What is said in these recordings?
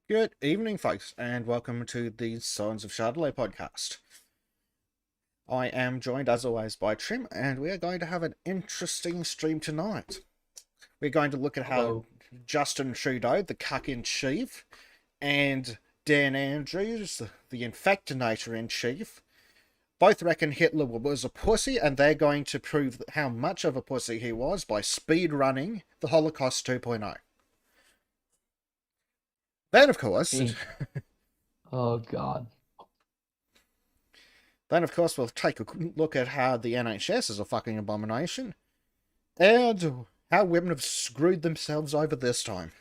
Good evening, folks, and welcome to the Sultans of Shadilay podcast. I am joined, as always, by Trim, and we are going to have an interesting stream tonight. We're going to look at how Hello. Justin Trudeau, the cuck-in-chief, and Dan Andrews, the infectinator-in-chief, both reckon Hitler was a pussy, and they're going to prove how much of a pussy he was by speed-running the Holocaust 2.0. Then, of course, Me. Oh God. we'll take a look at how the NHS is a fucking abomination, and how women have screwed themselves over this time.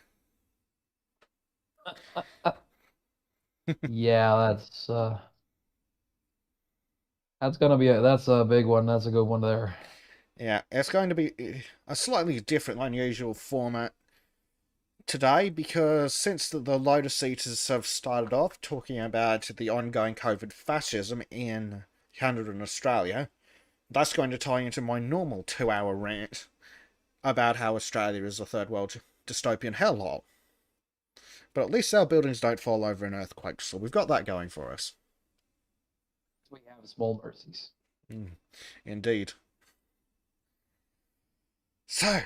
Yeah, that's gonna be that's a big one. That's a good one there. Yeah, it's going to be a slightly different than usual format today, because since the Lotus Eaters have started off talking about the ongoing COVID fascism in Canada and Australia, that's going to tie into my normal 2-hour rant about how Australia is a third world dystopian hellhole. But at least our buildings don't fall over in earthquakes, so we've got that going for us. We have small mercies. Indeed. So,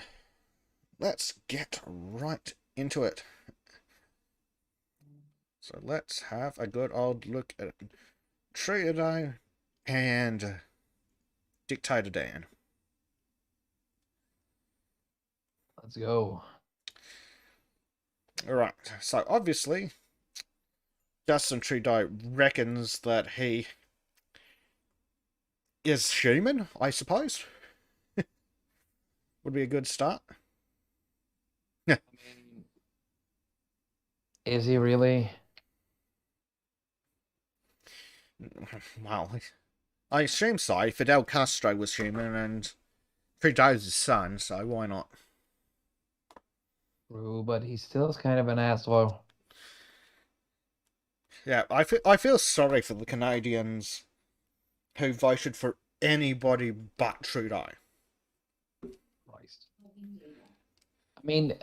let's get right into it. So let's have a good old look at Trudeau and Dictator Dan. Let's go. Alright, so obviously, Justin Trudeau reckons that he is human, I suppose. Would be a good start. I mean, is he really? Well, I assume so. Fidel Castro was human and Trudeau's his son, so why not? True, but he still is kind of an asshole. Yeah, I feel sorry for the Canadians who voted for anybody but Trudeau. Christ. I mean,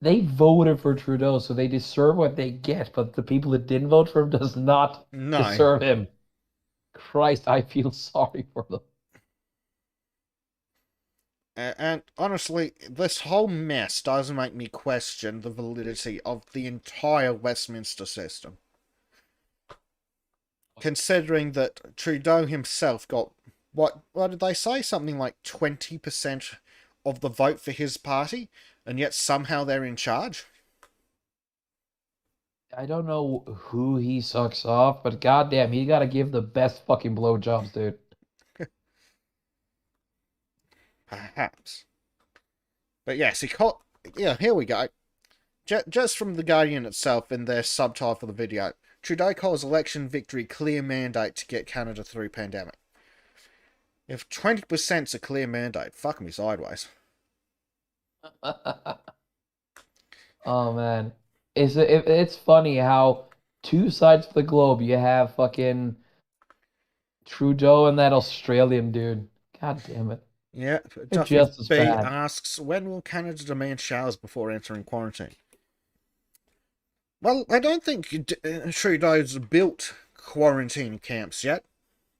they voted for Trudeau, so they deserve what they get. But the people that didn't vote for him does not No. deserve him. Christ, I feel sorry for them. And honestly, this whole mess does make me question the validity of the entire Westminster system. Considering that Trudeau himself got, what did they say? Something like 20% of the vote for his party, and yet somehow they're in charge? I don't know who he sucks off, but goddamn, he gotta give the best fucking blowjobs, dude. Perhaps. But yes, he called... Yeah, here we go. Just from The Guardian itself in their subtitle for the video, Trudeau calls election victory clear mandate to get Canada through pandemic. If 20%'s a clear mandate, fuck me sideways. Oh man, it's funny how two sides of the globe you have fucking Trudeau and that Australian dude. God damn it, Yeah, they're Duffy just as B bad. asks, when will Canada demand showers before entering quarantine? Well, I don't think Trudeau's built quarantine camps yet,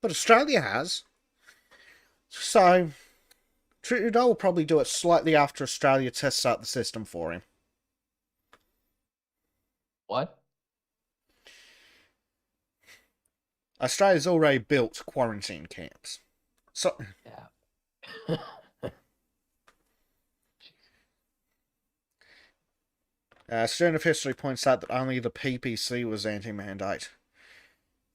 but Australia has. So, Trudeau will probably do it slightly after Australia tests out the system for him. What? Australia's already built quarantine camps. So, Yeah. Student of History points out that only the PPC was anti-mandate.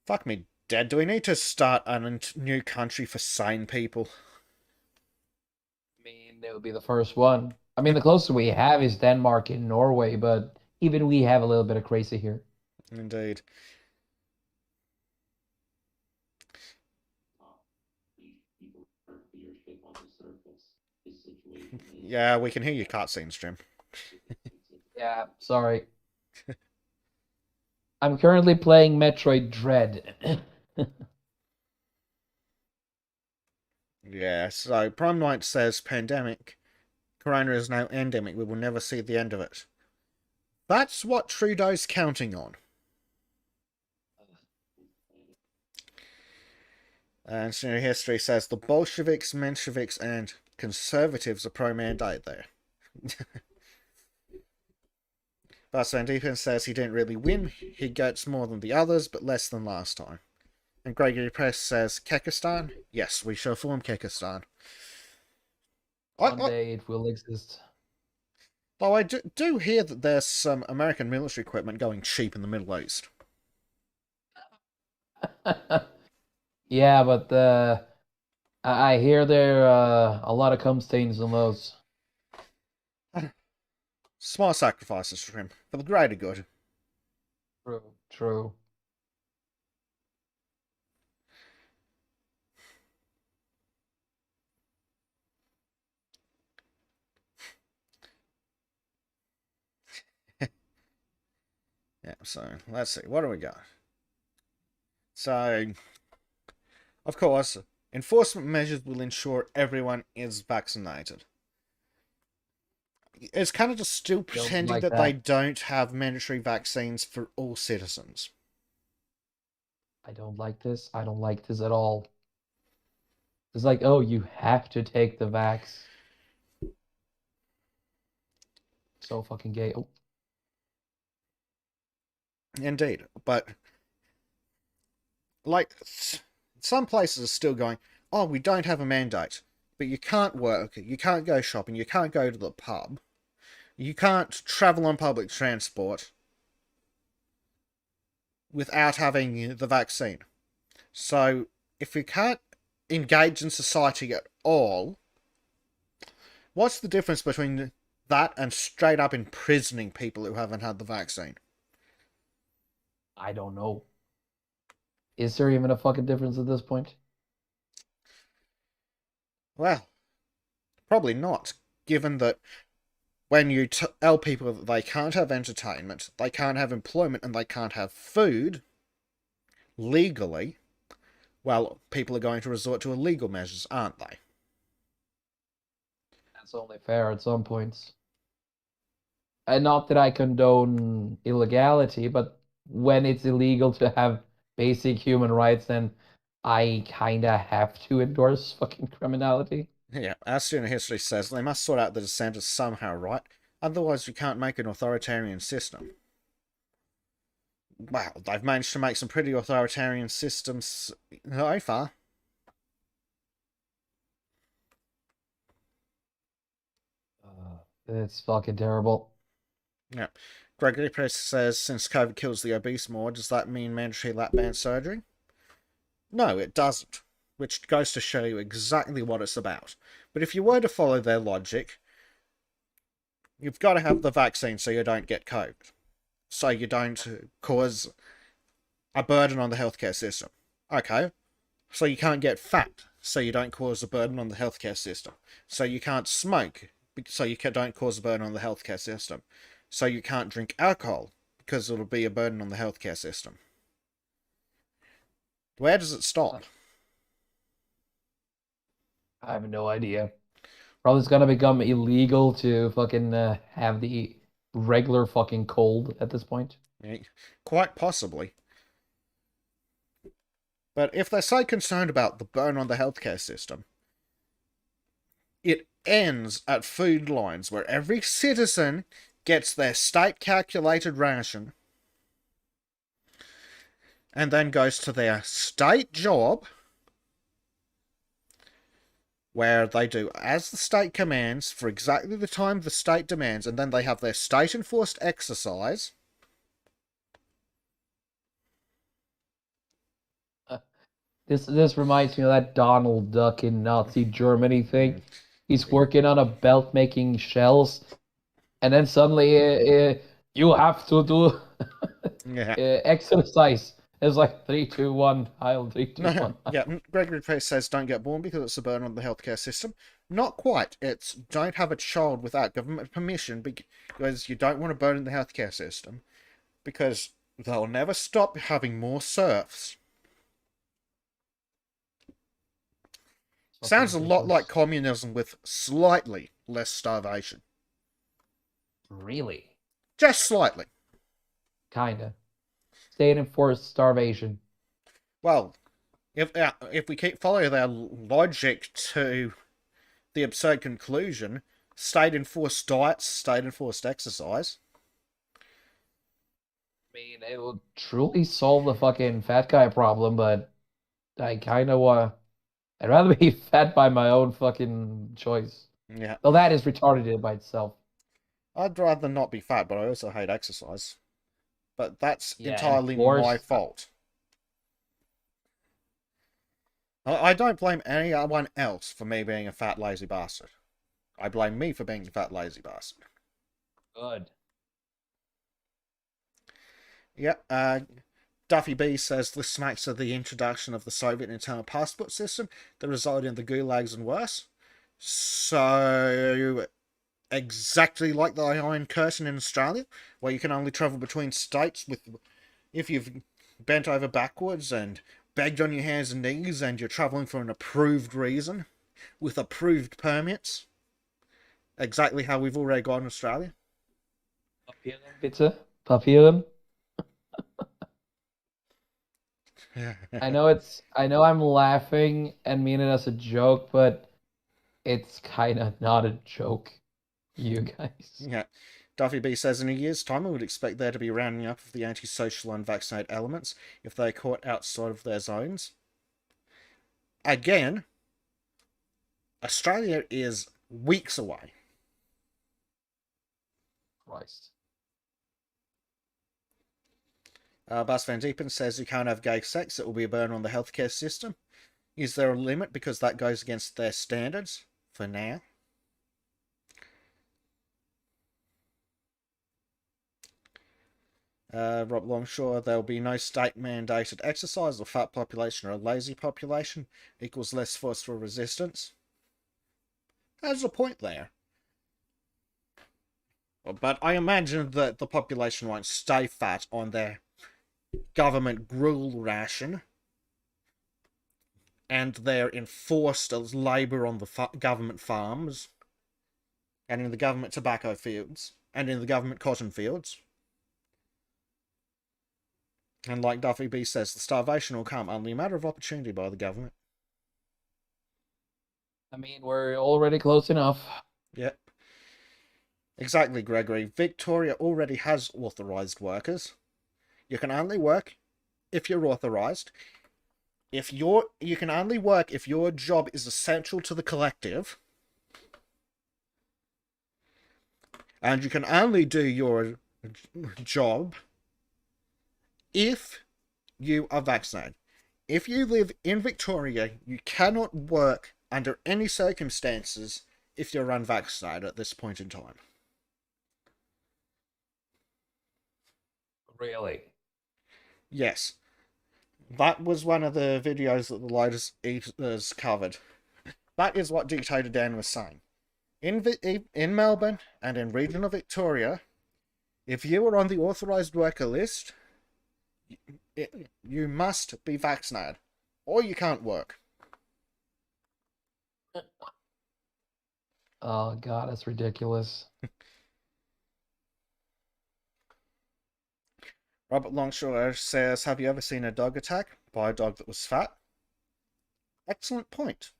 Fuck me dead. Do we need to start a new country for sane people? I mean, it would be the first one. I mean, the closest we have is Denmark and Norway, but even we have a little bit of crazy here. Indeed. Yeah, we can hear your cutscenes, Jim. Yeah, sorry. I'm currently playing Metroid Dread. Yeah, so Prime Knight says pandemic. Corona is now endemic. We will never see the end of it. That's what Trudeau's counting on. And senior history says the Bolsheviks, Mensheviks, and conservatives are pro-mandate there. But Van Diepen says he didn't really win. He gets more than the others, but less than last time. And Gregory Press says, Kekistan? Yes, we shall form Kekistan. One day it will exist. Though I do hear that there's some American military equipment going cheap in the Middle East. Yeah, but I hear there a lot of cum stains in those. Small sacrifices for him, for the greater good. True, true. Yeah, so let's see. What do we got? So, of course, enforcement measures will ensure everyone is vaccinated. It's kind of just still pretending like that they that. don't have mandatory vaccines for all citizens. I don't like this. I don't like this at all. It's like, oh, you have to take the vax. So fucking gay. Oh, Indeed, but like some places are still going, oh, we don't have a mandate, but you can't work, you can't go shopping, you can't go to the pub, you can't travel on public transport without having the vaccine. So if you can't engage in society at all, what's the difference between that and straight up imprisoning people who haven't had the vaccine? I don't know. Is there even a fucking difference at this point? Well, probably not, given that when you tell people that they can't have entertainment, they can't have employment, and they can't have food legally, well, people are going to resort to illegal measures, aren't they? That's only fair at some points. And not that I condone illegality, but when it's illegal to have basic human rights, then I kinda have to endorse fucking criminality. Yeah, as student history says, they must sort out the dissenters somehow, right? Otherwise, you can't make an authoritarian system. Well, they've managed to make some pretty authoritarian systems so far. It's fucking terrible. Yeah. Gregory Press says, since COVID kills the obese more, does that mean mandatory lap band surgery? No, it doesn't. Which goes to show you exactly what it's about. But if you were to follow their logic, you've got to have the vaccine so you don't get COVID. So you don't cause a burden on the healthcare system. Okay, so you can't get fat, so you don't cause a burden on the healthcare system. So you can't smoke, so you don't cause a burden on the healthcare system. So you can't drink alcohol, because it'll be a burden on the healthcare system. Where does it stop? I have no idea. Probably it's gonna become illegal to fucking have the regular fucking cold at this point. Yeah, quite possibly. But if they're so concerned about the burden on the healthcare system, it ends at food lines where every citizen gets their state calculated ration and then goes to their state job where they do as the state commands for exactly the time the state demands, and then they have their state enforced exercise. This reminds me of that Donald Duck in Nazi Germany thing. He's working on a belt making shells, and then suddenly you have to do Yeah. exercise. It's like 3, 2, 1. I'll 3, 2, 1. Yeah, Gregory Pace says don't get born because it's a burden on the healthcare system. Not quite. It's don't have a child without government permission because you don't want to burden the healthcare system because they'll never stop having more serfs. Sounds a lot like communism with slightly less starvation. Really? Just slightly. Kinda. Staying in forced starvation. Well, if we keep following their logic to the absurd conclusion, state enforced diets, state enforced exercise. I mean, it will truly solve the fucking fat guy problem, but I kind of want. I'd rather be fat by my own fucking choice. Yeah. Though that is retarded by itself. I'd rather not be fat, but I also hate exercise. But that's Yeah, and entirely my force. fault. I don't blame anyone else for me being a fat, lazy bastard. I blame me for being a fat, lazy bastard. Good. Yep, Duffy B says this smacks of the introduction of the Soviet internal passport system that resulted in the gulags and worse. So, exactly like the Iron Curtain in Australia, where you can only travel between states if you've bent over backwards and begged on your hands and knees and you're travelling for an approved reason, with approved permits. Exactly how we've already got in Australia. Papieren, bitte. Papieren. I know I'm laughing and mean it as a joke, but it's kind of not a joke, you guys. Yeah. Duffy B says in a year's time, I would expect there to be rounding up of the antisocial unvaccinated elements if they're caught outside of their zones. Again, Australia is weeks away. Christ. Bas Van Diepen says you can't have gay sex, it will be a burn on the healthcare system. Is there a limit because that goes against their standards? For now. Rob Longshore, there will be no state-mandated exercise. A fat population or a lazy population equals less force for resistance. There's a point there. But I imagine that the population won't stay fat on their government gruel ration and their enforced labour on the government farms and in the government tobacco fields and in the government cotton fields. And like Duffy B says, the starvation will come only a matter of opportunity by the government. I mean, we're already close enough. Yep. Exactly, Gregory. Victoria already has authorised workers. You can only work if you're authorised. You can only work if your job is essential to the collective. And you can only do your job if you are vaccinated. If you live in Victoria, you cannot work under any circumstances if you're unvaccinated at this point in time. Really? Yes. That was one of the videos that the Lotus Eaters covered. That is what Dictator Dan was saying. In Melbourne and in regional Victoria, if you are on the authorised worker list, you must be vaccinated, or you can't work. Oh God, that's ridiculous. Robert Longshore says, have you ever seen a dog attack by a dog that was fat? Excellent point.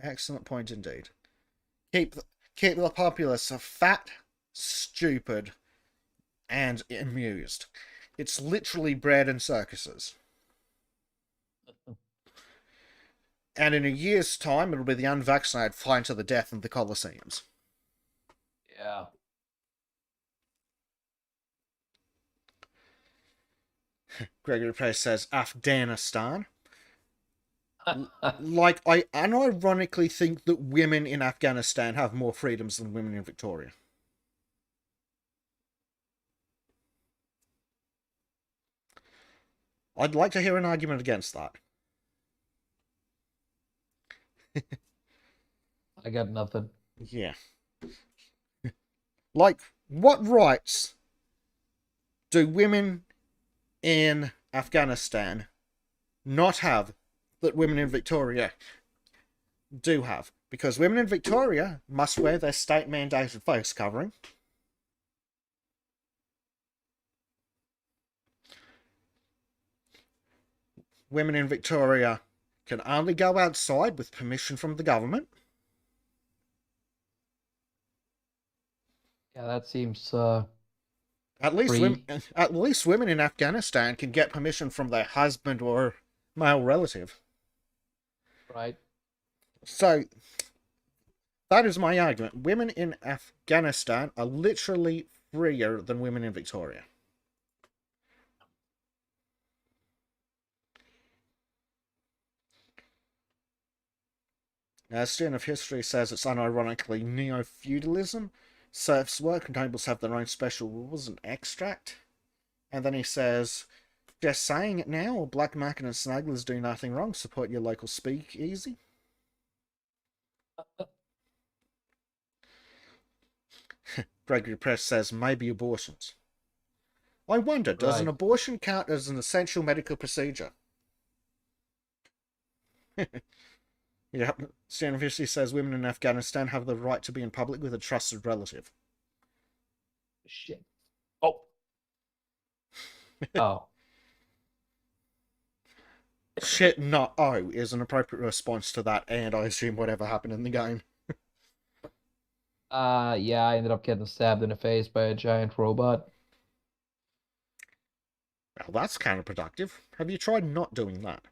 Excellent point indeed. Keep the populace fat, stupid, and amused. It's literally bread and circuses. And in a year's time, it'll be the unvaccinated flying to the death in the Colosseums. Yeah. Gregory Price says, Afghanistan. Like, I unironically think that women in Afghanistan have more freedoms than women in Victoria. I'd like to hear an argument against that. I got nothing. Yeah. Like, what rights do women in Afghanistan not have that women in Victoria do have? Because women in Victoria must wear their state-mandated face covering. women in Victoria can only go outside with permission from the government. Yeah, that seems At least women, free, at least women in Afghanistan can get permission from their husband or male relative. right? So that is my argument. Women in Afghanistan are literally freer than women in Victoria. A student of history says it's unironically neo-feudalism. Serfs' work nobles have their own special rules and extract. And then he says, just saying it now, black market and smugglers do nothing wrong. Support your local speakeasy. Gregory Press says, maybe abortions. I wonder, does an Right. abortion count as an essential medical procedure? Yeah, Stan Fishy says women in Afghanistan have the right to be in public with a trusted relative. Shit. Oh. Oh. Shit, not oh, is an appropriate response to that, and I assume whatever happened in the game. Yeah, I ended up getting stabbed in the face by a giant robot. Well, that's counterproductive. Have you tried not doing that?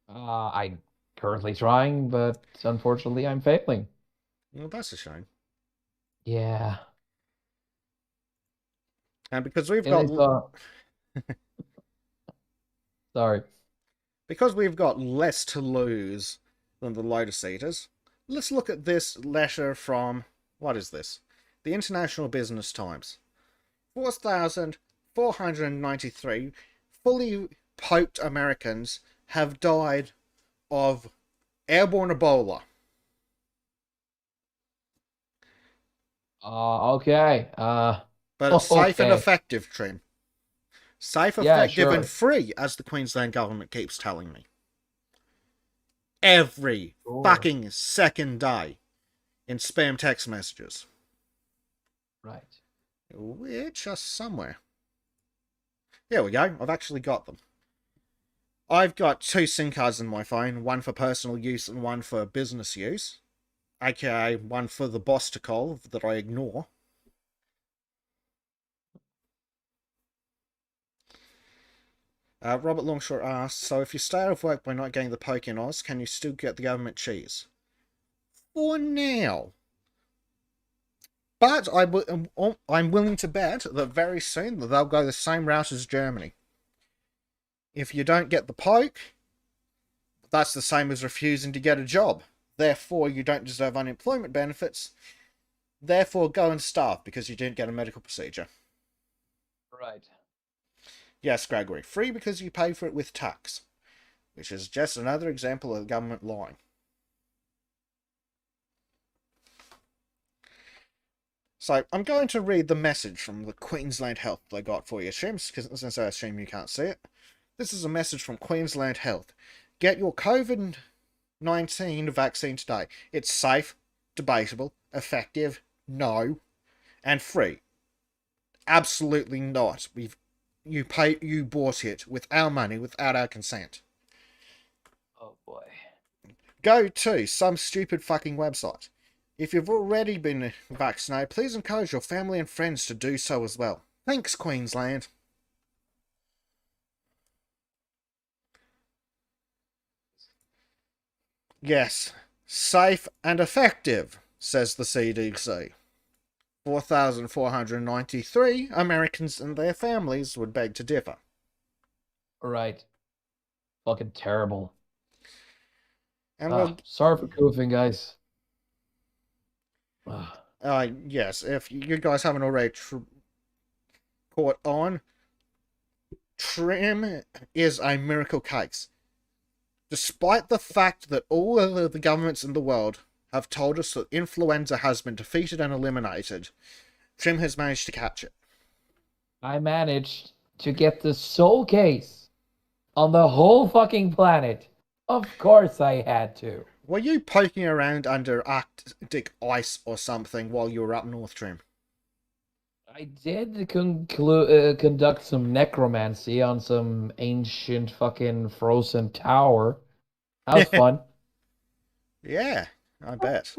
I'm currently trying, but unfortunately I'm failing. Well, that's a shame. Yeah. And because we've At got least, sorry. because we've got less to lose than the Lotus Eaters, let's look at this letter from what is this? The International Business Times. 4,493 fully poked Americans have died of airborne Ebola. Okay. But it's safe and Okay. effective, Trim. Safe, Yeah, effective, and sure. free, as the Queensland government keeps telling me. Every Sure. fucking second day in spam text messages. Right. Which are somewhere. Here we go. I've actually got them. I've got two SIM cards in my phone, one for personal use and one for business use. AKA one for the boss to call that I ignore. Robert Longshore asks, so if you stay out of work by not getting the poke in Oz, can you still get the government cheese? For now. But I'm willing to bet that very soon they'll go the same route as Germany. If you don't get the poke, that's the same as refusing to get a job. Therefore, you don't deserve unemployment benefits. Therefore, go and starve because you didn't get a medical procedure. Right. Yes, Gregory, free because you pay for it with tax, which is just another example of the government lying. So, I'm going to read the message from the Queensland Health they got for you, Shims, because since I assume you can't see it. This is a message from Queensland Health. Get your COVID-19 vaccine today. It's safe, debatable, effective, no, and free. Absolutely not. You bought it with our money, without our consent. Oh boy. Go to some stupid fucking website. If you've already been vaccinated, please encourage your family and friends to do so as well. Thanks, Queensland. Yes, safe and effective, says the CDC. 4,493 Americans and their families would beg to differ. Right. Fucking terrible. And we'll, Sorry for goofing, guys. Ah, yes, if you guys haven't already caught on, Trim is a miracle case. Despite the fact that all of the governments in the world have told us that influenza has been defeated and eliminated, Trim has managed to catch it. I managed to get the sole case on the whole fucking planet. Of course I had to. Were you poking around under Arctic ice or something while you were up north, Trim? I did conduct some necromancy on some ancient fucking frozen tower. That was fun. Yeah, I bet.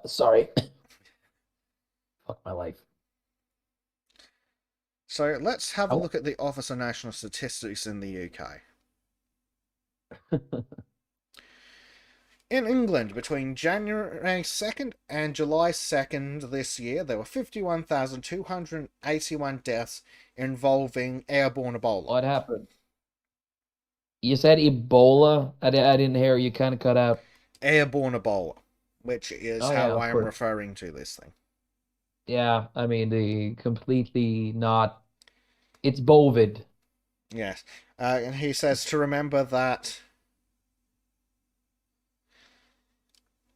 Sorry. Fuck my life. So let's have a Oh, look at the Office of National Statistics in the UK. In England, between January 2nd and July 2nd this year, there were 51,281 deaths involving airborne Ebola. what happened? You said Ebola. I didn't hear you. Kind of cut out. Airborne Ebola, which is Oh yeah, how of I am course. referring to this thing. Yeah, I mean the completely not. It's bovid. Yes. And he says to remember that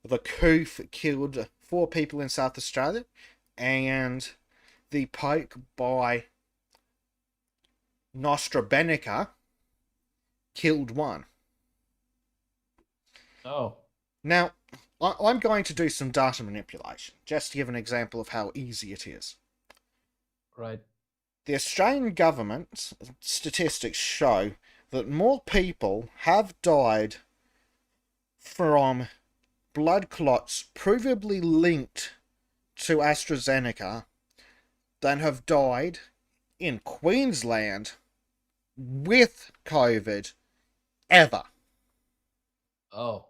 the coof killed 4 people in South Australia, and the poke by Nostrabenica killed 1. Oh, Now, I'm going to do some data manipulation, just to give an example of how easy it is. right. The Australian government statistics show that more people have died from blood clots provably linked to AstraZeneca than have died in Queensland with COVID ever. Oh,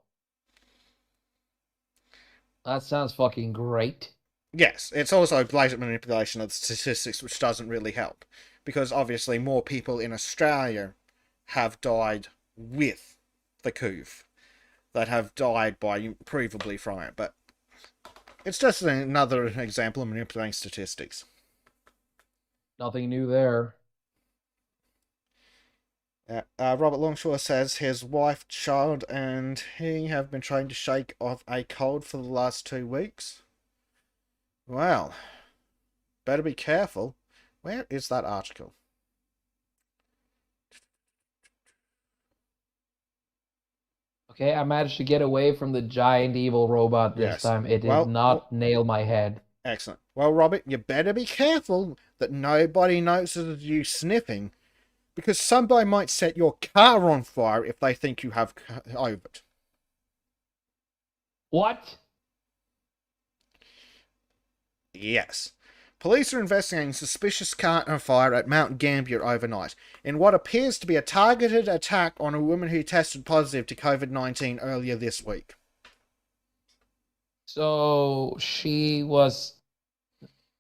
that sounds fucking great. Yes, it's also blatant manipulation of the statistics, which doesn't really help. Because obviously, more people in Australia have died with the coof that have died by provably from it. But it's just another example of manipulating statistics. Nothing new there. Robert Longshore says his wife, child, and he have been trying to shake off a cold for the last 2 weeks. Well, better be careful. Where is that article? Okay, I managed to get away from the giant evil robot this Yes. time. It did Well, not nail my head. excellent. Well, Robert, you better be careful that nobody notices you sniffing, because somebody might set your car on fire if they think you have COVID. What? Yes. Police are investigating a suspicious car on fire at Mount Gambier overnight in what appears to be a targeted attack on a woman who tested positive to COVID-19 earlier this week. So she was.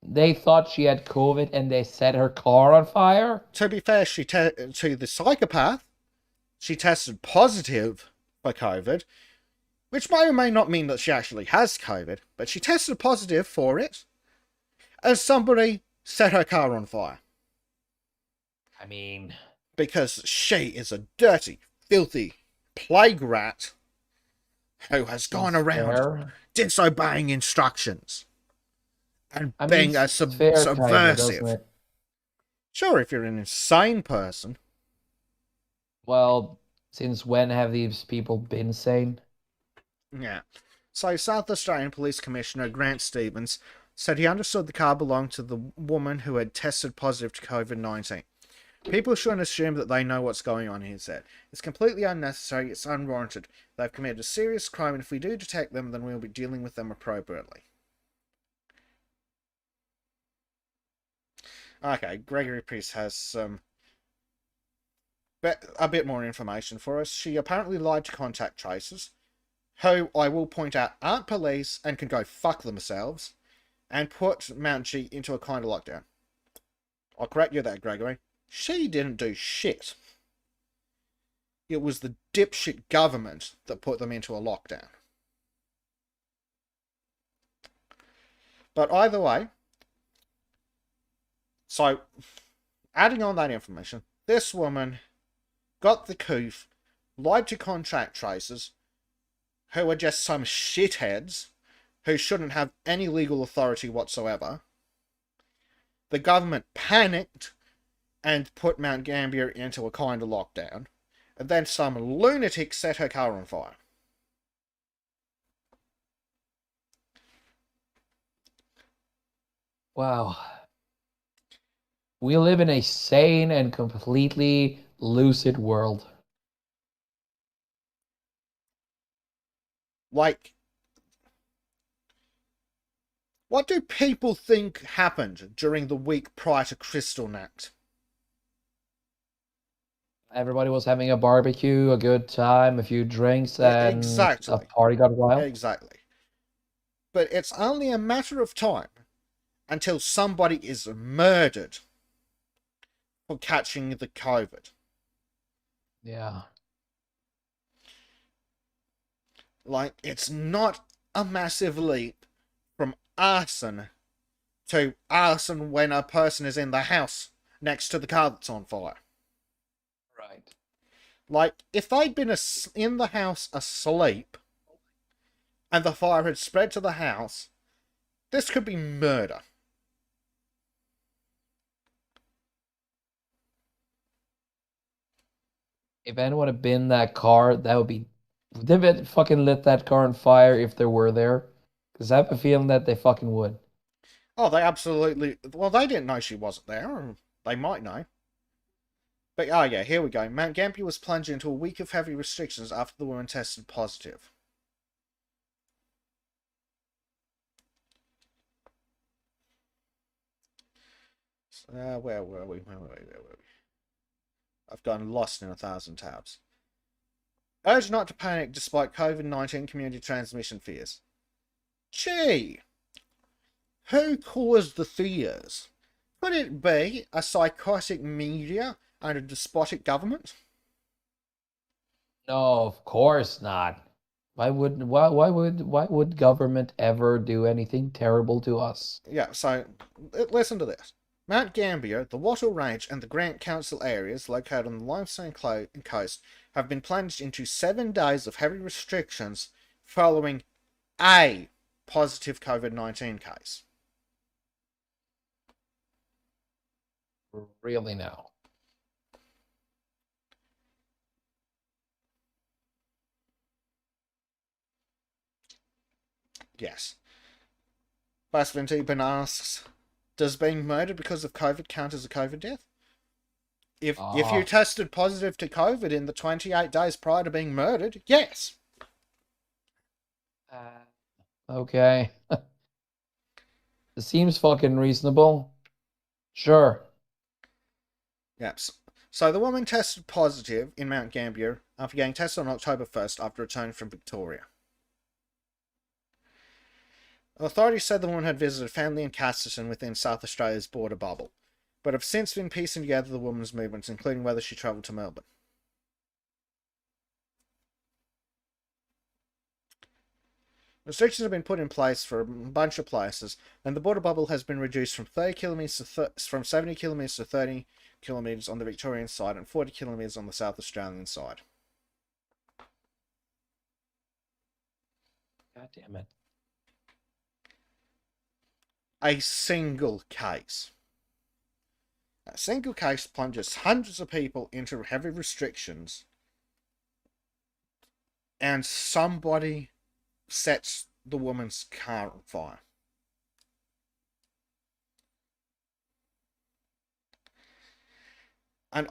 They thought she had COVID and they set her car on fire? To be fair, to the psychopath, she tested positive for COVID, which may or may not mean that she actually has COVID, but she tested positive for it, and somebody set her car on fire. I mean, Because she is a dirty, filthy plague rat who has gone seems around fair. disobeying instructions and I mean, being a seems fair, kinda, doesn't subversive. it? Sure, if you're an insane person. Well, since when have these people been sane? Yeah. So, South Australian Police Commissioner Grant Stevens said he understood the car belonged to the woman who had tested positive to COVID-19. People shouldn't assume that they know what's going on, he said. It's completely unnecessary, it's unwarranted. They've committed a serious crime, and if we do detect them, then we'll be dealing with them appropriately. Okay, Gregory Priest has a bit more information for us. She apparently lied to contact tracers, who I will point out aren't police and can go fuck themselves, and put Mount G into a kind of lockdown. I'll correct you there, Gregory. She didn't do shit. It was the dipshit government that put them into a lockdown. But either way, so adding on that information, this woman got the coof, lied to contract tracers, who are just some shitheads who shouldn't have any legal authority whatsoever. The government panicked and put Mount Gambier into a kind of lockdown, and then some lunatic set her car on fire. Wow. We live in a sane and completely lucid world. Like, what do people think happened during the week prior to Crystal Night? Everybody was having a barbecue, a good time, a few drinks, and a Exactly. party got wild. Exactly. But it's only a matter of time until somebody is murdered for catching the COVID. Yeah. Like, it's not a massive leap from arson to arson when a person is in the house next to the car that's on fire. Right. Like, if they'd been in the house asleep and the fire had spread to the house, this could be murder. If anyone had been in that car, that would be. They would fucking lit that car on fire if they were there. Because I have a feeling that they fucking would. Oh, they absolutely. Well, they didn't know she wasn't there. Or they might know. But oh yeah, here we go. Mount Gambier was plunged into a week of heavy restrictions after the woman tested positive. Where were we? Where were we? I've gotten lost in 1,000 tabs. Urged not to panic despite COVID-19 community transmission fears. Gee, who caused the fears? Could it be a psychotic media and a despotic government? No, of course not. Why would government ever do anything terrible to us? Yeah, so listen to this. Mount Gambier, the Wattle Range, and the Grant Council areas located on the Limestone Coast have been plunged into 7 days of heavy restrictions following a positive COVID-19 case. Really now. Yes. Basvin asks, does being murdered because of COVID count as a COVID death? If you Ah, tested positive to COVID in the 28 days prior to being murdered, yes. okay. It seems fucking reasonable. Sure. Yes. So the woman tested positive in Mount Gambier after getting tested on October 1st after returning from Victoria. Authorities said the woman had visited family in Casterton within South Australia's border bubble, but have since been piecing together the woman's movements, including whether she travelled to Melbourne. Restrictions have been put in place for a bunch of places, and the border bubble has been reduced from 30 kilometres from 70 kilometres to 30 kilometres on the Victorian side and 40 kilometres on the South Australian side. God damn it. A single case. A single case plunges hundreds of people into heavy restrictions, and somebody sets the woman's car on fire. And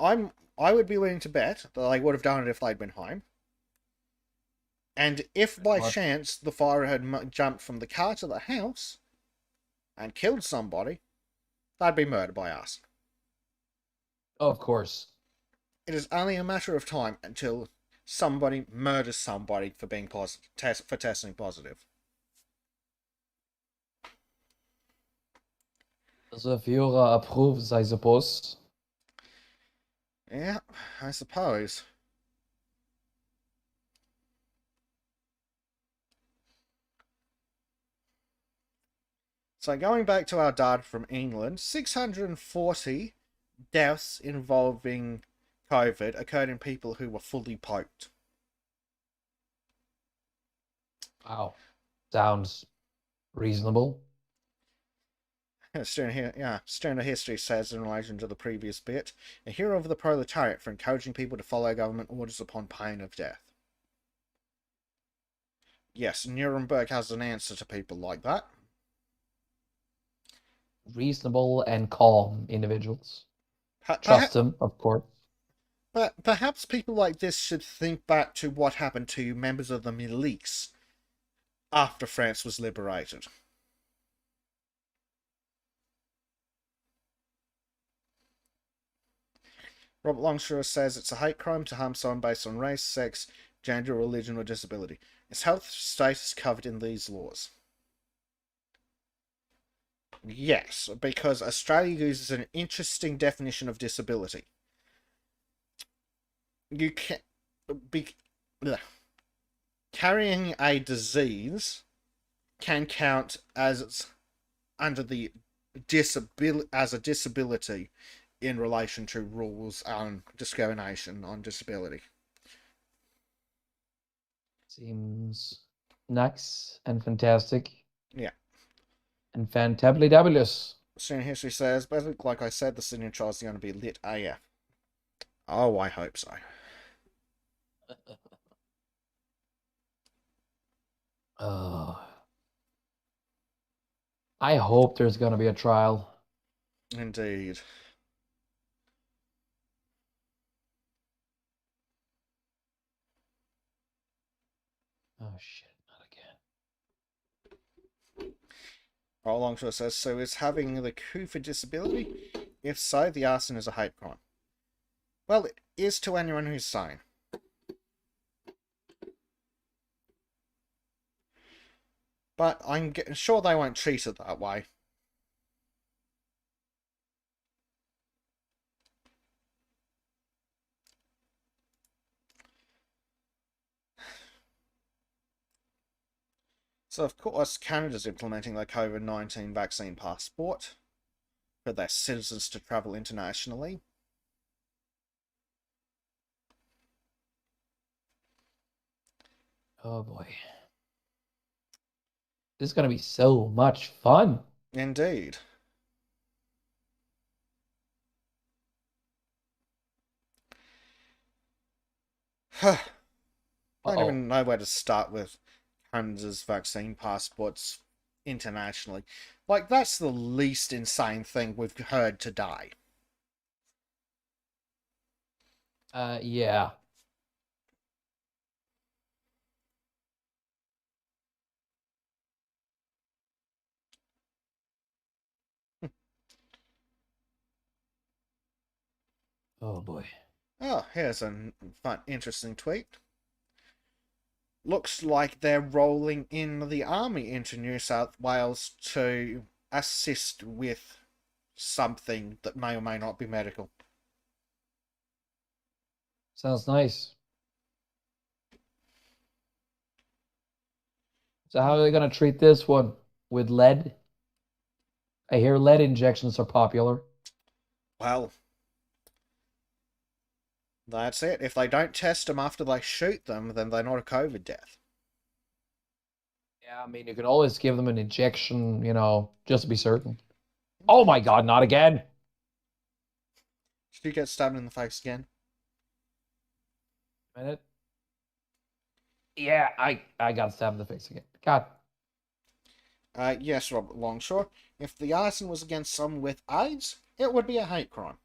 I would be willing to bet that they would have done it if they'd been home. And if by What? chance the fire had jumped from the car to the house and killed somebody, they'd be murdered by us. Oh, of course. It is only a matter of time until somebody murders somebody for being positive, for testing positive. The Führer approves, I suppose. Yeah, I suppose. So going back to our data from England, 640 deaths involving COVID occurred in people who were fully poked. Wow. Sounds reasonable. Sterner History says in relation to the previous bit, a hero of the proletariat for encouraging people to follow government orders upon pain of death. Yes, Nuremberg has an answer to people like that. reasonable and calm individuals. Trust Perhaps, them, of course. but perhaps people like this should think back to what happened to members of the Middle East after France was liberated. Robert Longshore says it's a hate crime to harm someone based on race, sex, gender, religion, or disability. Its health status covered in these laws. Yes, because Australia uses an interesting definition of disability. You can be carrying a disease can count as under the disability as a disability in relation to rules on discrimination on disability. Seems nice and fantastic Yeah. and fantabulous. Senior history says, basically, like I said, the senior trial's going to be lit AF. Oh, I hope so. Oh, I hope there's gonna be a trial. Indeed. Oh shit, not again. Roll Longshore says, so is having the coup for disability? If so, the arson is a hate crime. Well, it is to anyone who's sane. But I'm sure they won't treat it that way. So, of course, Canada's implementing their COVID-19 vaccine passport for their citizens to travel internationally. Oh boy. This is gonna be so much fun. Indeed. I don't Uh-oh. even know where to start with Canada's vaccine passports internationally. Like, that's the least insane thing we've heard today. Yeah. Oh boy. Oh, here's a fun, interesting tweet. Looks like they're rolling in the army into New South Wales to assist with something that may or may not be medical. Sounds nice. So how are they gonna treat this one? With lead? I hear lead injections are popular. Well, that's it. If they don't test them after they shoot them, then they're not a COVID death. Yeah, I mean, you can always give them an injection, just to be certain. Oh my God, not again. Did you get stabbed in the face again? Minute. Yeah, I got stabbed in the face again. God. Yes, Robert Longshore. If the arson was against someone with AIDS, it would be a hate crime.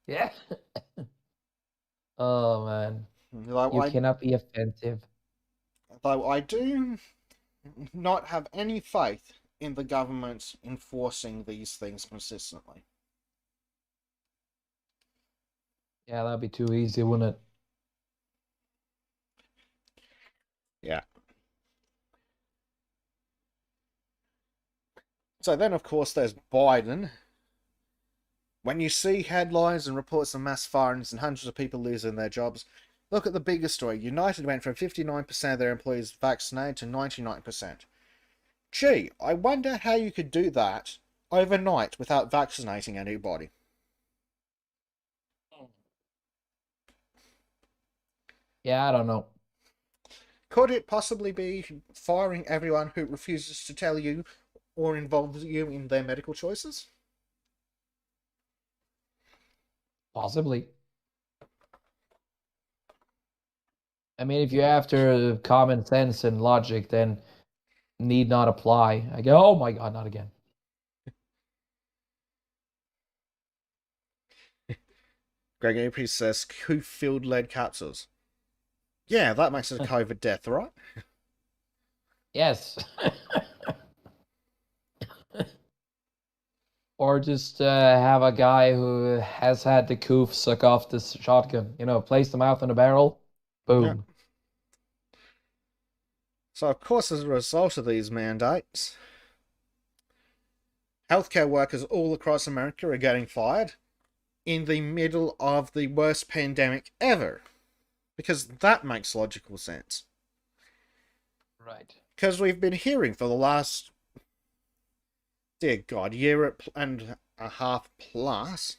Yeah. Oh man. Though You I, cannot be offensive. though I do not have any faith in the government enforcing these things consistently. Yeah, that'd be too easy, wouldn't it? Yeah. So then, of course, there's Biden. When you see headlines and reports of mass firings and hundreds of people losing their jobs, look at the bigger story. United went from 59% of their employees vaccinated to 99%. Gee, I wonder how you could do that overnight without vaccinating anybody. Yeah, I don't know. Could it possibly be firing everyone who refuses to tell you or involve you in their medical choices? Possibly. I mean, if you're after common sense and logic, then need not apply. I go, oh my God, not again. Greg AP says, who filled lead capsules? Yeah, that makes it a COVID death, right? Yes. Or just have a guy who has had the coof suck off this shotgun. Place the mouth in a barrel. Yeah. Boom. So, of course, as a result of these mandates, healthcare workers all across America are getting fired in the middle of the worst pandemic ever. Because that makes logical sense. Right. Because we've been hearing for the last, dear God, year and a half plus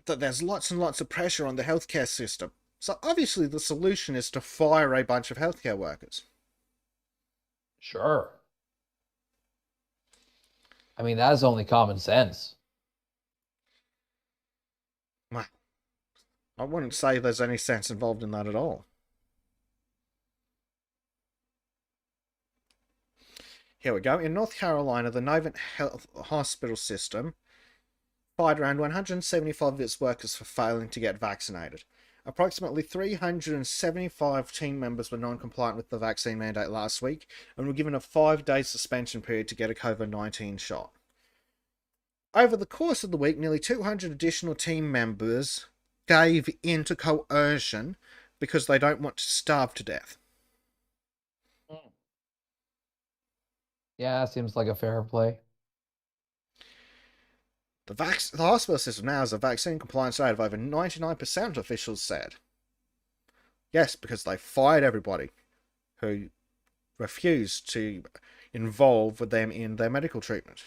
that there's lots and lots of pressure on the healthcare system. So obviously the solution is to fire a bunch of healthcare workers. Sure. I mean, that's only common sense. Well, I wouldn't say there's any sense involved in that at all. Here we go. In North Carolina, the Novant Health Hospital System fired around 175 of its workers for failing to get vaccinated. Approximately 375 team members were non-compliant with the vaccine mandate last week and were given a 5-day suspension period to get a COVID-19 shot. Over the course of the week, nearly 200 additional team members gave in to coercion because they don't want to starve to death. Yeah, seems like a fair play. The hospital system now has a vaccine compliance rate of over 99%, officials said. Yes, because they fired everybody who refused to involve with them in their medical treatment.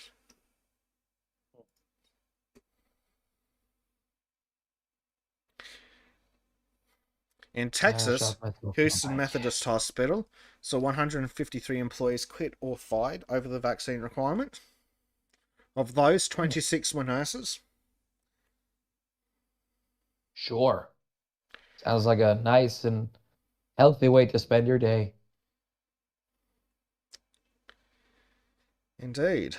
In Texas, Shot myself in the Houston back. Methodist Hospital saw 153 employees quit or fired over the vaccine requirement. Of those, 26 were nurses. Sure. Sounds like a nice and healthy way to spend your day. Indeed.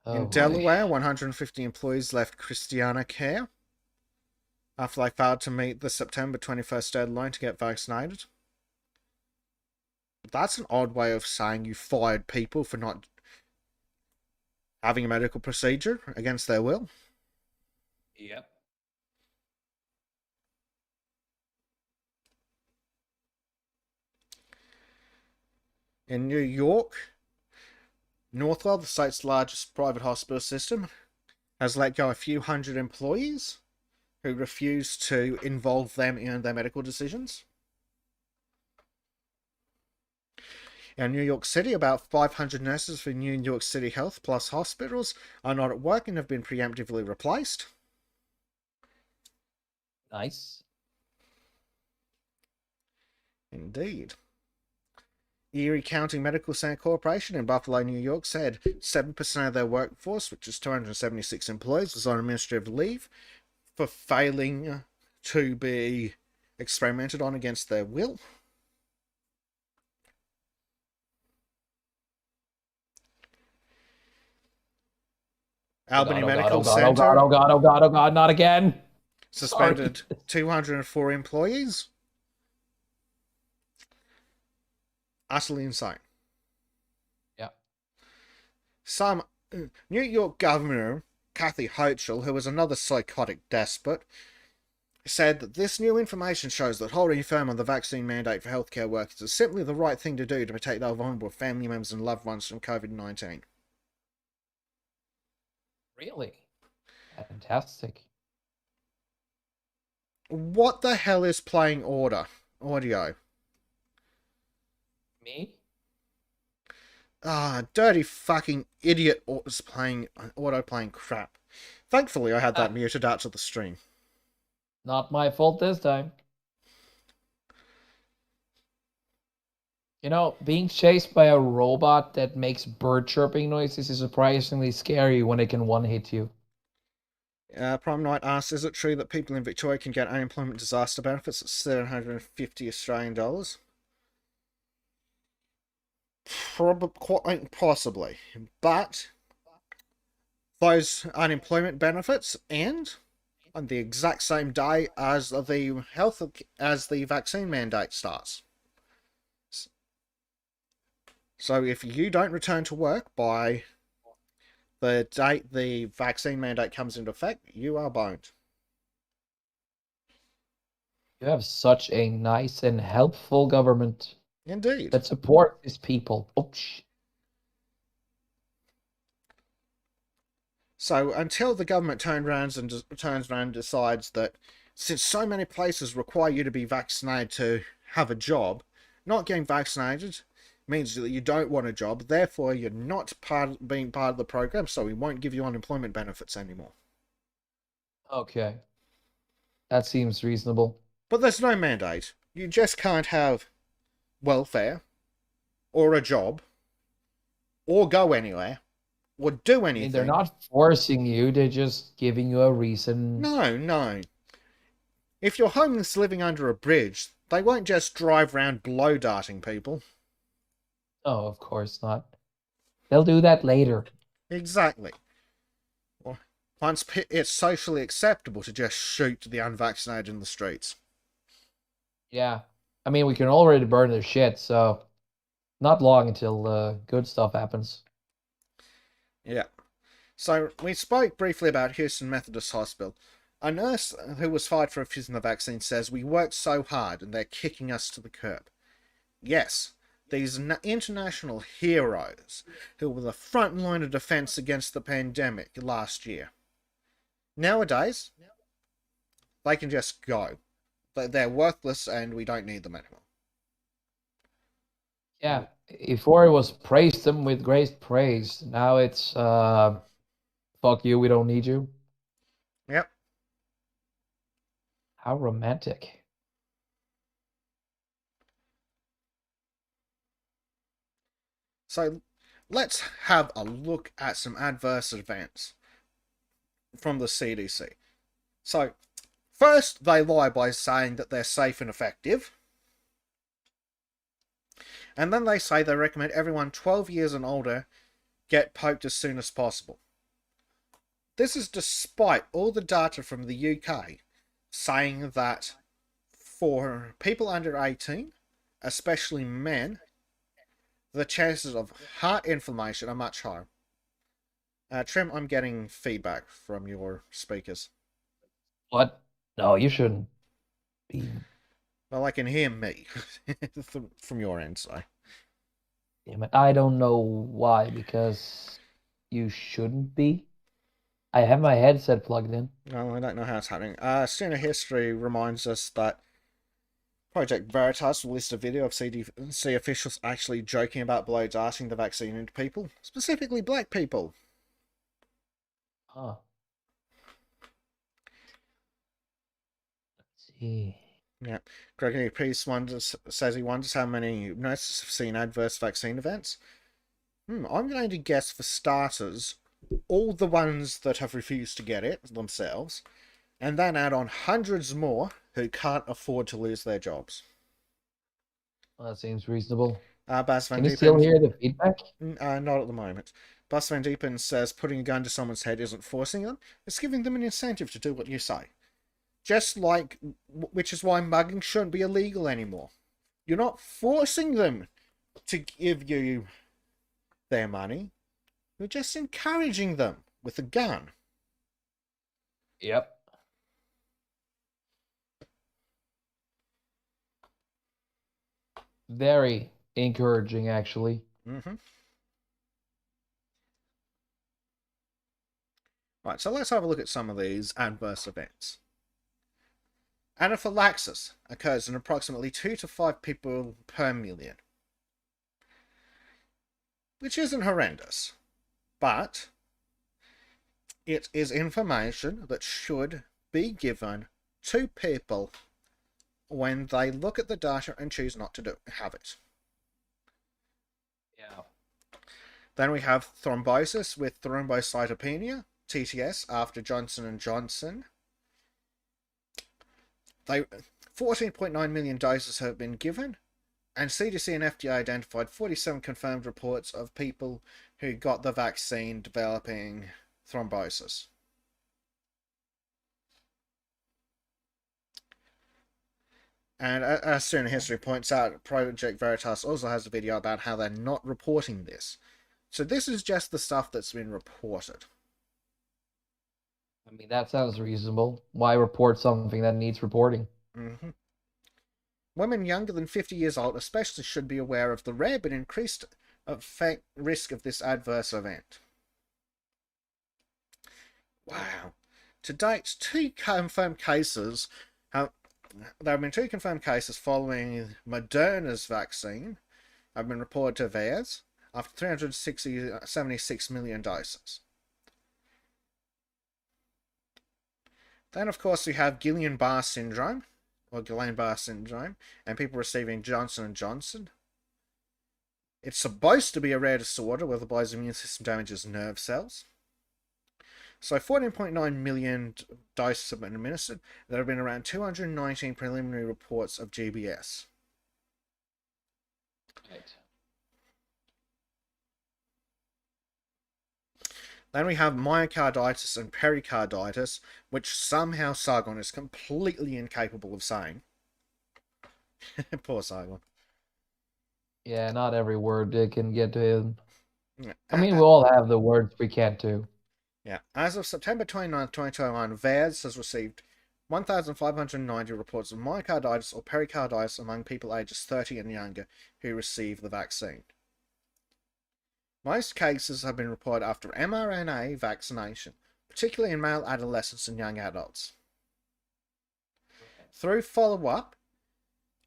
Oh In boy. Delaware, 150 employees left Christiana Care after they failed to meet the September 21st deadline to get vaccinated. That's an odd way of saying you fired people for not having a medical procedure against their will. Yep. In New York, Northwell, the state's largest private hospital system, has let go a few hundred employees who refuse to involve them in their medical decisions. In New York City, about 500 nurses for New York City Health Plus hospitals are not at work and have been preemptively replaced. Nice. Indeed. Erie County Medical Center Corporation in Buffalo, New York said 7% of their workforce, which is 276 employees, was on administrative leave for failing to be experimented on against their will. Oh God, Albany oh God, Medical oh God, oh God, Center oh God, oh God, oh God, not again. Sorry. suspended 204 employees. Utterly insane. Yeah. Some New York Governor Kathy Hochul, who was another psychotic despot, said that this new information shows that holding firm on the vaccine mandate for healthcare workers is simply the right thing to do to protect our vulnerable family members and loved ones from COVID-19. Really? Fantastic. What the hell is playing audio? Me? Ah, dirty fucking idiot is playing auto-playing crap. Thankfully, I had that Ah, muted out to the stream. not my fault this time. Being chased by a robot that makes bird chirping noises is surprisingly scary when it can one hit you. Prime Knight asks, is it true that people in Victoria can get unemployment disaster benefits at 750 Australian dollars? Probably, quite possibly. But those unemployment benefits end on the exact same day as the vaccine mandate starts. So if you don't return to work by the date the vaccine mandate comes into effect, you are boned. You have such a nice and helpful government Indeed. that support these people. Oops. So until the government turns around and decides that since so many places require you to be vaccinated to have a job, not getting vaccinated means that you don't want a job, therefore you're not being part of the program, so we won't give you unemployment benefits anymore. Okay. That seems reasonable. But there's no mandate. You just can't have welfare, or a job, or go anywhere, or do I mean, they're anything. not forcing you, they're just giving you a reason. No. If you're homeless living under a bridge, they won't just drive around blow darting people. Oh, of course not. They'll do that later. Exactly. Once it's socially acceptable to just shoot the unvaccinated in the streets. Yeah. I mean, we can already burn their shit, so not long until good stuff happens. Yeah. So we spoke briefly about Houston Methodist Hospital. A nurse who was fired for refusing the vaccine says, we worked so hard and they're kicking us to the curb. Yes, these international heroes who were the front line of defense against the pandemic last year. Nowadays, they can just go. They're worthless and we don't need them anymore. Yeah. Before it was praise them with great praise. Now it's fuck you, we don't need you. Yep. How romantic. So let's have a look at some adverse events from the CDC. So, first, they lie by saying that they're safe and effective. And then they say they recommend everyone 12 years and older get poked as soon as possible. This is despite all the data from the UK saying that for people under 18, especially men, the chances of heart inflammation are much higher. Trim, I'm getting feedback from your speakers. What? No, you shouldn't be. Well, I can hear me from your end, so. Damn it. I don't know why, because you shouldn't be. I have my headset plugged in. No, I don't know how it's happening. Student History reminds us that Project Veritas released a video of CDC officials actually joking about blow darting the vaccine into people, specifically black people. Huh. Let's see. Yeah. Gregory Peace says he wonders how many nurses have seen adverse vaccine events. I'm going to guess, for starters, all the ones that have refused to get it themselves, and then add on hundreds more who can't afford to lose their jobs. Well, that seems reasonable. Bas Van Can you still Diepen, hear the feedback? not at the moment. Bas Van Diepen says putting a gun to someone's head isn't forcing them, it's giving them an incentive to do what you say. Just like, which is why mugging shouldn't be illegal anymore. You're not forcing them to give you their money. You're just encouraging them with a gun. Yep. Very encouraging, actually. Mm-hmm. Right, so let's have a look at some of these adverse events. Anaphylaxis occurs in approximately 2 to 5 people per million, which isn't horrendous, but it is information that should be given to people when they look at the data and choose not to have it. Yeah. Then we have thrombosis with thrombocytopenia. TTS after Johnson and Johnson. They 14.9 million doses have been given, and CDC and FDA identified 47 confirmed reports of people who got the vaccine developing thrombosis. And as Student History points out, Project Veritas also has a video about how they're not reporting this. So this is just the stuff that's been reported. I mean, that sounds reasonable. Why report something that needs reporting? Mm-hmm. Women younger than 50 years old especially should be aware of the rare but increased risk of this adverse event. Wow. To date, there have been 2 confirmed cases following Moderna's vaccine have been reported to VAERS after 376 million doses. Then, of course, we have Guillain-Barré syndrome, and people receiving Johnson & Johnson. It's supposed to be a rare disorder where the body's immune system damages nerve cells. So 14.9 million doses have been administered. There have been around 219 preliminary reports of GBS. Right. Then we have myocarditis and pericarditis, which somehow Sargon is completely incapable of saying. Poor Sargon. Yeah, not every word it can get to him. I mean, we all have the words we can't do. Yeah. As of September 29, 2021, VAERS has received 1,590 reports of myocarditis or pericarditis among people ages 30 and younger who receive the vaccine. Most cases have been reported after mRNA vaccination, particularly in male adolescents and young adults. Through follow-up,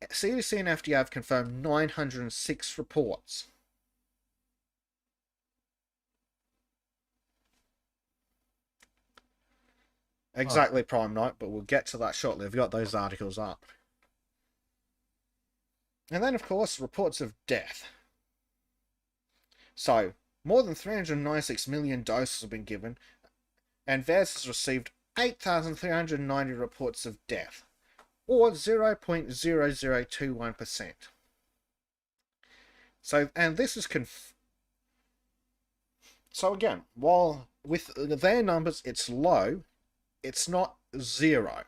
CDC and FDA have confirmed 906 reports. Exactly, Prime Knight, but we'll get to that shortly. I've got those articles up. And then, of course, reports of death. So, more than 396 million doses have been given, and VAERS has received 8,390 reports of death, or 0.0021%. So, and this is So again, while with their numbers it's low, it's not 0.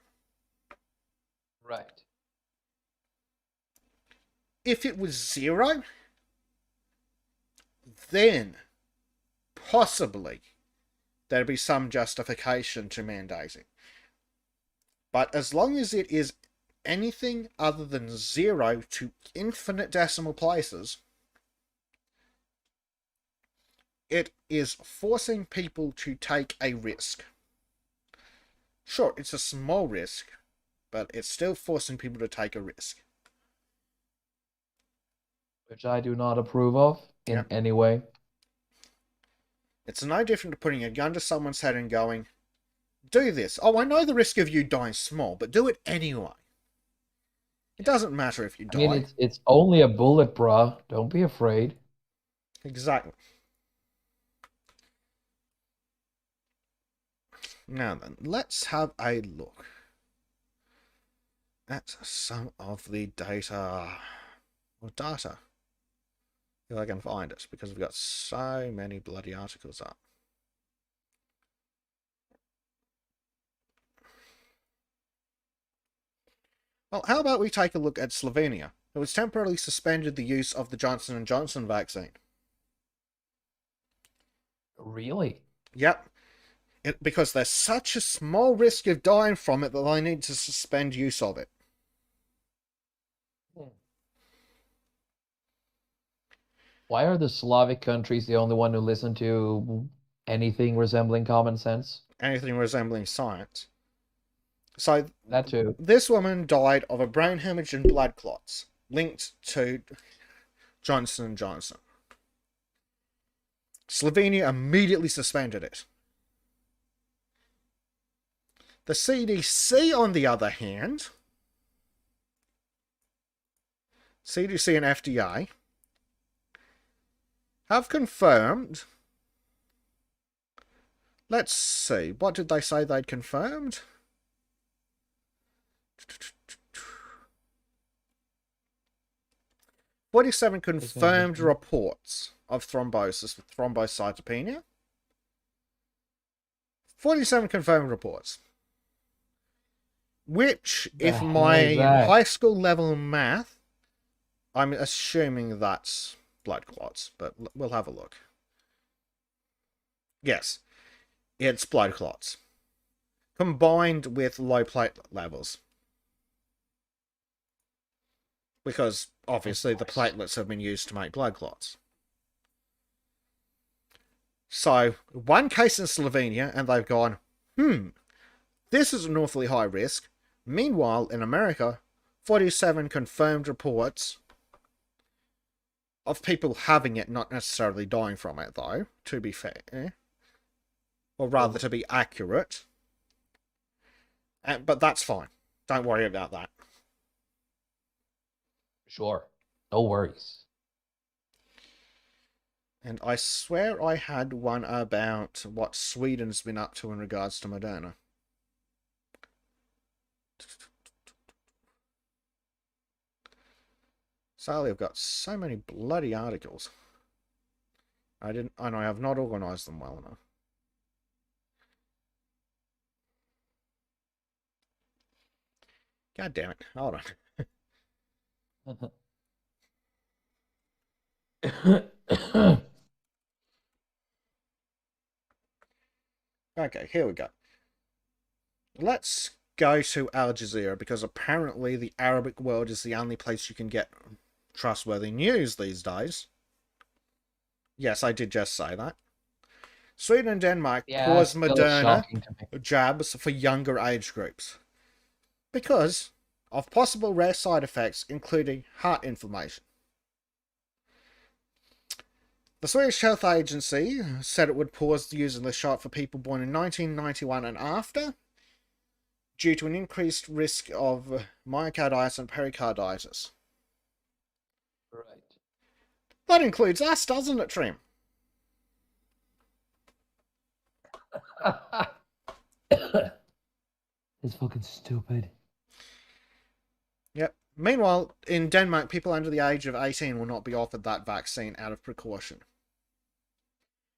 Right. If it was 0, then possibly there'd be some justification to mandating. But as long as it is anything other than 0 to infinite decimal places, it is forcing people to take a risk. Sure, it's a small risk, but it's still forcing people to take a risk. Which I do not approve of in any way. It's no different to putting a gun to someone's head and going, do this. Oh, I know the risk of you dying is small, but do it anyway. It doesn't matter if you die. I mean, it's only a bullet, bruh. Don't be afraid. Exactly. Now then, let's have a look at some of the data. Or data. If I can find it, because we've got so many bloody articles up. Well, how about we take a look at Slovenia, who has temporarily suspended the use of the Johnson & Johnson vaccine. Really? Yep. Because there's such a small risk of dying from it that they need to suspend use of it. Why are the Slavic countries the only one who listen to anything resembling common sense? Anything resembling science. So, that too. This woman died of a brain hemorrhage and blood clots linked to Johnson & Johnson. Slovenia immediately suspended it. The CDC, on the other hand, CDC and FDA, have confirmed Let's see. What did they say they'd confirmed? 47 confirmed reports of thrombosis with thrombocytopenia. 47 confirmed reports. Which, if my high school level math, I'm assuming that's blood clots, but we'll have a look. Yes, it's blood clots. Combined with low platelet levels. Because, obviously, the platelets have been used to make blood clots. So, one case in Slovenia, and they've gone, this is an awfully high risk. Meanwhile, in America, 47 confirmed reports of people having it, not necessarily dying from it, though, to be fair. Or rather, to be accurate. But that's fine. Don't worry about that. Sure. No worries. And I swear I had one about what Sweden's been up to in regards to Moderna. Sadly, I've got so many bloody articles. And I have not organised them well enough. God damn it. Hold on. Okay, here we go. Let's go to Al Jazeera, because apparently the Arabic world is the only place you can get trustworthy news these days. Yes, I did just say that. Sweden and Denmark pause Moderna jabs for younger age groups because of possible rare side effects, including heart inflammation. The Swedish Health Agency said it would pause using the shot for people born in 1991 and after, due to an increased risk of myocarditis and pericarditis. Right. That includes us, doesn't it, Trim? It's fucking stupid. Yep. Meanwhile, in Denmark, people under the age of 18 will not be offered that vaccine out of precaution.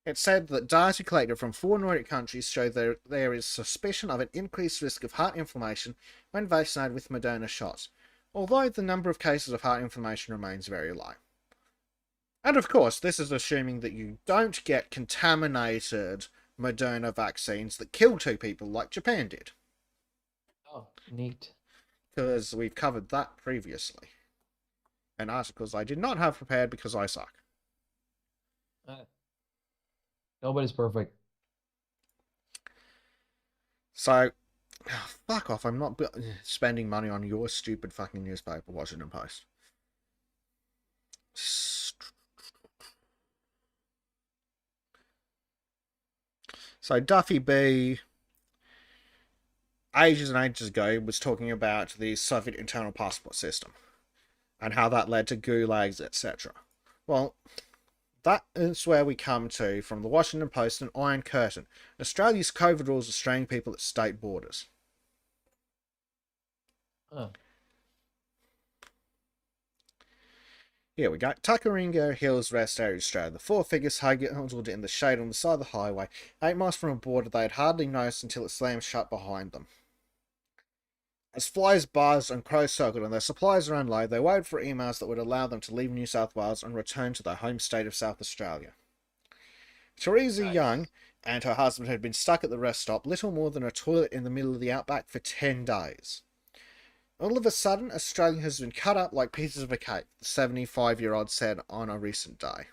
It said that data collected from 4 Nordic countries show there is suspicion of an increased risk of heart inflammation when vaccinated with Moderna shots, although the number of cases of heart inflammation remains very low. And of course, this is assuming that you don't get contaminated Moderna vaccines that kill 2 people like Japan did. Oh, neat. Because we've covered that previously. And articles I did not have prepared because I suck. Nobody's perfect. So, fuck off. I'm not spending money on your stupid fucking newspaper, Washington Post. So, Duffy B, ages and ages ago, was talking about the Soviet internal passport system and how that led to gulags, etc. Well, that is where we come to from the Washington Post and Iron Curtain. Australia's COVID rules restraining people at state borders. Oh. Here we go. Tuckeringa Hills Rest Area, Australia. The 4 figures huddled in the shade on the side of the highway, 8 miles from a border they had hardly noticed until it slammed shut behind them. As flies buzzed and crows circled and their supplies ran low, they waited for emails that would allow them to leave New South Wales and return to their home state of South Australia. Teresa Young and her husband had been stuck at the rest stop, little more than a toilet in the middle of the outback, for 10 days. All of a sudden, Australia has been cut up like pieces of a cake, the 75-year-old said on a recent day.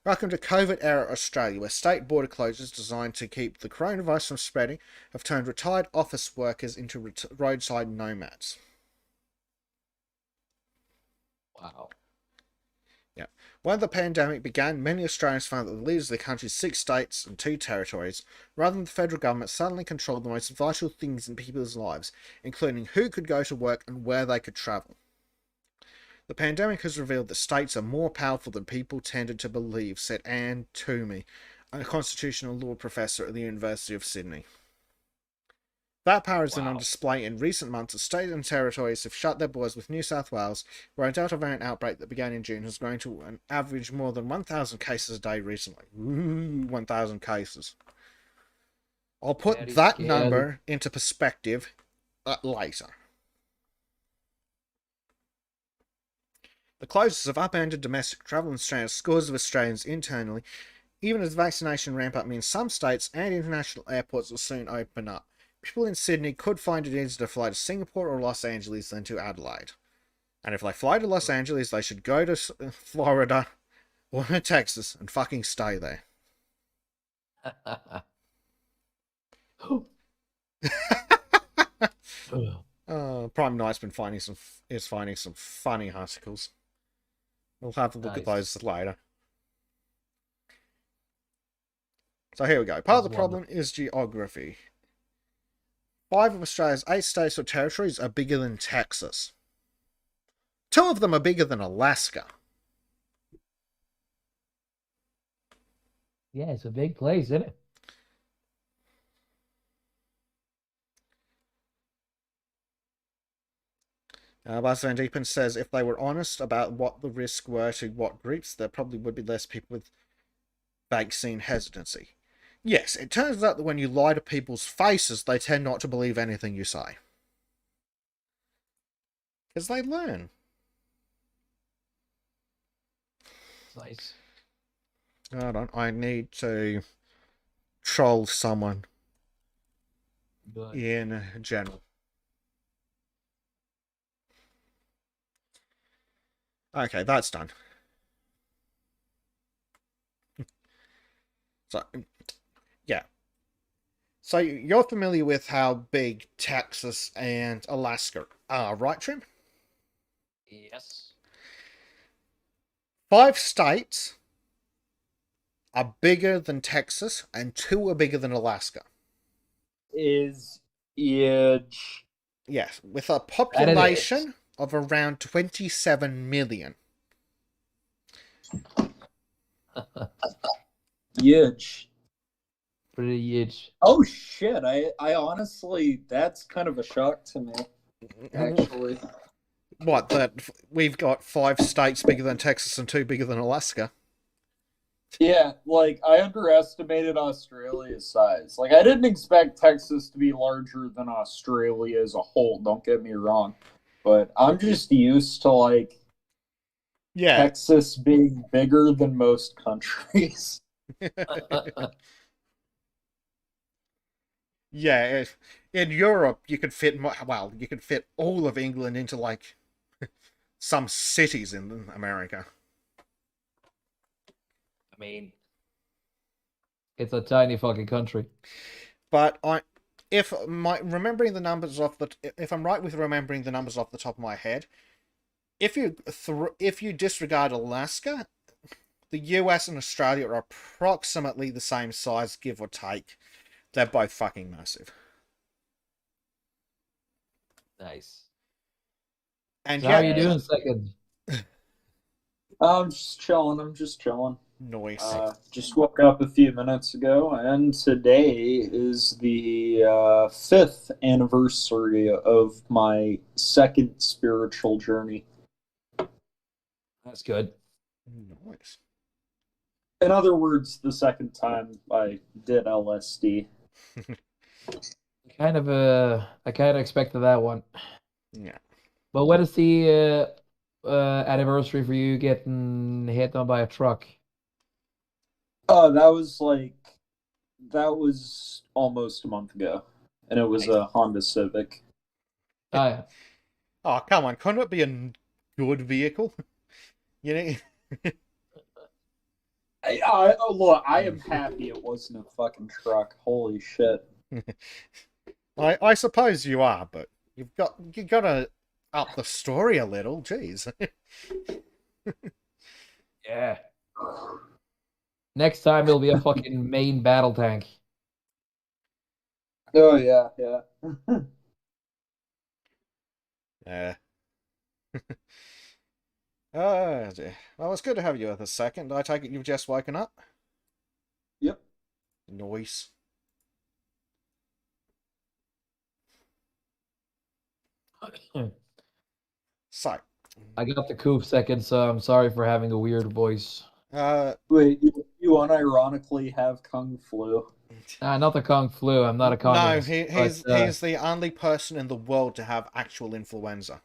Welcome to COVID-era Australia, where state border closures designed to keep the coronavirus from spreading have turned retired office workers into roadside nomads. Wow. Yeah. When the pandemic began, many Australians found that the leaders of the country's 6 states and 2 territories, rather than the federal government, suddenly controlled the most vital things in people's lives, including who could go to work and where they could travel. The pandemic has revealed that states are more powerful than people tended to believe, said Anne Toomey, a constitutional law professor at the University of Sydney. That power has been on Wow. display in recent months as states and territories have shut their borders, with New South Wales, where a Delta variant outbreak that began in June has grown to an average more than 1,000 cases a day recently. Ooh, 1,000 cases. I'll put Very that scary. number into perspective later. The closures have upended domestic travel and stranded scores of Australians internally, even as vaccination ramp up means some states and international airports will soon open up. People in Sydney could find it easier to fly to Singapore or Los Angeles than to Adelaide. And if they fly to Los Angeles, they should go to Florida or Texas and fucking stay there. Prime Knight's been finding some funny articles. We'll have a look at Nice. those later. So here we go. Part of That's the problem wonderful. is geography. 5 of Australia's 8 states or territories are bigger than Texas. 2 of them are bigger than Alaska. Yeah, it's a big place, isn't it? Buzz Van Diepen says if they were honest about what the risks were to what groups, there probably would be less people with vaccine hesitancy. Yes, it turns out that when you lie to people's faces, they tend not to believe anything you say. Because they learn. Nice. Hold on, I need to troll someone Good. in general. Okay, that's done. So, yeah. So you're familiar with how big Texas and Alaska are, right, Trim? Yes. 5 states are bigger than Texas, and 2 are bigger than Alaska. Is huge. Yes, with a That it is. population of around 27 million. Huge. Pretty huge. Oh shit! I honestly, that's kind of a shock to me. Actually, What, that we've got 5 states bigger than Texas and 2 bigger than Alaska? yeah, like I underestimated Australia's size. Like I didn't expect Texas to be larger than Australia as a whole. Don't get me wrong, but I'm just used to like Yeah. Texas being bigger than most countries. Yeah, in Europe you could fit, well, you could fit all of England into like some cities in America. I mean, it's a tiny fucking country. But if I'm right with remembering the numbers off the top of my head, if you disregard Alaska, the US and Australia are approximately the same size, give or take. They're both fucking massive. Nice. And So how are you yet, Yeah. doing, second? I'm just chilling. I'm just chilling. noise. Just woke up a few minutes ago, and today is the 5th anniversary of my second spiritual journey. That's good. Noise. In other words, the second time I did LSD. I kind of expected that one. Yeah. But when is the anniversary for you getting hit on by a truck? Oh, that was almost a month ago, and it was Nice. a Honda Civic. Oh yeah. Oh, come on. Couldn't it be a good vehicle? You know? Look, I am happy it wasn't a fucking truck. Holy shit. I suppose you are, but you gotta up the story a little. Jeez. Yeah. Next time it'll be a fucking main battle tank. Oh yeah, yeah. Yeah. Oh, dear. Well, it's good to have you with a second. I take it you've just woken up? Yep. Noise. So, I got the coof second, so I'm sorry for having a weird voice. Wait, you unironically have Kung Flu? Not the Kung flu. I'm not a no, communist. But he's the only person in the world to have actual influenza.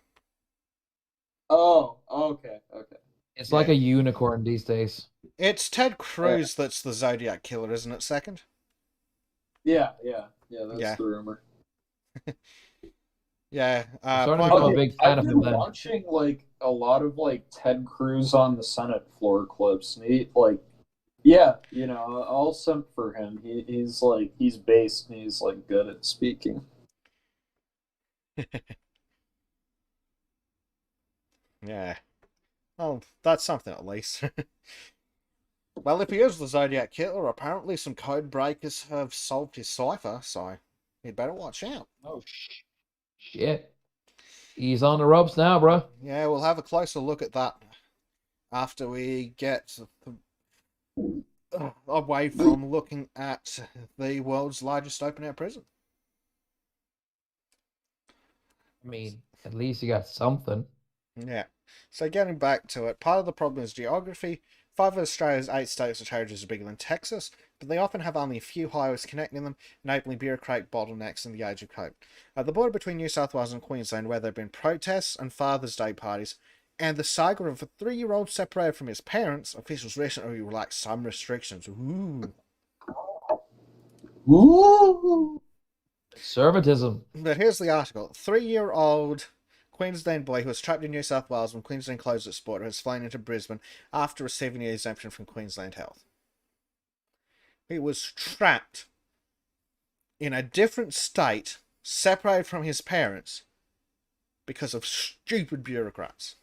Oh, okay, okay. it's like Yeah. a unicorn these days. It's Ted Cruz that's the Zodiac Killer, isn't it, second? Yeah, yeah, yeah. That's Yeah. the rumor. Yeah. I'm starting to Point become a Okay, big fan I've of him been then. watching like a lot of like Ted Cruz on the Senate floor clips, and he like, yeah, I'll simp for him. He's like he's based and he's like good at speaking. yeah. Well, that's something at least. Well, if he is the Zodiac Killer, apparently some code breakers have solved his cipher, so he'd better watch out. Oh shit! He's on the ropes now, bro. Yeah, we'll have a closer look at that after we get away from looking at the world's largest open-air prison. I mean, at least he got something. Yeah. So getting back to it, part of the problem is geography. 5 of Australia's 8 states or territories are bigger than Texas, but they often have only a few highways connecting them, enabling bureaucratic bottlenecks in the age of COVID. At the border between New South Wales and Queensland, where there have been protests and Father's Day parties, and the saga of a 3-year-old separated from his parents, officials recently relaxed some restrictions. Ooh. Ooh. Conservatism. But here's the article. 3-year-old Queensland boy who was trapped in New South Wales when Queensland closed its border has flown into Brisbane after receiving an exemption from Queensland Health. He was trapped in a different state, separated from his parents, because of stupid bureaucrats.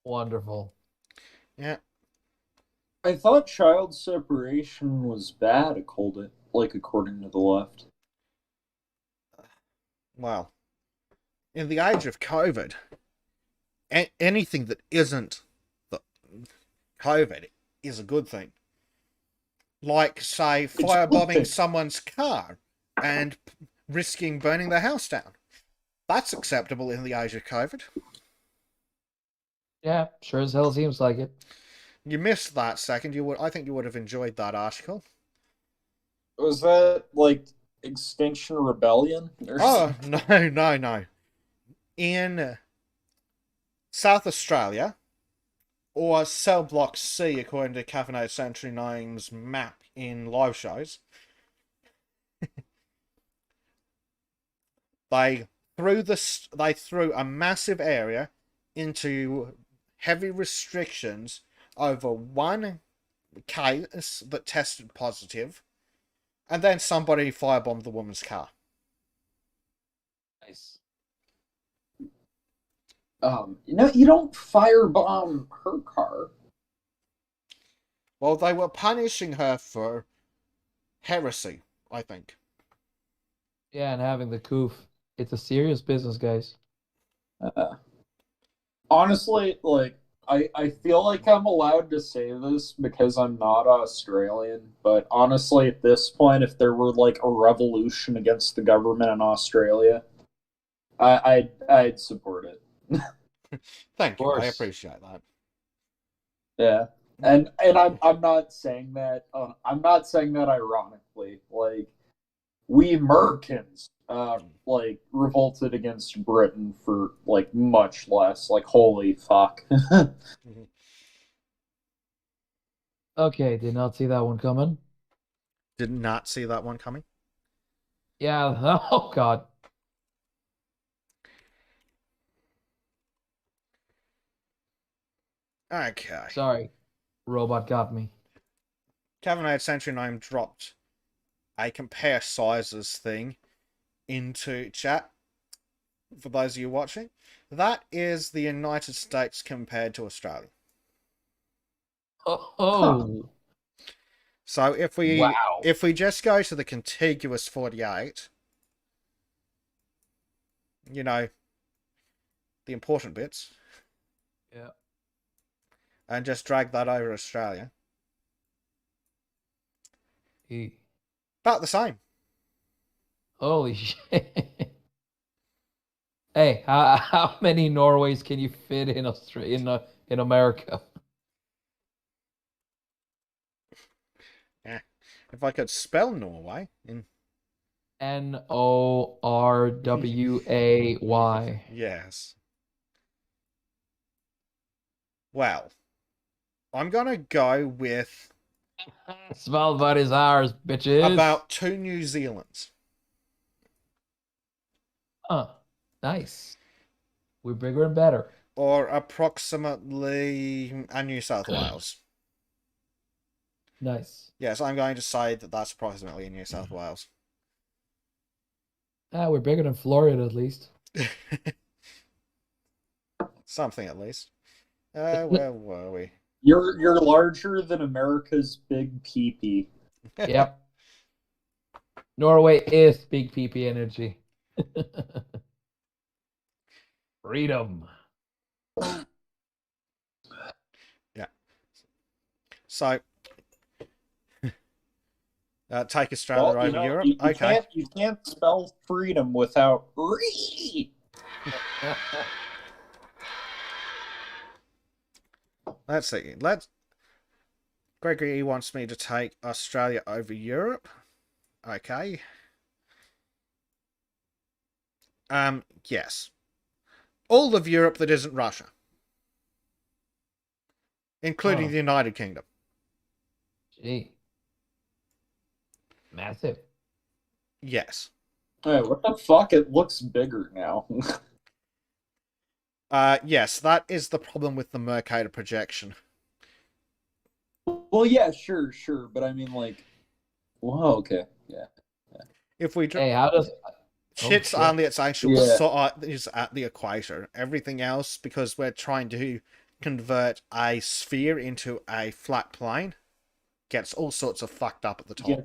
Wonderful. Yeah. I thought child separation was bad, according to the left. Well, in the age of COVID, anything that isn't the COVID is a good thing. Like, say, firebombing someone's car and risking burning their house down. That's acceptable in the age of COVID. Yeah, sure as hell seems like it. You missed that second. I think you would have enjoyed that article. Was that like Extinction Rebellion? Oh, no. In South Australia, or Cell Block C, according to Caffeinated Century 9's map in live shows, they threw a massive area into heavy restrictions over one case that tested positive, and then somebody firebombed the woman's car. Nice. You don't firebomb her car. Well, they were punishing her for heresy, I think. Yeah, and having the coof. It's a serious business, guys. Honestly, like I feel like I'm allowed to say this because I'm not Australian, but honestly, at this point, if there were like a revolution against the government in Australia, I'd support it. Thank you. I Course. appreciate that. Yeah, and I'm not saying that. I'm not saying that ironically. Like we Americans, like revolted against Britain for like much less. Like holy fuck. Okay, did not see that one coming. Did not see that one coming. Yeah, oh god. Okay. Sorry. Robot got me. Caffeinated Century 9 dropped a compare sizes thing into chat for those of you watching. That is the United States compared to Australia. Oh. So if Wow. we just go to the contiguous 48, you know, the important bits, Yeah. and just drag that over Australia, Gee. About the same. Holy shit. Hey, how many Norways can you fit in Australia in America? Yeah. If I could spell Norway in Norway. yes. Well, I'm gonna go with Svalbard is ours, bitches. about 2 New Zealands. Huh. Nice. We're bigger and better. Or approximately a New South Wales. Nice. Yes, I'm going to say that that's approximately in New South Wales. We're bigger than Florida at least. Something at least. Where were we? You're larger than America's big peepee. Yep. Norway is big PP energy. Freedom. Yeah. So, take Australia Well, over Europe. you Okay. can't spell freedom without re. Let's see. Gregory wants me to take Australia over Europe. Okay. Yes. All of Europe that isn't Russia. Including the United Kingdom. Gee. Massive. Yes. Hey, what the fuck? It looks bigger now. Yes, that is the problem with the Mercator projection. Well, yeah, sure, but I mean, like, wow, okay, yeah. If we Hey, how does shit's shit. only its actual Yeah. is at the equator. Everything else, because we're trying to convert a sphere into a flat plane, gets all sorts of fucked up at the top.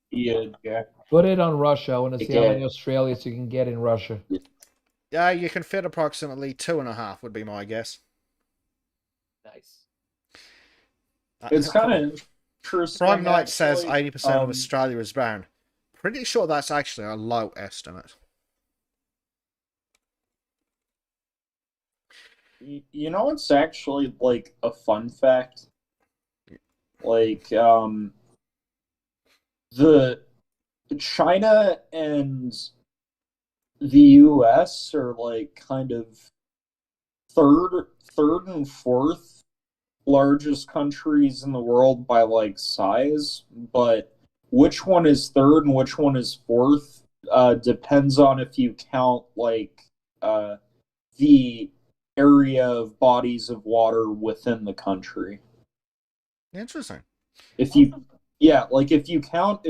Yeah. Put it on Russia. I want to see how many Okay. Australians you can get in Russia. Yeah, you can fit approximately 2.5 would be my guess. Nice. It's kind of interesting. Prime Knight says actually. 80% of Australia is barren. Pretty sure that's actually a low estimate. You know, it's actually like a fun fact. Like, the China and the U.S. are like kind of third and fourth largest countries in the world by like size, but which one is third and which one is fourth depends on if you count like the area of bodies of water within the country. Interesting. If you Yeah, like if you count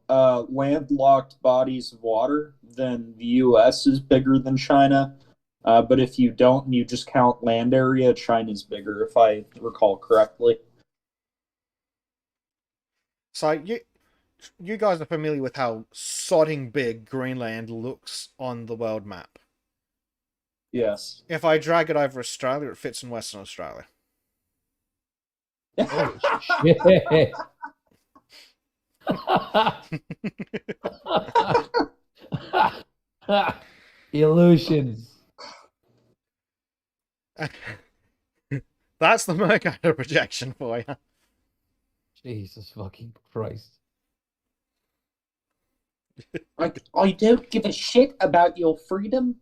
landlocked bodies of water, then the US is bigger than China. But if you don't and you just count land area, China's bigger, if I recall correctly. So you guys are familiar with how sodding big Greenland looks on the world map. Yes. If I drag it over Australia, it fits in Western Australia. Holy shit. Illusions. That's the Mercator projection for you. Jesus fucking Christ. I don't give a shit about your freedom.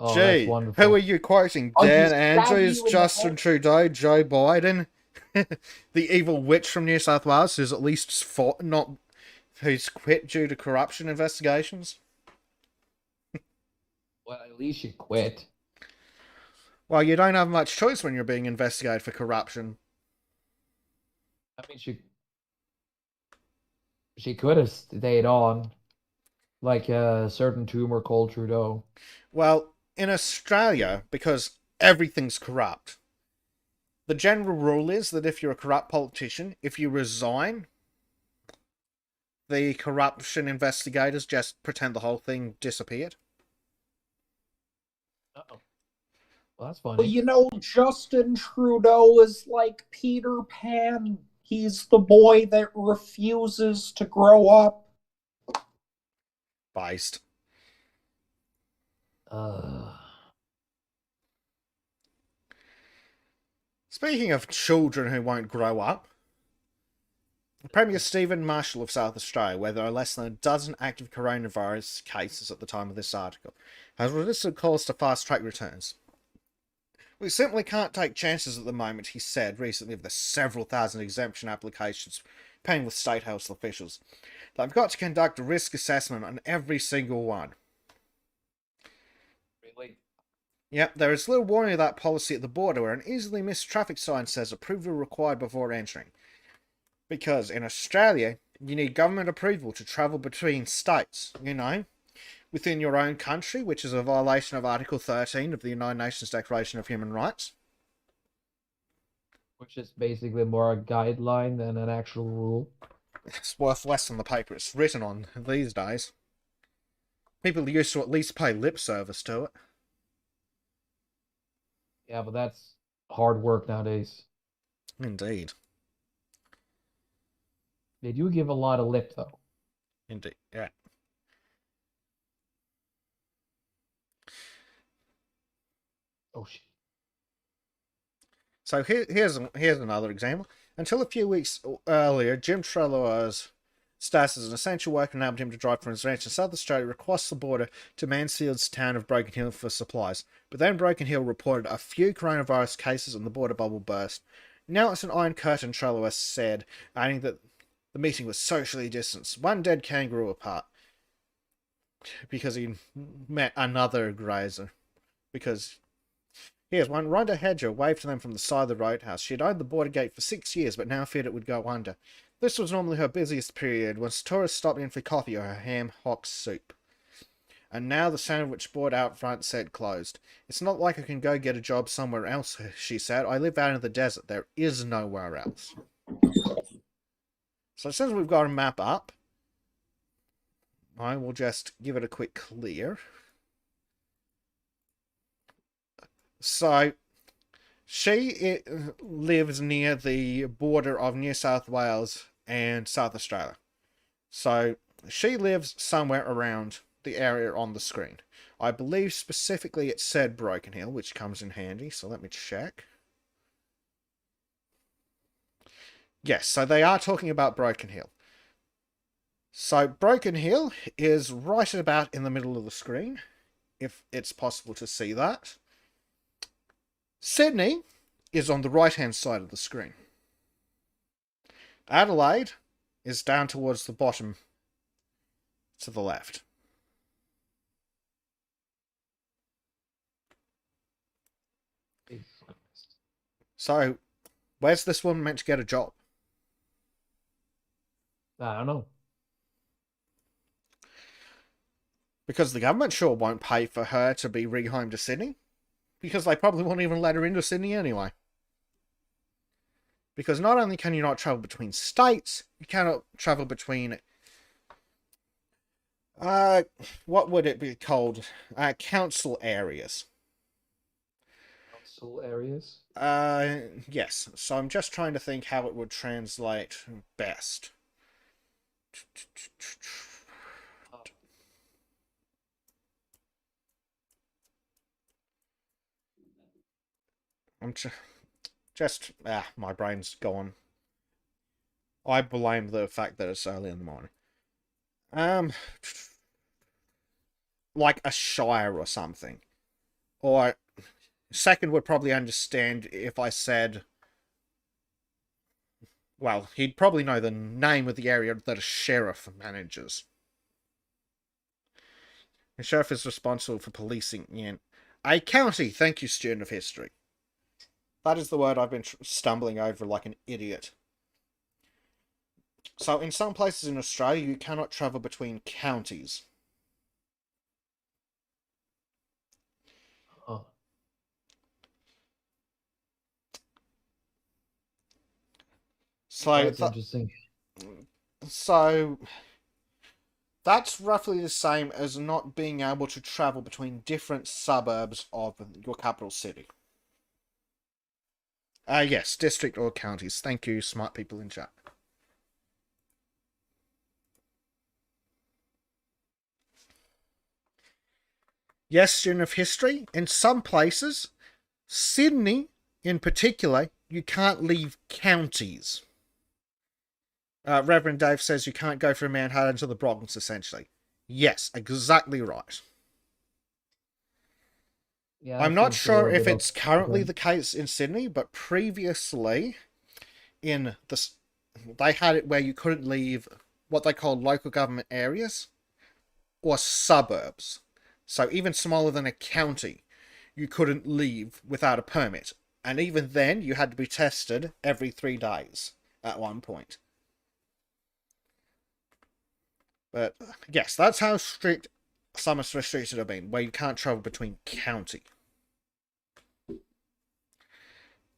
Oh, that's Gee, wonderful. who are you quoting? I'll Dan just stab Andrews, you in the Justin head. Trudeau, Joe Biden, the evil witch from New South Wales, who's at least who's quit due to corruption investigations. Well, at least you quit. Well, you don't have much choice when you're being investigated for corruption. I mean, she could have stayed on, like a certain tumor called Trudeau. Well, in Australia, because everything's corrupt, the general rule is that if you're a corrupt politician, if you resign, the corruption investigators just pretend the whole thing disappeared. Uh-oh. Well, that's funny. Well, you know, Justin Trudeau is like Peter Pan. He's the boy that refuses to grow up. Based. Speaking of children who won't grow up, Premier Stephen Marshall of South Australia, where there are less than a dozen active coronavirus cases at the time of this article, has resisted calls to fast-track returns. We simply can't take chances at the moment, he said recently of the several thousand exemption applications pending with state health officials. They've got to conduct a risk assessment on every single one. Really? Yep, there is little warning of that policy at the border where an easily missed traffic sign says approval required before entering. Because in Australia, you need government approval to travel between states, within your own country, which is a violation of Article 13 of the United Nations Declaration of Human Rights. Which is basically more a guideline than an actual rule. It's worth less than the paper it's written on these days. People used to at least pay lip service to it. Yeah, but that's hard work nowadays. Indeed. They do give a lot of lip, though. Indeed, yeah. Oh, shit. So here's another example. Until a few weeks earlier, Jim Trello's status as an essential worker enabled him to drive from his ranch in South Australia across the border to Mansfield's town of Broken Hill for supplies. But then Broken Hill reported a few coronavirus cases and the border bubble burst. Now it's an iron curtain, Trello has said, adding that the meeting was socially distanced, one dead kangaroo apart, because he met another grazer. Because here's one. Rhonda Hedger waved to them from the side of the roadhouse. She had owned the border gate for 6 years, but now feared it would go under. This was normally her busiest period, when tourists stopped in for coffee or her ham hock soup. And now the sandwich board out front said closed. It's not like I can go get a job somewhere else, she said. I live out in the desert. There is nowhere else. So since we've got a map up, I will just give it a quick clear. So, she lives near the border of New South Wales and South Australia. So, she lives somewhere around the area on the screen. I believe specifically it said Broken Hill, which comes in handy, so let me check. Yes, so they are talking about Broken Hill. So Broken Hill is right about in the middle of the screen, if it's possible to see that. Sydney is on the right-hand side of the screen. Adelaide is down towards the bottom to the left. So, where's this woman meant to get a job? I don't know. Because the government sure won't pay for her to be rehomed to Sydney. Because they probably won't even let her into Sydney anyway. Because not only can you not travel between states, you cannot travel between... what would it be called? Council areas. Council areas? Yes. So I'm just trying to think how it would translate best. I'm just my brain's gone. I blame the fact that it's early in the morning. Like a shire or something. Or second would probably understand if I said, well, he'd probably know the name of the area that a sheriff manages. The sheriff is responsible for policing in a county. Thank you, student of history. That is the word I've been stumbling over like an idiot. So, in some places in Australia, you cannot travel between counties. Oh. So, That's interesting. So, that's roughly the same as not being able to travel between different suburbs of your capital city. Yes, district or counties. Thank you, smart people in chat. Yes, student of history, in some places, Sydney in particular, you can't leave counties. Reverend Dave says you can't go from Manhattan to the Bronx, essentially. Yes, exactly right. Yeah, I'm that not seems a sure little if bit it's currently okay. the case in Sydney, but previously in the they had it where you couldn't leave what they call local government areas or suburbs. So even smaller than a county, you couldn't leave without a permit. And even then, you had to be tested every 3 days at one point. But yes, that's how strict some restrictions have been, where you can't travel between county.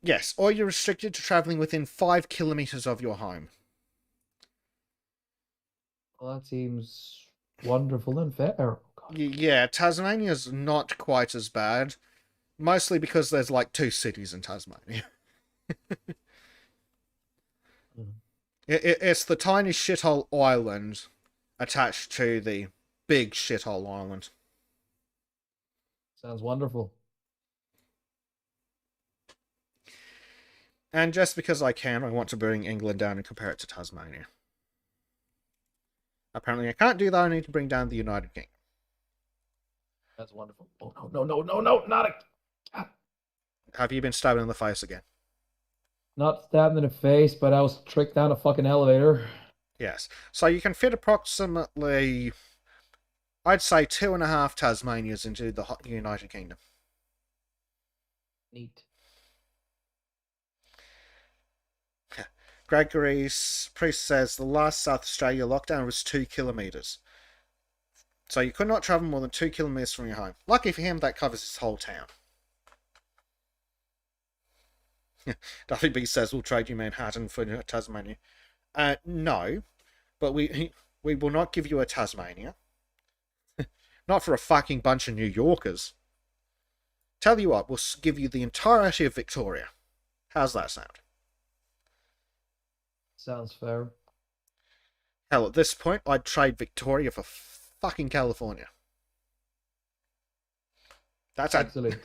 Yes, or you're restricted to traveling within 5 kilometers of your home. Well, that seems wonderful and fair. Oh, God. Yeah, Tasmania's not quite as bad, mostly because there's like 2 cities in Tasmania. Mhm. It's the tiny shithole island attached to the big shithole island. Sounds wonderful. And just because I can, I want to bring England down and compare it to Tasmania. Apparently, I can't do that. I need to bring down the United Kingdom. That's wonderful. Oh, no, no, no, no, no, not a. God. Have you been stabbed in the face again? Not stabbed in the face, but I was tricked down a fucking elevator. Yes. So you can fit approximately, I'd say, 2.5 Tasmanias into the United Kingdom. Neat. Gregory's priest says the last South Australia lockdown was 2 kilometres. So you could not travel more than 2 kilometres from your home. Lucky for him, that covers his whole town. Duffy B says we'll trade you Manhattan for Tasmania. No, but we will not give you a Tasmania. Not for a fucking bunch of New Yorkers. Tell you what, we'll give you the entirety of Victoria. How's that sound? Sounds fair. Hell, at this point, I'd trade Victoria for fucking California. That's a... Excellent.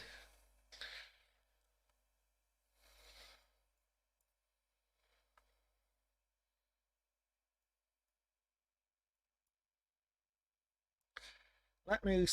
Let me...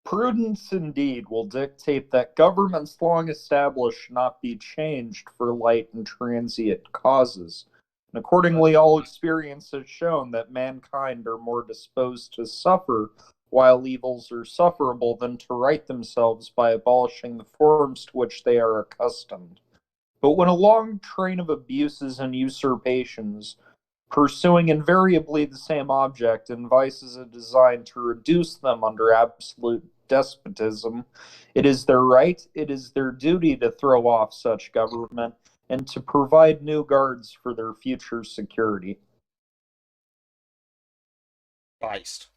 Prudence indeed will dictate that governments long established not be changed for light and transient causes. And accordingly, all experience has shown that mankind are more disposed to suffer while evils are sufferable than to right themselves by abolishing the forms to which they are accustomed. But when a long train of abuses and usurpations, pursuing invariably the same object, and vices are designed to reduce them under absolute despotism, it is their right, it is their duty to throw off such government and to provide new guards for their future security. Based.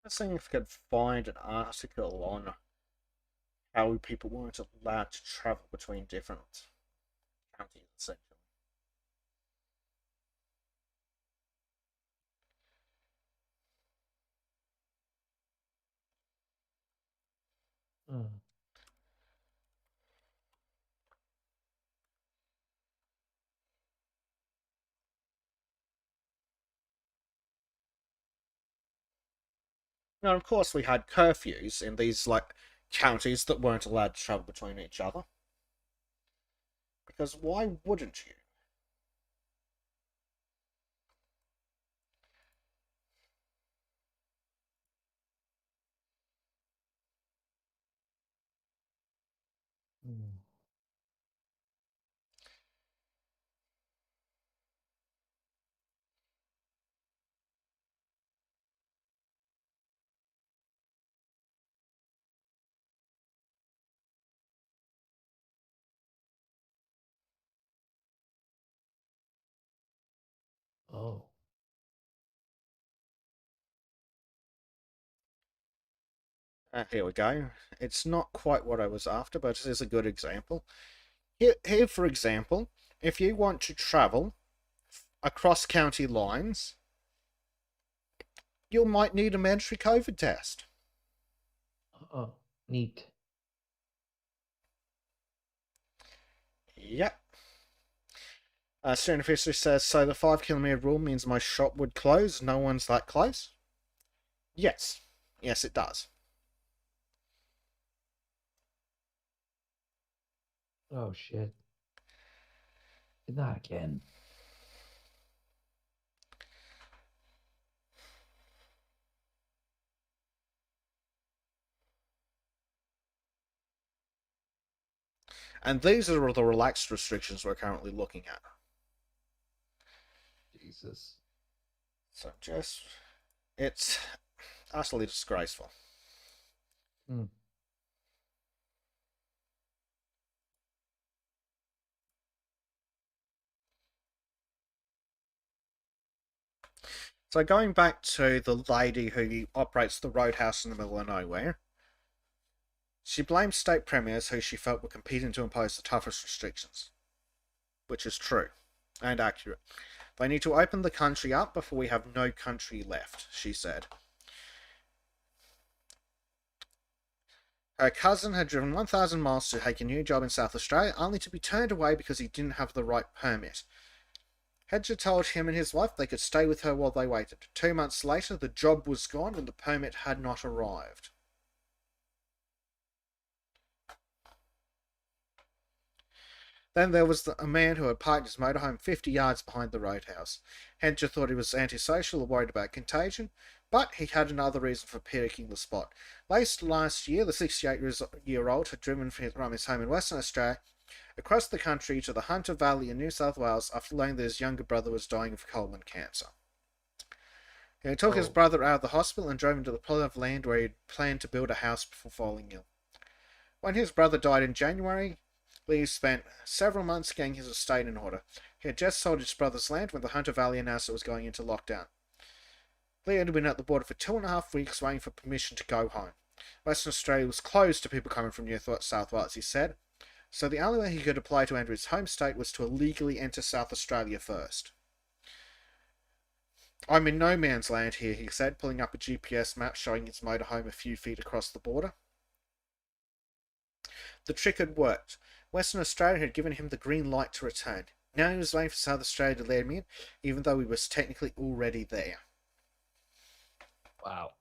Let's see if I could find an article on how people weren't allowed to travel between different counties, essentially. Mm. Now, of course, we had curfews in these like counties that weren't allowed to travel between each other. Because why wouldn't you? Mm. Oh. Here we go. It's not quite what I was after, but it is a good example. Here, for example, if you want to travel across county lines, you might need a mandatory COVID test. Oh. Neat. Yep. Student official says, so the 5 kilometre rule means my shop would close? No one's that close? Yes. Yes, it does. Oh shit. Not again. And these are the relaxed restrictions we're currently looking at. Jesus. So it's utterly disgraceful. Mm. So going back to the lady who operates the roadhouse in the middle of nowhere, she blamed state premiers who she felt were competing to impose the toughest restrictions. Which is true and accurate. They need to open the country up before we have no country left, she said. Her cousin had driven 1,000 miles to take a new job in South Australia, only to be turned away because he didn't have the right permit. Hedger told him and his wife they could stay with her while they waited. 2 months later, the job was gone and the permit had not arrived. Then there was a man who had parked his motorhome 50 yards behind the roadhouse. Hedger thought he was antisocial or worried about contagion, but he had another reason for picking the spot. Last year, the 68-year-old had driven from his home in Western Australia across the country to the Hunter Valley in New South Wales after learning that his younger brother was dying of colon cancer. He took his brother out of the hospital and drove into the plot of land where he had planned to build a house before falling ill. When his brother died in January, Lee spent several months getting his estate in order. He had just sold his brother's land when the Hunter Valley announced it was going into lockdown. Lee had been at the border for 2.5 weeks waiting for permission to go home. Western Australia was closed to people coming from New South Wales, he said, so the only way he could apply to enter his home state was to illegally enter South Australia first. I'm in no man's land here, he said, pulling up a GPS map showing his motorhome a few feet across the border. The trick had worked. Western Australia had given him the green light to return. Now he was waiting for South Australia to let him in, even though he was technically already there. Wow.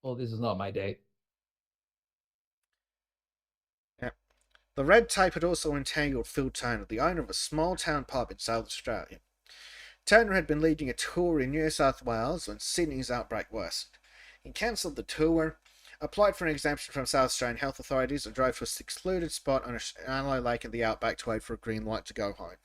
Well, this is not my day. Yep. The red tape had also entangled Phil Turner, the owner of a small town pub in South Australia. Turner had been leading a tour in New South Wales when Sydney's outbreak worsened. He cancelled the tour, applied for an exemption from South Australian health authorities, and drove to a secluded spot on an Allo Lake in the outback to wait for a green light to go home.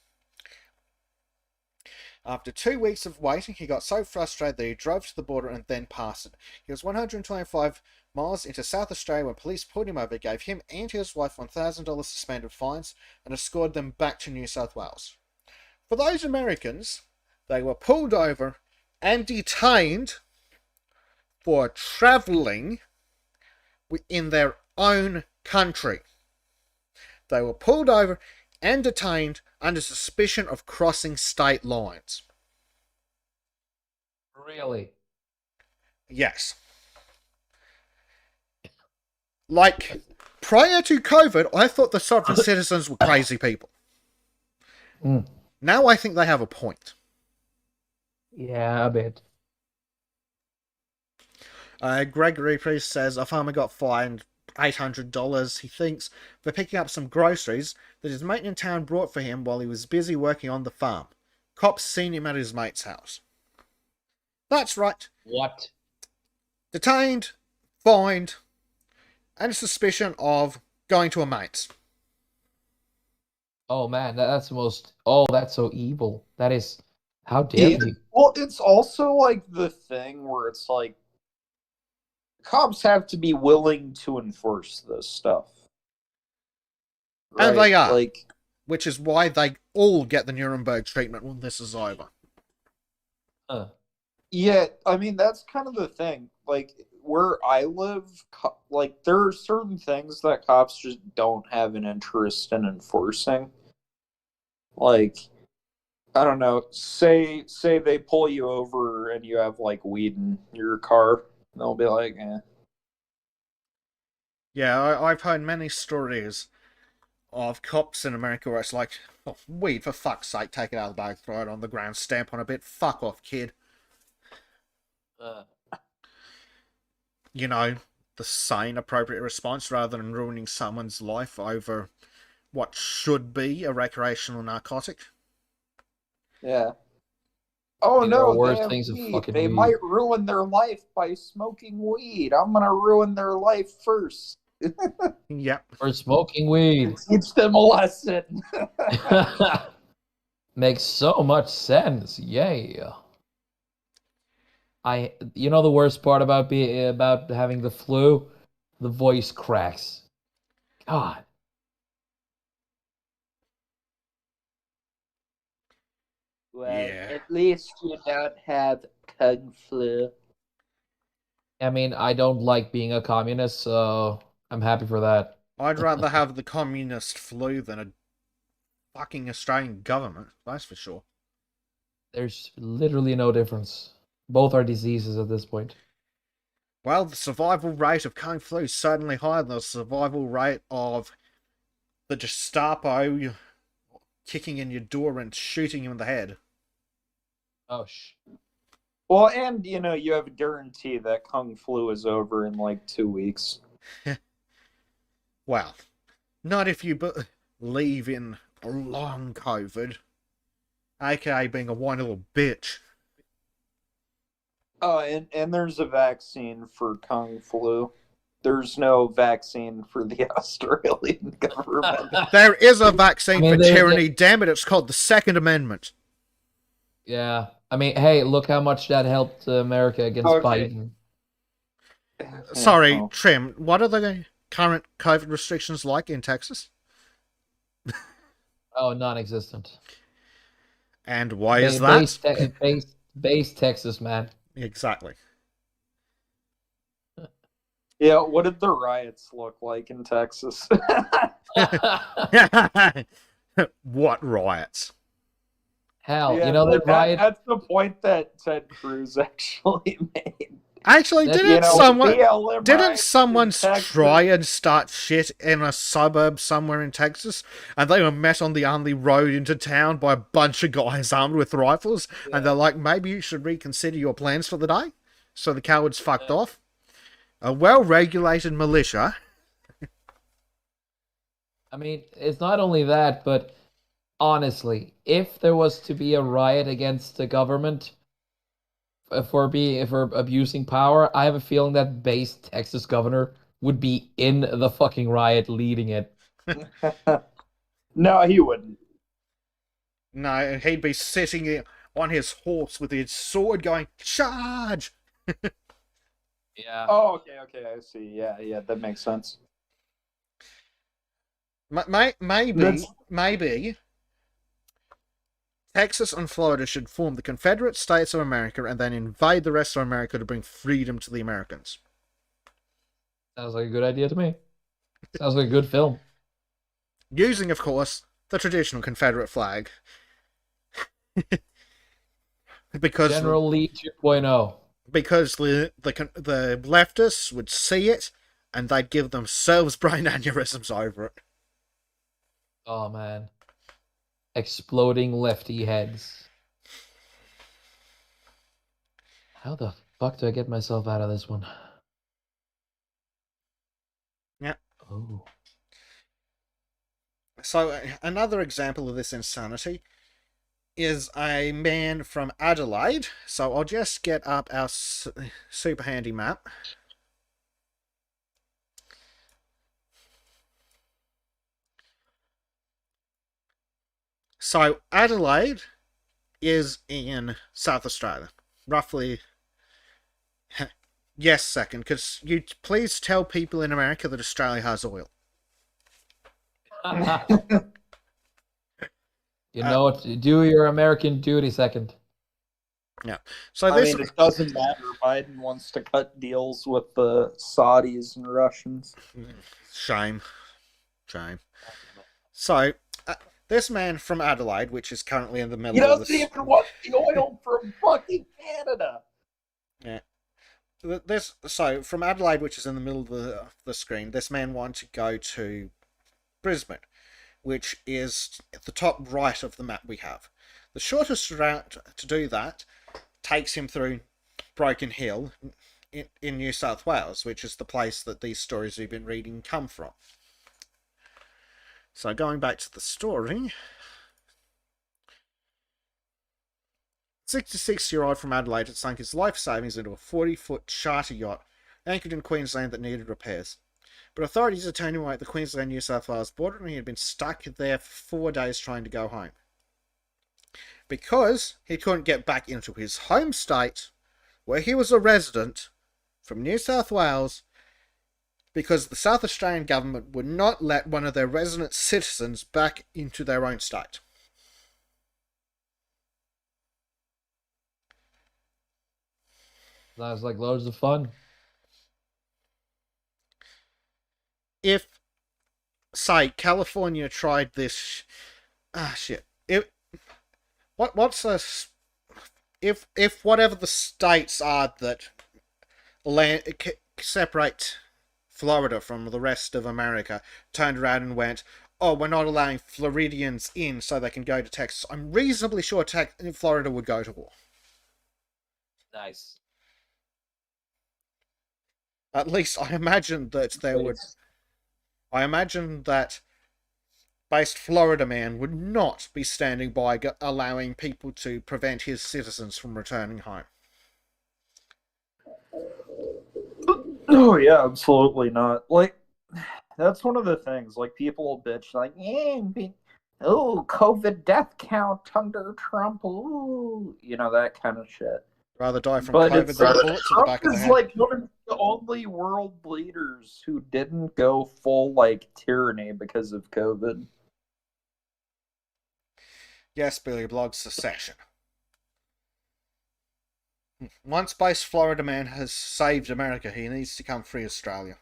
After 2 weeks of waiting, he got so frustrated that he drove to the border and then passed it. He was 125 miles into South Australia when police pulled him over, gave him and his wife $1,000 suspended fines, and escorted them back to New South Wales. For those Americans, they were pulled over and detained for travelling in their own country. They were pulled over and detained under suspicion of crossing state lines. Really? Yes. Like, prior to COVID, I thought the sovereign citizens were crazy people. Mm. Now I think they have a point. Yeah, a bit. Gregory Priest says a farmer got fined $800, he thinks, for picking up some groceries that his mate in town brought for him while he was busy working on the farm. Cops seen him at his mate's house. That's right. What? Detained, fined, and suspicion of going to a mate's. Oh man, that's the most. Oh, that's so evil. That is. How dare you? Well, it's also like the thing where it's like cops have to be willing to enforce this stuff. And they are. Like, Which is why they all get the Nuremberg treatment when this is over. yeah, I mean, that's kind of the thing. Like, where I live, like, there are certain things that cops just don't have an interest in enforcing. Like, I don't know, say they pull you over and you have, like, weed in your car, they'll be like, eh. Yeah, I've heard many stories of cops in America where it's like, oh, weed, for fuck's sake, take it out of the bag, throw it on the ground, stamp on a bit, fuck off, kid. You know, the sane, appropriate response rather than ruining someone's life over what should be a recreational narcotic. Yeah. Oh There are no, worse they have things than weed. fucking They weed. might ruin their life by smoking weed. I'm gonna ruin their life first. Yep. For smoking weed. Teach them a lesson. Makes so much sense. Yeah. You know the worst part about having the flu, the voice cracks. God. Well, Yeah. at least you don't have kung flu. I mean, I don't like being a communist, so I'm happy for that. I'd rather have the communist flu than a fucking Australian government, that's for sure. There's literally no difference. Both are diseases at this point. Well, the survival rate of Kung Flu is certainly higher than the survival rate of the Gestapo kicking in your door and shooting you in the head. Oh, Well, and you know, you have a guarantee that kung flu is over in like 2 weeks. Well, not if you believe in long COVID, aka being a whiny little bitch. Oh, and there's a vaccine for kung flu. There's no vaccine for the Australian government. There is a vaccine for they- tyranny, damn it, it's called the Second Amendment. Yeah. I mean, hey, look how much that helped America against Okay. Biden. Sorry, Oh. Trim, what are the current COVID restrictions like in Texas? Oh, non-existent. And why is that? Base Texas, man. Exactly. Yeah, what did the riots look like in Texas? What riots? Hell, Yeah, you know that riot. that's the point that Ted Cruz actually made. Actually, That- didn't Didn't someone try and start shit in a suburb somewhere in Texas, and they were met on the only road into town by a bunch of guys armed with rifles, and they're like, maybe you should reconsider your plans for the day? So the cowards fucked off. A well-regulated militia. I mean, it's not only that, but honestly, if there was to be a riot against the government for abusing power, I have a feeling that base Texas governor would be in the fucking riot leading it. No, he wouldn't. No, he'd be sitting on his horse with his sword going, charge! Yeah. Oh, okay, I see. Yeah, that makes sense. Maybe Texas and Florida should form the Confederate States of America and then invade the rest of America to bring freedom to the Americans. Sounds like a good idea to me. Sounds like a good film. Using, of course, the traditional Confederate flag. because General Lee 2.0. because the leftists would see it and they'd give themselves brain aneurysms over it. Oh, man. Exploding lefty heads. How the fuck do I get myself out of this one? Yeah. Oh. So another example of this insanity is a man from Adelaide. So I'll just get up our super handy map. So Adelaide is in South Australia, roughly. Yes, second. Could you please tell people in America that Australia has oil? You know what? Do your American duty second. Yeah. So I this mean, it doesn't matter. Biden wants to cut deals with the Saudis and Russians. shame. So this man from Adelaide, which is currently in the middle He of doesn't this, even want the oil from fucking Canada. yeah. So from Adelaide, which is in the middle of the screen, this man wanted to go to Brisbane, which is at the top right of the map we have. The shortest route to do that takes him through Broken Hill in New South Wales, which is the place that these stories we've been reading come from. So going back to the story, 66-year-old from Adelaide had sunk his life savings into a 40-foot charter yacht anchored in Queensland that needed repairs. But authorities had turned him away at the Queensland-New South Wales border and he had been stuck there for 4 days trying to go home. Because he couldn't get back into his home state, where he was a resident from New South Wales, because the South Australian government would not let one of their resident citizens back into their own state. Sounds like loads of fun. If, say, California tried this, shit. If whatever the states are that separate Florida from the rest of America turned around and went, oh, we're not allowing Floridians in so they can go to Texas, I'm reasonably sure Florida would go to war. Nice. At least I imagine that there would. I imagine that based Florida man would not be standing by allowing people to prevent his citizens from returning home. Oh yeah, absolutely not. Like, that's one of the things. Like, people will bitch like, yeah, oh, COVID death count under Trump. Ooh, that kind of shit. Rather die from But COVID it's than a like, bullet to the back of Trump the is head. like one of the only world leaders who didn't go full like tyranny because of COVID. Yes, Billy Blog's secession. Once based Florida man has saved America, he needs to come free Australia.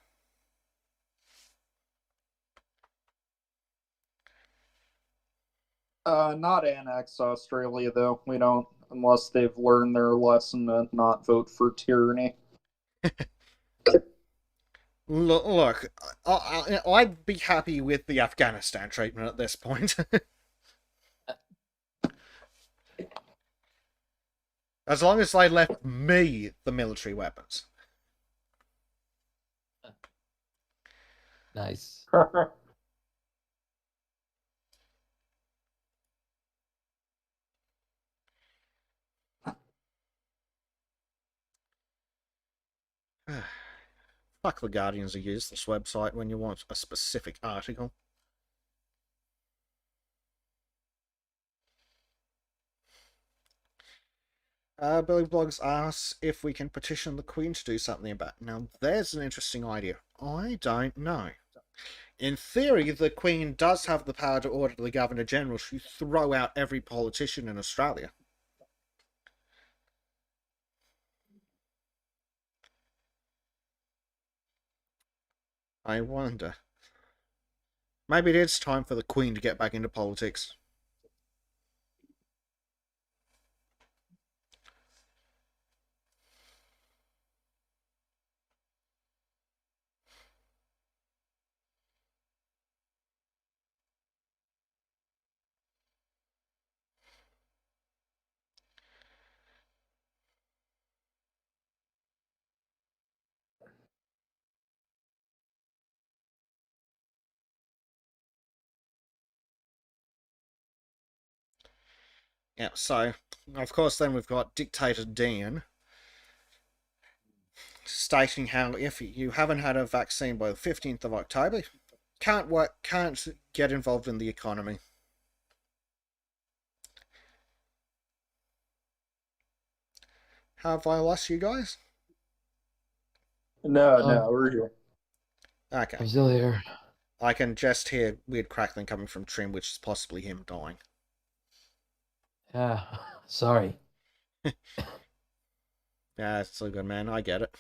Not annex Australia though. We don't, unless they've learned their lesson to not vote for tyranny. Look, I'd be happy with the Afghanistan treatment at this point. As long as they left me the military weapons. Nice. Fuck the Guardian's a useless website when you want a specific article. Billy Blogs asks if we can petition the Queen to do something about it. Now, there's an interesting idea. I don't know. In theory, the Queen does have the power to order the Governor General to throw out every politician in Australia. I wonder. Maybe it is time for the Queen to get back into politics. Yeah, so, of course, then we've got Dictator Dan stating how if you haven't had a vaccine by the 15th of October, can't get involved in the economy. Have I lost you guys? No, we're here. Okay. I'm still here. I can just hear weird crackling coming from Trim, which is possibly him dying. Yeah, sorry. Yeah, it's so good, man. I get it.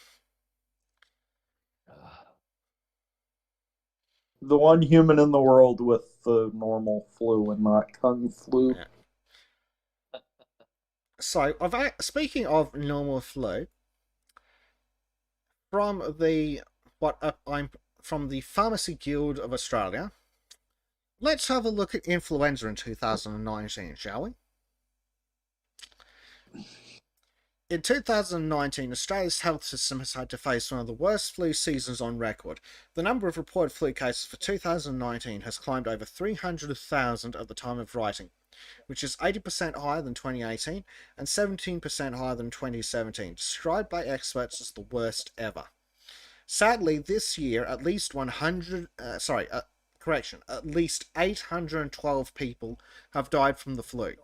The one human in the world with the normal flu and not kung flu. Yeah. So, speaking of normal flu, from the from the Pharmacy Guild of Australia, let's have a look at influenza in 2019, shall we? In 2019, Australia's health system has had to face one of the worst flu seasons on record. The number of reported flu cases for 2019 has climbed over 300,000 at the time of writing, which is 80% higher than 2018 and 17% higher than 2017, described by experts as the worst ever. Sadly, this year, at least 812 people have died from the flu.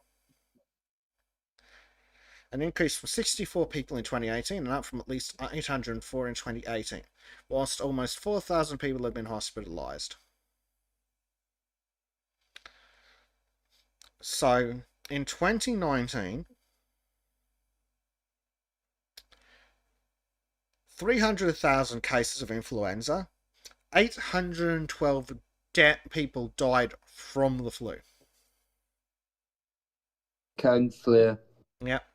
An increase from 64 people in 2018 and up from at least 804 in 2018, whilst almost 4,000 people have been hospitalised. So, in 2019, 300,000 cases of influenza, 812 people died from the flu. Kung flu. Yep.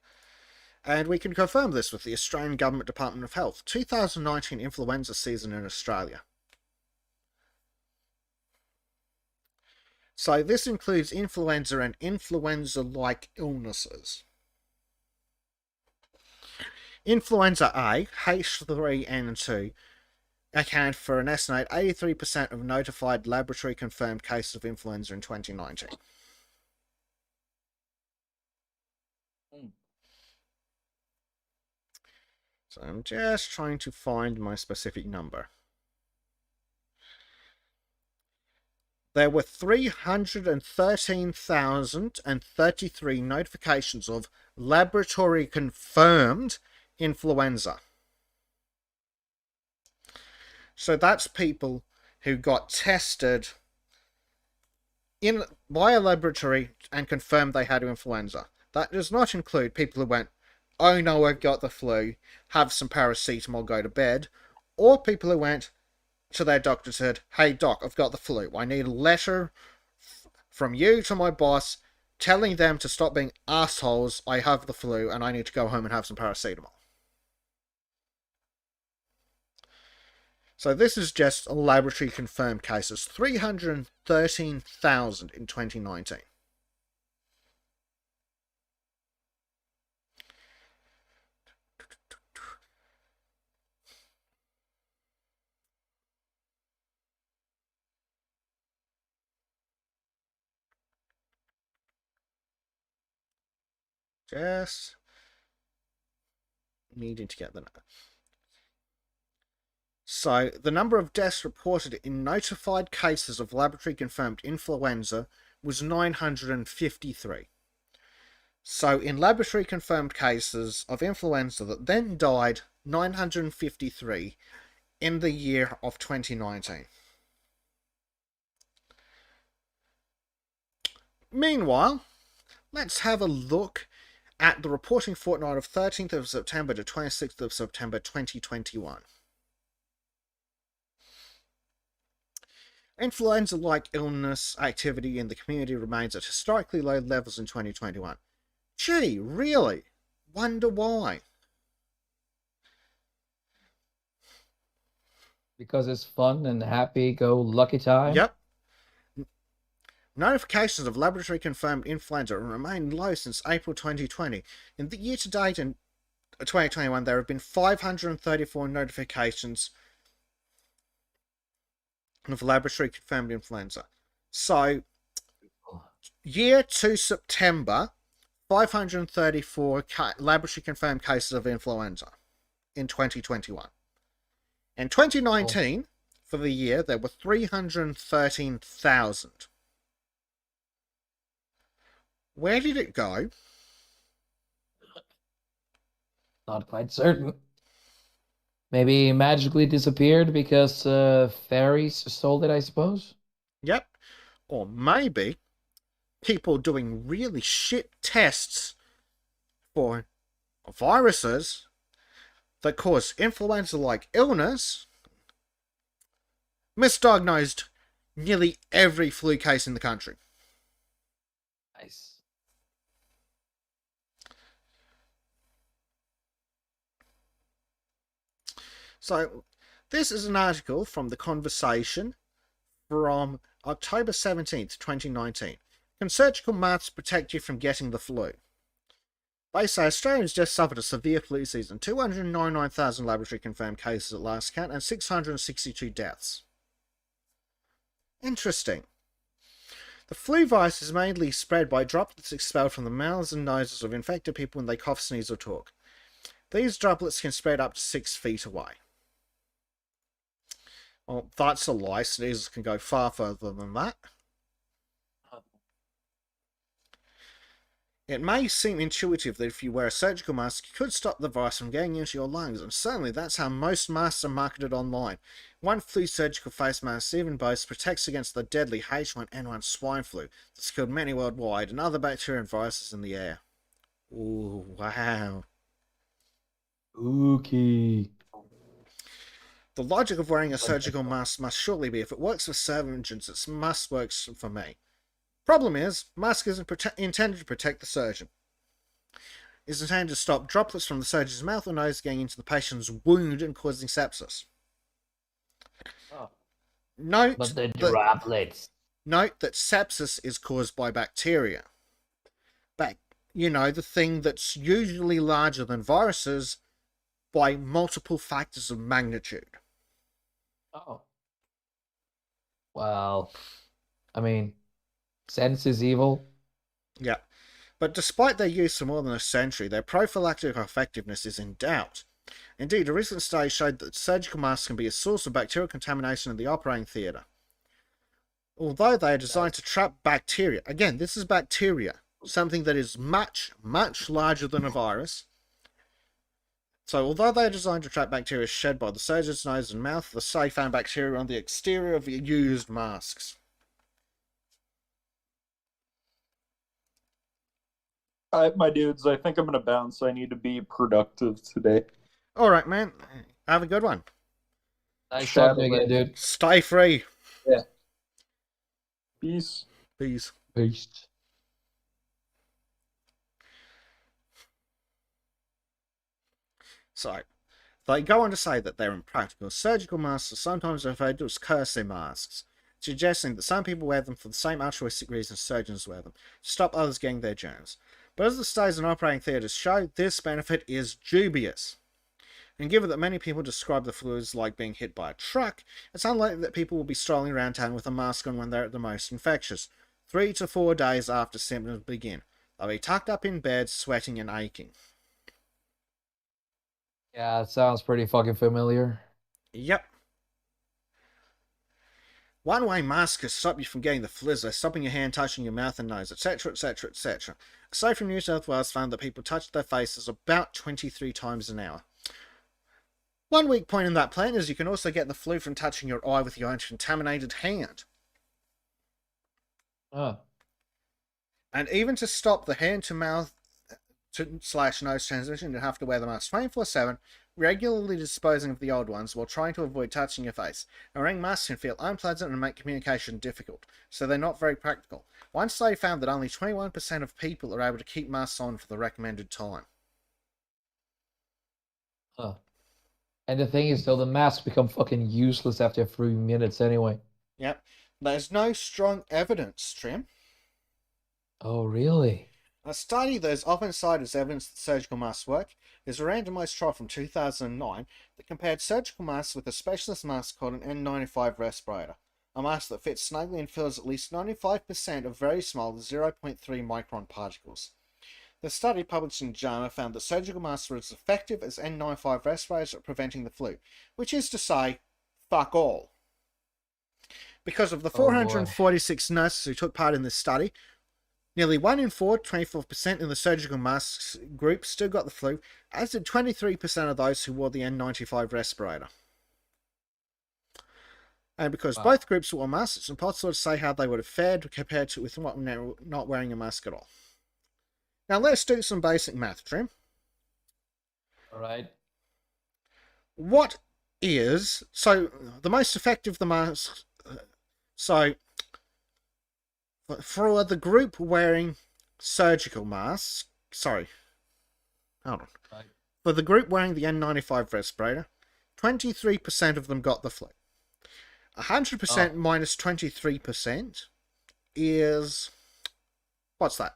And we can confirm this with the Australian Government Department of Health 2019 influenza season in Australia. So this includes influenza and influenza-like illnesses. Influenza A, H3N2, accounted for an estimated 83% of notified laboratory-confirmed cases of influenza in 2019. So I'm just trying to find my specific number. There were 313,033 notifications of laboratory-confirmed influenza. So that's people who got tested by a laboratory and confirmed they had influenza. That does not include people who went, oh no, I've got the flu, have some paracetamol, go to bed. Or people who went to their doctor and said, hey doc, I've got the flu. I need a letter from you to my boss telling them to stop being assholes. I have the flu and I need to go home and have some paracetamol. So this is just laboratory confirmed cases. 313,000 in 2019. Just needing to get the number. So, the number of deaths reported in notified cases of laboratory confirmed influenza was 953. So, in laboratory confirmed cases of influenza that then died, 953 in the year of 2019. Meanwhile, let's have a look at the reporting fortnight of 13th of September to 26th of September 2021. Influenza-like illness activity in the community remains at historically low levels in 2021. Gee, really? Wonder why? Because it's fun and happy-go-lucky time. Yep. Notifications of laboratory confirmed influenza remain low since April 2020. In the year to date in 2021, there have been 534 notifications of laboratory confirmed influenza. So, year to September, 534 laboratory confirmed cases of influenza in 2021. In 2019, for the year, there were 313,000. Where did it go? Not quite certain. Maybe magically disappeared because fairies stole it, I suppose. Yep. Or maybe people doing really shit tests for viruses that cause influenza-like illness misdiagnosed nearly every flu case in the country. Nice. So, this is an article from The Conversation from October 17th, 2019. Can surgical masks protect you from getting the flu? They say Australians just suffered a severe flu season. 299,000 laboratory confirmed cases at last count and 662 deaths. Interesting. The flu virus is mainly spread by droplets expelled from the mouths and noses of infected people when they cough, sneeze, or talk. These droplets can spread up to 6 feet away. Well, that's a lie. Sneezes can go far further than that. It may seem intuitive that if you wear a surgical mask, you could stop the virus from getting into your lungs, and certainly that's how most masks are marketed online. One flu surgical face mask even boasts protects against the deadly H1N1 swine flu that's killed many worldwide and other bacteria and viruses in the air. Ooh, wow. Okay. The logic of wearing a surgical mask must surely be if it works for surgeons, it must work for me. Problem is, mask isn't intended to protect the surgeon. It's intended to stop droplets from the surgeon's mouth or nose getting into the patient's wound and causing sepsis. Oh. Note But the droplets. Note that sepsis is caused by bacteria. The thing that's usually larger than viruses by multiple factors of magnitude. Oh. Well, I mean, sense is evil. Yeah. But despite their use for more than a century, their prophylactic effectiveness is in doubt. Indeed, a recent study showed that surgical masks can be a source of bacterial contamination in the operating theatre. Although they are designed to trap bacteria, again, this is bacteria, something that is much, much larger than a virus. So, although they are designed to trap bacteria shed by the surgeon's nose and mouth, the study found bacteria on the exterior of the used masks. Alright, my dudes, I think I'm gonna bounce. I need to be productive today. Alright, man. Have a good one. Nice talking Shadilay. again, dude. Stay free. Yeah. Peace. Peace. Peace. So, they go on to say that they're impractical. Surgical masks are sometimes referred to as cursor masks, suggesting that some people wear them for the same altruistic reasons surgeons wear them, to stop others getting their germs. But as the studies and operating theatres show, this benefit is dubious. And given that many people describe the flu as like being hit by a truck, it's unlikely that people will be strolling around town with a mask on when they're at the most infectious, 3 to 4 days after symptoms begin. They'll be tucked up in bed, sweating and aching. Yeah, it sounds pretty fucking familiar. Yep. One-way masks stop you from getting the flizzer, stopping your hand touching your mouth and nose, etc., etc., etc. A study from New South Wales found that people touched their faces about 23 times an hour. One weak point in that plan is you can also get the flu from touching your eye with your own contaminated hand. Oh. And even to stop the hand-to-mouth / nose transmission, you have to wear the mask 24/7, regularly disposing of the old ones while trying to avoid touching your face. And wearing masks can feel unpleasant and make communication difficult, so they're not very practical. One study found that only 21% of people are able to keep masks on for the recommended time. Huh. And the thing is, though, the masks become fucking useless after 3 minutes anyway. Yep. There's no strong evidence, Trim. Oh, really? A study that is often cited as evidence that surgical masks work is a randomized trial from 2009 that compared surgical masks with a specialist mask called an N95 respirator, a mask that fits snugly and fills at least 95% of very small 0.3 micron particles. The study, published in JAMA, found that surgical masks were as effective as N95 respirators at preventing the flu, which is to say, fuck all. Because of the 446 nurses who took part in this study, nearly 1 in 4, 24% in the surgical masks group still got the flu, as did 23% of those who wore the N95 respirator. And because both groups wore masks, it's impossible to say how they would have fared compared to with not wearing a mask at all. Now let's do some basic math, Trim. Alright. What is... So, the most effective the mask... So, for the group wearing surgical masks... Sorry. Hold on. Right. For the group wearing the N95 respirator, 23% of them got the flu. 100% minus 23% is... What's that?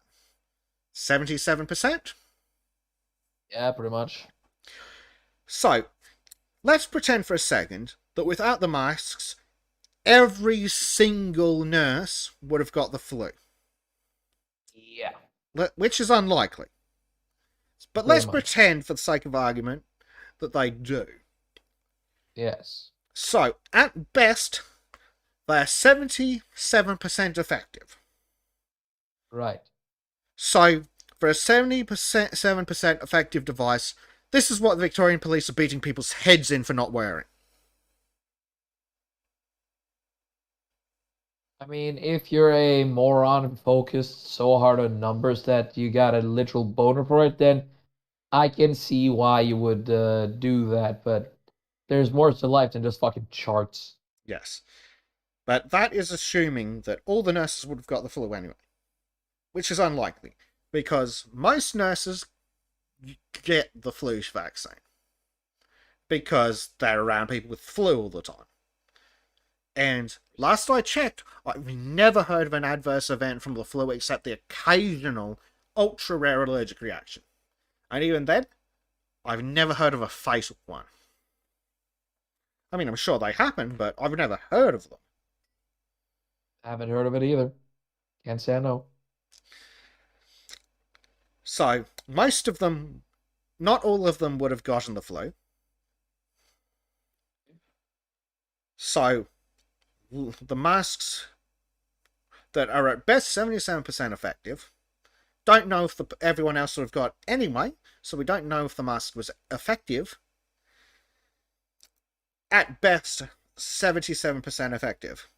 77%? Yeah, pretty much. So, let's pretend for a second that without the masks, every single nurse would have got the flu. Yeah. Which is unlikely. But let's pretend, for the sake of argument, that they do. Yes. So, at best, they're 77% effective. Right. So, for a 77% effective device, this is what the Victorian police are beating people's heads in for not wearing. I mean, if you're a moron focused so hard on numbers that you got a literal boner for it, then I can see why you would do that, but there's more to life than just fucking charts. Yes. But that is assuming that all the nurses would have got the flu anyway. Which is unlikely, because most nurses get the flu vaccine. Because they're around people with flu all the time. And last I checked, I've never heard of an adverse event from the flu except the occasional ultra-rare allergic reaction. And even then, I've never heard of a fatal one. I mean, I'm sure they happen, but I've never heard of them. I haven't heard of it either. Can't say I know. So, most of them, not all of them would have gotten the flu. So, the masks that are at best 77% effective, don't know if everyone else would have got anyway, so we don't know if the mask was effective. At best, 77% effective.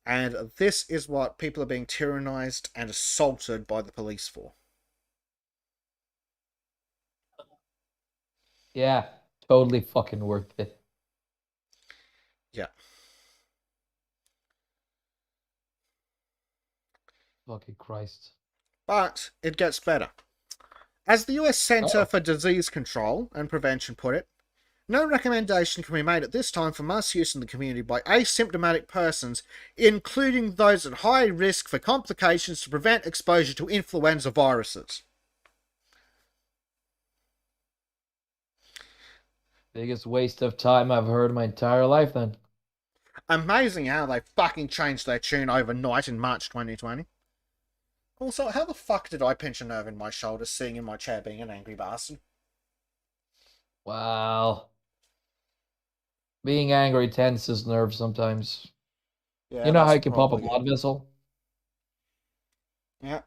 And this is what people are being tyrannized and assaulted by the police for. Yeah, totally fucking worth it. Yeah. Fucking Christ. But it gets better. As the US Center for Disease Control and Prevention put it, no recommendation can be made at this time for mask use in the community by asymptomatic persons, including those at high risk for complications, to prevent exposure to influenza viruses. Biggest waste of time I've heard in my entire life then. Amazing how they fucking changed their tune overnight in March 2020. Also, how the fuck did I pinch a nerve in my shoulder sitting in my chair being an angry bastard? Wow. Being angry tenses nerves sometimes. Yeah, You know how that's you can pop a probably. blood vessel? Yeah.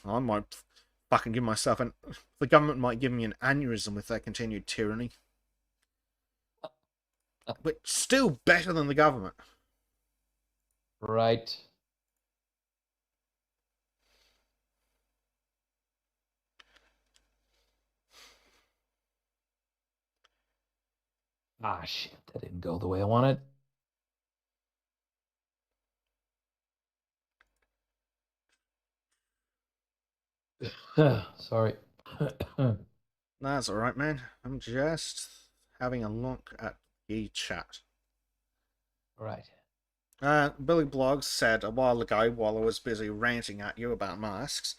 I might fucking give myself an. The government might give me an aneurysm with their continued tyranny. But still better than the government. Right. Ah, shit. That didn't go the way I wanted. Sorry. That's alright, man. I'm just having a look at the chat. Right. Billy Bloggs said a while ago, while I was busy ranting at you about masks,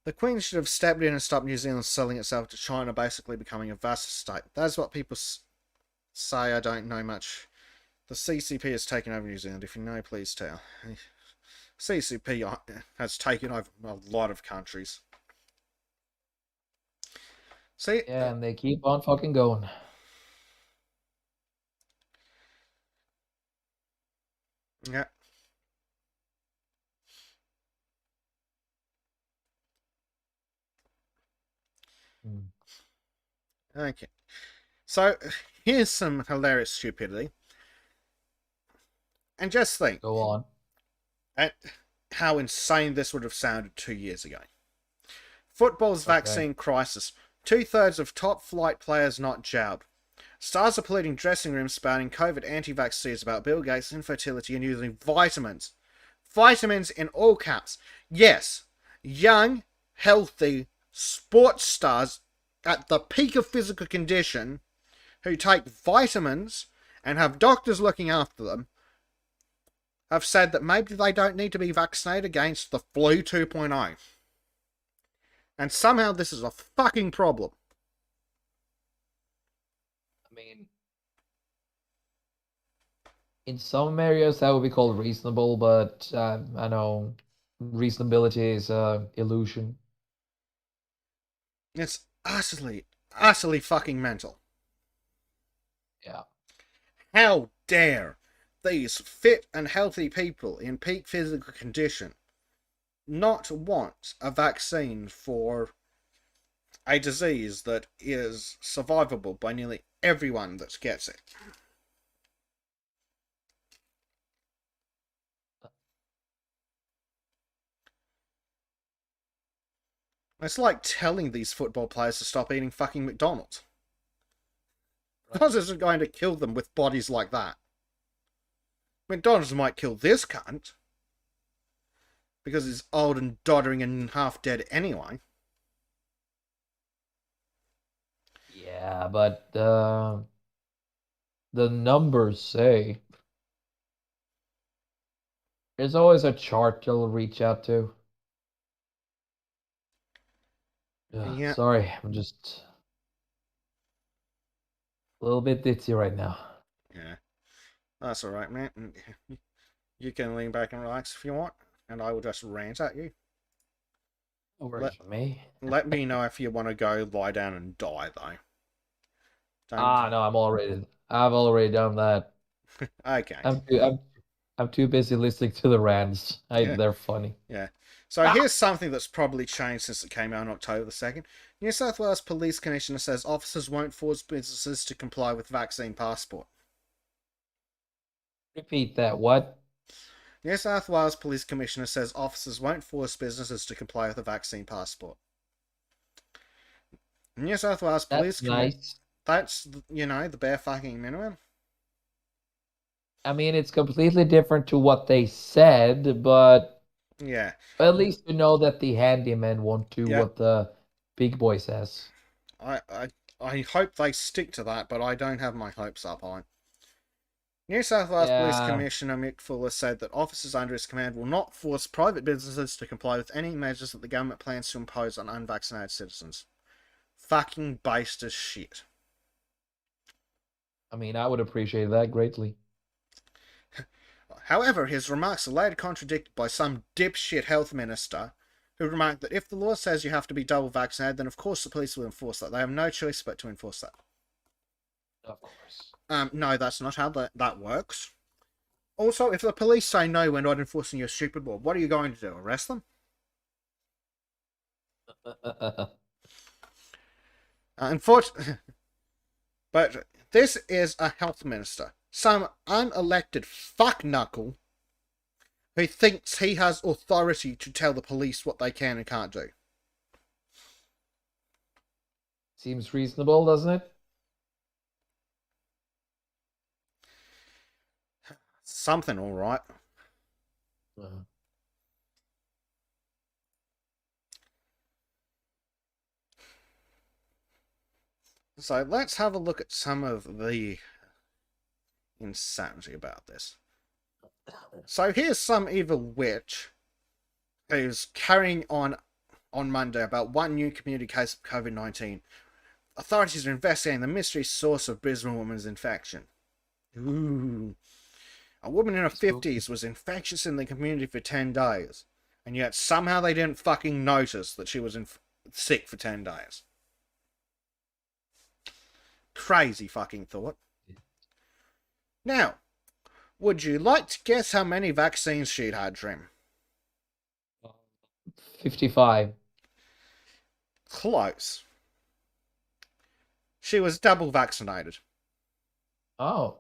the Queen should have stepped in and stopped New Zealand selling itself to China, basically becoming a vassal state. That's what people say. I don't know much. The CCP has taken over New Zealand. If you know, please tell. CCP has taken over a lot of countries. See? Yeah, and they keep on fucking going. Yeah. Hmm. Okay. So, here's some hilarious stupidity. And just think Go on. at how insane this would have sounded 2 years ago. Football's Okay. vaccine crisis. 2/3 of top flight players not jabbed. Stars are polluting dressing rooms, spouting COVID anti-vax about Bill Gates' infertility and using vitamins. Vitamins in all caps. Yes, young, healthy sports stars at the peak of physical condition who take vitamins and have doctors looking after them have said that maybe they don't need to be vaccinated against the flu 2.0. And somehow this is a fucking problem. I mean, in some areas that would be called reasonable, but I know reasonability is illusion. It's utterly fucking mental. Yeah. How dare these fit and healthy people in peak physical condition not want a vaccine for a disease that is survivable by nearly everyone that gets it. It's like telling these football players to stop eating fucking McDonald's. McDonald's isn't going to kill them with bodies like that. McDonald's might kill this cunt because he's old and doddering and half dead anyway. Yeah, but the numbers say there's always a chart you'll reach out to. Ugh, Yeah. sorry, I'm just a little bit ditzy right now. Yeah. That's alright, man. You can lean back and relax if you want, and I will just rant at you. No worries for me. Let me know if you want to go lie down and die, though. Ah, no, I've already done that. Okay. I'm too busy listening to the rants. Yeah. They're funny. Yeah. So here's something that's probably changed since it came out on October the 2nd. New South Wales Police Commissioner says officers won't force businesses to comply with vaccine passport. Repeat that. What? New South Wales Police Commissioner says officers won't force businesses to comply with a vaccine passport. New South Wales Police That's nice. That's, the bare fucking minimum. I mean, it's completely different to what they said, but Yeah. at least you know that the handyman won't do Yeah. what the big boy says. I hope they stick to that, but I don't have my hopes up on it. New South Wales Police Commissioner Mick Fuller said that officers under his command will not force private businesses to comply with any measures that the government plans to impose on unvaccinated citizens. Fucking based as shit. I mean, I would appreciate that greatly. However, his remarks are later contradicted by some dipshit health minister who remarked that if the law says you have to be double vaccinated, then of course the police will enforce that. They have no choice but to enforce that. Of course. No, that's not how that works. Also, if the police say no, we're not enforcing your stupid law, what are you going to do? Arrest them? Unfortunately, but this is a health minister, some unelected fuckknuckle who thinks he has authority to tell the police what they can and can't do. Seems reasonable, doesn't it? Something all right. Uh-huh. So let's have a look at some of the insanity about this. So here's some evil witch who's carrying on Monday about one new community case of COVID-19. Authorities are investigating the mystery source of Brisbane woman's infection. Ooh. A woman in her 50s was infectious in the community for 10 days, and yet somehow they didn't fucking notice that she was sick for 10 days. Crazy fucking thought. Now, would you like to guess how many vaccines she'd had, Trim? 55. Close. She was double vaccinated. Oh.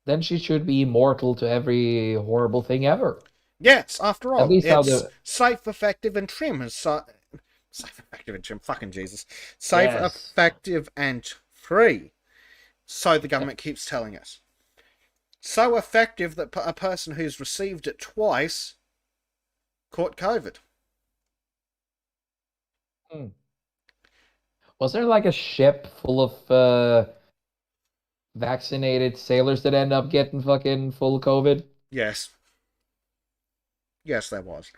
Then she should be immortal to every horrible thing ever. Yes, after all, At least it's safe, effective, and trim. Safe, effective, and trim. Fucking Jesus. Safe, Yes. effective, and free. So the government keeps telling us. So effective that a person who's received it twice caught COVID. Was there like a ship full of vaccinated sailors that end up getting fucking full COVID? Yes. Yes, there was.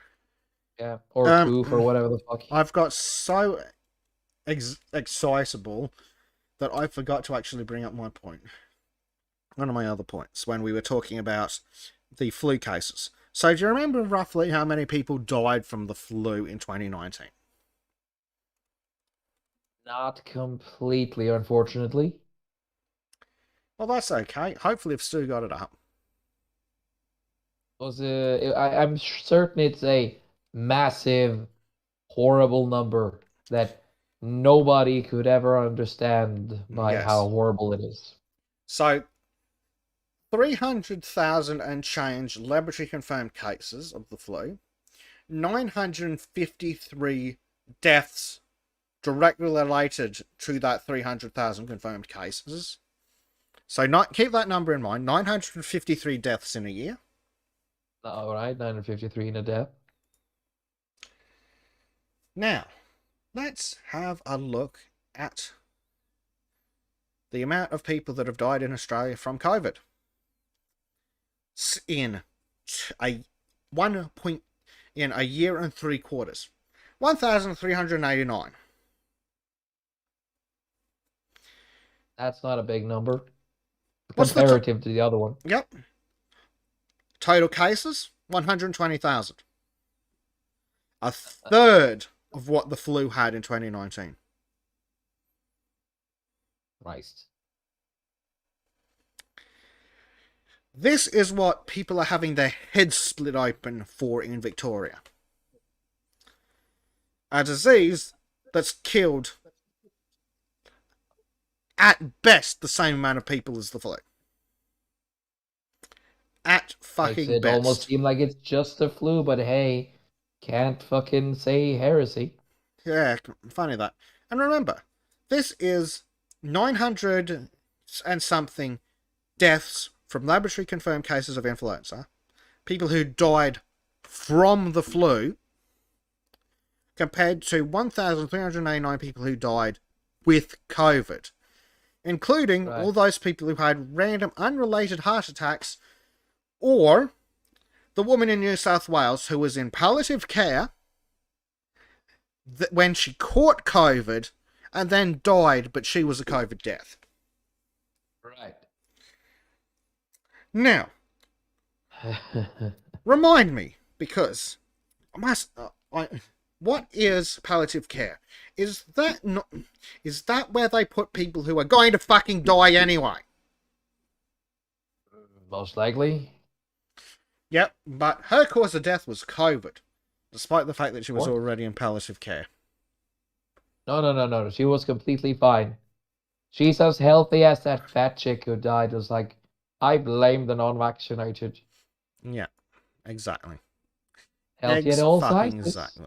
Yeah, or proof or whatever the fuck. I've got so excitable that I forgot to actually bring up my point. One of my other points when we were talking about the flu cases. So do you remember roughly how many people died from the flu in 2019? Not completely, unfortunately. Well, that's okay. Hopefully, I've still got it up. I'm certain it's a massive, horrible number that nobody could ever understand by Yes. how horrible it is. So, 300,000 and change laboratory confirmed cases of the flu, 953 deaths directly related to that 300,000 confirmed cases. So, keep that number in mind, 953 deaths in a year. All right, 953 in a death. Now, let's have a look at the amount of people that have died in Australia from COVID. In a year and 3 quarters, 1,389. That's not a big number What's the comparative to the other one. Yep. Total cases, 120,000. A third of what the flu had in 2019. Christ. This is what people are having their heads split open for in Victoria. A disease that's killed at best the same amount of people as the flu. At fucking Makes it best. almost seem like it's just the flu, but hey, can't fucking say heresy. Yeah, funny that. And remember, this is 900 and something deaths from laboratory confirmed cases of influenza, people who died from the flu, compared to 1,389 people who died with COVID, including all those people who had random unrelated heart attacks, or the woman in New South Wales who was in palliative care when she caught COVID and then died, but she was a COVID death. Right. Now, remind me, because what is palliative care? Is that not? Is that where they put people who are going to fucking die anyway? Most likely. Yep, but her cause of death was COVID, despite the fact that she was What? already in palliative care. No. She was completely fine. She's as healthy as that fat chick who died. Was like, I blame the non-vaccinated. Yeah, exactly. Healthy at all Fucking sizes. exactly.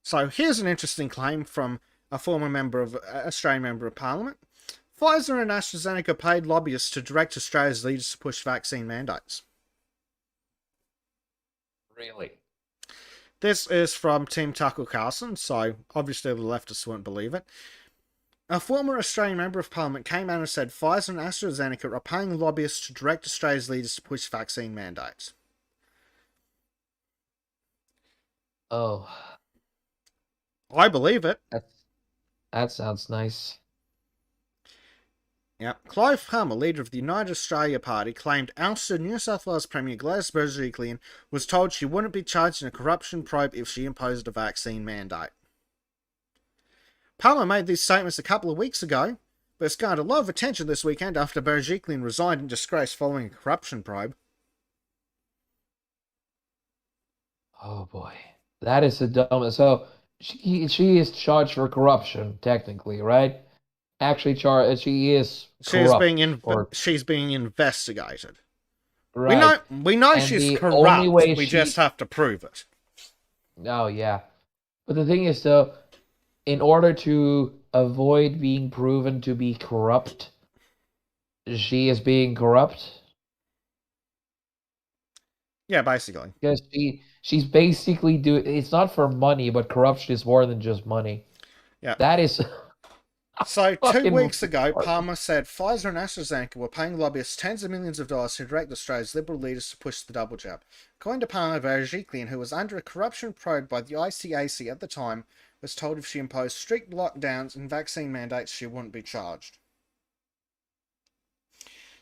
So here's an interesting claim from a former Australian member of Parliament. Pfizer and AstraZeneca paid lobbyists to direct Australia's leaders to push vaccine mandates. Really? This is from Team Tucker Carlson, so obviously the leftists won't believe it. A former Australian member of Parliament came out and said Pfizer and AstraZeneca are paying lobbyists to direct Australia's leaders to push vaccine mandates. Oh, I believe it. that sounds nice. Yeah. Clive Palmer, leader of the United Australia Party, claimed ousted New South Wales Premier Gladys Berejiklian was told she wouldn't be charged in a corruption probe if she imposed a vaccine mandate. Palmer made these statements a couple of weeks ago, but it's garnered a lot of attention this weekend after Berejiklian resigned in disgrace following a corruption probe. Oh boy, that is the dumbest. So she is charged for corruption, technically, right? Actually, she is corrupt, She's being investigated. right? We know And she's the only corrupt. way We just have to prove it. Oh yeah, but the thing is, though, in order to avoid being proven to be corrupt, she is being corrupt Yeah, basically. because she's basically doing. It's not for money, but corruption is more than just money. Yeah. That is. So, 2 Fucking weeks ago, retarded. Palmer said Pfizer and AstraZeneca were paying lobbyists tens of millions of dollars to direct Australia's Liberal leaders to push the double jab. According to Palmer, Berejiklian, who was under a corruption probe by the ICAC at the time, was told if she imposed strict lockdowns and vaccine mandates, she wouldn't be charged.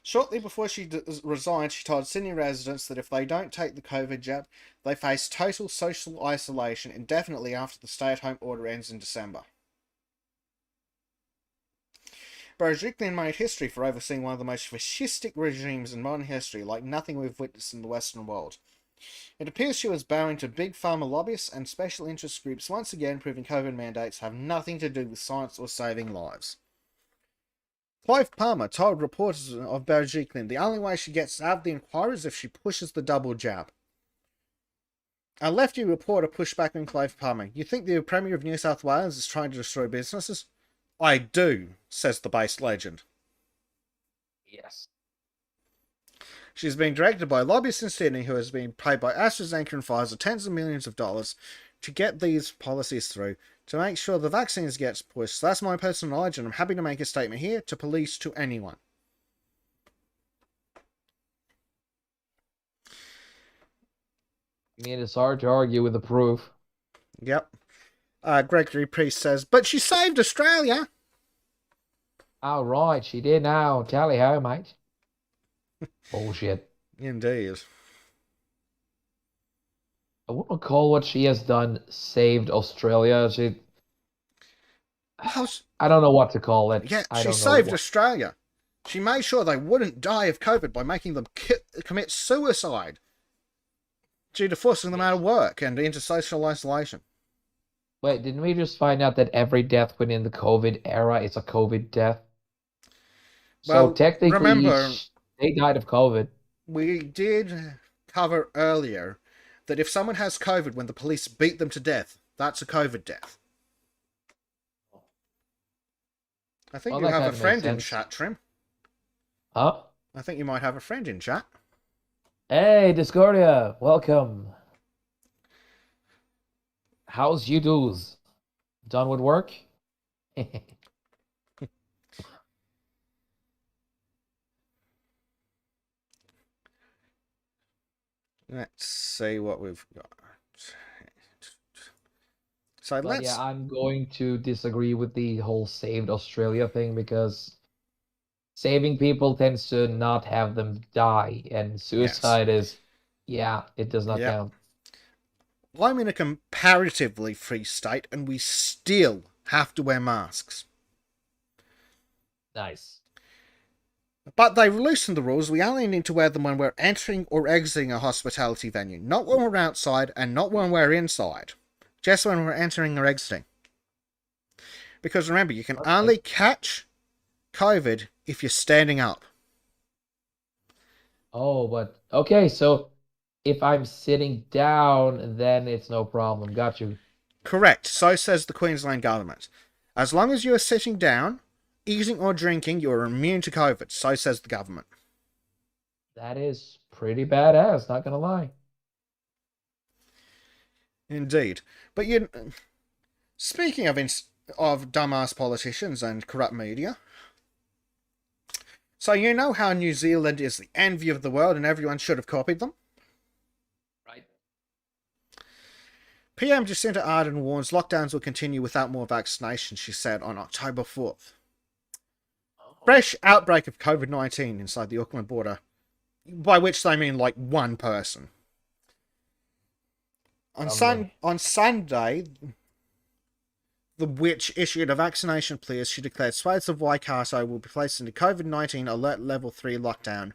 Shortly before she resigned, she told Sydney residents that if they don't take the COVID jab, they face total social isolation indefinitely after the stay-at-home order ends in December. Berejiklian made history for overseeing one of the most fascistic regimes in modern history, like nothing we've witnessed in the Western world. It appears she was bowing to big pharma lobbyists and special interest groups, once again proving COVID mandates have nothing to do with science or saving lives. Clive Palmer told reporters of Berejiklian the only way she gets out of the inquiry is if she pushes the double jab. A lefty reporter pushed back on Clive Palmer. You think the Premier of New South Wales is trying to destroy businesses? I do, says the base legend. Yes. She's being directed by lobbyists in Sydney who has been paid by AstraZeneca and Pfizer tens of millions of dollars to get these policies through, to make sure the vaccines gets pushed. So that's my personal knowledge, and I'm happy to make a statement here to police, to anyone. I mean, it's hard to argue with the proof. Yep. Gregory Priest says, but she saved Australia. Oh, right, she did now. Tally ho, mate. Bullshit. Indeed. I wouldn't call what she has done saved Australia. I don't know what to call it. Yeah, I she don't saved know Australia. She made sure they wouldn't die of COVID by making them commit suicide due to forcing them out of work and into social isolation. Wait, didn't we just find out that every death within the COVID era is a COVID death? So Well, technically, remember, they died of COVID. we did cover earlier that if someone has COVID when the police beat them to death, that's a COVID death. I think you have a friend in chat, Trim. Huh? I think you might have a friend in chat. Hey, Discordia, welcome. How's you do's? Done with work? Let's see what we've got. So But yeah, I'm going to disagree with the whole saved Australia thing because saving people tends to not have them die, and suicide is, it does not count. I'm in a comparatively free state and we still have to wear masks. Nice. But they loosened the rules. We only need to wear them when we're entering or exiting a hospitality venue. Not when we're outside and not when we're inside. Just when we're entering or exiting. Because remember, you can only catch COVID if you're standing up. Oh, but okay, so if I'm sitting down, then it's no problem. Got you. Correct. So says the Queensland government. As long as you are sitting down, eating or drinking, you are immune to COVID. So says the government. That is pretty badass, not gonna lie. Indeed. But you, speaking of dumbass politicians and corrupt media, so you know how New Zealand is the envy of the world and everyone should have copied them? Right. PM Jacinta Ardern warns lockdowns will continue without more vaccinations, she said on October 4th. Fresh outbreak of COVID-19 inside the Auckland border, by which they mean like one person. On Sunday, the witch issued a vaccination plea as she declared swathes of Waikato will be placed into COVID-19 alert level 3 lockdown,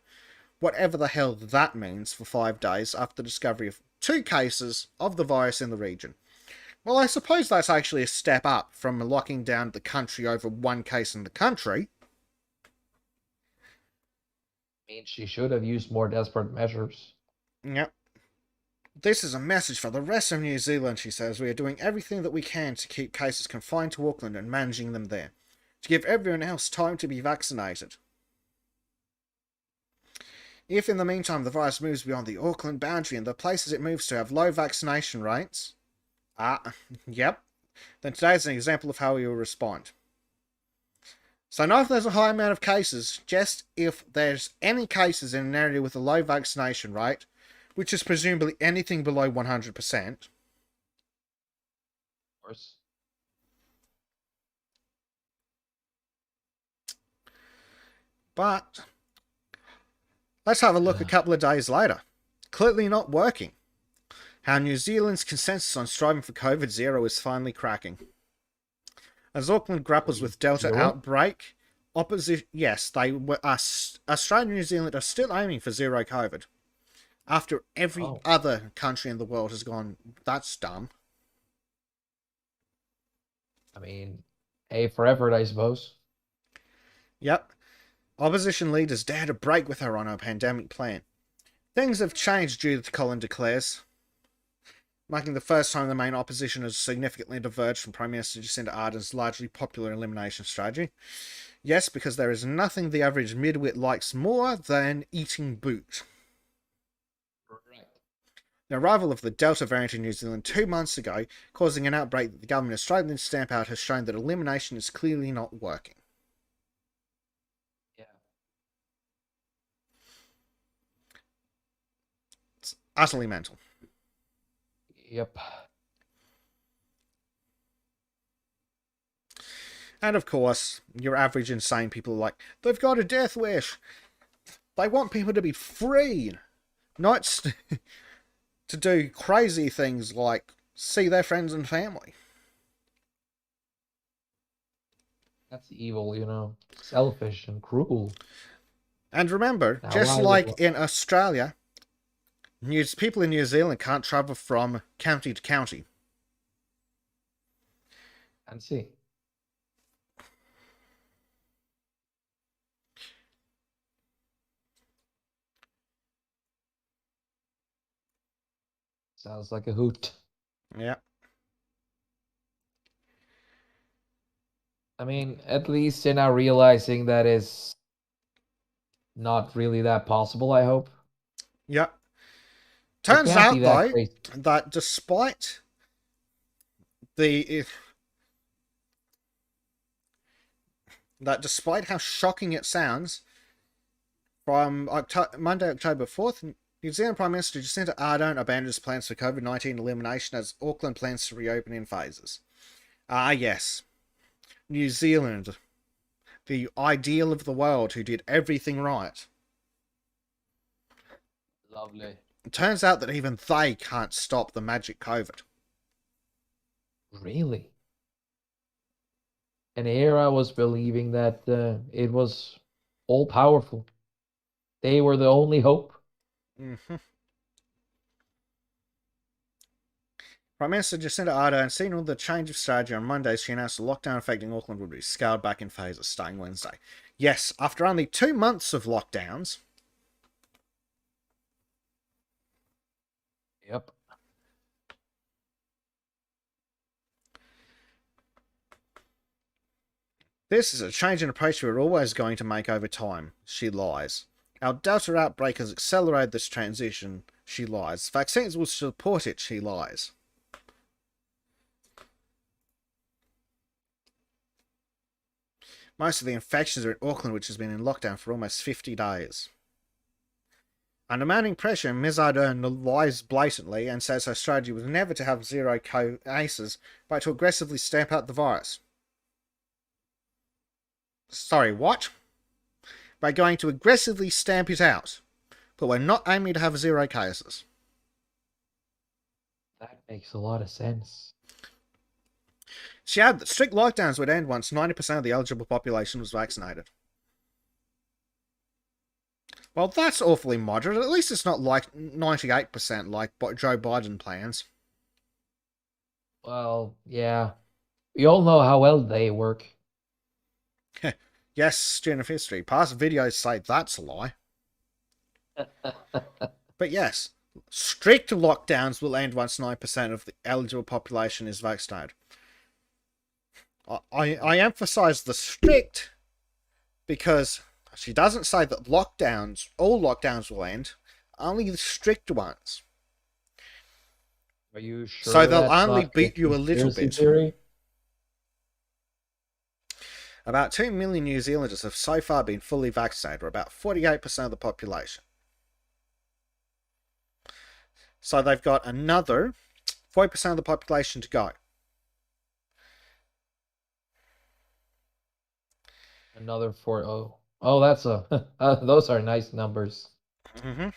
whatever the hell that means, for 5 days after the discovery of 2 cases of the virus in the region. Well, I suppose that's actually a step up from locking down the country over 1 case in the country. Means she should have used more desperate measures. Yep. This is a message for the rest of New Zealand, she says. We are doing everything that we can to keep cases confined to Auckland and managing them there, to give everyone else time to be vaccinated. If in the meantime the virus moves beyond the Auckland boundary and the places it moves to have low vaccination rates, yep, then today is an example of how we will respond. So not if there's a high amount of cases, just if there's any cases in an area with a low vaccination rate, which is presumably anything below 100%. Of course. But let's have a look a couple of days later. Clearly not working. How New Zealand's consensus on striving for COVID-0 is finally cracking. As Auckland grapples with Delta outbreak, Australia and New Zealand are still aiming for 0 COVID. After every other country in the world has gone, that's dumb. I mean, A for effort, I suppose. Yep. Opposition leaders dare to break with her on her pandemic plan. Things have changed, Judith Collin declares, marking the first time the main opposition has significantly diverged from Prime Minister Jacinta Ardern's largely popular elimination strategy. Yes, because there is nothing the average midwit likes more than eating boot. The arrival of the Delta variant in New Zealand 2 months ago, causing an outbreak that the government is struggling to stamp out, has shown that elimination is clearly not working. Yeah. It's utterly mental. Yep. And of course, your average insane people are like, they've got a death wish. They want people to be free, not to do crazy things like see their friends and family. That's evil, you know. Selfish and cruel. And remember, just like in Australia, people in New Zealand can't travel from county to county. And see. Sounds like a hoot. Yeah. I mean, at least they're now realizing that is not really that possible, I hope. Yeah. Turns out, though, crazy. that despite how shocking it sounds, from Monday, October 4th, New Zealand Prime Minister Jacinta Ardern abandons plans for COVID-19 elimination as Auckland plans to reopen in phases. Yes. New Zealand, the ideal of the world, who did everything right. Lovely. It turns out that even they can't stop the magic COVID. Really? And here I was believing that it was all powerful. They were the only hope. Mm-hmm. Prime Minister Jacinda Ardern, seeing all the change of strategy on Monday, she announced the lockdown affecting Auckland would be scaled back in phases starting Wednesday. Yes, after only 2 months of lockdowns. Yep. This is a change in approach we were always going to make over time, she lies. Our Delta outbreak has accelerated this transition, she lies. Vaccines will support it, she lies. Most of the infections are in Auckland, which has been in lockdown for almost 50 days. Under mounting pressure, Ms. Ardern lies blatantly and says her strategy was never to have zero cases, but to aggressively stamp out the virus. Sorry, what? By going to aggressively stamp it out, but we're not aiming to have zero cases. That makes a lot of sense. She added that strict lockdowns would end once 90% of the eligible population was vaccinated. Well, that's awfully moderate. At least it's not like 98% like Joe Biden plans. Well, yeah. We all know how well they work. Yes, student of history. Past videos say that's a lie. But yes, strict lockdowns will end once 9% of the eligible population is vaccinated. I emphasize the strict because she doesn't say that all lockdowns will end, only the strict ones. Are you sure? So they'll that's only not beat you a little conspiracy bit. Theory? About 2 million New Zealanders have so far been fully vaccinated, or about 48% of the population. So they've got another 40% of the population to go. Another 4. Oh, that's those are nice numbers. Mm-hmm.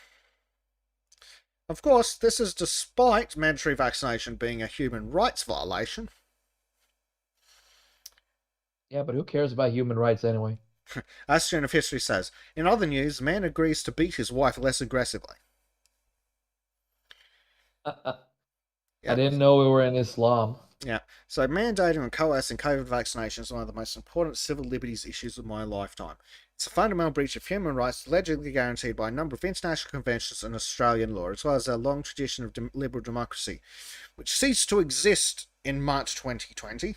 Of course, this is despite mandatory vaccination being a human rights violation. Yeah, but who cares about human rights anyway? As student of history says, in other news, man agrees to beat his wife less aggressively. I didn't know we were in Islam. Yeah, so mandating and coercing COVID vaccination is one of the most important civil liberties issues of my lifetime. It's a fundamental breach of human rights allegedly guaranteed by a number of international conventions and Australian law, as well as our long tradition of liberal democracy, which ceased to exist in March 2020.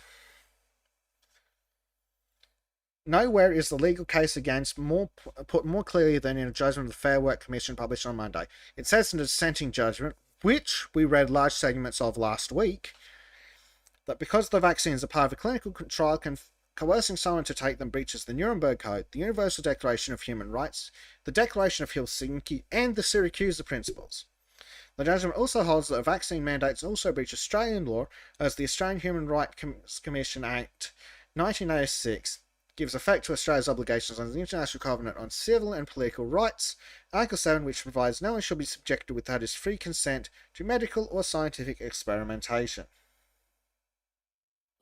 Nowhere is the legal case against put more clearly than in a judgment of the Fair Work Commission published on Monday. It says in a dissenting judgment, which we read large segments of last week, that because the vaccines are part of a clinical trial, coercing someone to take them breaches the Nuremberg Code, the Universal Declaration of Human Rights, the Declaration of Helsinki, and the Syracuse Principles. The judgment also holds that vaccine mandates also breach Australian law, as the Australian Human Rights Commission Act 1986 gives effect to Australia's obligations under the International Covenant on Civil and Political Rights, Article 7, which provides no one shall be subjected without his free consent to medical or scientific experimentation.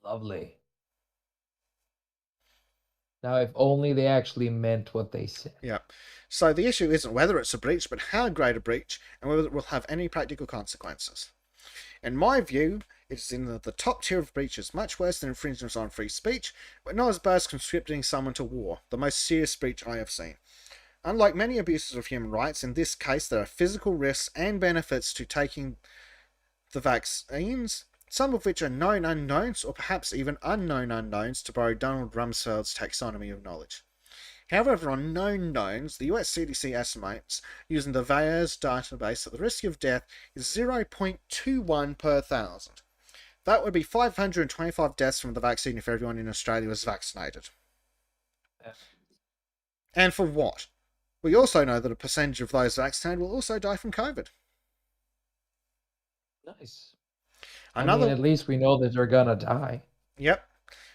Lovely. Now, if only they actually meant what they said. Yeah. So the issue isn't whether it's a breach, but how great a breach, and whether it will have any practical consequences. In my view, it is in the top tier of breaches, much worse than infringements on free speech, but not as bad as conscripting someone to war, the most serious breach I have seen. Unlike many abuses of human rights, in this case there are physical risks and benefits to taking the vaccines, some of which are known unknowns, or perhaps even unknown unknowns, to borrow Donald Rumsfeld's taxonomy of knowledge. However, on known knowns, the US CDC estimates, using the VAERS database, that the risk of death is 0.21 per thousand. That would be 525 deaths from the vaccine if everyone in Australia was vaccinated. And for what? We also know that a percentage of those vaccinated will also die from COVID. Nice. I mean, at least we know that they're gonna die. Yep.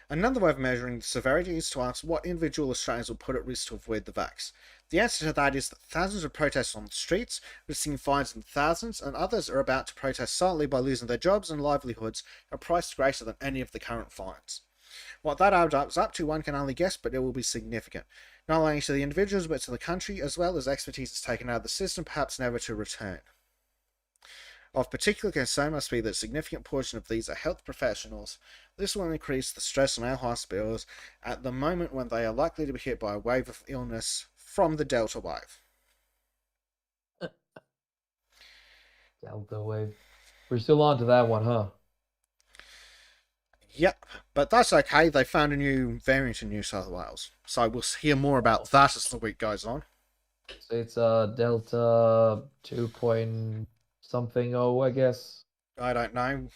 Another way of measuring the severity is to ask what individual Australians will put at risk to avoid the vax. The answer to that is that thousands of protests on the streets, risking fines in thousands, and others are about to protest silently by losing their jobs and livelihoods at a price greater than any of the current fines. What that adds up to, one can only guess, but it will be significant. Not only to the individuals, but to the country, as well as expertise is taken out of the system, perhaps never to return. Of particular concern must be that a significant portion of these are health professionals. This will increase the stress on our hospitals at the moment when they are likely to be hit by a wave of illness from the Delta wave. Delta wave. We're still on to that one, huh? Yep, but that's okay. They found a new variant in New South Wales, so we'll hear more about that as the week goes on. So it's Delta 2 point something, oh, I guess. I don't know.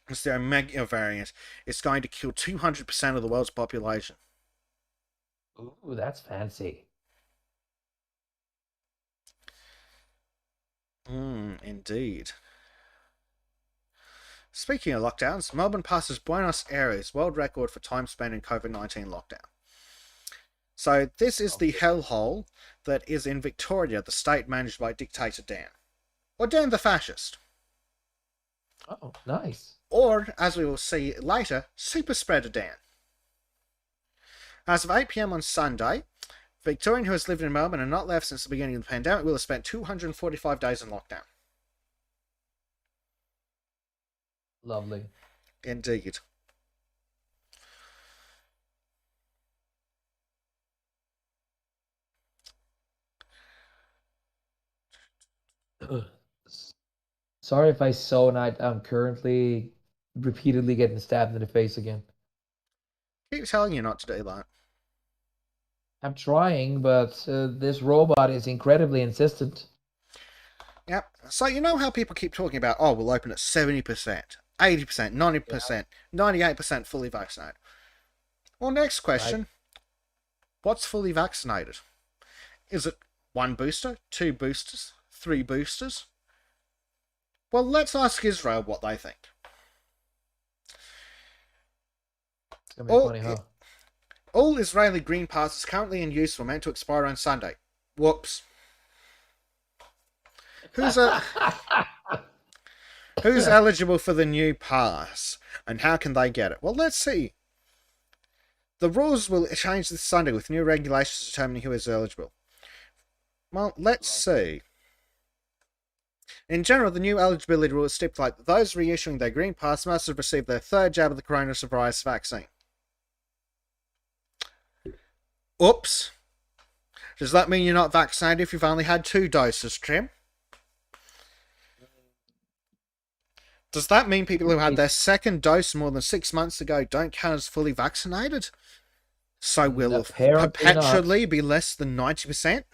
It's the Omega variant. It's going to kill 200% of the world's population. Ooh, that's fancy. Indeed. Speaking of lockdowns, Melbourne passes Buenos Aires world record for time spent in COVID-19 lockdown. So this is the hellhole that is in Victoria, the state managed by dictator Dan. Or Dan the fascist. Oh, nice. Or, as we will see later, Super Spreader Dan. As of 8 PM on Sunday, Victorian who has lived in Melbourne and not left since the beginning of the pandemic will have spent 245 days in lockdown. Lovely. Indeed. Sorry if I so I'm currently repeatedly getting stabbed in the face again. Keep telling you not to do that. I'm trying, but this robot is incredibly insistent. Yep. So you know how people keep talking about, oh, we'll open at 70%, 80%, 90%, 98% fully vaccinated. Well, next question. Right. What's fully vaccinated? Is it 1 booster, 2 boosters, 3 boosters? Well, let's ask Israel what they think. It's gonna be funny, huh? All Israeli green passes currently in use were meant to expire on Sunday. Whoops. Who's eligible for the new pass, and how can they get it? Well, let's see. The rules will change this Sunday with new regulations determining who is eligible. Well, let's see. In general, the new eligibility rules stipulate that those reissuing their green pass must have received their 3rd jab of the coronavirus vaccine. Oops. Does that mean you're not vaccinated if you've only had 2 doses, Trim? Does that mean people who had their 2nd dose more than 6 months ago don't count as fully vaccinated? So will it perpetually be less than 90%?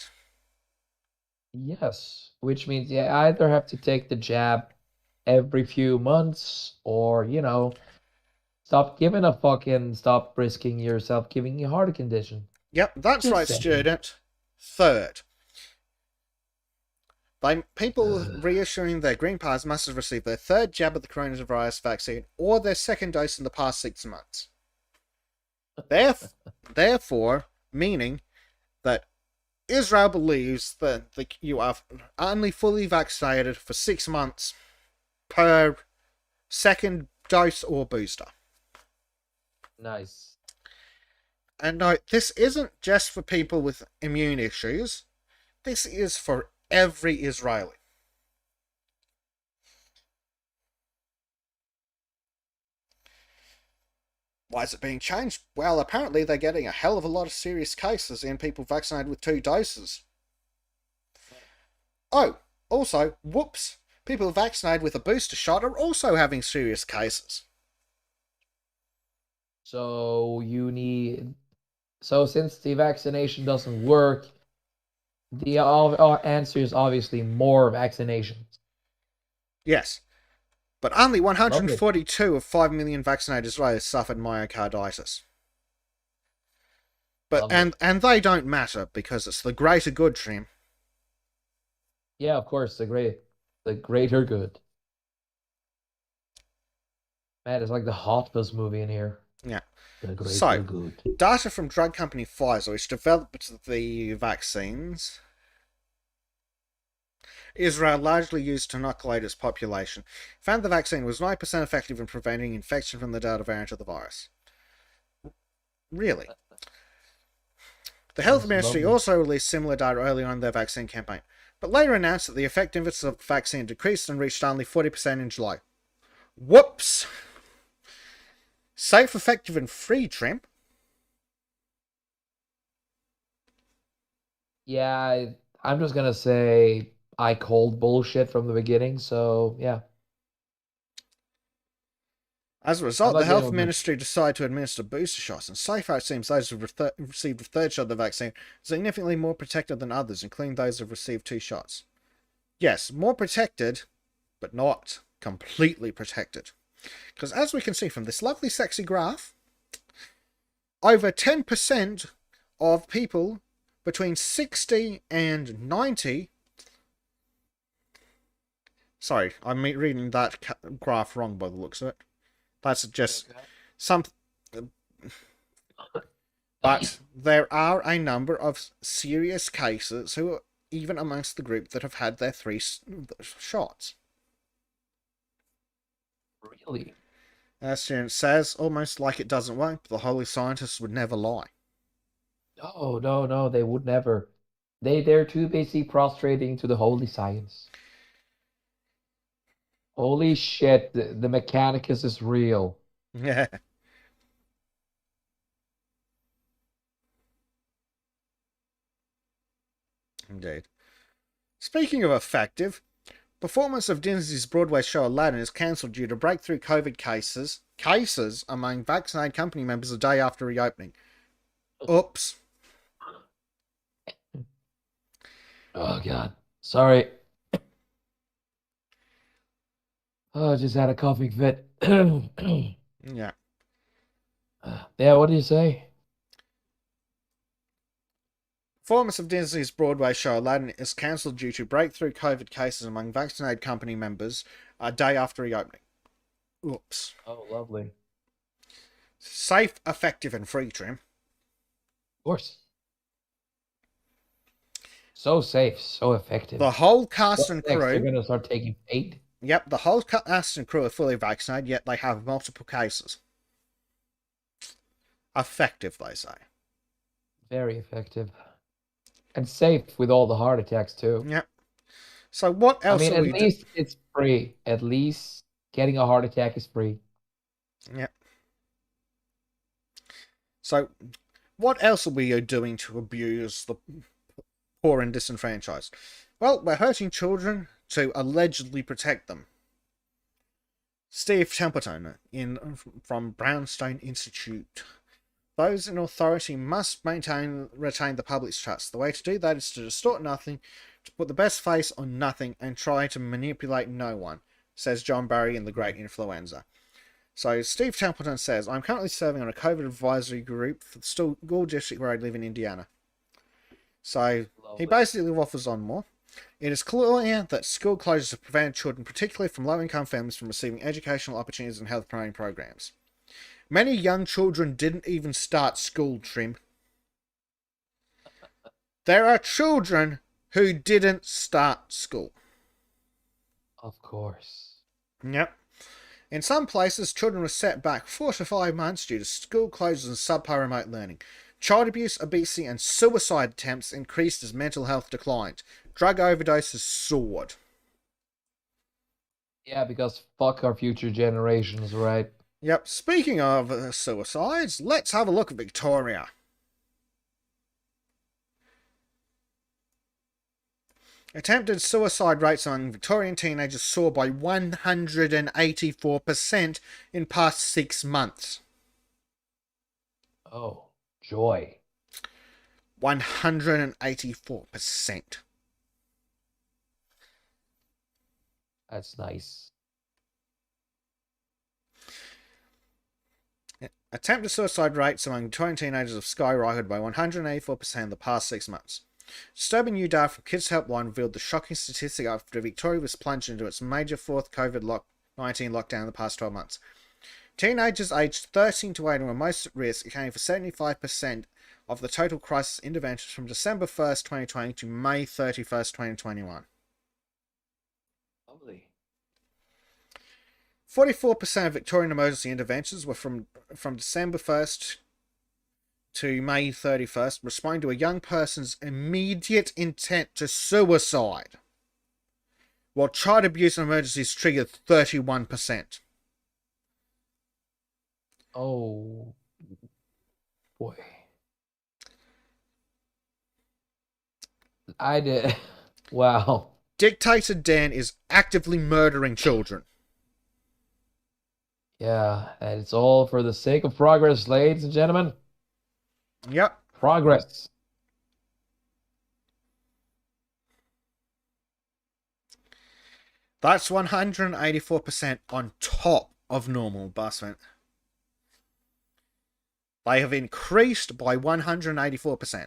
Yes, which means you either have to take the jab every few months or, stop risking yourself giving a heart condition. Yep, that's just right, saying. Student. 3rd. People reissuing their green pass must have received their 3rd jab of the coronavirus vaccine or their 2nd dose in the past 6 months. Therefore, meaning that Israel believes that you are only fully vaccinated for 6 months per 2nd dose or booster. Nice. And no, this isn't just for people with immune issues. This is for every Israeli. Why is it being changed? Well, apparently they're getting a hell of a lot of serious cases in people vaccinated with 2 doses. Oh, also, whoops, people vaccinated with a booster shot are also having serious cases. So since the vaccination doesn't work, the answer is obviously more vaccinations. Yes. But only 142 of 5 million vaccinated Israelis suffered myocarditis. But and they don't matter because it's the greater good, Trim. Yeah, of course, the greater good. Man, it's like the Hot Fuzz movie in here. Yeah. The So, greater good. data from drug company Pfizer, which developed the vaccines, Israel largely used to inoculate its population, found the vaccine was 9% effective in preventing infection from the Delta variant of the virus. Really? The Health Sounds Ministry lovely. also released similar data early on in their vaccine campaign, but later announced that the effectiveness of the vaccine decreased and reached only 40% in July. Whoops! Safe, effective, and free, Trim. Yeah, I'm just gonna say I called bullshit from the beginning, so yeah. As a I'm result, the not getting Health with my Ministry decided to administer booster shots, and so far it seems those who received a third shot of the vaccine are significantly more protected than others, including those who have received 2 shots. Yes, more protected, but not completely protected. Because as we can see from this lovely sexy graph, over 10% of people between 60 and 90. Sorry, I'm reading that graph wrong by the looks of it. That's just some. But there are a number of serious cases who are even amongst the group that have had their 3 shots. Really? As student says, almost like it doesn't work, but the holy scientists would never lie. No, no, no, they would never. They're too busy prostrating to the holy science. Holy shit, the Mechanicus is real. Yeah, indeed. Speaking of effective, performance of Disney's Broadway show Aladdin is cancelled due to breakthrough COVID cases among vaccinated company members a day after reopening. Oops. Oh God. Sorry. Oh, I just had a coughing fit. Yeah. Yeah, what do you say? Performance of Disney's Broadway show Aladdin is cancelled due to breakthrough COVID cases among vaccinated company members a day after reopening. Oops. Oh, lovely. Safe, effective, and free, Trim. Of course. So safe, so effective. The whole cast What's and next? They're crew. gonna start taking paid? Yep, the whole cast and crew are fully vaccinated, yet they have multiple cases. Effective, they say. Very effective. And safe with all the heart attacks too. Yep. So what I else mean, are at we least it's free. At least getting a heart attack is free. Yep. So what else are we doing to abuse the poor and disenfranchised? Well, we're hurting children to allegedly protect them. Steve Templeton from Brownstone Institute. Those in authority must retain the public's trust. The way to do that is to distort nothing, to put the best face on nothing, and try to manipulate no one, says John Barry in The Great Influenza. So Steve Templeton says, I'm currently serving on a COVID advisory group for the school district where I live in Indiana. So he basically waffles on more. It is clear that school closures have prevented children, particularly from low-income families, from receiving educational opportunities and health promoting programs. Many young children didn't even start school, Trim. There are children who didn't start school. Of course. Yep. In some places, children were set back 4 to 5 months due to school closures and subpar remote learning. Child abuse, obesity, and suicide attempts increased as mental health declined. Drug overdoses soared. Yeah, because fuck our future generations, right? Yep, speaking of suicides, let's have a look at Victoria. Attempted suicide rates among Victorian teenagers soared by 184% in past 6 months. Oh, joy. 184%. That's nice. Attempted suicide rates among Victorian teenagers have skyrocketed by 184% in the past 6 months. Disturbing new data from Kids Helpline revealed the shocking statistic after Victoria was plunged into its major fourth COVID-19 lockdown in the past 12 months. Teenagers aged 13 to 18 were most at risk, accounting for 75% of the total crisis interventions from December 1st, 2020 to May 31st, 2021. Lovely. 44% of Victorian emergency interventions were from December 1st to May 31st, responding to a young person's immediate intent to suicide, while child abuse and emergencies triggered 31%. Oh, boy. I did. Wow. Dictator Dan is actively murdering children. Yeah, and it's all for the sake of progress, ladies and gentlemen. Yep. Progress. That's 184% on top of normal, Busman. They have increased by 184%.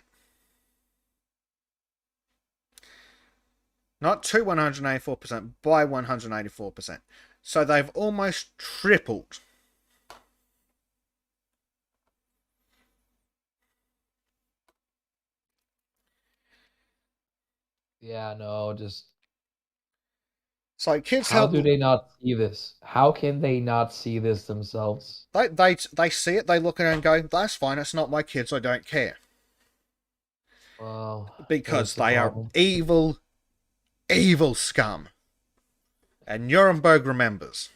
Not to 184%, by 184%. So they've almost tripled. Yeah, no, just So kids how help. do they not see this? How can they not see this themselves? They see it, they look at it and go, that's fine, it's not my kids, I don't care. Well, Because there's the they are problem. evil, evil scum. And Nuremberg remembers.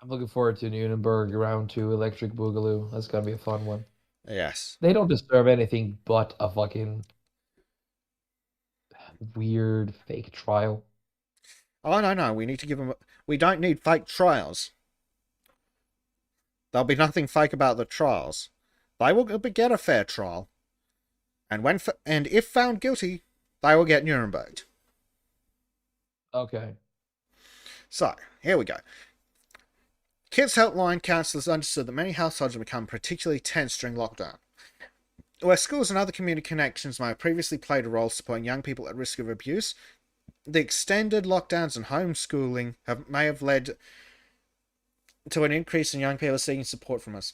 I'm looking forward to Nuremberg round 2 Electric Boogaloo. That's gonna be a fun one. Yes. They don't deserve anything but a fucking weird fake trial. Oh, no, we need to give them... We don't need fake trials. There'll be nothing fake about the trials. They will get a fair trial. And if found guilty, they will get Nuremberg. Okay. So, here we go. Kids Helpline counsellors understood that many households have become particularly tense during lockdown. Where schools and other community connections may have previously played a role supporting young people at risk of abuse, the extended lockdowns and homeschooling may have led to an increase in young people seeking support from us.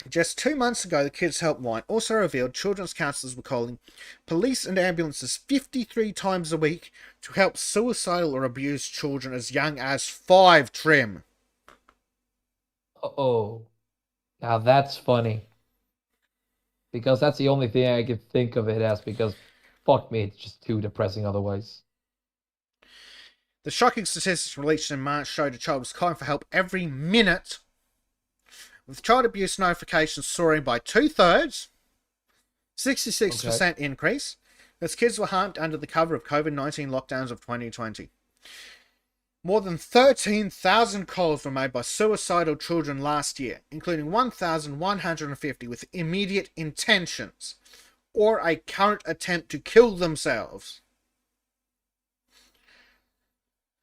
Just 2 months ago, the Kids Helpline also revealed children's counsellors were calling police and ambulances 53 times a week to help suicidal or abused children as young as 5 trim. Uh-oh. Now that's funny. Because that's the only thing I could think of it as, because fuck me, it's just too depressing otherwise. The shocking statistics released in March showed a child was calling for help every minute, with child abuse notifications soaring by 2/3, 66% increase, as kids were harmed under the cover of COVID-19 lockdowns of 2020. More than 13,000 calls were made by suicidal children last year, including 1,150 with immediate intentions or a current attempt to kill themselves.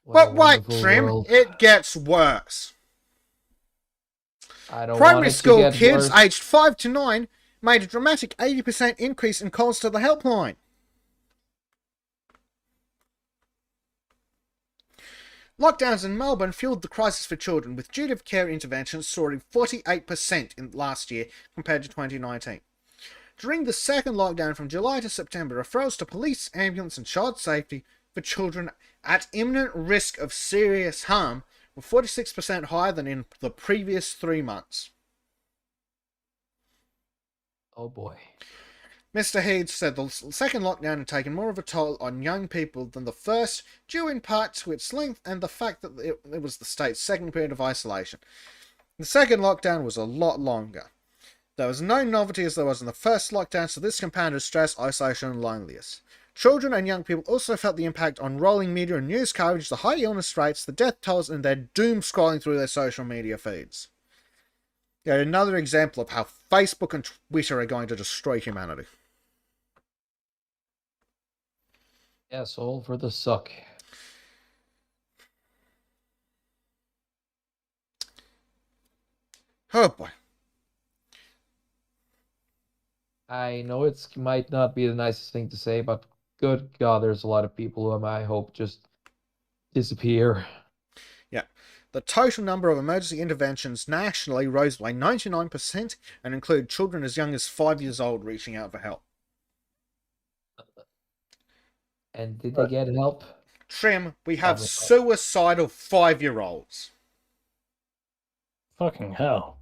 But wait, Trim, it gets worse. I don't Primary want it school to get kids worse. aged 5 to 9 made a dramatic 80% increase in calls to the helpline. Lockdowns in Melbourne fueled the crisis for children, with duty of care interventions soaring 48% in last year compared to 2019. During the second lockdown from July to September, referrals to police, ambulance and child safety for children at imminent risk of serious harm were 46% higher than in the previous 3 months. Oh boy. Mr. Heed said the second lockdown had taken more of a toll on young people than the first, due in part to its length and the fact that it was the state's second period of isolation. The second lockdown was a lot longer. There was no novelty as there was in the first lockdown, so this compounded stress, isolation, and loneliness. Children and young people also felt the impact on rolling media and news coverage, the high illness rates, the death tolls, and their doom scrolling through their social media feeds. Yet another example of how Facebook and Twitter are going to destroy humanity. Yes, all for the suck. Oh boy. I know it might not be the nicest thing to say, but good God, there's a lot of people who I hope just disappear. Yeah. The total number of emergency interventions nationally rose by 99% and include children as young as 5 years old reaching out for help. And did they get help? Trim, we have Probably not. suicidal 5-year-olds. Fucking hell.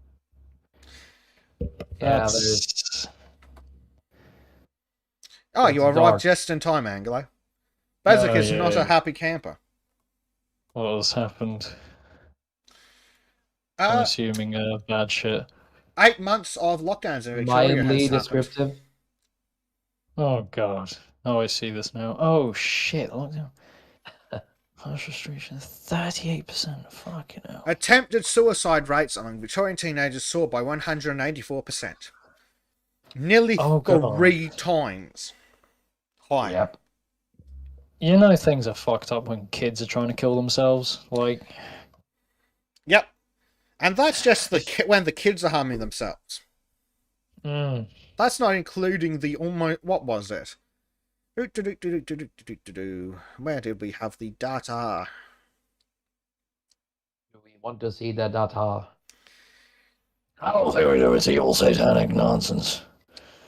Yeah, That's... Oh, That's you arrived dark. just in time, Angelo. Bezic is not a happy camper. What has happened? I'm assuming bad shit. 8 months of lockdowns in Victoria Mildly has happened. descriptive. Oh god. Oh, I see this now. Oh shit. Lockdown. Harsh restrictions. 38%. Fucking hell. Attempted suicide rates among Victorian teenagers soared by 184%. Nearly Oh, God. 3 times higher. Yep. You know things are fucked up when kids are trying to kill themselves. Like, Yep. And that's just when the kids are harming themselves. That's not including the almost... What was it? Where did we have the data? Do we want to see the data? I don't think we do it. All satanic nonsense.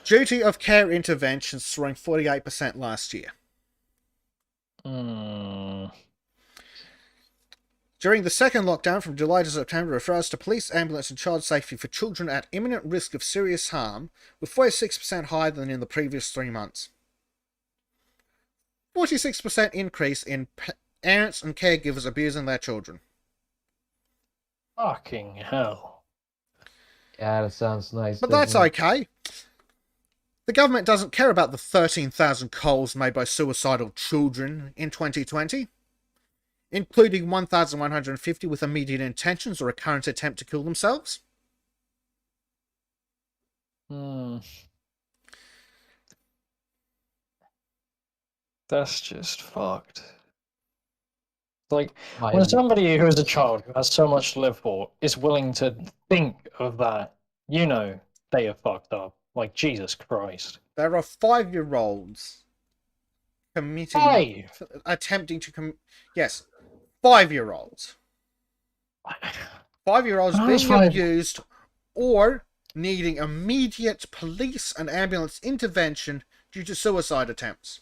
Duty of care interventions soaring 48% last year. During the second lockdown from July to September refers to police, ambulance and child safety for children at imminent risk of serious harm, with 46% higher than in the previous 3 months. 46% increase in parents and caregivers abusing their children. Fucking hell. Yeah, that sounds nice. But that's doesn't it? okay. The government doesn't care about the 13,000 calls made by suicidal children in 2020, including 1,150 with immediate intentions or a current attempt to kill themselves. That's just fucked. Like, when Mildly. somebody who is a child who has so much to live for is willing to think of that, you know they are fucked up. Like, Jesus Christ. There are 5-year-olds committing... Five? Attempting to... Yes, 5-year-olds. 5-year-olds When I was being 5 abused or needing immediate police and ambulance intervention due to suicide attempts.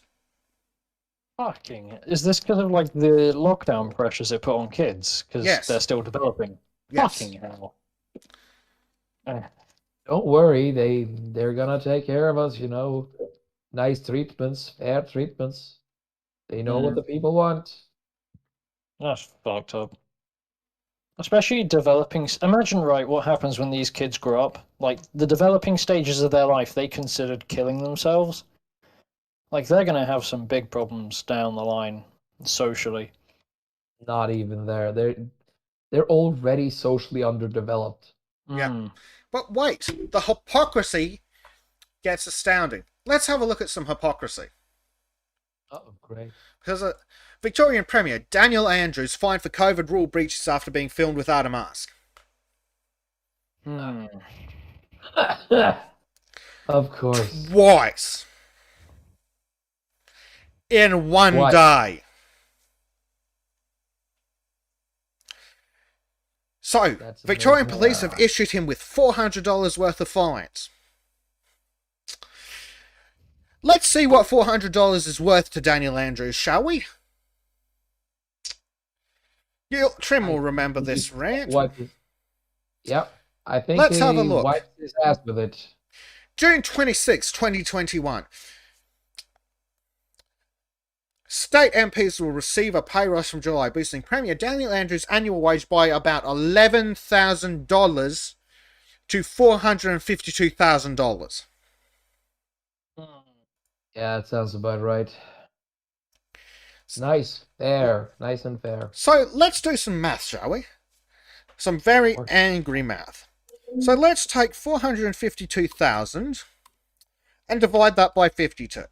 Fucking... Is this because of, like, the lockdown pressures it put on kids? Because Yes. they're still developing? Yes. Fucking hell. Don't worry, they're gonna take care of us, you know. Nice treatments, fair treatments. They know what the people want. That's fucked up. Especially developing... Imagine, right, what happens when these kids grow up. Like, the developing stages of their life, they considered killing themselves. Like, they're going to have some big problems down the line, socially. Not even there. They're already socially underdeveloped. Yeah. But wait, the hypocrisy gets astounding. Let's have a look at some hypocrisy. Oh, great. Because Victorian Premier Daniel Andrews fined for COVID rule breaches after being filmed without a mask. Of course. Twice. In one Twice. day. So, That's Victorian amazing. police have issued him with $400 worth of fines. Let's see what $400 is worth to Daniel Andrews, shall we? Trim will remember this rant. Yep. I think Let's he have a look. wiped his ass with it. June 26, 2021. State MPs will receive a pay rise from July, boosting Premier Daniel Andrews' annual wage by about $11,000 to $452,000. Yeah, that sounds about right. Nice, fair, nice and fair. So let's do some math, shall we? Some very angry math. So let's take 452,000 and divide that by 52.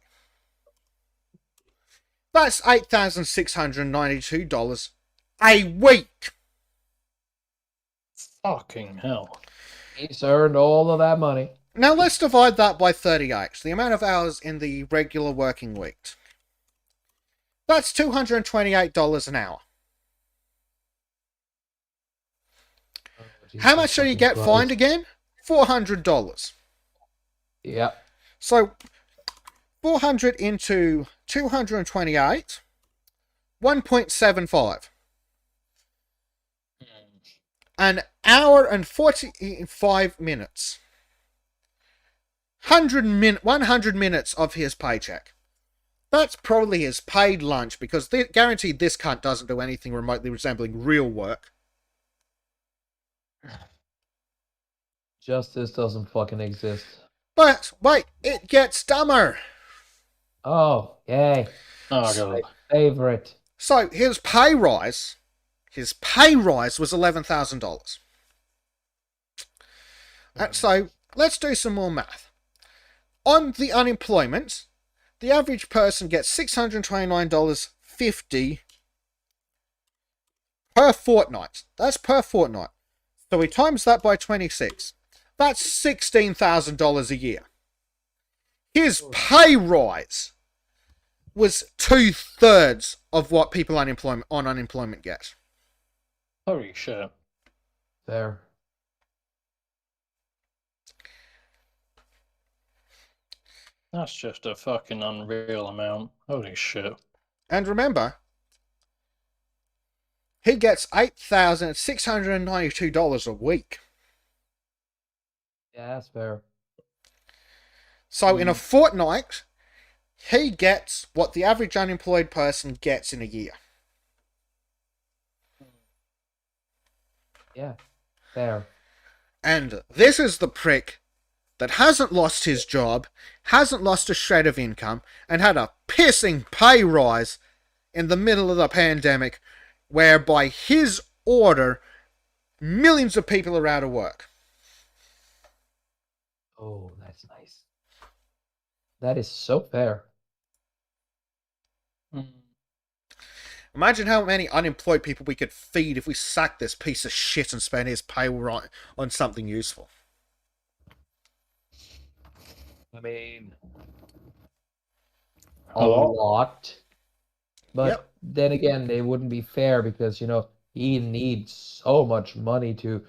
That's $8,692 a week. Fucking hell. He's earned all of that money. Now let's divide that by 38, the amount of hours in the regular working week. That's $228 an hour. How Jesus much did he fucking get Christ. fined again? $400. Yeah. So 400 into 228, 1.75. An hour and 45 minutes. 100 minutes of his paycheck. That's probably his paid lunch, because guaranteed this cunt doesn't do anything remotely resembling real work. Justice doesn't fucking exist. But wait, it gets dumber. Oh, yay. Oh god. My favorite. So his pay rise was $11,000. And so let's do some more math. On the unemployment, the average person gets $629.50 per fortnight. That's per fortnight. So we times that by 26. That's $16,000 a year. His pay rise was 2/3 of what people on unemployment get. Holy shit. There. That's just a fucking unreal amount. Holy shit. And remember, he gets $8,692 a week. Yeah, that's fair. So in a fortnight, he gets what the average unemployed person gets in a year. Yeah. Fair. And this is the prick that hasn't lost his job, hasn't lost a shred of income, and had a pissing pay rise in the middle of the pandemic, where by his order, millions of people are out of work. Oh, that's nice. That is so fair. Imagine how many unemployed people we could feed if we sacked this piece of shit and spent his pay on something useful. I mean, a Hello? lot. But Yep. then again, they wouldn't be fair because, he needs so much money to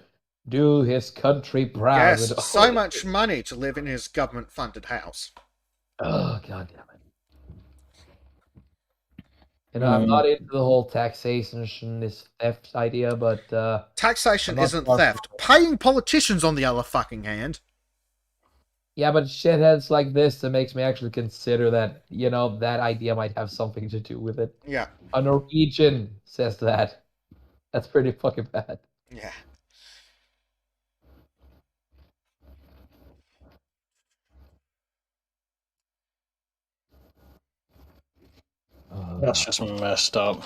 do his country proud. Yes, with so all much this- money to live in his government-funded house. Oh, God damn it. I'm not into the whole taxation, this theft idea, but Taxation I'm not isn't far theft. Paying politicians, on the other fucking hand. yeah, but shitheads like this that makes me actually consider that, that idea might have something to do with it. Yeah, A Norwegian says that. That's pretty fucking bad. yeah. That's just messed up.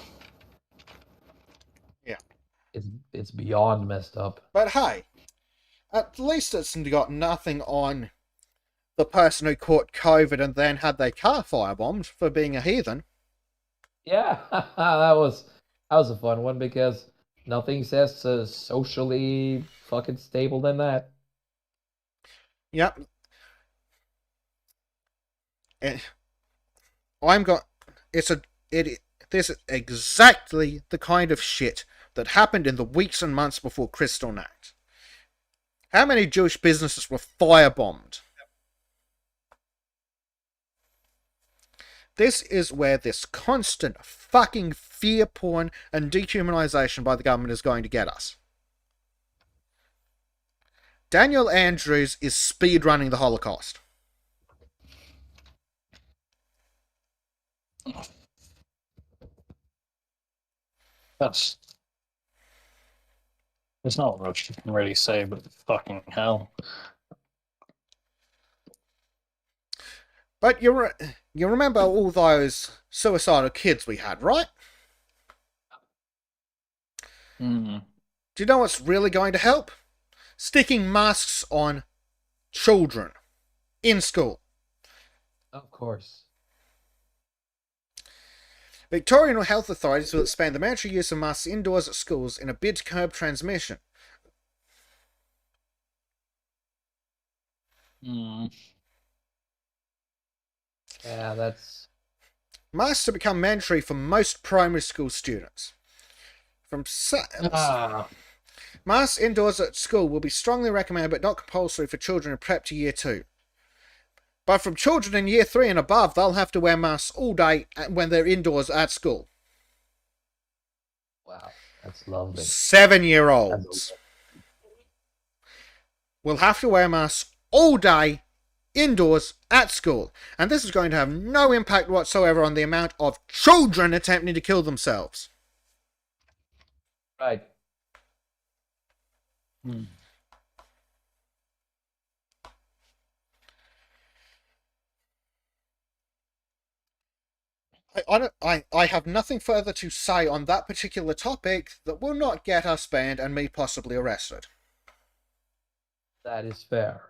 It's beyond messed up. But hey, at least it's got nothing on the person who caught COVID and then had their car firebombed for being a heathen. Yeah, that was a fun one because nothing says socially fucking stable than that. Yep. I'm got. This is exactly the kind of shit that happened in the weeks and months before Kristallnacht. How many Jewish businesses were firebombed? This is where this constant fucking fear porn and dehumanization by the government is going to get us. Daniel Andrews is speedrunning the Holocaust. There's not much you can really say, but fucking hell. But you remember all those suicidal kids we had, right? Mm. Do you know what's really going to help? Sticking masks on children in school. Of course. Victorian health authorities will expand the mandatory use of masks indoors at schools in a bid to curb transmission. Mm. Yeah, that's Masks to become mandatory for most primary school students. Masks indoors at school will be strongly recommended but not compulsory for children in prep to year 2. But from children in year 3 and above, they'll have to wear masks all day when they're indoors at school. Wow, that's lovely. 7-year-olds will have to wear masks all day indoors at school. And this is going to have no impact whatsoever on the amount of children attempting to kill themselves. Right. I have nothing further to say on that particular topic that will not get us banned and me possibly arrested. That is fair.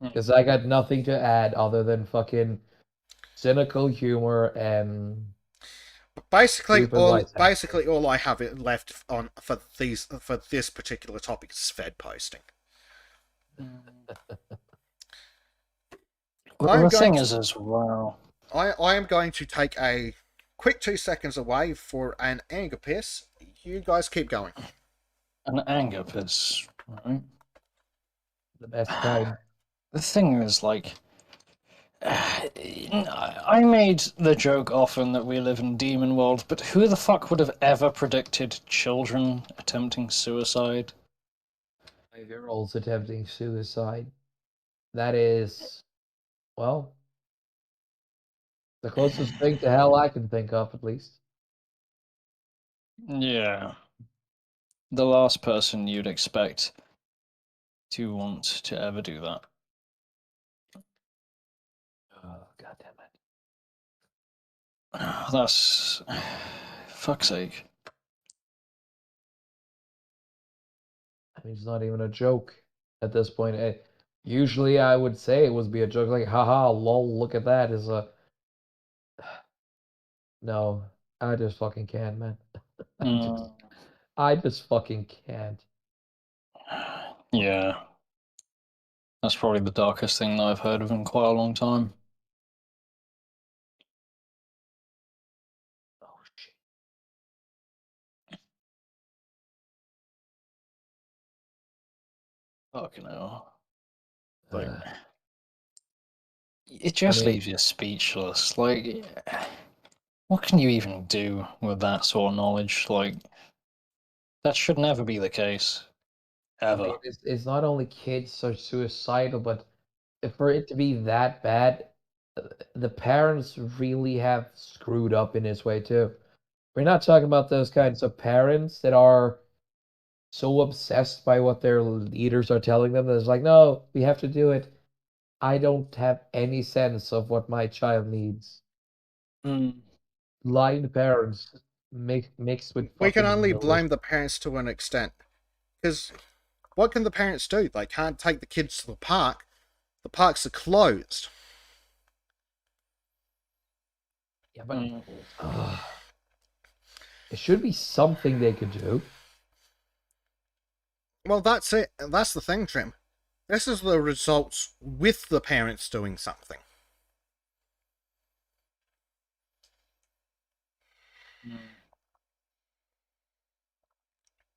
Because I got nothing to add other than fucking cynical humor and Basically, stupid white all I have left on for this particular topic is Fed posting. Well, the thing is as well. I am going to take a quick 2 seconds away for an anger piss. You guys keep going. An anger piss, right? The best kind. The thing is, like, I made the joke often that we live in demon world, but who the fuck would have ever predicted children attempting suicide? 5-year-olds attempting suicide. That is, well, the closest thing to hell I can think of, at least. Yeah. The last person you'd expect to want to ever do that. Oh, God damn it. That's... fuck's sake. I mean, it's not even a joke at this point. Usually I would say it would be a joke, like, haha, lol, look at that. Is a... No, I just fucking can't, man. I just fucking can't. Yeah. That's probably the darkest thing that I've heard of in quite a long time. Oh, shit. Fucking hell. Like, it just leaves you speechless. Like, what can you even do with that sort of knowledge? Like, that should never be the case. Ever. I mean, it's not only kids are suicidal, but for it to be that bad, the parents really have screwed up in this way too. We're not talking about those kinds of parents that are so obsessed by what their leaders are telling them that it's like, no, we have to do it. I don't have any sense of what my child needs. Blind parents mixed with We can fucking only no blame the parents to an extent. Because what can the parents do? They can't take the kids to the park. The parks are closed. Yeah, but it should be something they could do. Well, that's it. That's the thing, Trim. This is the results with the parents doing something.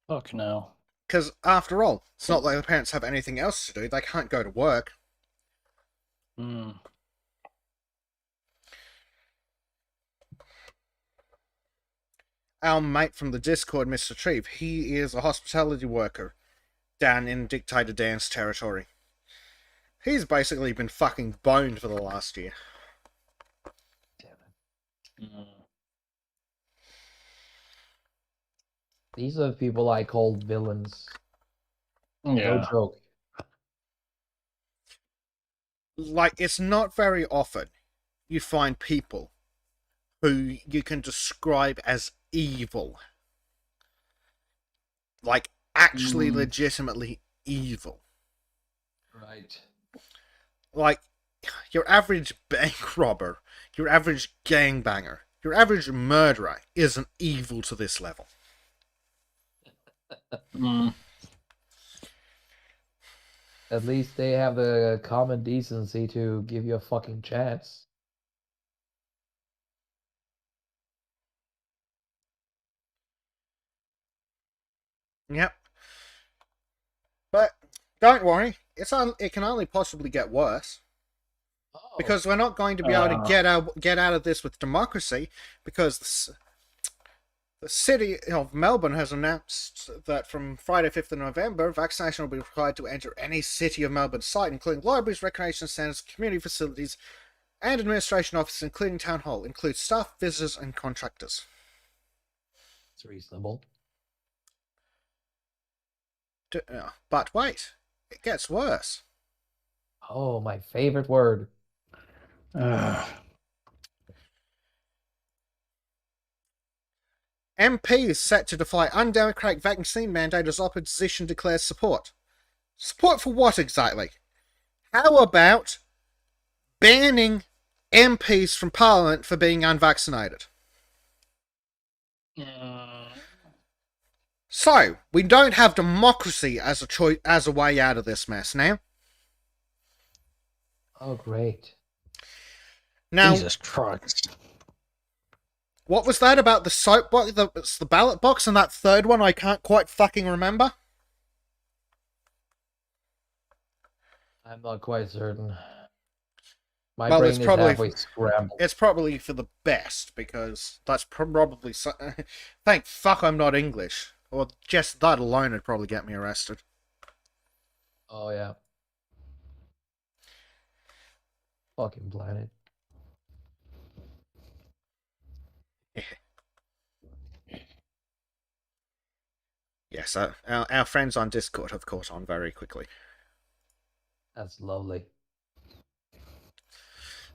Fuck no. Because, after all, it's not like the parents have anything else to do. They can't go to work. Our mate from the Discord, Mr. Treve, he is a hospitality worker down in Dictator Dan's territory. He's basically been fucking boned for the last year. Damn it. These are the people I call villains. Yeah. No joke. Like, it's not very often you find people who you can describe as evil. Like, actually legitimately evil. Right. Like, your average bank robber, your average gangbanger, your average murderer isn't evil to this level. At least they have the common decency to give you a fucking chance. Yep. Don't worry, it can only possibly get worse. Oh. Because we're not going to be able to get out of this with democracy, because the City of Melbourne has announced that from Friday 5th of November, vaccination will be required to enter any City of Melbourne site, including libraries, recreation centres, community facilities, and administration offices, including Town Hall, includes staff, visitors, and contractors. It's reasonable. But wait, it gets worse. Oh, my favorite word. MPs set to defy undemocratic vaccine mandate as opposition declares support. Support for what exactly? How about banning MPs from Parliament for being unvaccinated? So, we don't have democracy as a choice, as a way out of this mess now. Oh, great. Now, Jesus Christ. what was that about the soap box, the ballot box, and that third one I can't quite fucking remember? I'm not quite certain. My Well, brain it's is probably- halfway scrambled. It's probably for the best, because that's probably... Thank fuck I'm not English. Or just that alone would probably get me arrested. Oh, yeah. Fucking planet. Yes, our friends on Discord have caught on very quickly. That's lovely.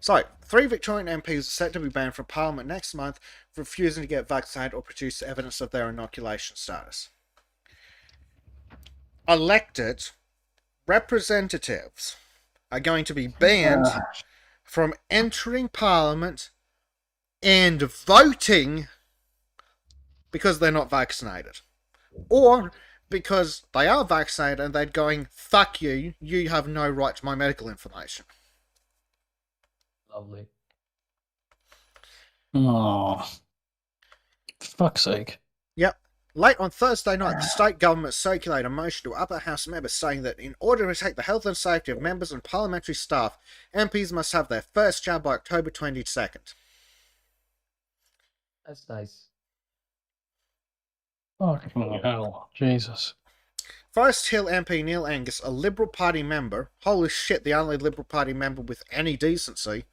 So, 3 Victorian MPs are set to be banned from Parliament next month for refusing to get vaccinated or produce evidence of their inoculation status. Elected representatives are going to be banned from entering Parliament and voting because they're not vaccinated. Or because they are vaccinated and they're going, fuck you, you have no right to my medical information. Lovely. Oh. Fuck's sake. Yep. Late on Thursday night, the state government circulated a motion to upper house members saying that in order to protect the health and safety of members and parliamentary staff, MPs must have their first jab by October 22nd. That's nice. Fucking hell. Jesus. Forest Hill MP Neil Angus, a Liberal Party member, holy shit, the only Liberal Party member with any decency,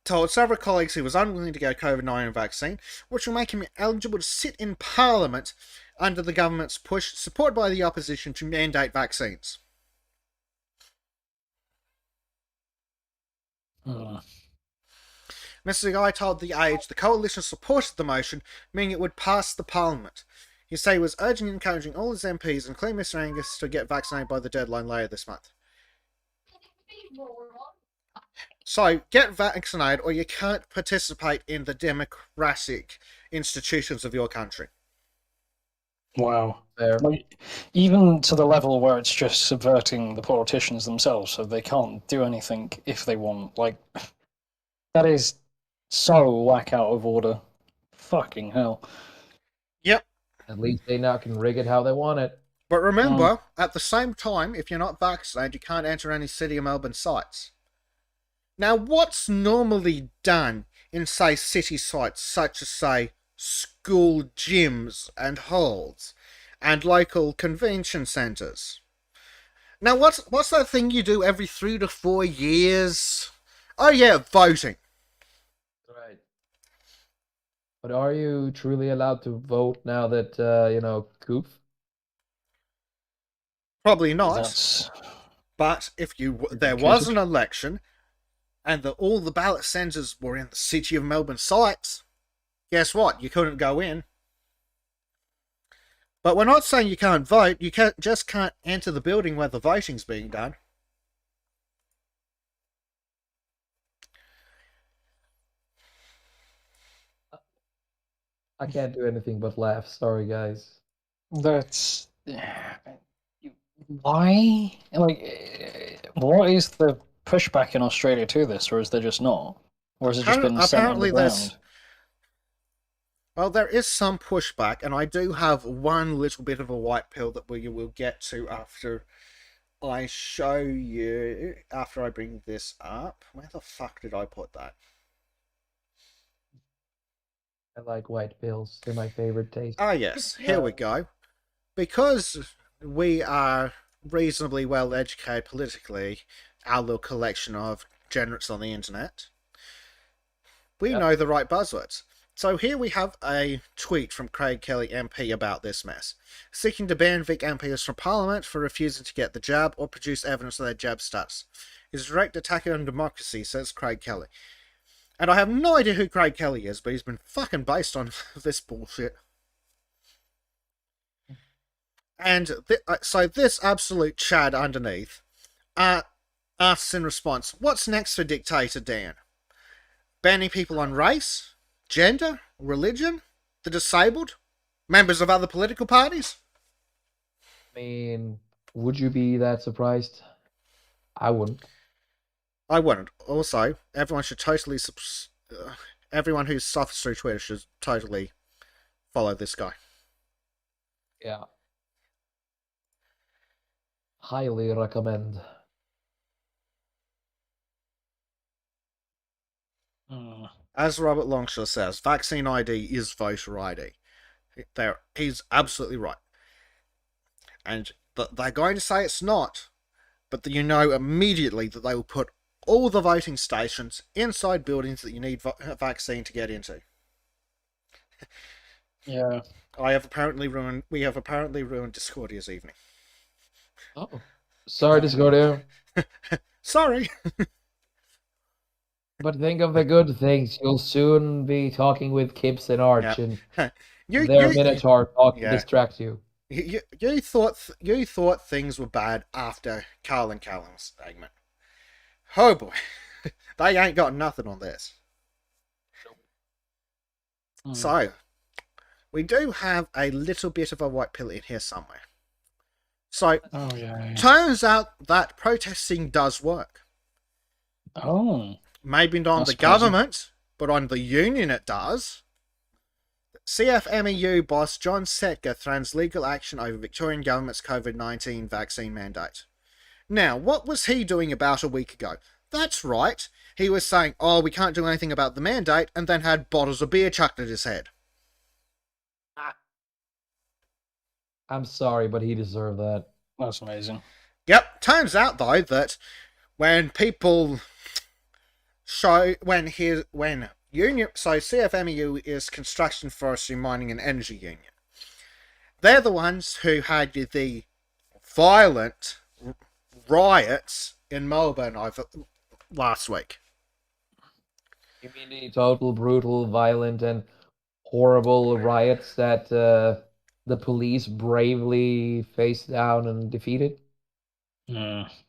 told several colleagues he was unwilling to get a COVID-19 vaccine, which will make him eligible to sit in Parliament under the government's push, supported by the opposition, to mandate vaccines. Mr. Guy told The Age the coalition supported the motion, meaning it would pass the Parliament. He said he was urging and encouraging all his MPs, including Mr. Angus, to get vaccinated by the deadline later this month. So, get vaccinated or you can't participate in the democratic institutions of your country. Wow. Fair. Like, even to the level where it's just subverting the politicians themselves, so they can't do anything if they want. Like, that is so whack out of order. Fucking hell. Yep. At least they now can rig it how they want it. But remember, at the same time, if you're not vaccinated, you can't enter any City of Melbourne sites. Now, what's normally done in, say, city sites such as, say, school gyms and halls and local convention centres? Now, what's that thing you do every 3 to 4 years? Oh yeah, voting. Right. But are you truly allowed to vote now that, Coof? Oh, Probably not. That's... But if there was an election and all the ballot centres were in the City of Melbourne sites, guess what? You couldn't go in. But we're not saying you can't vote. You just can't enter the building where the voting's being done. I can't do anything but laugh. Sorry, guys. That's... Why? Like, what is the pushback in Australia to this, or is there just not? Or has it just been sent on the Apparently ground? Well, there is some pushback, and I do have one little bit of a white pill that we will get to after I show you, after I bring this up. Where the fuck did I put that? I like white pills. They're my favorite taste. Ah, yes, here we go. Because we are reasonably well educated politically, our little collection of generates on the internet, we know the right buzzwords. So here we have a tweet from Craig Kelly MP about this mess. Seeking to ban Vic MPs from Parliament for refusing to get the jab or produce evidence of their jab status. Is a direct attack on democracy, says Craig Kelly. And I have no idea who Craig Kelly is, but he's been fucking based on this bullshit. And so this absolute Chad underneath asks in response, what's next for Dictator Dan? Banning people on race, gender, religion, the disabled, members of other political parties? I mean, would you be that surprised? I wouldn't. I wouldn't. Also, everyone should totally... everyone who suffers through Twitter should totally follow this guy. Yeah. Highly recommend. As Robert Longshaw says, vaccine ID is voter ID. He's absolutely right. And they're going to say it's not, but you know immediately that they will put all the voting stations inside buildings that you need a vaccine to get into. Yeah. We have apparently ruined Discordia's evening. Oh. Sorry, Discordia. Sorry. But think of the good things. You'll soon be talking with Kips and Arch, and their Minotaur talk to distract you. You thought things were bad after Carl and Callum's segment. Oh boy, they ain't got nothing on this. So, we do have a little bit of a white pill in here somewhere. So, turns out that protesting does work. Oh. Maybe not on the government, but on the union it does. CFMEU boss John Setka threatens legal action over Victorian government's COVID-19 vaccine mandate. Now, what was he doing about a week ago? That's right. He was saying, oh, we can't do anything about the mandate, and then had bottles of beer chucked at his head. I'm sorry, but he deserved that. That's amazing. Yep. Turns out, though, that when people CFMEU is Construction, Forestry, Mining and Energy Union. They're the ones who had the violent riots in Melbourne last week. You mean the total, brutal, violent, and horrible riots that the police bravely faced down and defeated?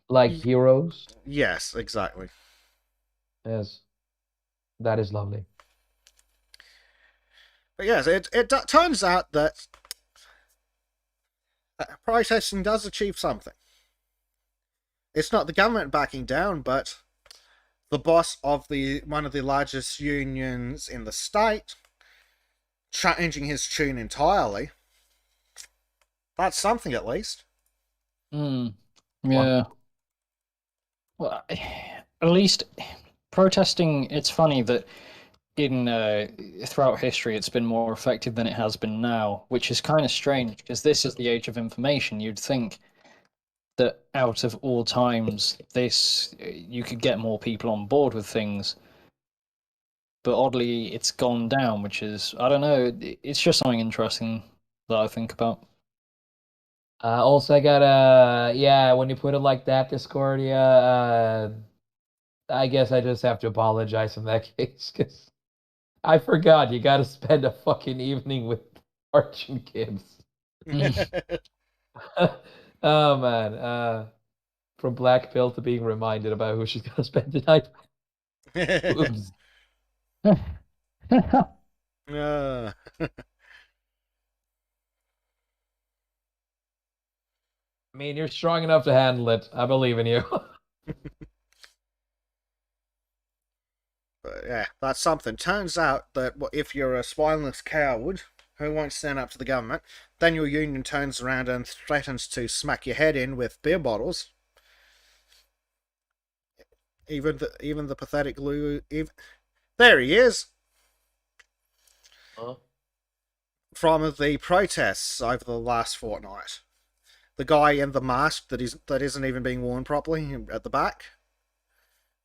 Like heroes? Yes, exactly. Yes. That is lovely. But yes, it turns out that protesting does achieve something. It's not the government backing down, but the boss of one of the largest unions in the state changing his tune entirely. That's something, at least. Yeah. Well, at least protesting. It's funny that throughout history it's been more effective than it has been now, which is kind of strange because this is the age of information. You'd think that out of all times, you could get more people on board with things, but oddly, it's gone down. Which is, I don't know. It's just something interesting that I think about. Also, I got when you put it like that, Discordia, I guess I just have to apologize in that case, because I forgot you gotta spend a fucking evening with Arch and Gibbs. Oh man, from Black Pill to being reminded about who she's gonna spend the night with. I mean, you're strong enough to handle it. I believe in you. yeah, that's something. Turns out that if you're a spineless coward who won't stand up to the government, then your union turns around and threatens to smack your head in with beer bottles. Even the pathetic Lou. There he is. Huh? From the protests over the last fortnight. The guy in the mask that isn't even being worn properly at the back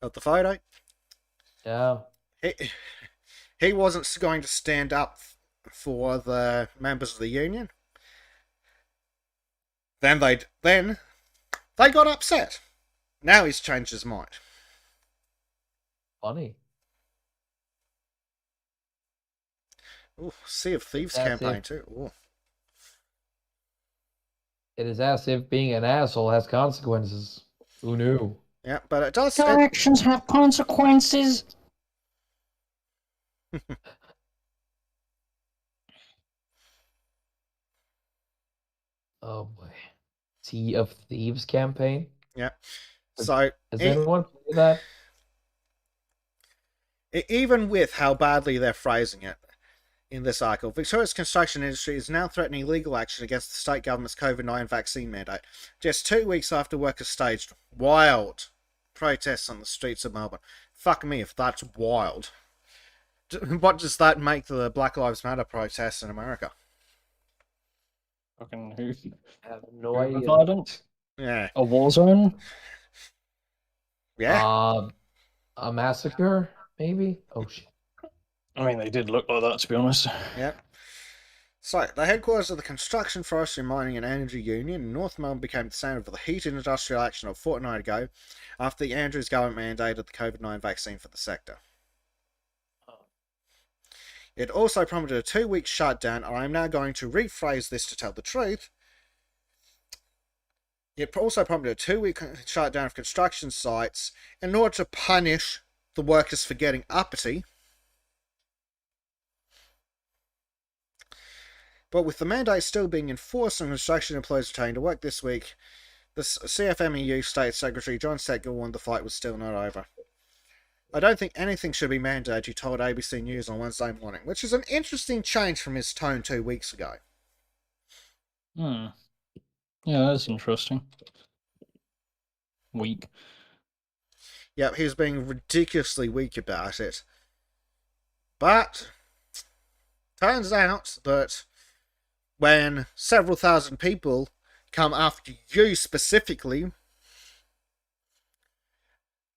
of the photo. Yeah. He wasn't going to stand up for the members of the union. Then they got upset. Now he's changed his mind. Funny. Ooh, Sea of Thieves That's campaign it. too. Ooh. It is as if being an asshole has consequences. Who knew? Yeah, but it does. Your actions have consequences. Oh boy. Sea of Thieves campaign? Yeah. So Has anyone played that? even with how badly they're phrasing it in this article, Victoria's construction industry is now threatening legal action against the state government's COVID-19 vaccine mandate, just 2 weeks after workers staged wild protests on the streets of Melbourne. Fuck me if that's wild. What does that make the Black Lives Matter protests in America? Fucking who? I have no Urban idea. violence? Yeah. A war zone? Yeah. A massacre, maybe? Oh shit. I mean, they did look like that, to be honest. Yep. So, the headquarters of the Construction, Forestry, Mining and Energy Union in North Melbourne became the centre for the heated industrial action of a fortnight ago after the Andrews government mandated the COVID-19 vaccine for the sector. It also prompted a 2-week shutdown, and I'm now going to rephrase this to tell the truth. It also prompted a 2-week shutdown of construction sites in order to punish the workers for getting uppity. But with the mandate still being enforced and construction employees returning to work this week, the CFMEU State Secretary John Setger warned the fight was still not over. I don't think anything should be mandated, he told ABC News on Wednesday morning, which is an interesting change from his tone 2 weeks ago. Hmm. Yeah, that's interesting. Weak. Yep, he's being ridiculously weak about it. But turns out that when several thousand people come after you specifically,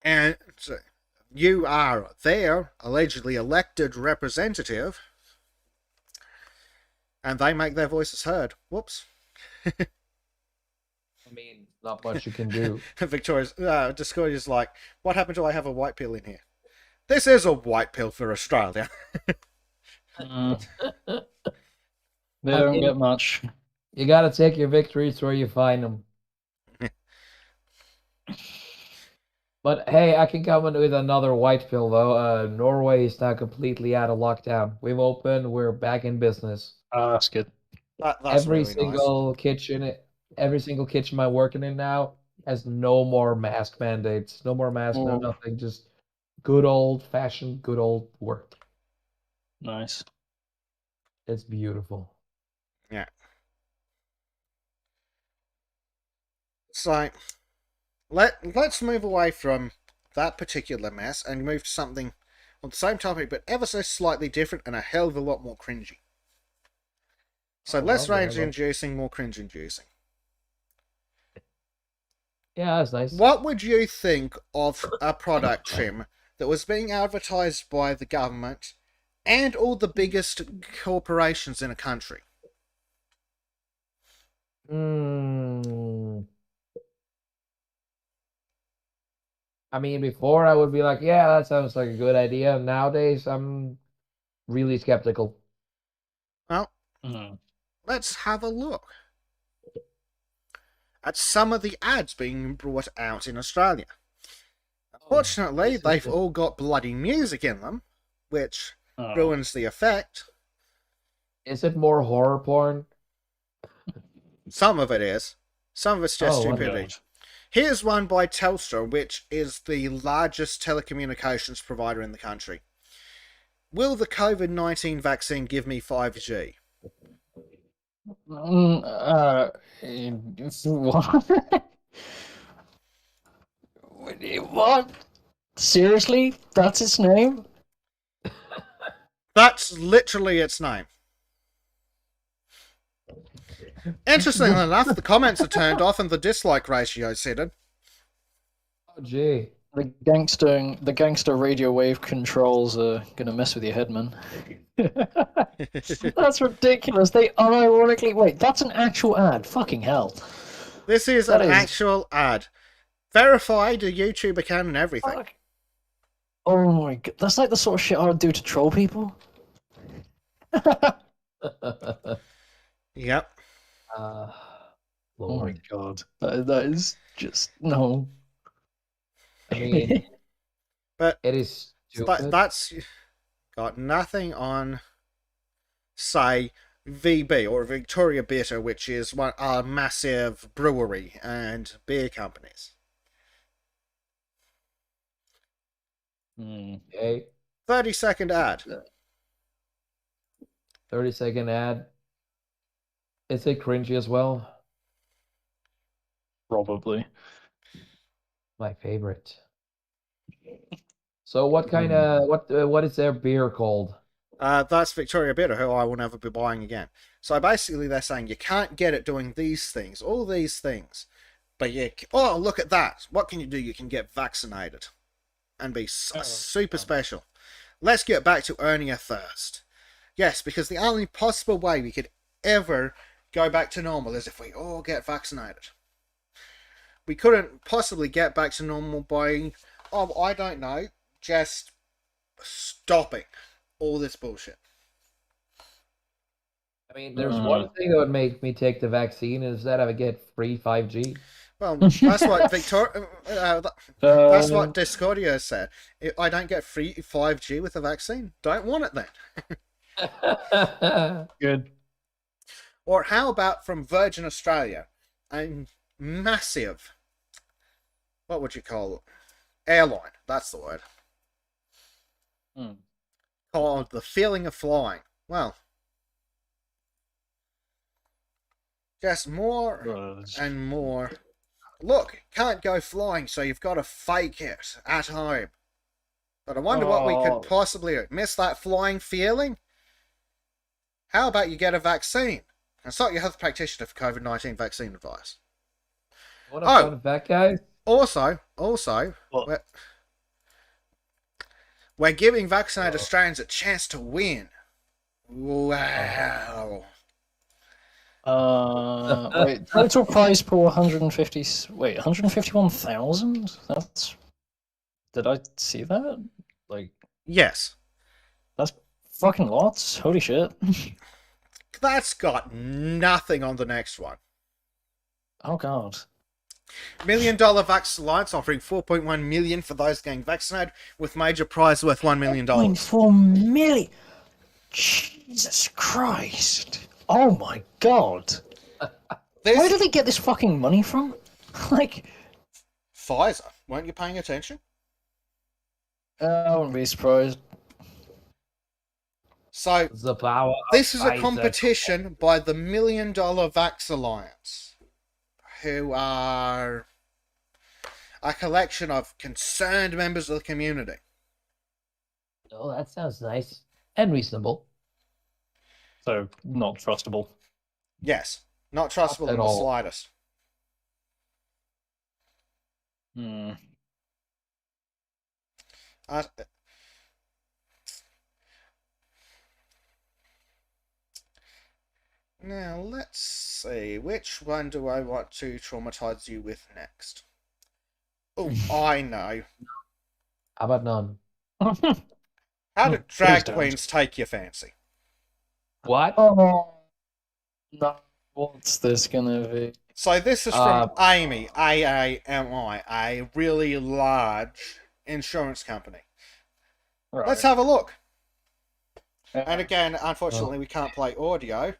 and you are their allegedly elected representative, and they make their voices heard. Whoops. I mean, not much you can do. Victoria's Discord is like, what happened to I have a white pill in here? This is a white pill for Australia. They don't get much. You gotta take your victories where you find them. But hey, I can come in with another white pill though. Norway is now completely out of lockdown. We've opened. We're back in business. That's good. That's every really single kitchen, every single kitchen I'm working in now has no more mask mandates. No more masks. No nothing. Just good old fashioned, good old work. Nice. It's beautiful. Yeah. So, let's move away from that particular mess and move to something on the same topic, but ever so slightly different and a hell of a lot more cringy. So less rage-inducing, more cringe-inducing. Yeah, that's nice. What would you think of a product, Trim, that was being advertised by the government and all the biggest corporations in a country? I mean, before I would be like, yeah, that sounds like a good idea. Nowadays, I'm really skeptical. Well, let's have a look at some of the ads being brought out in Australia. Unfortunately, they've all got bloody music in them, which ruins the effect. Is it more horror porn? Some of it is. Some of it's just stupidity. Here's one by Telstra, which is the largest telecommunications provider in the country. Will the COVID-19 vaccine give me 5G? What? What? Seriously? That's its name? That's literally its name. Interestingly enough, the comments are turned off and the dislike ratio is hidden. Oh, gee. The gangster radio wave controls are gonna mess with your head, man. That's ridiculous. They unironically wait. That's an actual ad. Fucking hell. This is That an is- actual ad. Verified, a YouTube account and everything. Fuck. Oh my god, that's like the sort of shit I would do to troll people. Yep. uh, Oh my Lord. god, that is just no. I mean, But it is stupid. that's got nothing on, say, VB or Victoria Bitter, which is one a massive brewery and beer companies. Okay. 30-second ad. 30-second ad. Is it cringy as well? Probably. My favorite. So what kind of what is their beer called? That's Victoria Bitter, who I will never be buying again. So basically, they're saying you can't get it doing these things, all these things, but oh, look at that! What can you do? You can get vaccinated and be super special. Let's get back to earning a thirst. Yes, because the only possible way we could ever go back to normal is if we all get vaccinated. We couldn't possibly get back to normal by, oh, I don't know, just stopping all this bullshit. I mean, there's one thing that would make me take the vaccine is that I would get free 5G. Well, that's what that's what Discordia said. If I don't get free 5G with the vaccine, don't want it then. Good. Or how about from Virgin Australia, a massive, what would you call it? Airline, that's the word. Called the feeling of flying. Well, just more and more. Look, can't go flying, so you've got to fake it at home. But I wonder what we could possibly do. Miss that flying feeling? How about you get a vaccine? Consult your health practitioner for COVID-19 vaccine advice. What a fun fact, guys. Also, we're giving vaccinated Australians a chance to win. Wow. Wait, total prize pool 150. Wait, 151,000? That's. Did I see that? Like, Yes. that's fucking lots. Holy shit. That's got nothing on the next one. Oh god. $1 million Vax Alliance offering 4.1 million for those getting vaccinated, with major prize worth $1 million. 4 million. Jesus Christ. Oh my god. Where do they get this fucking money from? Like, Pfizer. Weren't you paying attention? I wouldn't be surprised. So, The power of this is a Pfizer. competition by the $1 Million Vax Alliance, who are a collection of concerned members of the community. Oh, that sounds nice and reasonable. So, not trustable. Yes, not trustable Not in at the all. slightest. Now, let's see. Which one do I want to traumatize you with next? Oh, I know. How about none? How do drag don't. queens take your fancy? What? Oh, no. What's this gonna be? So this is from Amy, AAMI, a really large insurance company. Right. Let's have a look. And again, unfortunately, we can't play audio.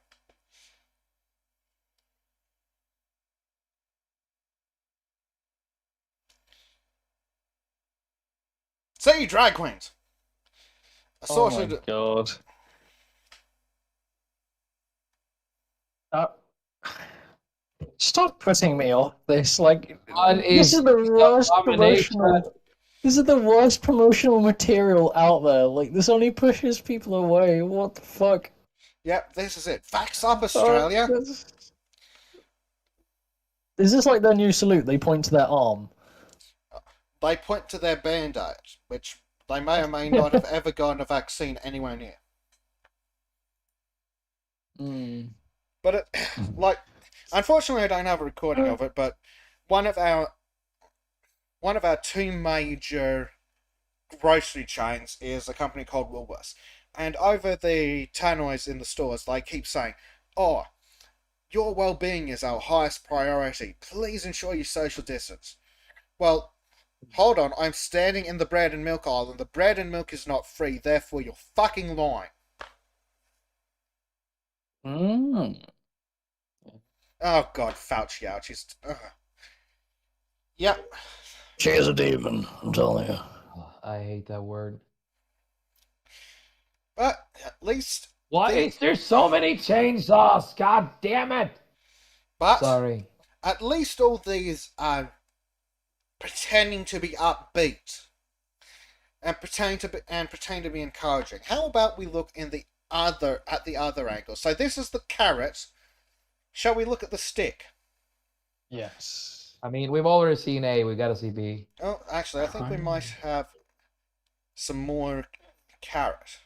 See, drag queens. Oh my Assorted. god. Uh, Stop putting me off this. Like, What this is is the this worst abomination? promotional. This is the worst promotional material out there. Like, this only pushes people away. What the fuck? Yep, this is it. Vax up, Oh, Australia. Is this like their new salute? They point to their arm. They point to their band-aid, which they may or may not have ever gotten a vaccine anywhere near. Mm. But it, like, unfortunately, I don't have a recording of it. But one of our two major grocery chains is a company called Woolworths, and over the tannoys in the stores, they keep saying, "Oh, your well-being is our highest priority. Please ensure you social distance." Well, hold on. I'm standing in the bread and milk aisle, and the bread and milk is not free. Therefore, you're fucking lying. Mm. Oh God, Fauci out. Yep. She's a demon, I'm telling you. Oh, I hate that word. But at least, Why is there so many chainsaws? God damn it! but Sorry. at least all these are pretending to be upbeat and pretending to be encouraging. How about we look at the other angle? So this is the carrot. Shall we look at the stick? Yes. I mean, we've already seen A. We gotta see B. Oh, actually, I think we might have some more carrot.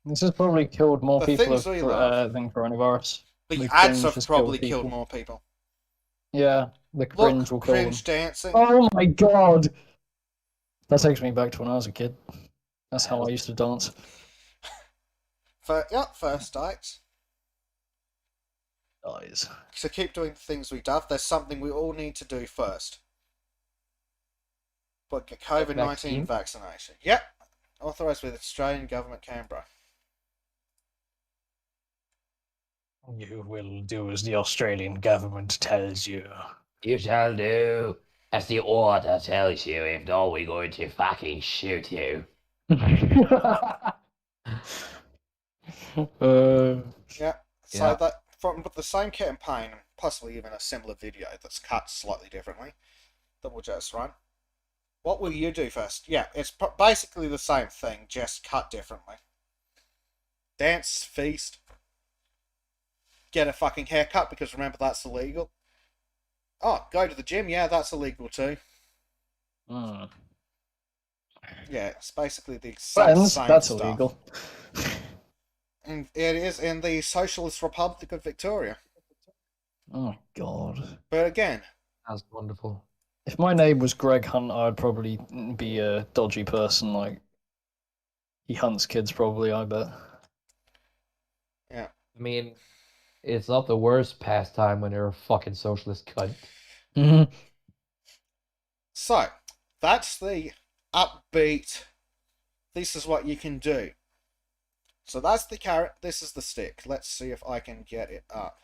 This has probably killed more The people things we love. than coronavirus. The The ads cringe have has probably killed killed people. more people. Yeah, the cringe will Look, kill them. cringe dancing. Oh my god! That takes me back to when I was a kid. That's how I used to dance. First date. Guys. To keep doing the things we love, there's something we all need to do first. But get COVID-19 vaccination. Yep. Authorised with Australian Government, Canberra. You will do as the Australian government tells you. You shall do as the order tells you, if not, we're going to fucking shoot you. Yeah. So that from the same campaign, and possibly even a similar video that's cut slightly differently, that we'll just run. What will you do first? Yeah, it's basically the same thing, just cut differently. Dance, feast, get a fucking haircut, because remember, that's illegal. Oh, go to the gym, yeah, that's illegal too. Mm. Yeah, it's basically the Friends, same that's stuff. illegal. And it is in the Socialist Republic of Victoria. Oh my god. But again, That's wonderful. If my name was Greg Hunt, I'd probably be a dodgy person. Like, he hunts kids, probably, I bet. yeah. I mean, it's not the worst pastime when you're a fucking socialist cunt. Mm-hmm. So, that's the upbeat, this is what you can do. So that's the carrot, this is the stick. Let's see if I can get it up.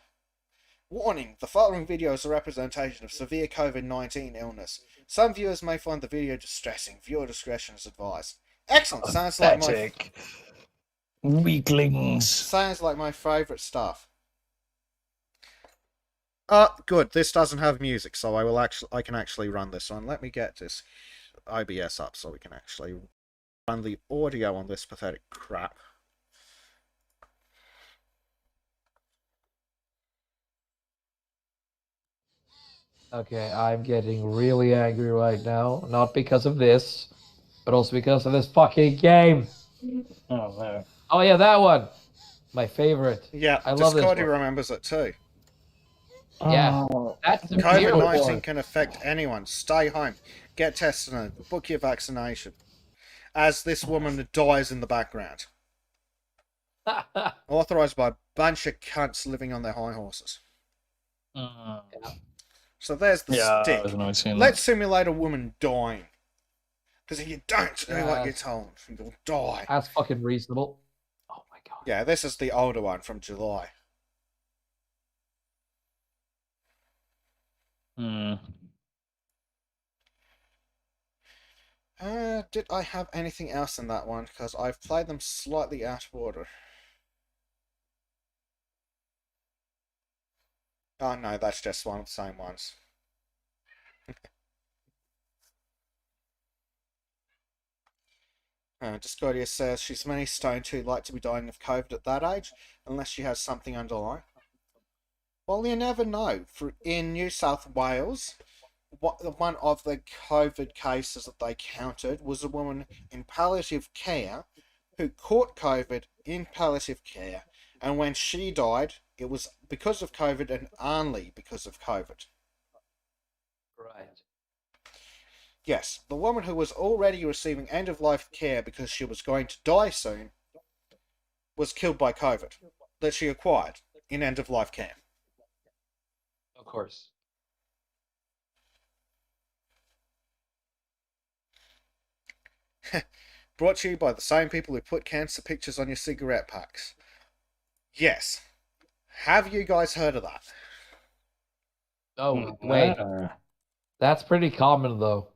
Warning, the following video is a representation of severe COVID-19 illness. Some viewers may find the video distressing. Viewer discretion is advised. Excellent, sounds like Weaklings. my favourite stuff. Good, this doesn't have music, so I can actually run this one. Let me get this OBS up so we can actually run the audio on this pathetic crap. Okay, I'm getting really angry right now. Not because of this, but also because of this fucking game. Oh no. Oh yeah, that one. My favorite. Yeah, I love this Discordy one. remembers it too. Yeah, Oh. that's the COVID-19 can affect anyone. Stay home. Get tested and book your vaccination. As this woman dies in the background. Authorised by a bunch of cunts living on their high horses. So there's the stick. Let's simulate a woman dying. Because if you don't do what you're told, you'll die. That's fucking reasonable. Oh my god. Yeah, this is the older one from July. Did I have anything else in that one? Because I've played them slightly out of order. Oh no, that's just one of the same ones. Discordia says she's many stoned too like to be dying of COVID at that age, unless she has something underlying. Well, you never know. In New South Wales, one of the COVID cases that they counted was a woman in palliative care who caught COVID in palliative care, and when she died, it was because of COVID and only because of COVID. Right. Yes, the woman who was already receiving end-of-life care because she was going to die soon was killed by COVID that she acquired in end-of-life care. Of course. Brought to you by the same people who put cancer pictures on your cigarette packs. Yes. Have you guys heard of that? Oh, wait. That's pretty common, though.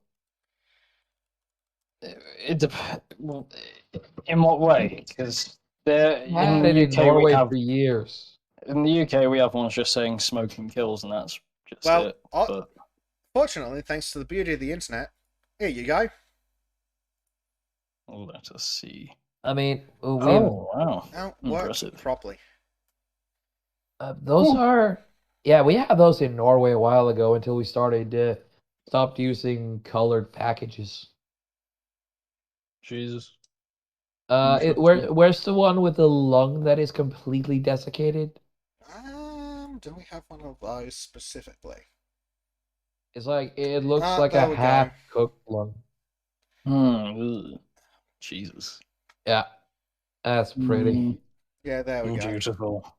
It depends. In what way? Because Had in it the in UK Norway for years. in the UK we have ones just saying smoking kills, and that's just Well, it. But fortunately, thanks to the beauty of the internet, here you go. let us see. I mean, Oh wow, Now worked impressive. properly. those are, yeah, we had those in Norway a while ago until we stopped using colored packages. Jesus. Where's the one with the lung that is completely desiccated? Do we have one of those specifically? It's like it looks like there a we go. half-cooked lung. Ugh. Jesus. Yeah, that's pretty. Yeah, there we go. Beautiful.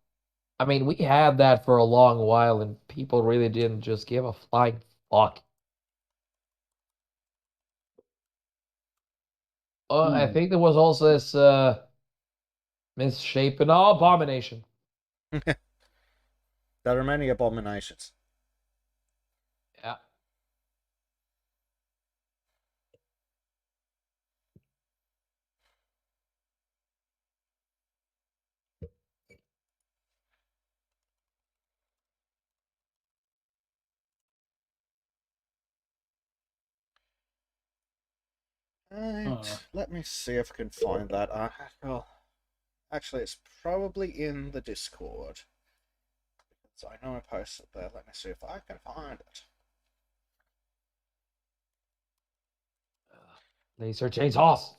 I mean, we had that for a long while, and people really didn't just give a flying fuck. I think there was also this misshapen abomination. There are many abominations. Yeah. Right, let me see if I can find that. Well, actually, it's probably in the Discord. So I know I posted it there. Let me see if I can find it. Laser chainsaws.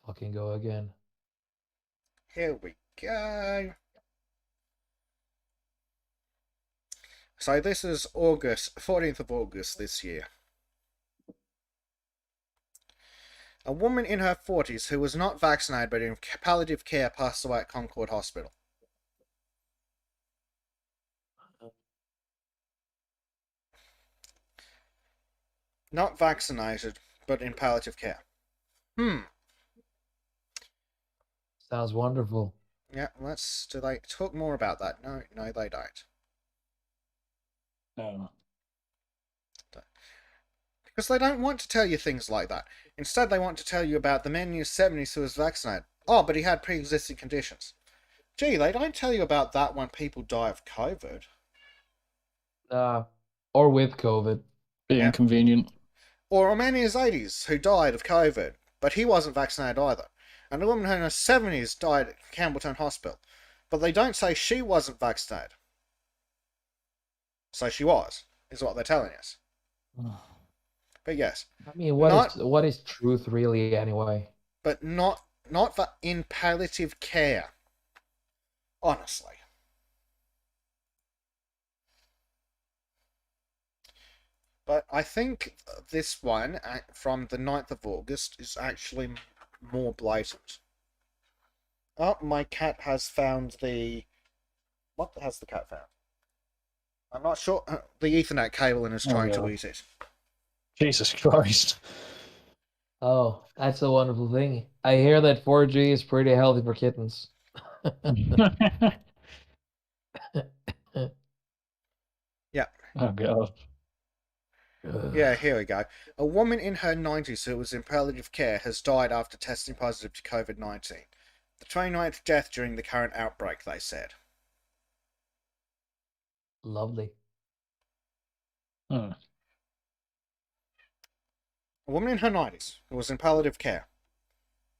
Fucking go again. Here we go. So this is August, 14th of August this year. A woman in her 40s who was not vaccinated but in palliative care passed away at Concord Hospital. Not vaccinated, but in palliative care. Sounds wonderful. Yeah, do they talk more about that? No, they don't. No. Because they don't want to tell you things like that. Instead, they want to tell you about the man in his 70s who was vaccinated. Oh, but he had pre-existing conditions. Gee, they don't tell you about that when people die of COVID. Or with COVID. Be inconvenient. Or a man in his 80s who died of COVID, but he wasn't vaccinated either. And a woman in her 70s died at Campbelltown Hospital. But they don't say she wasn't vaccinated. So she was, is what they're telling us. But yes. I mean, what is truth really anyway? But not in palliative care. Honestly. But I think this one from the 9th of August is actually more blatant. Oh, my cat has found the... What has the cat found? I'm not sure. The Ethernet cable and is trying to eat it. Jesus Christ. Oh, that's a wonderful thing. I hear that 4G is pretty healthy for kittens. Yeah. Oh god. Yeah, here we go. A woman in her 90s who was in palliative care has died after testing positive to COVID-19. The 29th death during the current outbreak, they said. Lovely. Hmm. A woman in her 90s who was in palliative care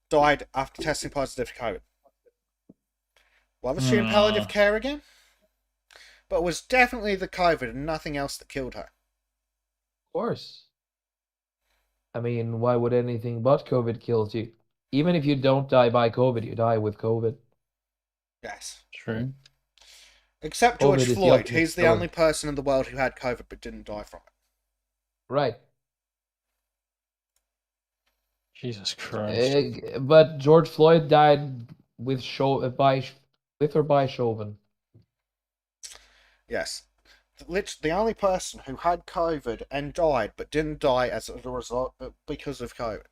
died after testing positive to COVID. Why was she in palliative care again? But it was definitely the COVID and nothing else that killed her. Of course. I mean, why would anything but COVID kills you? Even if you don't die by COVID, you die with COVID. Yes. True. Except George COVID is the Floyd. ultimate He's the killer. only person in the world who had COVID but didn't die from it. Right. Jesus Christ. But George Floyd died with with or by Chauvin. Yes. The only person who had COVID and died but didn't die as a result because of COVID.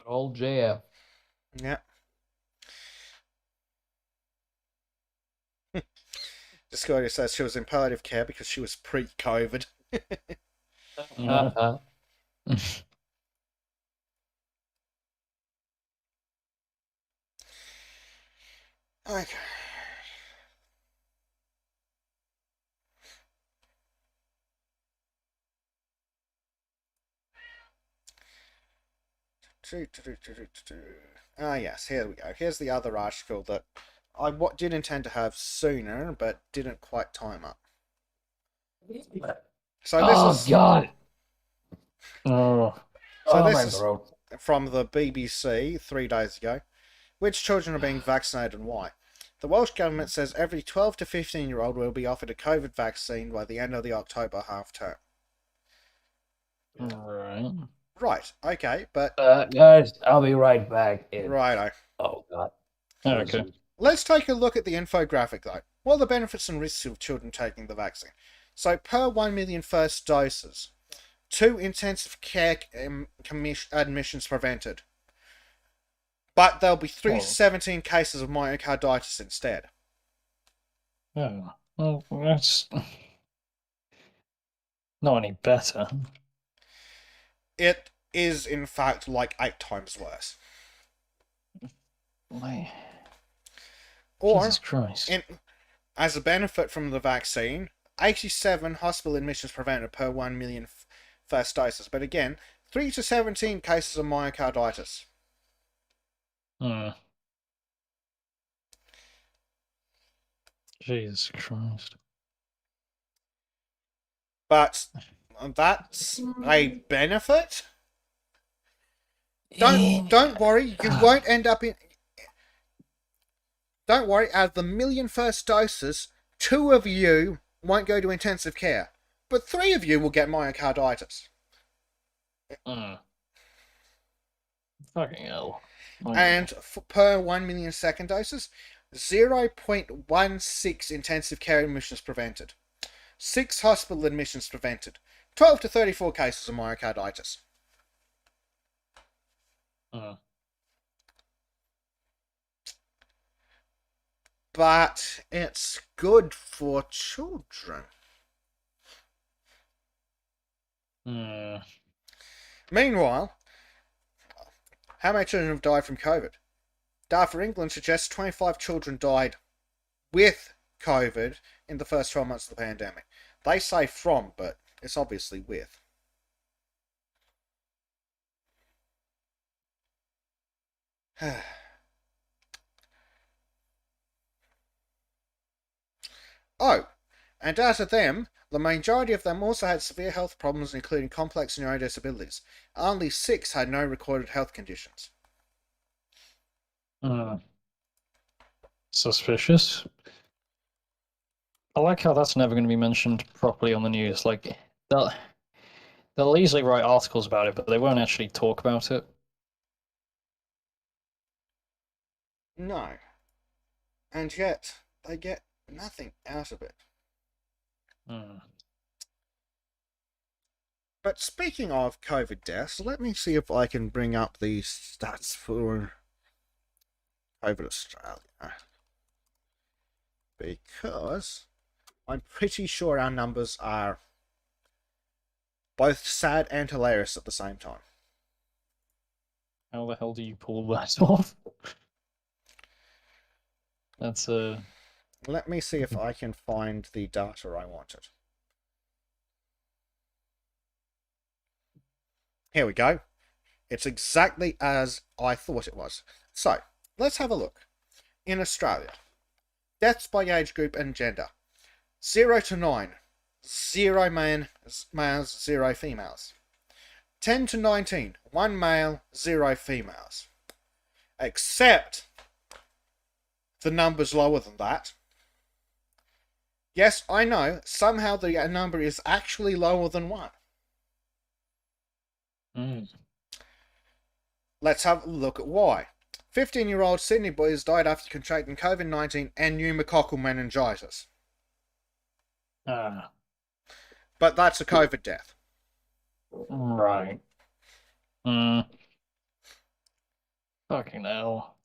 Old JF. Yeah. Discordia says she was in palliative care because she was pre-COVID. Uh-huh. Okay. Ah, yes, here we go. Here's the other article that I did intend to have sooner, but didn't quite time up. So this Oh is God! Oh. so Oh, this my is throat. from the BBC 3 days ago. Which children are being vaccinated and why? The Welsh Government says every 12 to 15-year-old will be offered a COVID vaccine by the end of the October half term. Right. Right, okay, but... Guys, I'll be right back. Righto. Oh God. Okay. Let's take a look at the infographic, though. What are the benefits and risks of children taking the vaccine? So, per 1 million first doses, 2 intensive care admissions prevented. But there'll be 3 to 17 cases of myocarditis instead. Oh. Well, that's not any better. It is, in fact, like 8 times worse. Like, Or, Jesus Christ. as a benefit from the vaccine, 87 hospital admissions prevented per 1 million first doses. But again, 3 to 17 cases of myocarditis. Hmm. Jesus Christ. But that's a benefit? Don't worry, you won't end up in... Don't worry, out of the million first doses, 2 of you won't go to intensive care. But 3 of you will get myocarditis. Fucking hell. And per 1 million second doses, 0.16 intensive care admissions prevented. 6 hospital admissions prevented. 12 to 34 cases of myocarditis. But it's good for children. Meanwhile, how many children have died from COVID? Data for England suggests 25 children died with COVID in the first 12 months of the pandemic. They say from, but it's obviously with. Oh, and out of them, the majority of them also had severe health problems, including complex neurodisabilities. Only 6 had no recorded health conditions. Suspicious. I like how that's never going to be mentioned properly on the news. Like, they'll easily write articles about it, but they won't actually talk about it. No. And yet, they get nothing out of it. But speaking of COVID deaths, let me see if I can bring up the stats for COVID Australia. Because I'm pretty sure our numbers are both sad and hilarious at the same time. How the hell do you pull that off? That's Let me see if I can find the data I wanted. Here we go. It's exactly as I thought it was. So, let's have a look. In Australia, deaths by age group and gender. 0 to 9, 0 males, 0 females. 10 to 19, 1 male, 0 females. Except the number's lower than that. Yes, I know, somehow the number is actually lower than 1. Let's have a look at why. 15-year-old Sydney boy has died after contracting COVID-19 and pneumococcal meningitis. But that's a COVID death. Right. Fucking hell.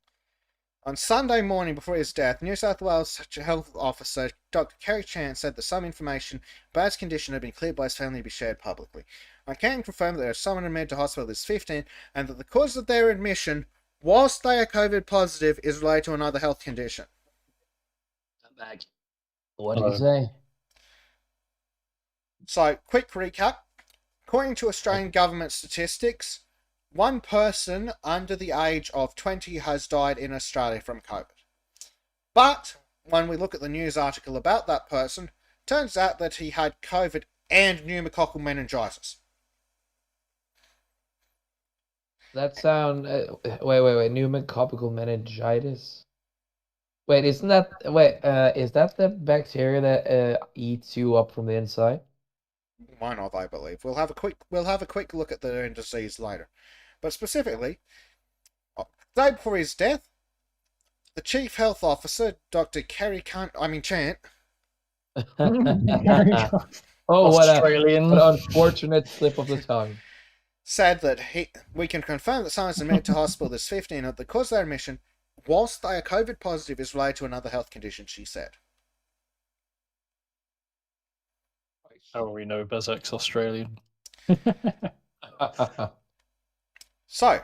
On Sunday morning before his death, New South Wales Health Officer Dr. Kerry Chan said that some information about his condition had been cleared by his family to be shared publicly. I can confirm that there is someone admitted to hospital is 15 and that the cause of their admission, whilst they are COVID positive, is related to another health condition. What did he say? So, quick recap. According to Australian government statistics, 1 person under the age of 20 has died in Australia from COVID. But, when we look at the news article about that person, turns out that he had COVID and pneumococcal meningitis. That sound. Wait. Pneumococcal meningitis. Wait, isn't that. Is that the bacteria that eats you up from the inside? One of, I believe. We'll have a quick look at the disease later. But specifically, the day before his death, the Chief Health Officer, Dr. Kerry Chant. Oh, Australian. what an unfortunate slip of the tongue. Said that we can confirm that someone is admitted to hospital this 15 at the cause of their admission, whilst they are COVID positive, is related to another health condition, she said. Oh, we know Bezek's Australian. So,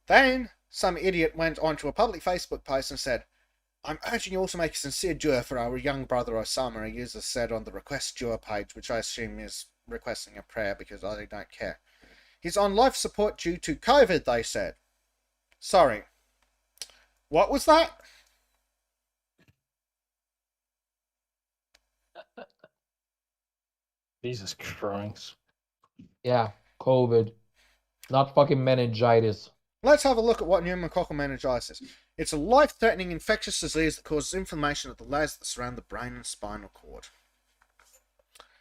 then some idiot went onto a public Facebook post and said, I'm urging you all to make a sincere dua for our young brother Osama, a user said on the request dua page, which I assume is requesting a prayer because I don't care. He's on life support due to COVID, they said. Sorry. What was that? Jesus Christ. Yeah, COVID. Not fucking meningitis. Let's have a look at what pneumococcal meningitis is. It's a life-threatening infectious disease that causes inflammation of the layers that surround the brain and spinal cord.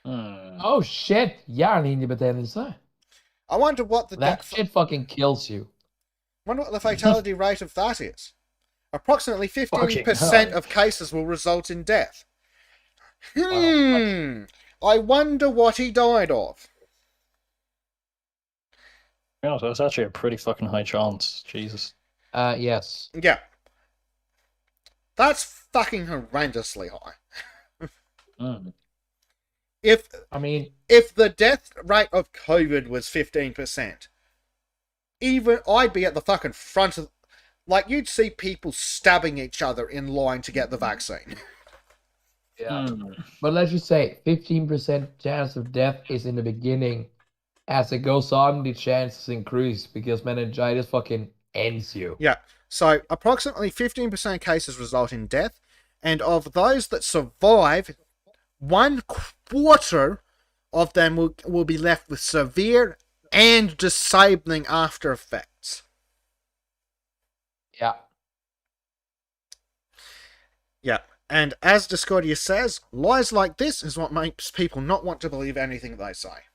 Oh shit, hjärnhinnebetennelse. I wonder what the That shit fucking kills you. wonder what the fatality rate of that is. Approximately 15% Fucking of cases will result in death. Wow. I wonder what he died of. Yeah, so it's actually a pretty fucking high chance. Jesus. Yes. Yeah. That's fucking horrendously high. If the death rate of COVID was 15%, even I'd be at the fucking front of... Like, you'd see people stabbing each other in line to get the vaccine. Yeah. But let's just say 15% chance of death is in the beginning. As it goes on, the chances increase because meningitis fucking ends you. Yeah. So, approximately 15% of cases result in death, and of those that survive, 1/4 of them will be left with severe and disabling after effects. Yeah. Yeah. And as Discordia says, lies like this is what makes people not want to believe anything they say.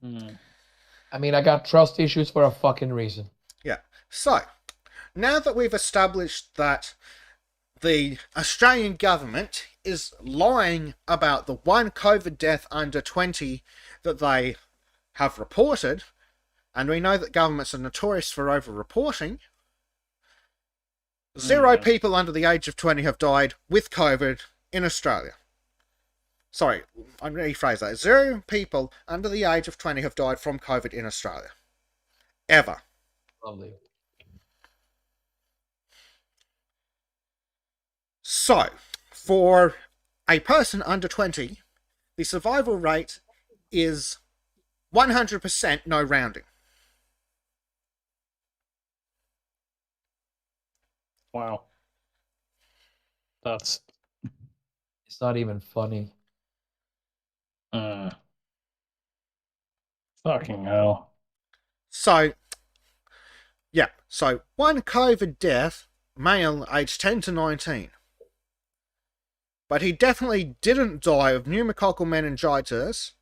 I mean, I got trust issues for a fucking reason. Yeah. So, now that we've established that the Australian government is lying about the one COVID death under 20 that they have reported, and we know that governments are notorious for over-reporting, 0 people under the age of 20 have died with COVID in Australia. Sorry, I'm going to rephrase that. 0 people under the age of 20 have died from COVID in Australia. Ever. Lovely. So, for a person under 20, the survival rate is 100% no rounding. Wow. That's It's not even funny. fucking hell. So, yeah. So, one COVID death, male aged 10 to 19. But he definitely didn't die of pneumococcal meningitis,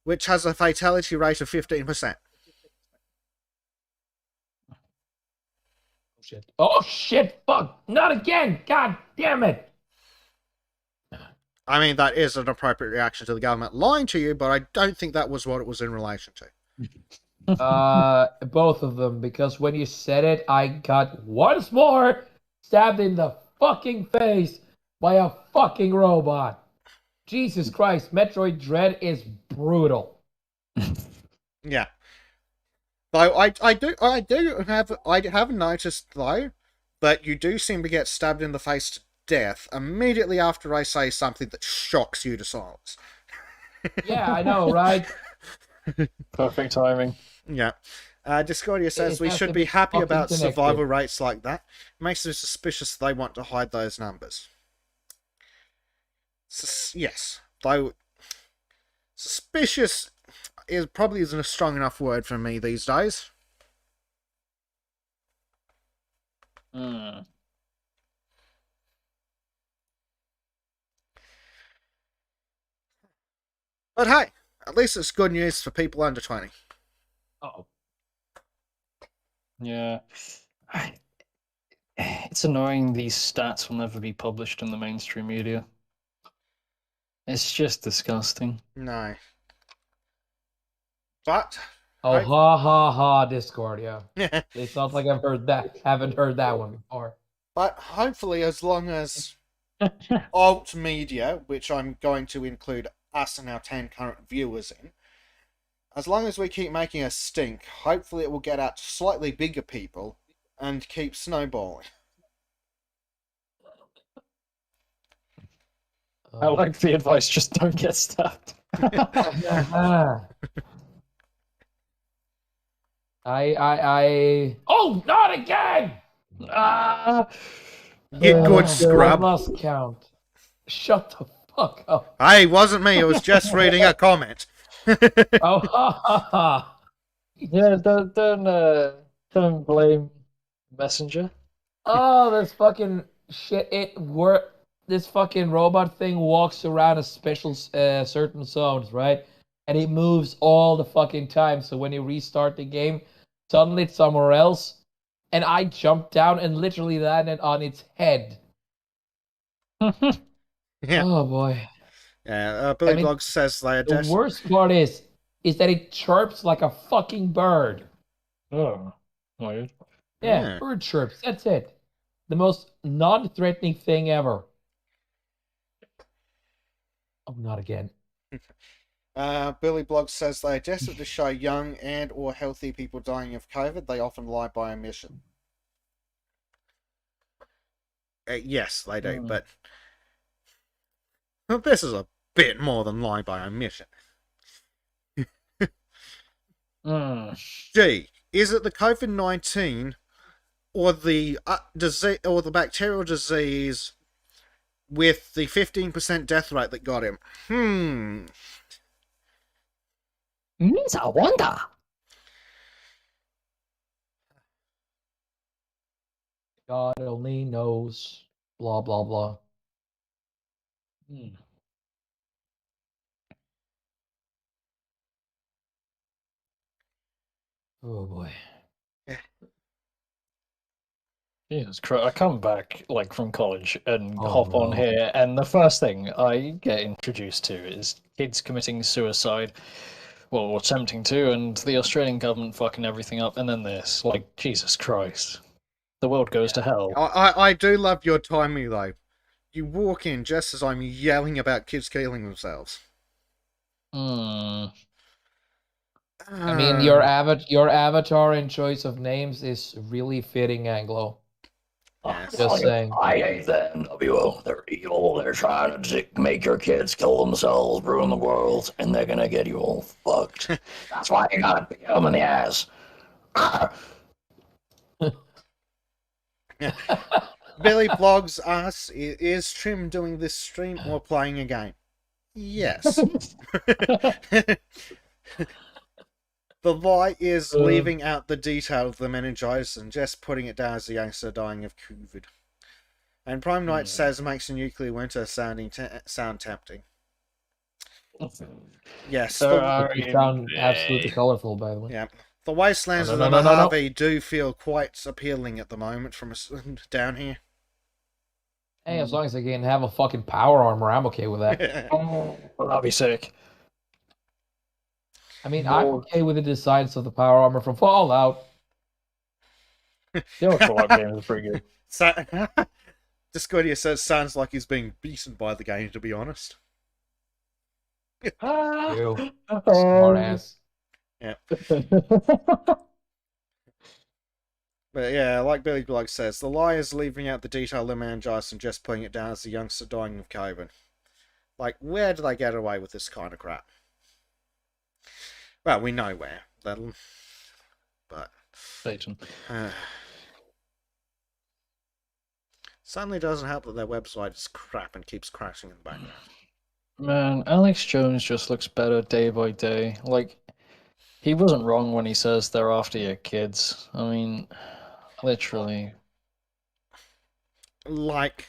which has a fatality rate of 15%. Shit. Oh shit! Fuck! Not again! God damn it! I mean, that is an appropriate reaction to the government lying to you, but I don't think that was what it was in relation to. Both of them, because when you said it, I got once more stabbed in the fucking face by a fucking robot. Jesus Christ, Metroid Dread is brutal. Yeah. Though I have noticed though, that you do seem to get stabbed in the face to death immediately after I say something that shocks you to silence. Yeah, I know, right? Perfect timing. Yeah. Discordia says It we has should to be be happy fucking about connected. survival rates like that. Makes it suspicious they want to hide those numbers. Yes. Though suspicious probably isn't a strong enough word for me these days. But hey, at least it's good news for people under 20. Oh, Yeah. It's annoying these stats will never be published in the mainstream media. It's just disgusting. No. But oh, Right. ha ha ha, Discordia. It sounds like haven't heard that one before. but hopefully as long as alt media, which I'm going to include us and our 10 current viewers in, as long as we keep making a stink, hopefully it will get out to slightly bigger people and keep snowballing. I like the advice, just don't get stabbed. Oh, not again! Ah! You good I scrub. lost count. Shut the fuck up. Hey, it wasn't me, it was just reading a comment. Oh, ha ha ha. Yeah, don't blame Messenger. Oh, this fucking shit. This fucking robot thing walks around a special certain zones, right? And it moves all the fucking time. So when you restart the game, suddenly it's somewhere else. And I jumped down and literally landed on its head. Yeah. Oh boy. Yeah, Billy Bloggs says they are The just... worst part is that it chirps like a fucking bird. Oh, weird. Yeah, bird chirps. That's it. The most non-threatening thing ever. Oh, not again. Billy Bloggs says they are desperate to show young and or healthy people dying of COVID. They often lie by omission. Yes, they do, but this is a bit more than lie by omission. Gee, is it the COVID-19 or the disease or the bacterial disease with the 15% death rate that got him? I wonder. God only knows. Blah blah blah. Oh boy. Jesus Christ, I come back like from college and Oh, hop on no. here, and the first thing I get introduced to is kids committing suicide, well, or attempting to, and the Australian government fucking everything up, and then this. Like, Jesus Christ. The world goes to hell. I do love your timing though. You walk in just as I'm yelling about kids killing themselves. Hmm. I mean, your avatar and choice of names is really fitting, Anglo. Yes. Just saying. I hate the NWO. They're evil. They're trying to make your kids kill themselves, ruin the world, and they're gonna get you all fucked. That's why you gotta beat them in the ass. Billy Blogs asks, is Trim doing this stream or playing a game? Yes. The lie is leaving out the detail of the meningitis and just putting it down as a youngster dying of COVID. And Prime Knight says makes a nuclear winter sound tempting. Yes. You sound absolutely colorful, by the way. Yeah. The wastelands of the No. Mojave do feel quite appealing at the moment from down here. Hey, as long as I can have a fucking power armor, I'm okay with that. Well, that'd be sick. I mean, I'm okay with the designs of the power armor from Fallout. The old Fallout games are pretty good. Discordia says sounds like he's being beaten by the game, to be honest. Ew. Smart ass. Yeah. But yeah, like Billy Blog says, the lie is leaving out the detail of the meningitis and just putting it down as the youngster dying of COVID. Like, where do they get away with this kind of crap? Well, we know where. But Satan. Certainly doesn't help that their website is crap and keeps crashing in the background. Man, Alex Jones just looks better day by day. Like, he wasn't wrong when he says they're after your kids. I mean, literally. Like,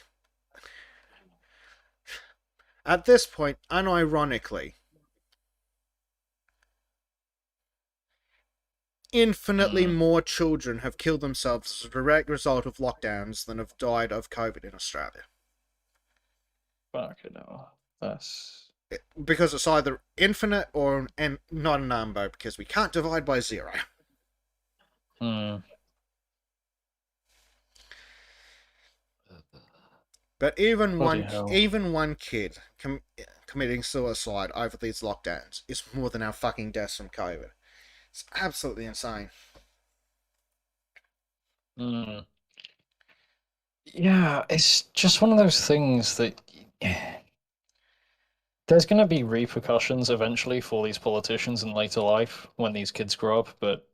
at this point, unironically, infinitely more children have killed themselves as a direct result of lockdowns than have died of COVID in Australia. Fucking hell. That's... Because it's either infinite or not a number, because we can't divide by 0. But even one kid committing suicide over these lockdowns is more than our fucking deaths from COVID. It's absolutely insane. Yeah, it's just one of those things that there's going to be repercussions eventually for these politicians in later life when these kids grow up, but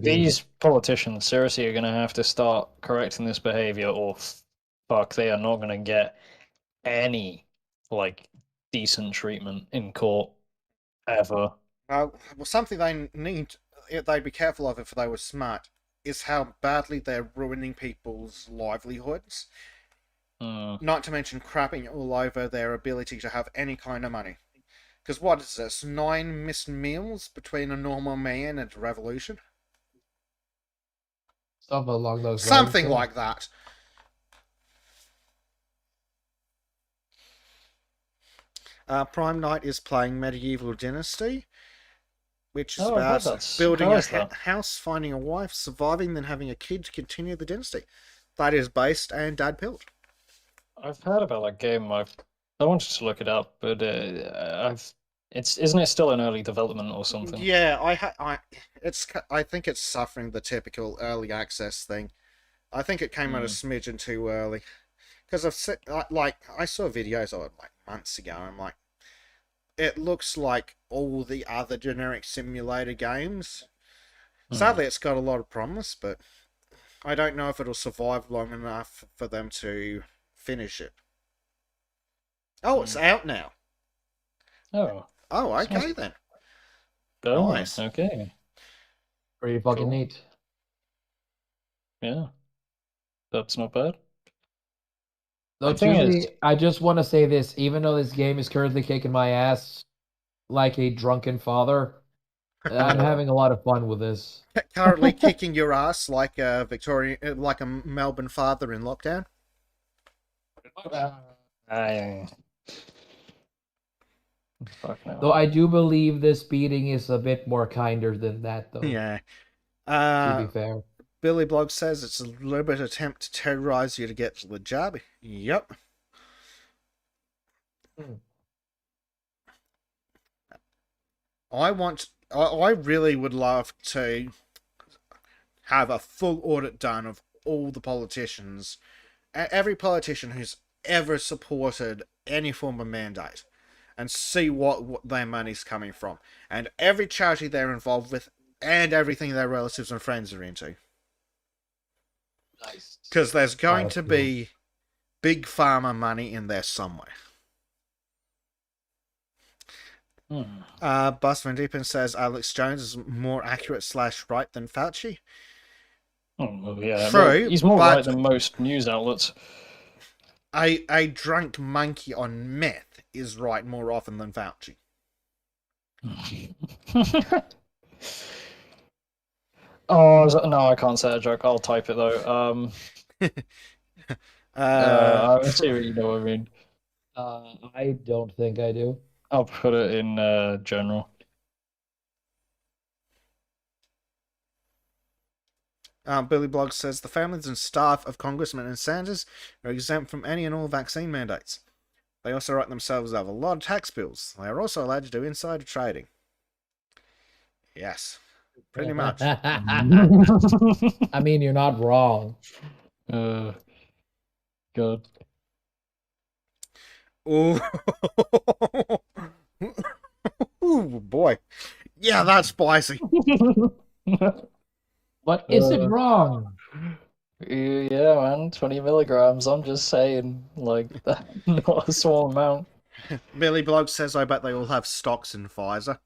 these politicians seriously are going to have to start correcting this behavior, or fuck, they are not going to get any like decent treatment in court ever. Well, something they'd be careful of if they were smart, is how badly they're ruining people's livelihoods. Not to mention crapping all over their ability to have any kind of money. Because what is this, 9 missed meals between a normal man and a revolution? Something along those lines. Something like that. Prime Knight is playing Medieval Dynasty, which is about building a house, finding a wife, surviving, then having a kid to continue the dynasty. That is based and Dad Pilled. I've heard about that game. I wanted to look it up, but isn't it still in early development or something? Yeah, I think it's suffering the typical early access thing. I think it came out a smidgen too early. Because I saw videos of it like months ago. I'm like, it looks like all the other generic simulator games. Sadly, it's got a lot of promise, but I don't know if it'll survive long enough for them to finish it. Oh, it's out now. Oh, okay then. Oh, nice. Okay. Pretty fucking neat. Yeah, that's not bad. Though truly, I just want to say this: even though this game is currently kicking my ass like a drunken father, I'm having a lot of fun with this. Currently kicking your ass like a Melbourne father in lockdown. Though I do believe this beating is a bit more kinder than that, though. Yeah. To be fair. Billy Blog says it's a deliberate attempt to terrorize you to get the job. Yep. I really would love to have a full audit done of all the politicians, every politician who's ever supported any form of mandate, and see what their money's coming from, and every charity they're involved with, and everything their relatives and friends are into. Nice. Because there's going to be big pharma money in there somewhere. Bus Van Diepen says Alex Jones is more accurate / right than Fauci. Oh, yeah. True, He's more but right than most news outlets. A drunk monkey on meth is right more often than Fauci. No, I can't say a joke. I'll type it though. I see what you know what I mean. I don't think I do. I'll put it in general. Billy Bloggs says the families and staff of Congressmen and Senators are exempt from any and all vaccine mandates. They also write themselves out of a lot of tax bills. They are also allowed to do insider trading. Yes, pretty much. I mean, you're not wrong. God. Ooh. Ooh, boy. Yeah, that's spicy. But is it wrong? Yeah, man, 20 milligrams. I'm just saying, like, not a small amount. Billy Blog says, I bet they all have stocks in Pfizer.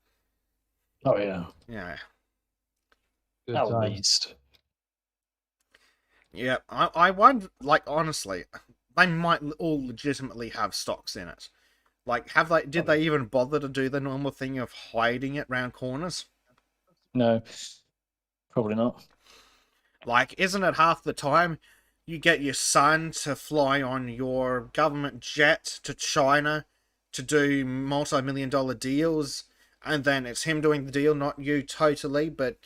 Oh, yeah. Yeah. Good At times. least. Yeah, I wonder, like, honestly, they might all legitimately have stocks in it. Like, did they even bother to do the normal thing of hiding it round corners? No. Probably not. Like, isn't it half the time you get your son to fly on your government jet to China to do multi-million-dollar deals, and then it's him doing the deal, not you totally, but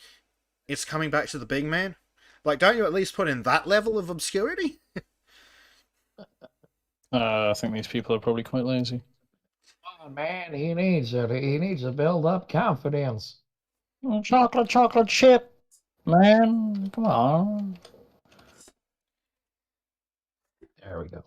it's coming back to the big man? Like, don't you at least put in that level of obscurity? I think these people are probably quite lazy. Oh, man, he needs it. He needs to build up confidence. Chocolate chip, man. Come on. There we go.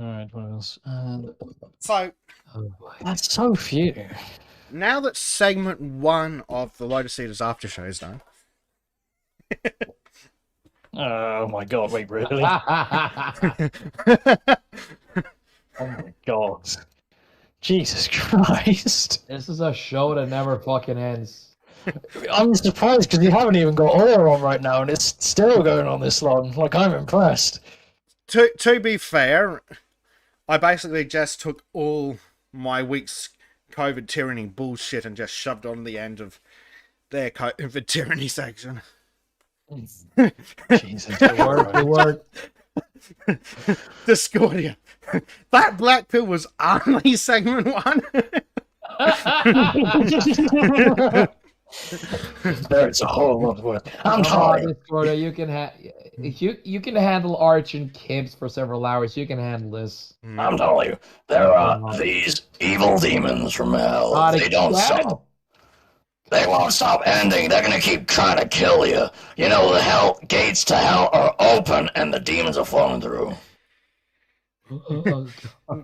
Alright, what else? So, Oh boy. That's so few. now that segment 1 of the Lotus Eaters After Show is done... Oh my god, wait, really? Oh my god. Jesus Christ. This is a show that never fucking ends. I'm surprised because you haven't even got oil on right now and it's still going on this long. Like, I'm impressed. To be fair, I basically just took all my week's COVID tyranny bullshit and just shoved on the end of their COVID tyranny section. Jesus. It worked. Discordia. That black pill was only segment 1. There's a whole lot of work. I'm Come on, sorry. Discordia, you can handle Arch and Kibbs for several hours. You can handle this. I'm telling you, there are these evil demons from hell. They don't stop. They won't stop ending. They're gonna keep trying to kill you. You know, the hell gates to hell are open and the demons are flowing through.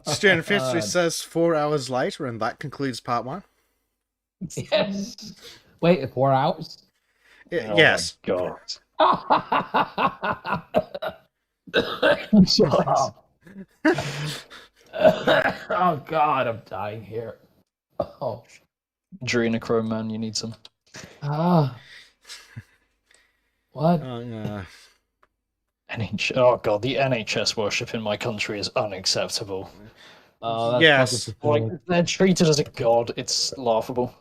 Student History says 4 hours later, and that concludes part 1. Yes. Wait, 4 hours? Yes. God. Oh God, I'm dying here. Oh. Adrenochrome, man, you need some. What? Oh god, the NHS worship in my country is unacceptable. That's Yes. fucking Like, pathetic. they're treated as a god. It's laughable.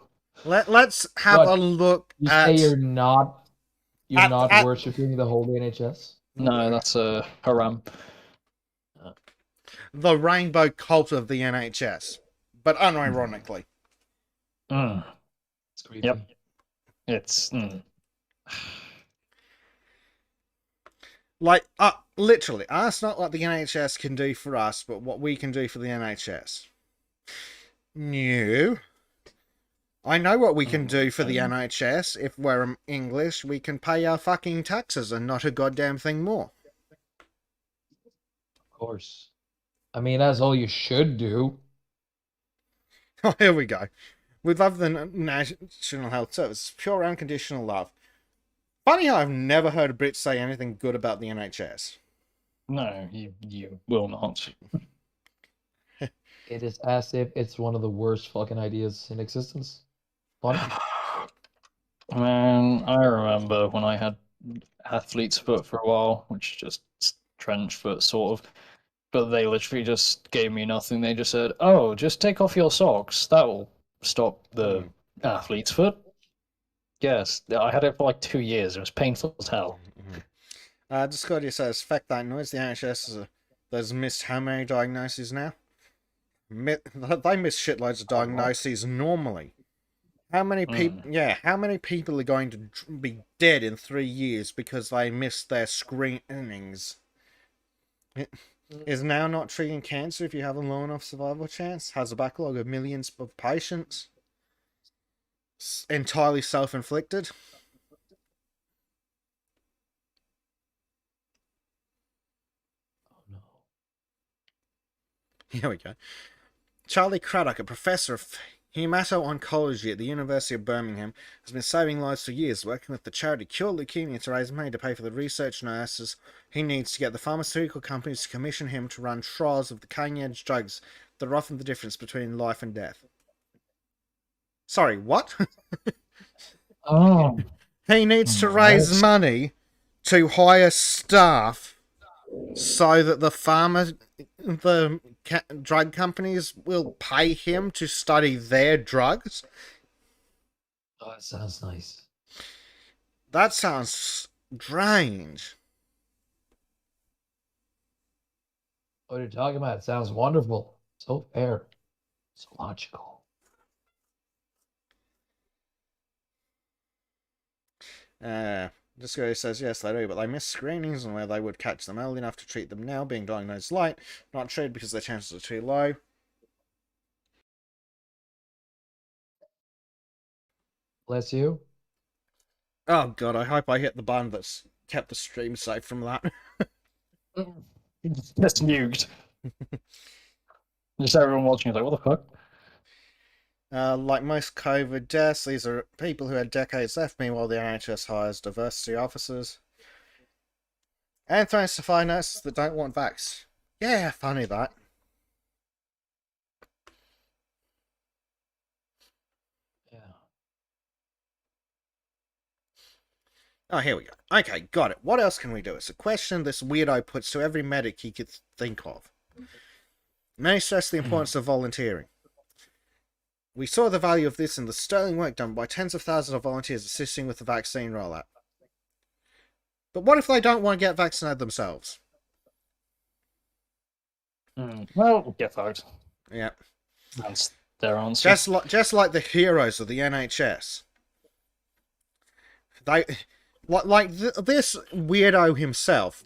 Let's have What? a look You at... say you're not You're At- not at- worshipping the holy NHS? No, that's a haram. The rainbow cult of the NHS, but unironically. Mm. It's creepy. Yep. It's Like, literally, ask not what the NHS can do for us, but what we can do for the NHS. No. I know what we can do for the NHS. If we're English, we can pay our fucking taxes and not a goddamn thing more. Of course. I mean, that's all you should do. Oh, here we go. We love the National Health Service. Pure unconditional love. Funny how I've never heard a Brit say anything good about the NHS. no, you will not. It is as if it's one of the worst fucking ideas in existence. Funny. Man, I remember when I had athlete's foot for a while, which is just trench foot sort of. But they literally just gave me nothing. They just said, "Oh, just take off your socks. That will stop the athlete's foot." Yes, I had it for like 2 years. It was painful as hell. Discordia says, fact that noise, the NHS has missed how many diagnoses now? They miss shitloads of diagnoses normally. How many people? Yeah, how many people are going to be dead in 3 years because they missed their screenings? Is now not treating cancer if you have a low enough survival chance? Has a backlog of millions of patients? Entirely self-inflicted? Oh no. Here we go. Charlie Craddock, a professor of hemato-oncology at the University of Birmingham, has been saving lives for years, working with the charity Cure Leukemia to raise money to pay for the research nurses he needs to get the pharmaceutical companies to commission him to run trials of the cutting-edge drugs that are often the difference between life and death. Sorry, what? Oh, He needs to raise money to hire staff so that the drug companies will pay him to study their drugs? Oh, that sounds nice. That sounds strange. What are you talking about? It sounds wonderful. So fair. So logical. Disco says yes, they do, but they miss screenings and where they would catch them early enough to treat them now, being diagnosed late, not treated because their chances are too low. Bless you. Oh god, I hope I hit the button that's kept the stream safe from that. just nuked. Just everyone watching is like, what the fuck? Like most COVID deaths, these are people who had decades left. Meanwhile, the NHS hires diversity officers. And thanks to fire nurses that don't want vax. Yeah, funny that. Yeah. Oh, here we go. Okay, got it. What else can we do? It's a question this weirdo puts to every medic he could think of. Many stress the importance of volunteering. We saw the value of this in the sterling work done by tens of thousands of volunteers assisting with the vaccine rollout. But what if they don't want to get vaccinated themselves? Well, get fucked. Yeah. That's their answer. Just like the heroes of the NHS. This weirdo himself,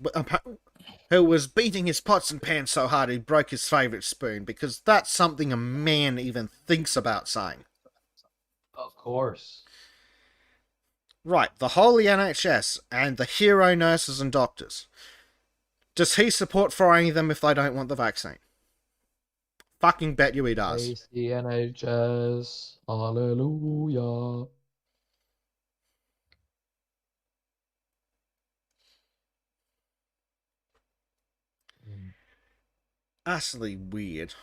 who was beating his pots and pans so hard he broke his favourite spoon, because that's something a man even thinks about saying. Of course. Right, the holy NHS and the hero nurses and doctors. Does he support firing them if they don't want the vaccine? Fucking bet you he does. Praise the NHS. Hallelujah. Utterly weird.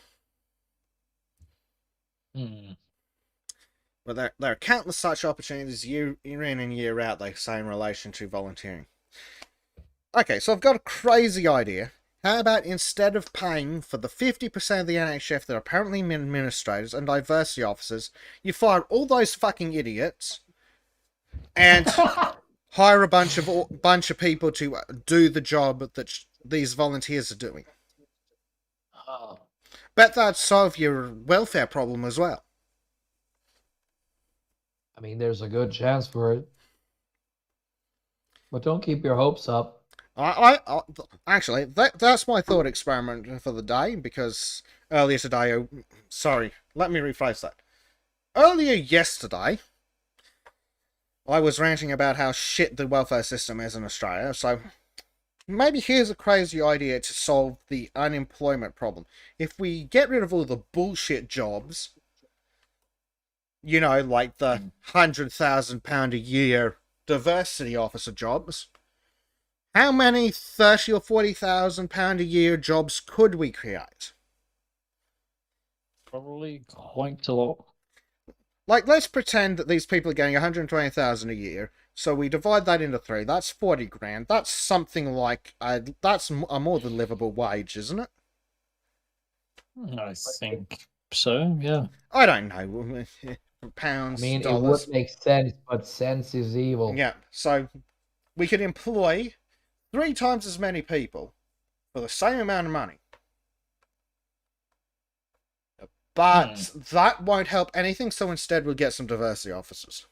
But there are countless such opportunities year in and year out, they say, in relation to volunteering. Okay, so I've got a crazy idea. How about instead of paying for the 50% of the NHS that are apparently administrators and diversity officers, you fire all those fucking idiots and hire a bunch of people to do the job that these volunteers are doing. Oh. Bet that'd solve your welfare problem as well. I mean, there's a good chance for it. But don't keep your hopes up. Actually, that's my thought experiment for the day, because earlier today, sorry, let me rephrase that. Earlier yesterday, I was ranting about how shit the welfare system is in Australia, so maybe here's a crazy idea to solve the unemployment problem. If we get rid of all the bullshit jobs, you know, like the £100,000 a year diversity officer jobs, how many £30,000 or £40,000 a year jobs could we create? Probably quite a lot. Like, let's pretend that these people are getting 120,000 a year. So we divide that into 3. That's 40 grand. That's something like that's a more than livable wage, isn't it? I think so. Yeah. I don't know. Pounds, I mean, dollars. it would make sense, but sense is evil. Yeah. So we could employ 3 times as many people for the same amount of money. But that won't help anything, so instead we'll get some diversity officers.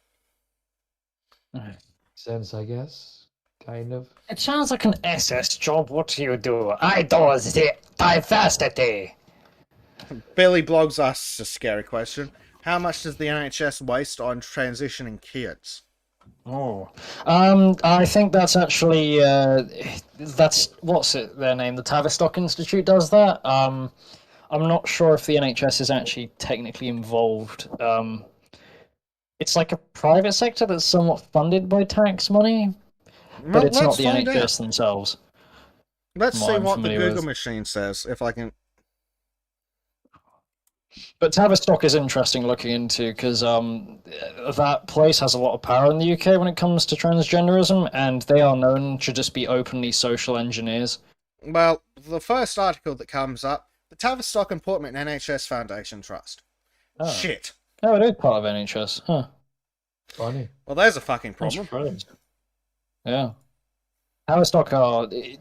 Sense, I guess. Kind of. It sounds like an SS job. What do you do? I do the diversity. Billy Blogs asks a scary question. How much does the NHS waste on transitioning kids? Oh, I think that's actually that's what's it? Their name, the Tavistock Institute does that. I'm not sure if the NHS is actually technically involved. It's like a private sector that's somewhat funded by tax money, but it's not the NHS themselves. Let's see what the Google machine says, if I can. But Tavistock is interesting looking into, because that place has a lot of power in the UK when it comes to transgenderism, and they are known to just be openly social engineers. Well, the first article that comes up, the Tavistock and Portman NHS Foundation Trust. Oh. Shit. Oh, it is part of NHS, huh? Funny. Well, there's a fucking problem. Yeah. Tavistock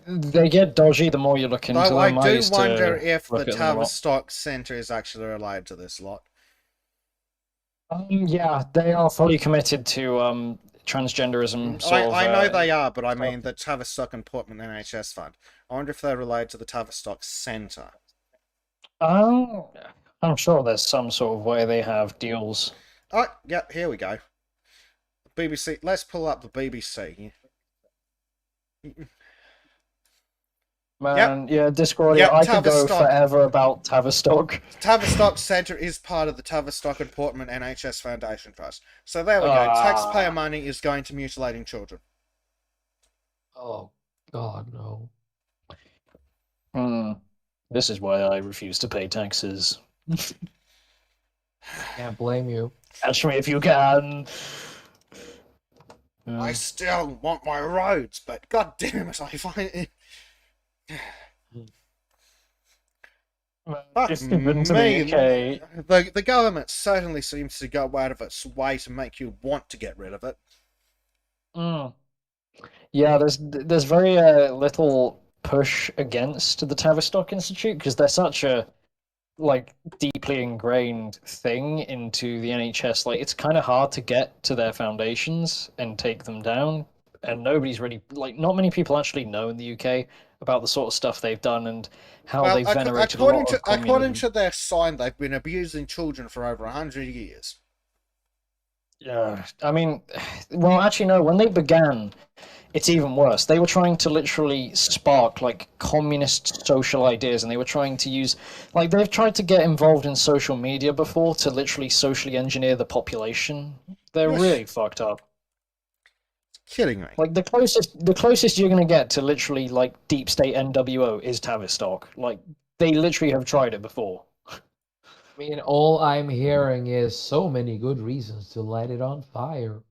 they get dodgy the more you look into them. I do wonder if the Tavistock Centre is actually related to this lot. Yeah, they are fully committed to transgenderism. I know they are, but I mean the Tavistock and Portman NHS Fund. I wonder if they're related to the Tavistock Centre. I'm sure there's some sort of way they have deals. Oh, yeah, here we go. BBC. Let's pull up the BBC. Man, yeah, Discord. Yeah, I could go forever about Tavistock. Tavistock Centre is part of the Tavistock and Portman NHS Foundation Trust. So there we go. Taxpayer money is going to mutilating children. Oh, God, no. This is why I refuse to pay taxes. Can't blame you. Catch me if you can. I still want my roads, but god damn it, I find it. The government certainly seems to go out of its way to make you want to get rid of it. Yeah, there's very little push against the Tavistock Institute, because they're such a deeply ingrained thing into the NHS. Like, it's kind of hard to get to their foundations and take them down, and nobody's really not many people actually know in the UK about the sort of stuff they've done and how they've venerated according to their sign, they've been abusing children for over 100 years. Yeah, I mean, well, actually, no. When they began, it's even worse. They were trying to literally spark communist social ideas, and they were trying to use they've tried to get involved in social media before to literally socially engineer the population. They're really fucked up. Kidding me. The closest you're gonna get to literally deep state NWO is Tavistock. They literally have tried it before. I mean, all I'm hearing is so many good reasons to light it on fire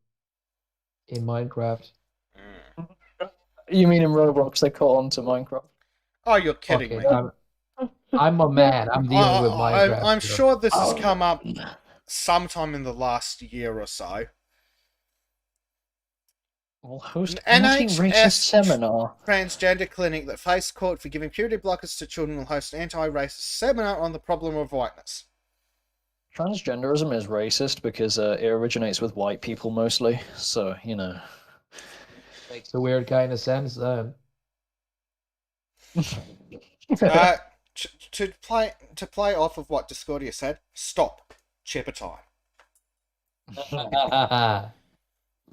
in Minecraft. You mean in Roblox they caught on to Minecraft? Oh, you're kidding me. I'm a man. I'm dealing with Minecraft. I'm sure this has come up sometime in the last year or so. Well, host An anti-racist NHS seminar. transgender clinic that faced court for giving puberty blockers to children will host an anti-racist seminar on the problem of whiteness. Transgenderism is racist because it originates with white people mostly. So, you know. Makes a weird kind of sense then. To play off of what Discordia said, stop. Chipper time.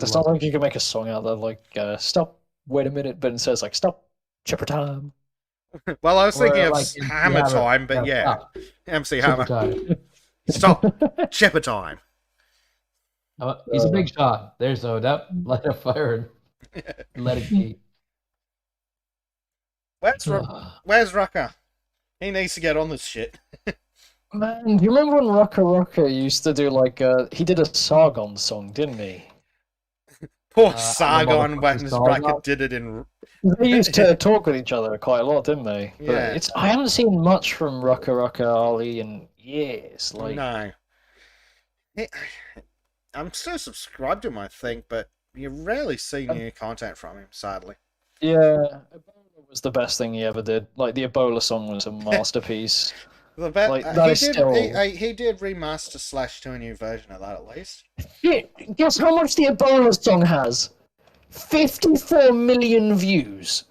It's not like you can make a song out there like stop, wait a minute, but it says like stop, chipper time. Well, I was thinking of like Hammer Time, but yeah. Stop. MC Chipper Hammer. time. Stop. Chipper time. He's a big shot. There's no doubt. Let it fire and let it be. Where's Rucker? He needs to get on this shit. Man, do you remember when Rucker used to do like he did a Sargon song, didn't he? Poor Sargon when his Sargon. bracket did it in. They used to talk with each other quite a lot, didn't they? But Yeah. I haven't seen much from Rucker Ali in years. Like, No. I'm still subscribed to him, I think, but you rarely see new content from him, sadly. yeah, Ebola was the best thing he ever did. Like the Ebola song was a masterpiece. Like, that is still- he did remaster / do a new version of that at least. Shit, guess how much the Ebola song has? 54 million views.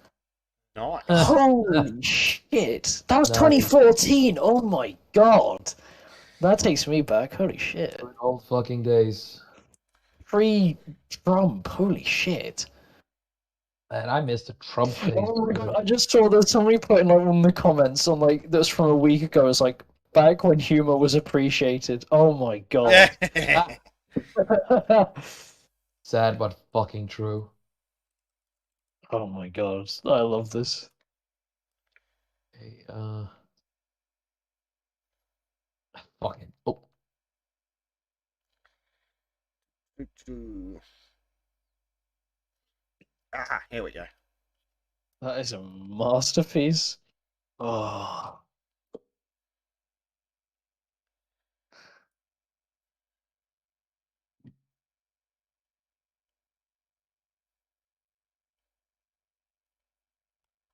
Nice. Holy shit. That was Nice. 2014. Oh my god. That takes me back. Holy shit. Old fucking days. Pre-Trump. Holy shit. Man, I missed a Trump thing. Oh my god, I just saw that somebody put in like one of the comments on like that's from a week ago. It's like back when humor was appreciated. Oh my god. Sad but fucking true. Oh my god. I love this. Hey, fucking. Oh, Here we go. That is a masterpiece. Oh.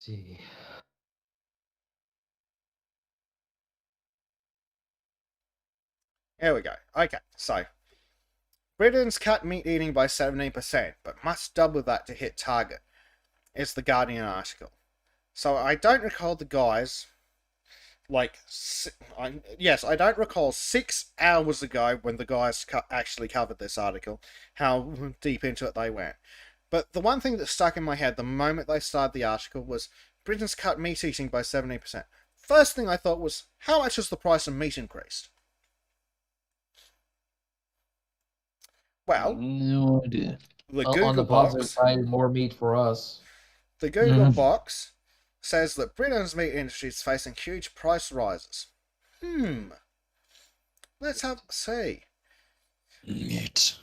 gee. Here we go. Okay, so Britain's cut meat eating by 17%, but must double that to hit target. It's the Guardian article. So I don't recall the guys, I don't recall 6 hours ago when the guys actually covered this article, how deep into it they went. But the one thing that stuck in my head the moment they started the article was Britain's cut meat eating by 17%. First thing I thought was, how much has the price of meat increased? Well, No idea. the On Google the box, positive side, more meat for us. the Google box says that Britain's meat industry is facing huge price rises. Let's have a see. Meat.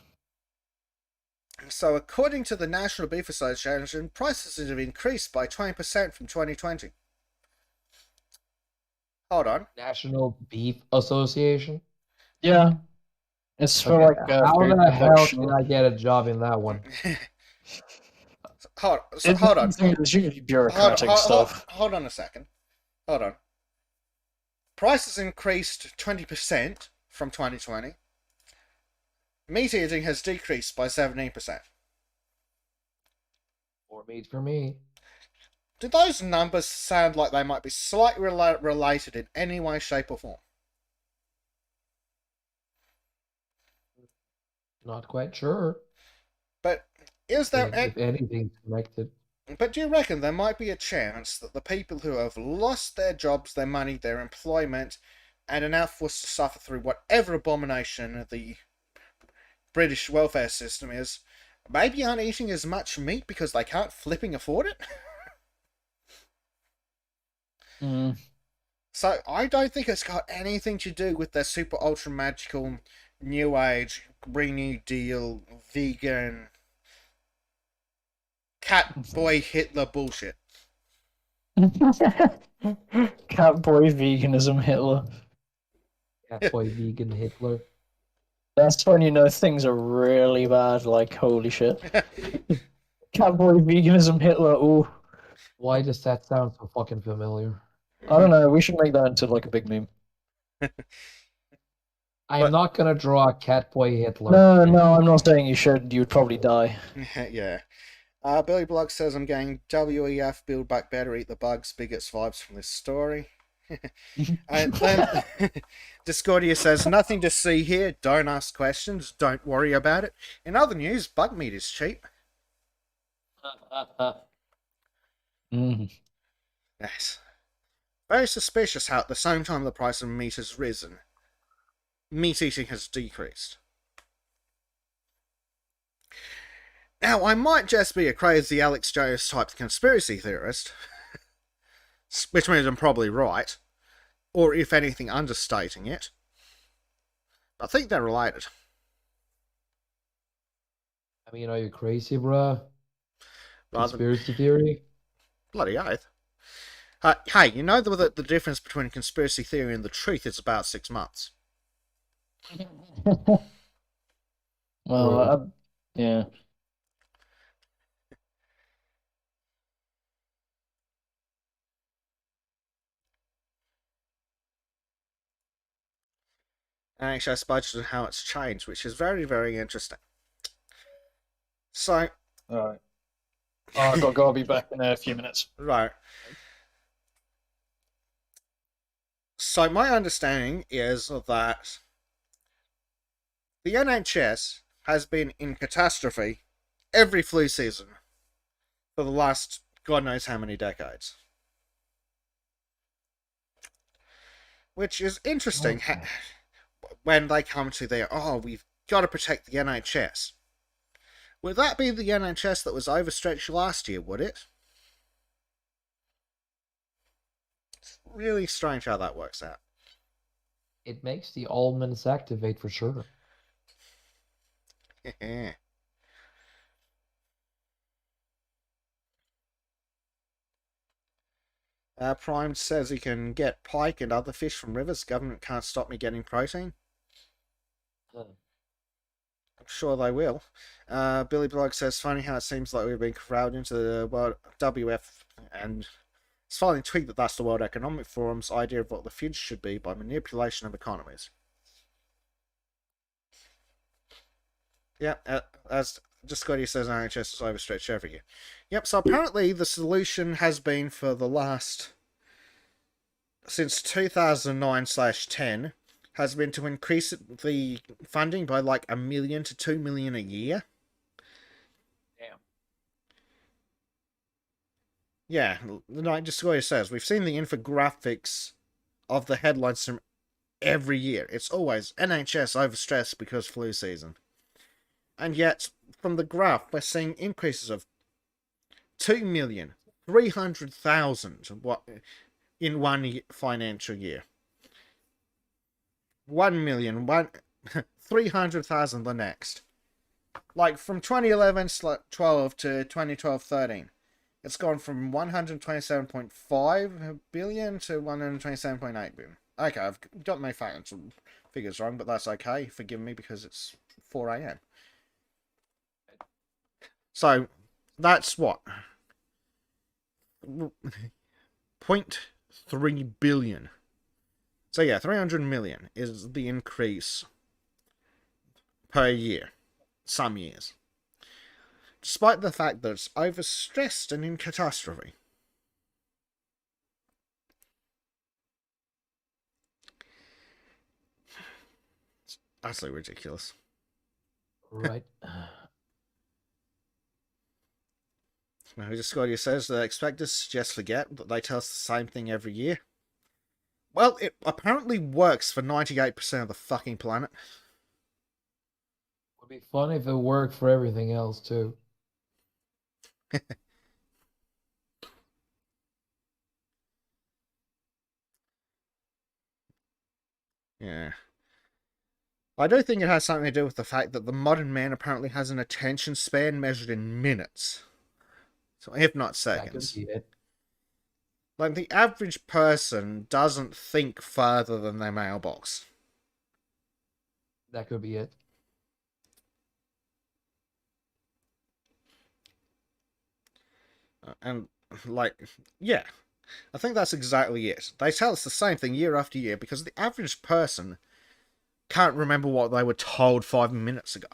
So, according to the National Beef Association, prices have increased by 20% from 2020. Hold on. National Beef Association. Yeah. It's for Okay, like how food the hell production. can I get a job in that one? Hold on. It's usually bureaucratic stuff. Hold on a second. Hold on. Prices increased 20% from 2020. Meat eating has decreased by 17%. More meat for me. Do those numbers sound like they might be slightly related in any way, shape, or form? Not quite sure. But is there If anything's connected. But do you reckon there might be a chance that the people who have lost their jobs, their money, their employment, and are now forced to suffer through whatever abomination the British welfare system is, maybe aren't eating as much meat because they can't flipping afford it? So I don't think it's got anything to do with their super ultra magical new age, Green New Deal, vegan, cat boy Hitler bullshit. Catboy veganism Hitler. Catboy vegan Hitler. That's when you know things are really bad, like holy shit. Cowboy veganism Hitler. Ooh, Why does that sound so fucking familiar? I don't know. We should make that into like a big meme. I But- am not gonna draw a Catboy Hitler. No, I'm not saying you should. You would probably die. Yeah. Billy Blog says, I'm getting WEF, Build Back Better, Eat the Bugs, bigots vibes from this story. And then Discordia says, nothing to see here, don't ask questions, don't worry about it. In other news, bug meat is cheap. Mm. Yes. Very suspicious how at the same time the price of meat has risen, meat eating has decreased. Now, I might just be a crazy Alex Jones type conspiracy theorist, which means I'm probably right, or if anything, understating it. I think they're related. I mean, are you crazy, bruh? Rather- Conspiracy theory? Bloody oath. Hey, you know the difference between conspiracy theory and the truth is about 6 months. Well, yeah. NHS budget and how it's changed, which is very, very interesting. So, Alright. I've got to be back in a few minutes. right. So my understanding is that the NHS has been in catastrophe every flu season for the last God knows how many decades. Which is interesting when they come to their, oh, we've got to protect the NHS. Would that be the NHS that was overstretched last year, would it? It's really strange how that works out. It makes the almonds activate for sure. Prime says he can get pike and other fish from rivers. Government can't stop me getting protein. I'm sure they will. Billy Blog says, funny how it seems like we've been crowded into the world WF, and it's finally tweaked that that's the World Economic Forum's idea of what the future should be by manipulation of economies. Yeah, as Discordia says, NHS is overstretched every year. Yep, so apparently the solution has been for the last, since 2009/10, has been to increase the funding by like $1 million to $2 million a year. Damn. Yeah, like Discordia says, we've seen the infographics of the headlines from every year. It's always NHS overstressed because flu season. And yet, from the graph, we're seeing increases of 2,300,000 in one financial year. 300,000 the next. Like from 2011-12 to 2012-13, it's gone from 127.5 billion to 127.8 billion. Okay, I've got my financial figures wrong, but that's okay. Forgive me because it's 4 a.m. So, that's what? 0.3 billion. So yeah, 300 million is the increase per year. Some years. Despite the fact that it's overstressed and in catastrophe. It's absolutely ridiculous. Right. Now, Discordia says that expect us to just forget that they tell us the same thing every year. Well, it apparently works for 98% of the fucking planet. Would be fun if it worked for everything else too. Yeah. I do think it has something to do with the fact that the modern man apparently has an attention span measured in minutes. So, if not That could seconds. be it. Like, the average person doesn't think further than their mailbox. That could be it. And, like, yeah, I think that's exactly it. They tell us the same thing year after year because the average person can't remember what they were told 5 minutes ago.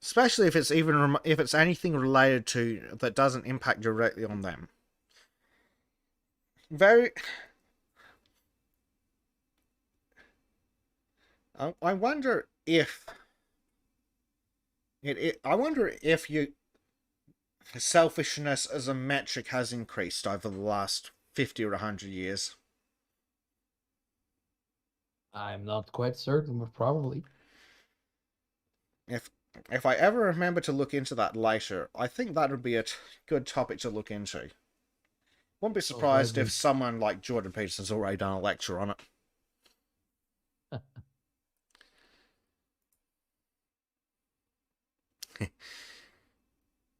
Especially if it's if it's anything related to that doesn't impact directly on them. Very. I wonder if I wonder if selfishness as a metric has increased over the last 50 or 100 years. I'm not quite certain, but probably. If I ever remember to look into that later, I think that would be a good topic to look into. Wouldn't be surprised if someone like Jordan Peterson's already done a lecture on it.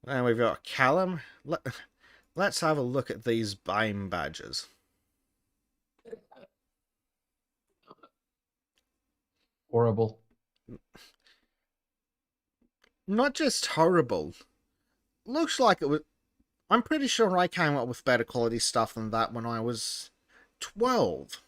Then we've got Callum. Let's have a look at these BAME badges. Horrible. Not just horrible. Looks like it was... I'm pretty sure I came up with better quality stuff than that when I was 12.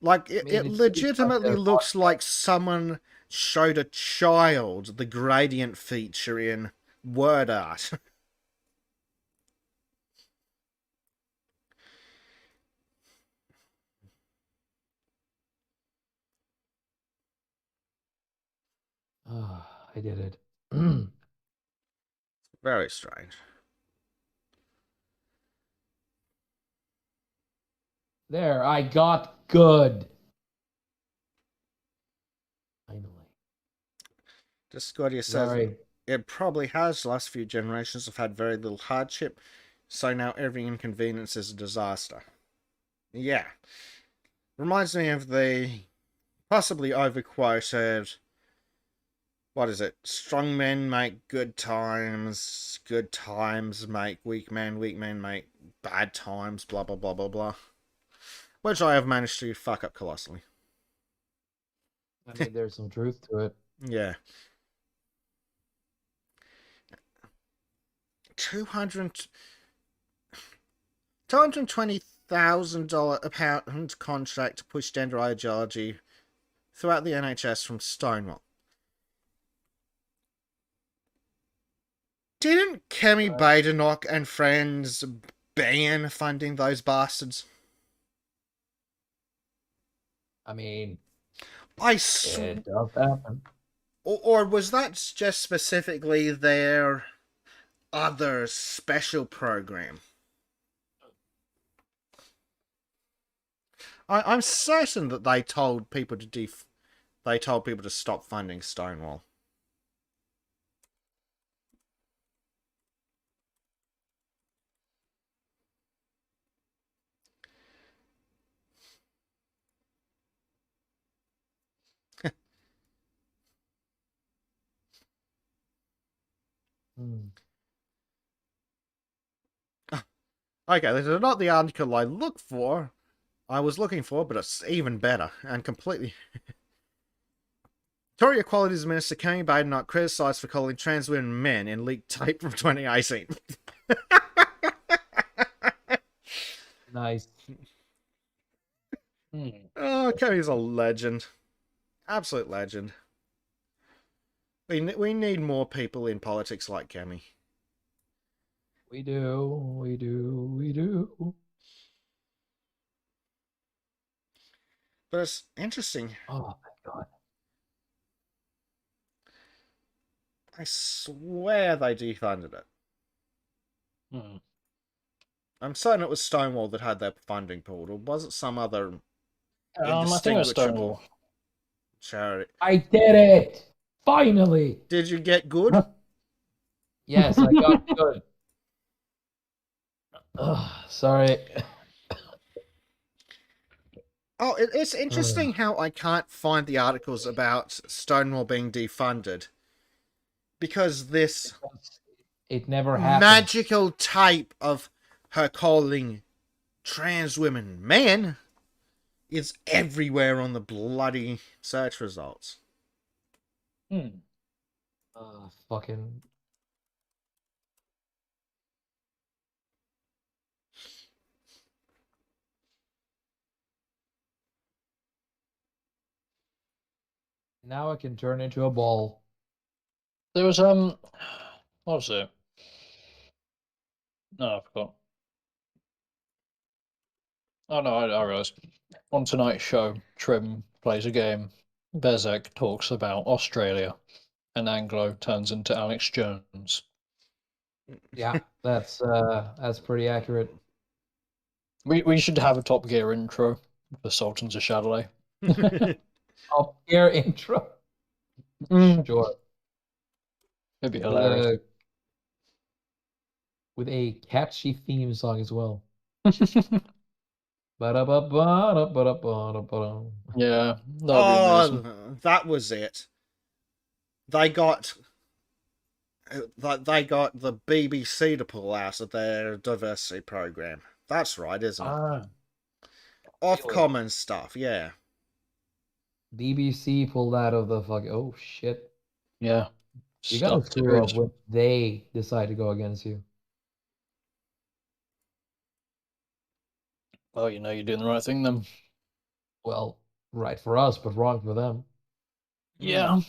Like, it legitimately looks like someone showed a child the gradient feature in word art. Oh, I did it. Very strange. There, I got good. Finally. Discordia says it probably has. The last few generations have had very little hardship, so now every inconvenience is a disaster. Yeah. Reminds me of the possibly overquoted, what is it? Strong men make good times make weak men make bad times, blah blah blah blah blah. Which I have managed to fuck up colossally. I mean, there's some truth to it. Yeah. $220,000 a pound contract to push gender ideology throughout the NHS from Stonewall. Didn't Kemi Badenoch and friends ban funding those bastards? I mean, it does happen. Or was that just specifically their other special program? I'm certain that they told people to stop funding Stonewall. Okay, this is not the article I was looking for, but it's even better and completely. Tory Equalities Minister Kemi Badenoch criticised for calling trans women men in leaked tape from 2018. Nice. Oh, Kemi's a legend. Absolute legend. We need more people in politics like Kemi. We do. But it's interesting. Oh my god. I swear they defunded it. I'm certain it was Stonewall that had their funding pulled, or was it some other I think it was Stonewall charity? I did it! Finally! Did you get good? Yes, I got good. Sorry. Oh, it's interesting how I can't find the articles about Stonewall being defunded. Because it never happened. Magical tape of her calling trans women men is everywhere on the bloody search results. Fucking. Now I can turn into a ball. There was what was it? No, I forgot. Oh no, I realised. On tonight's show, Trim plays a game. Bezek talks about Australia, and Anglo turns into Alex Jones. Yeah, that's pretty accurate. We should have a Top Gear intro for Sultans of Shadilay. Up here intro. Sure. It'd be hilarious. With a catchy theme song as well. Ba-da-ba-ba-da-ba-da-ba-da-ba-da. Yeah, that'd be amazing. Oh, that was it. They got the BBC to pull out of their diversity program. That's right, isn't it? Ah, Off really? common stuff, yeah. BBC pulled out of the fuck. Oh shit! yeah. You gotta Stuff screw up serious. when they decide to go against you. Well, you know you're doing the right thing then. Well, right for us, but wrong for them. Yeah.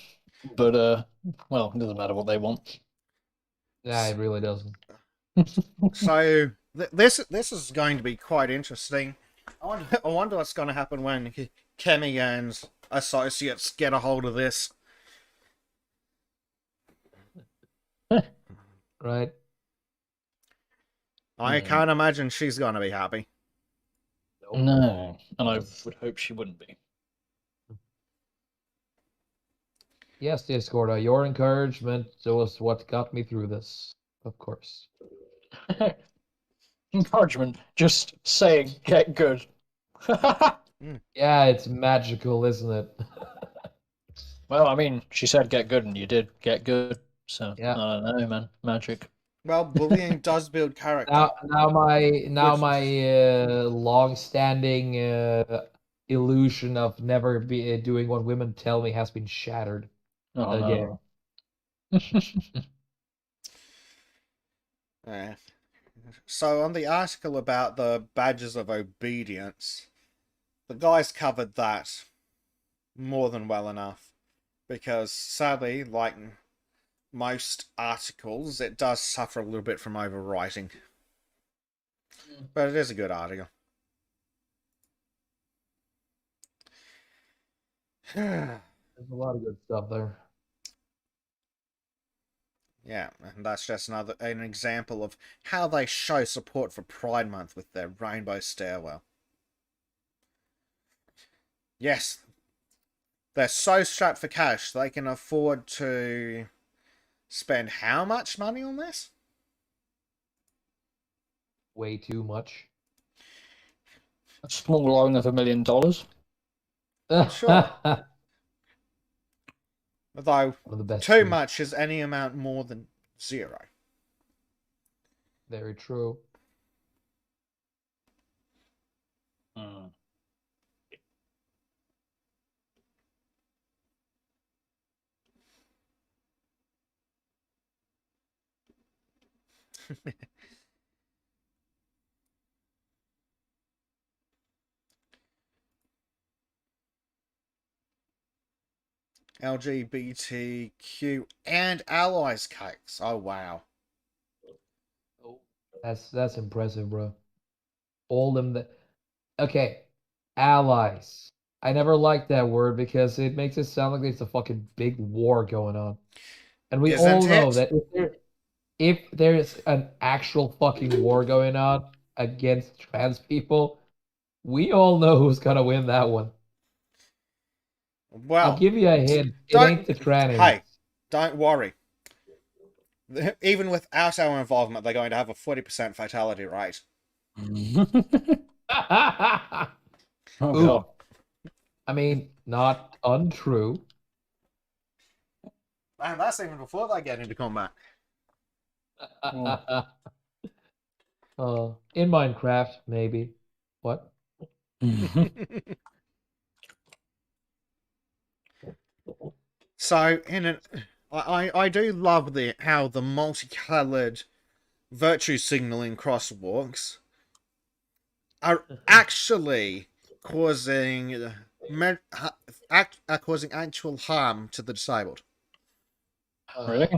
But well, it doesn't matter what they want. Yeah, it really doesn't. So this is going to be quite interesting. I wonder what's going to happen when Kemi and associates get a hold of this. Right? I can't imagine she's going to be happy. No, and I would hope she wouldn't be. Yes, Discord, your encouragement was what got me through this. Of course. Encouragement, just saying, get good. Yeah, it's magical, isn't it? Well, I mean, she said get good, and you did get good. So Yeah. I don't know, man. Magic. Well, bullying does build character. Now my long-standing illusion of never be doing what women tell me has been shattered Oh again. no. Yeah. So on the article about the badges of obedience, the guys covered that more than well enough. Because sadly, like most articles, it does suffer a little bit from overwriting. But it is a good article. There's a lot of good stuff there. Yeah, and that's just an example of how they show support for Pride Month with their rainbow stairwell. Yes, they're so strapped for cash they can afford to spend how much money on this? Way too much. A small loan of $1 million. Sure. Although, One of the best too things. much is any amount more than zero. Very true. LGBTQ and allies cakes. Oh wow. That's impressive, bro. All them that okay, allies. I never liked that word because it makes it sound like there's a fucking big war going on. And we all Isn't know it? that if there's an actual fucking war going on against trans people, we all know who's gonna win that one. Well, I'll give you a hint. It ain't the trannies. Hey, don't worry. Even without our involvement, they're going to have a 40% fatality rate. Oh Ooh. god. I mean, not untrue. Man, that's even before they get into combat. In Minecraft, maybe. What? So, I do love how the multicolored virtue signaling crosswalks are actually causing are causing actual harm to the disabled. Really?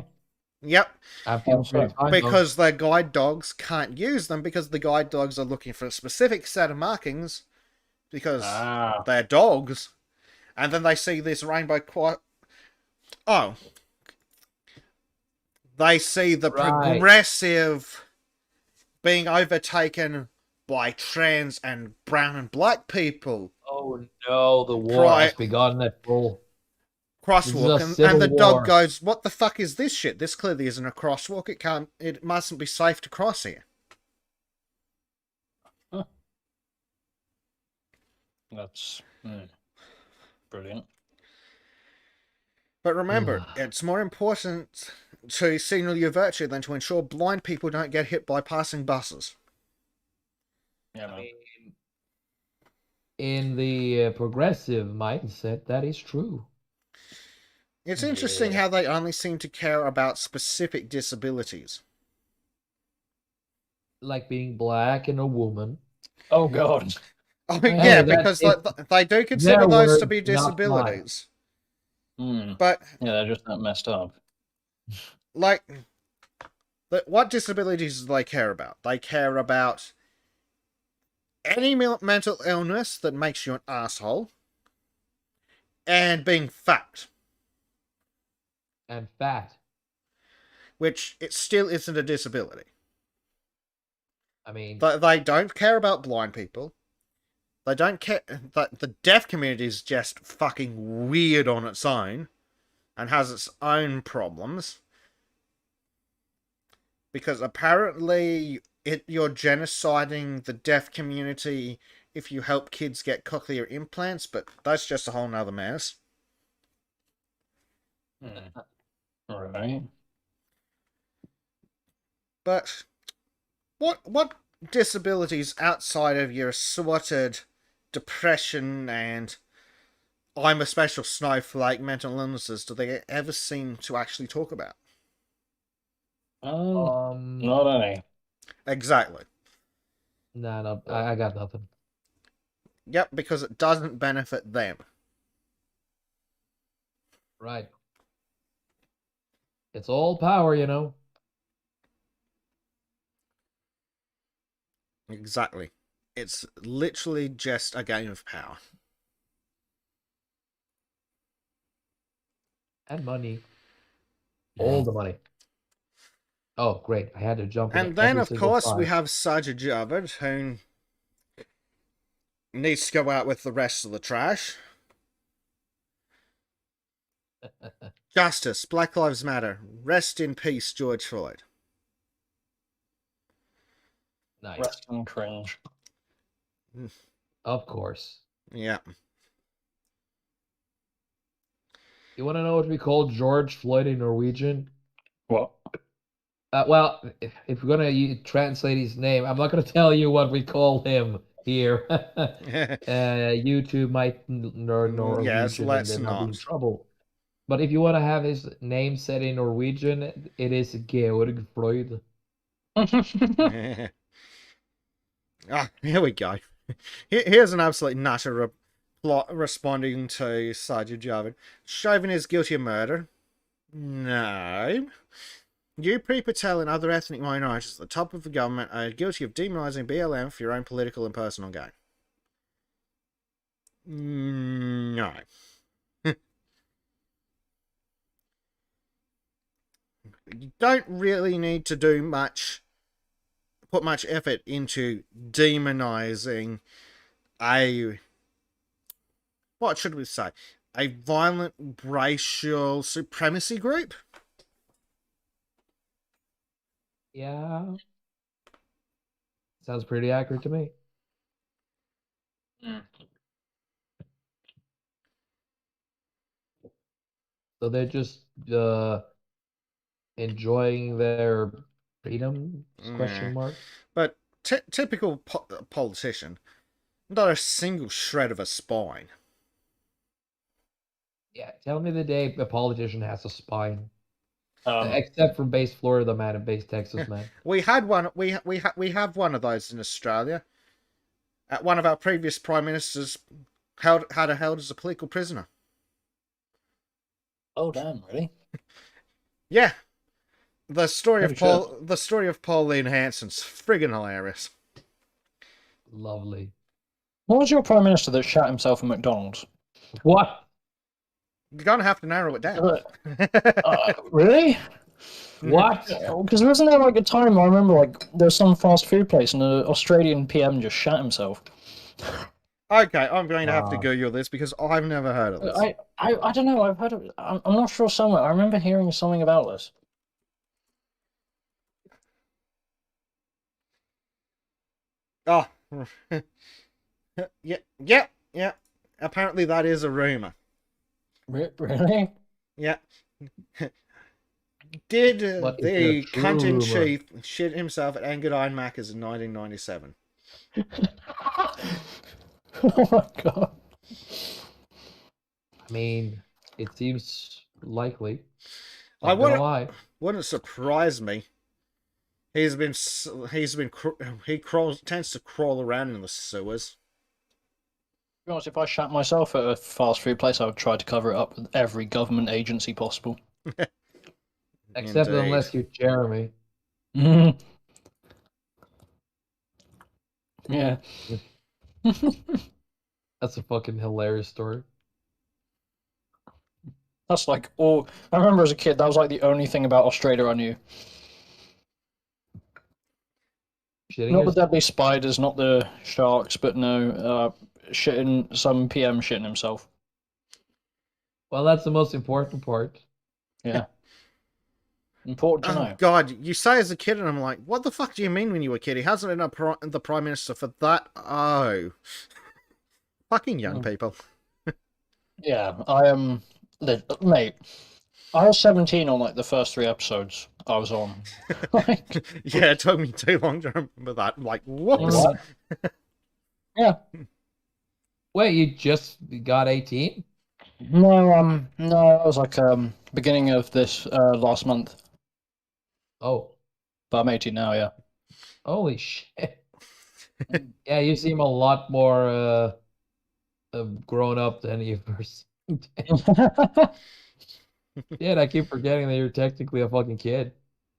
Yep, I feel pretty fine though. because their guide dogs can't use them because the guide dogs are looking for a specific set of markings because they're dogs, and then they see this rainbow oh, they see the Right. progressive being overtaken by trans and brown and black people Oh no, the war has begun at full. crosswalk, This is a and civil the dog war. goes, "What the fuck is this shit? This clearly isn't a crosswalk. It mustn't be safe to cross here." That's brilliant. But remember, it's more important to signal your virtue than to ensure blind people don't get hit by passing buses. Yeah, I man. mean, in the progressive mindset, that is true. It's interesting how they only seem to care about specific disabilities. Like being black and a woman. Oh god. Oh, Hey, yeah, because they do consider their those to be words, not mine. disabilities. Hmm. But, Yeah, they're just that messed up. like, what disabilities do they care about? They care about any mental illness that makes you an asshole, and being fat, And fat. which it still isn't a disability. I mean, They don't care about blind people. They don't care that the deaf community is just fucking weird on its own and has its own problems. Because apparently you're genociding the deaf community if you help kids get cochlear implants, but that's just a whole nother mess. Right. But what disabilities outside of your assorted depression and I'm a special snowflake mental illnesses do they ever seem to actually talk about? Not any. Exactly. no, I got nothing. Yep, because it doesn't benefit them. Right. It's all power, you know. Exactly. It's literally just a game of power. And money. All the money. Oh, great. I had to jump in And then, every of single course, we time. have Sergeant Javid, who needs to go out with the rest of the trash. Justice, Black Lives Matter, rest in peace, George Floyd. Nice. Rest and cringe. Of course. Yeah. You want to know what we call George Floyd in Norwegian? What? Well, if we're gonna translate his name, I'm not gonna tell you what we call him here. YouTube might learn Norwegian Yes, let's and then I'll be in not. trouble. But if you want to have his name said in Norwegian, it is Georg Floyd. Here we go. Here's an absolute nutter responding to Sergeant Javid. Chauvin is guilty of murder. No. You, Pre Patel, and other ethnic minorities at the top of the government are guilty of demonising BLM for your own political and personal gain. No. You don't really need to do put much effort into demonizing what should we say? A violent racial supremacy group? Yeah. Sounds pretty accurate to me. So they're just enjoying their freedom? Question mark. But typical politician, not a single shred of a spine. Yeah, tell me the day a politician has a spine. Except for base Florida, man, and base Texas, man. We had one. We have one of those in Australia. One of our previous prime ministers held as a political prisoner. Oh damn! Really? Yeah, the story of Holy the story of Pauline Hanson's friggin' hilarious. Lovely. What was your prime minister that shot himself at McDonald's? What? You're gonna have to narrow it down. Really? What? Because wasn't there like a time I remember like there was some fast food place and an Australian PM just shot himself. Okay, I'm going to have to Wow. Google this because I've never heard of this. I don't know. I've heard of it. I'm not sure somewhere. I remember hearing something about this. Oh, yeah. Apparently, that is a rumor. Really? Yeah. Did What is the the true cunt in rumor? chief shit himself at Engadine Macca's in 1997? Oh my god. I mean, it seems likely. I Not gonna wouldn't lie. wouldn't surprise me. He tends to crawl around in the sewers. To be honest, if I shot myself at a fast food place, I would try to cover it up with every government agency possible. Except Indeed. unless you're Jeremy. Yeah. That's a fucking hilarious story. That's like all. I remember as a kid, that was like the only thing about Australia I knew. Shitting Not the yourself? deadly spiders, not the sharks, but no, some PM shitting himself. Well, that's the most important part. Yeah. Important to Oh, know. God, you say as a kid, and I'm like, what the fuck do you mean when you were a kid? He hasn't been the prime minister for that. Oh, fucking young people. Yeah, I am. Mate, I was 17 on like the first 3 episodes I was on. Like, Yeah, it took me too long to remember that. I'm like, whoops. What? yeah. Wait, you just got 18? No, I was like beginning of this last month, Oh, but I'm 18 now. Yeah. holy shit. Yeah, you seem a lot more grown up than you first. Yeah, I keep forgetting that you're technically a fucking kid.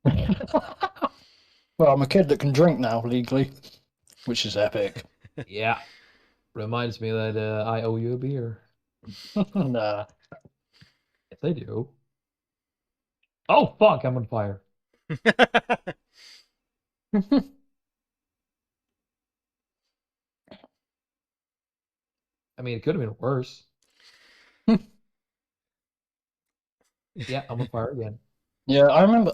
Well, I'm a kid that can drink now legally, which is epic. Yeah. Reminds me that I owe you a beer. Nah. Yes, I do. Oh, fuck, I'm on fire. I mean, it could have been worse. Yeah, I'm on fire again. Yeah, I remember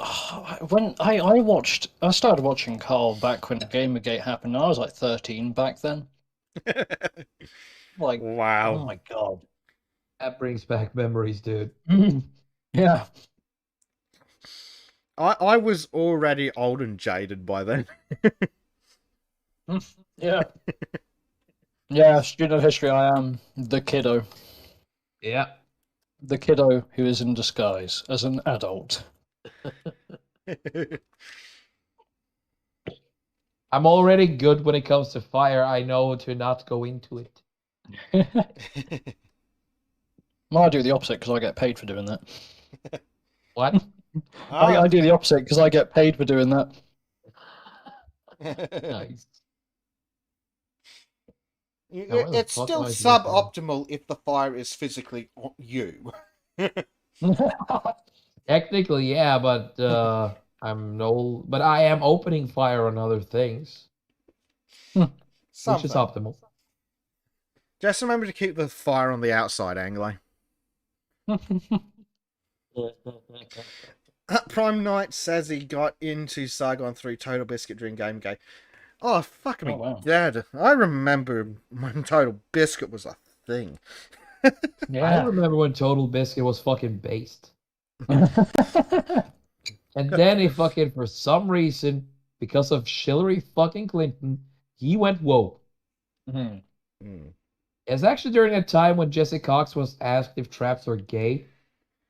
when I started watching Carl back when Gamergate happened. I was like 13 back then. Like, Wow. oh my god. That brings back memories, dude. Yeah. I was already old and jaded by then. Yeah. Yeah, student history, I am the kiddo. Yeah. The kiddo who is in disguise as an adult. I'm already good when it comes to fire. I know to not go into it. Well, I do the opposite because I get paid for doing that. What? I do the opposite because I get paid for doing that. Nice. It's the fuck still am I supposed to do? suboptimal if the fire is physically on you. Technically, yeah, but but I am opening fire on other things, which is Something. optimal. Just remember to keep the fire on the outside, Anglo. Prime Knight says he got into Sargon through Total Biscuit during Gamergate. Oh, fuck me, Oh, wow. Dad. I remember when Total Biscuit was a thing. I Yeah. remember when Total Biscuit was fucking based. And then he fucking, for some reason, because of Hillary fucking Clinton, he went woke. Mhm. It's actually during a time when Jesse Cox was asked if traps were gay.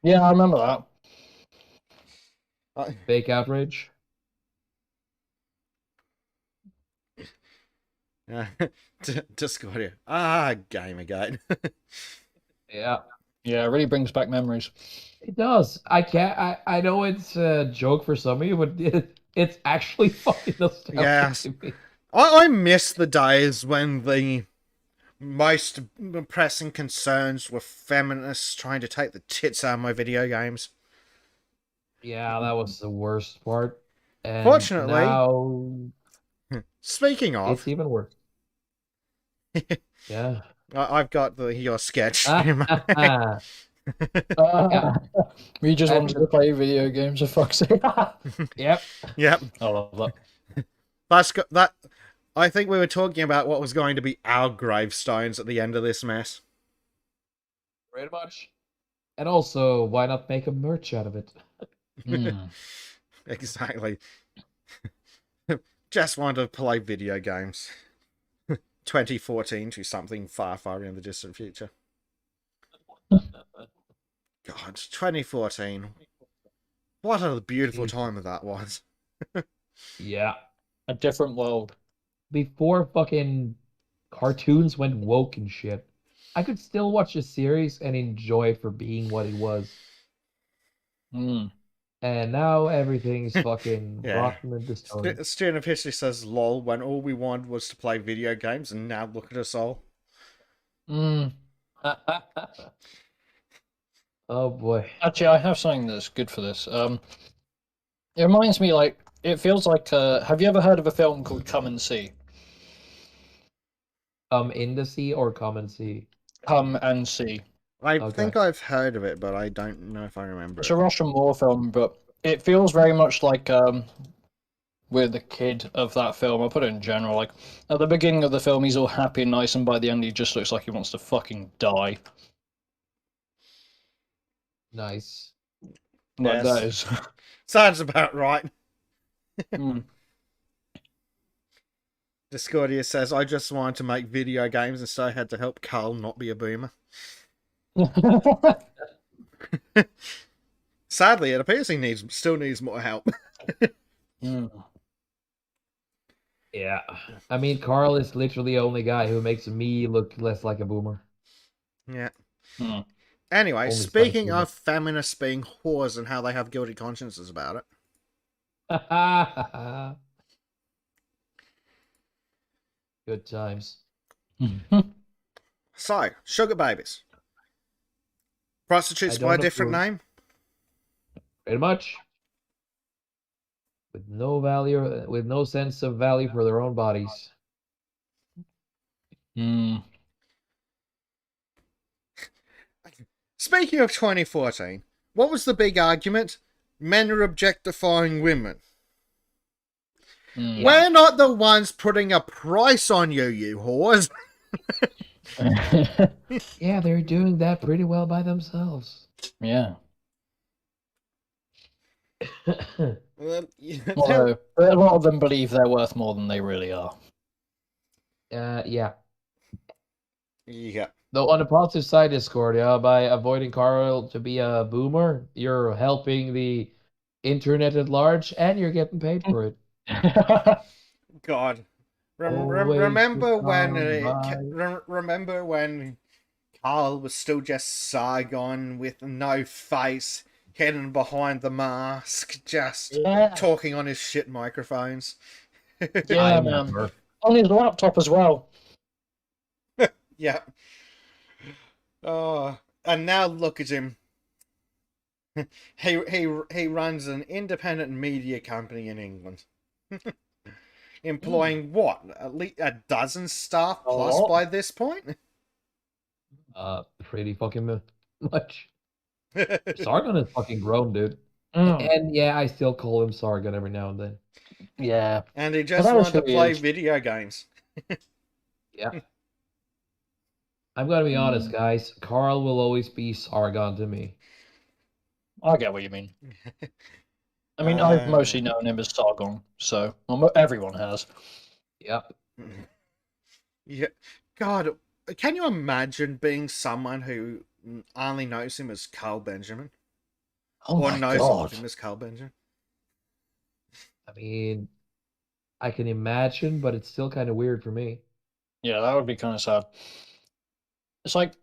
Yeah, I remember that. Fake outrage. Discord here. Game again. Yeah, Yeah, it really brings back memories. it does. I can't. I know it's a joke for some of you, but it's actually fucking nostalgic Yes. to me. I miss the days when the most pressing concerns were feminists trying to take the tits out of my video games. Yeah, that was the worst part. And Fortunately, now speaking it's of, even worse. Yeah. I've got your sketch. Yeah. We just wanted to play video games, for fuck's sake. Yep. Yep. I love that. That. I think we were talking about what was going to be our gravestones at the end of this mess. Pretty much. And also, why not make a merch out of it? Exactly. Just want to play video games. 2014 to something far, far in the distant future. God, 2014. What a beautiful time that was. Yeah. A different world. Before fucking cartoons went woke and shit, I could still watch a series and enjoy it for being what it was. And now everything's fucking Yeah. rotten and distorted. Student of History says, lol, when all we wanted was to play video games, and now look at us all. Oh boy. Actually, I have something that's good for this. It reminds me, like, it feels like, have you ever heard of a film called Come and See? In the sea or common sea? Come and See. I think I've heard of it, but I don't know if I remember It's it. a Russian war film, but it feels very much like we're the kid of that film. I'll put it in general. Like, at the beginning of the film, he's all happy and nice, and by the end, he just looks like he wants to fucking die. Nice. Like, Yes. that is. Sounds about right. Mm. Discordia says, I just wanted to make video games, and so I had to help Carl not be a boomer. Sadly, it appears he still needs more help. Yeah. I mean, Carl is literally the only guy who makes me look less like a boomer. Yeah. Mm. Anyway, Only speaking slightly. of feminists being whores and how they have guilty consciences about it. Good times. So, sugar babies. Prostitutes I by a don't different approve. name? Pretty much. With no value, with no sense of value for their own bodies. Speaking of 2014, what was the big argument? Men are objectifying women. We're not the ones putting a price on you, you whores. Yeah, they're doing that pretty well by themselves. Yeah. Well, Although, a lot of them believe they're worth more than they really are. Yeah. yeah. Though on the positive side, Discordia, by avoiding Carl to be a boomer, you're helping the internet at large, and you're getting paid for it. God. Always Remember to when come remember when Carl was still just Sargon with no face, hidden behind the mask, just talking on his shit microphones. Yeah, man. On his laptop as well. Yeah. Oh, and now look at him. He runs an independent media company in England. Employing what? At least a dozen staff plus by this point? Pretty fucking much. Sargon is fucking grown, dude. Mm. And yeah, I still call him Sargon every now and then. Yeah. And he just Well, that is wanted to who he play is. video games. Yeah. I'm gonna be honest, guys. Carl will always be Sargon to me. I get what you mean. I mean, I've mostly known him as Sargon, so everyone has. Yep. Yeah. God, can you imagine being someone who only knows him as Carl Benjamin? Oh Or my knows god. of him as Carl Benjamin? I mean, I can imagine, but it's still kind of weird for me. Yeah, that would be kind of sad. It's like,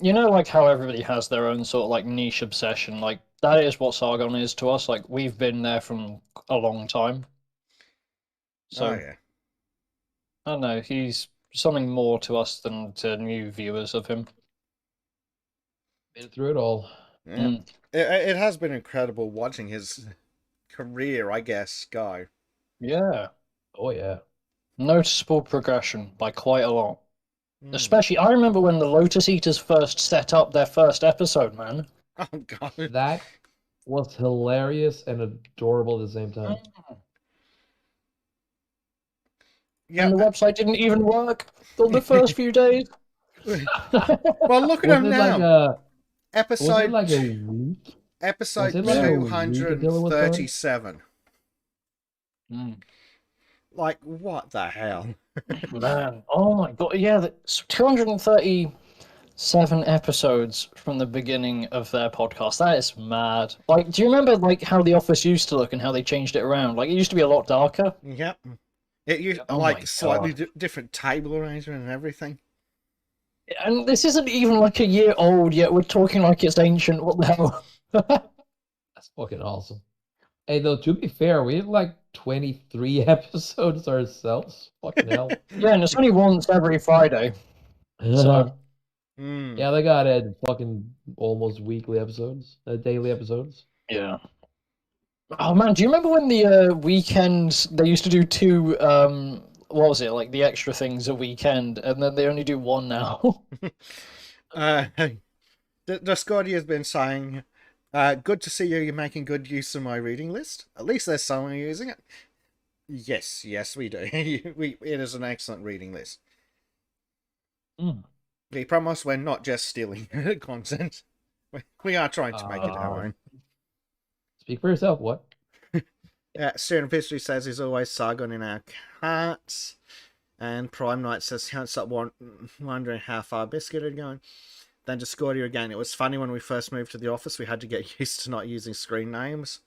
like how everybody has their own sort of like niche obsession. Like that is what Sargon is to us. Like we've been there from a long time. So Oh, yeah. I don't know. He's something more to us than to new viewers of him. Been through it all. Yeah. Mm. It has been incredible watching his career, I guess, go. Yeah, Oh yeah. noticeable progression by quite a lot. Mm. Especially, I remember when the Lotus Eaters first set up their first episode, man. Oh, God. That was hilarious and adorable at the same time. Yeah. And the website didn't even work on the first few days. Well, look at Was him it now. like a was Episode it like a week? episode was it like a week until it was done? 237. Mm. Like, what the hell? Man, oh my god, yeah, that's 237 episodes from the beginning of their podcast. That is mad. Like, do you remember like how The Office used to look and how they changed it around? Like, it used to be a lot darker. Yep. It used Oh my like slightly God. different table arrangement and everything. And this isn't even like a year old yet. We're talking like it's ancient. What the hell? That's fucking awesome. Hey, though, to be fair, we had like 23 episodes ourselves. Fucking hell. Yeah, and it's only once every Friday. So, Mm. Yeah, they got fucking almost weekly episodes, daily episodes. yeah. Oh man, do you remember when the weekends they used to do two? What was it like the extra things a weekend, and then they only do one now? The Scotty has been saying, good to see you're making good use of my reading list. At least there's someone using it. Yes, we do. It is an excellent reading list. Mm. We promise we're not just stealing content. We are trying to make it our own. Speak for yourself, what? Student of History says he's always Sargon in our hearts. And Prime Knight says, can't stop wondering how far Biscuit had gone. Then Discordia again. It was funny when we first moved to the office, we had to get used to not using screen names.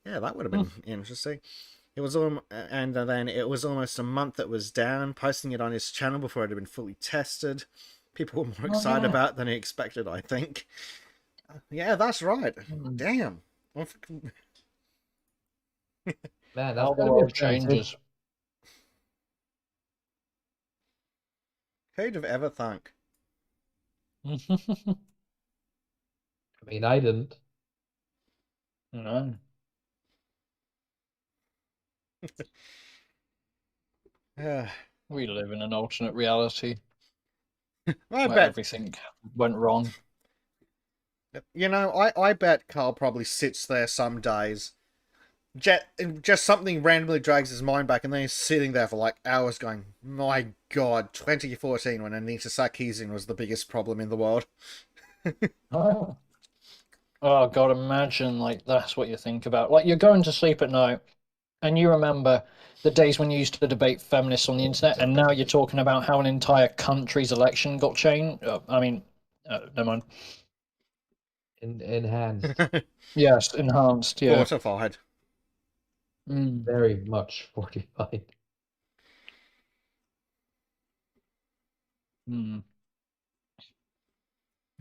Yeah, that would have been interesting. It was and then it was almost a month that was down, posting it on his channel before it had been fully tested. People were more excited about it than he expected, I think. Yeah, that's right. Damn. Man, that's How the gonna be a world transition. changes. Who'd have ever thunk? I mean, I didn't. No. We live in an alternate reality I where bet. everything went wrong. You know, I bet Carl probably sits there some days. Just something randomly drags his mind back, and then he's sitting there for like hours going, my god, 2014 when Anita Sarkeesian was the biggest problem in the world. Oh. Oh god, imagine like that's what you think about. Like you're going to sleep at night and you remember the days when you used to debate feminists on the internet, and now you're talking about how an entire country's election got changed. Never mind. Enhanced. Yes, enhanced. Yeah. Fortified. Very much fortified.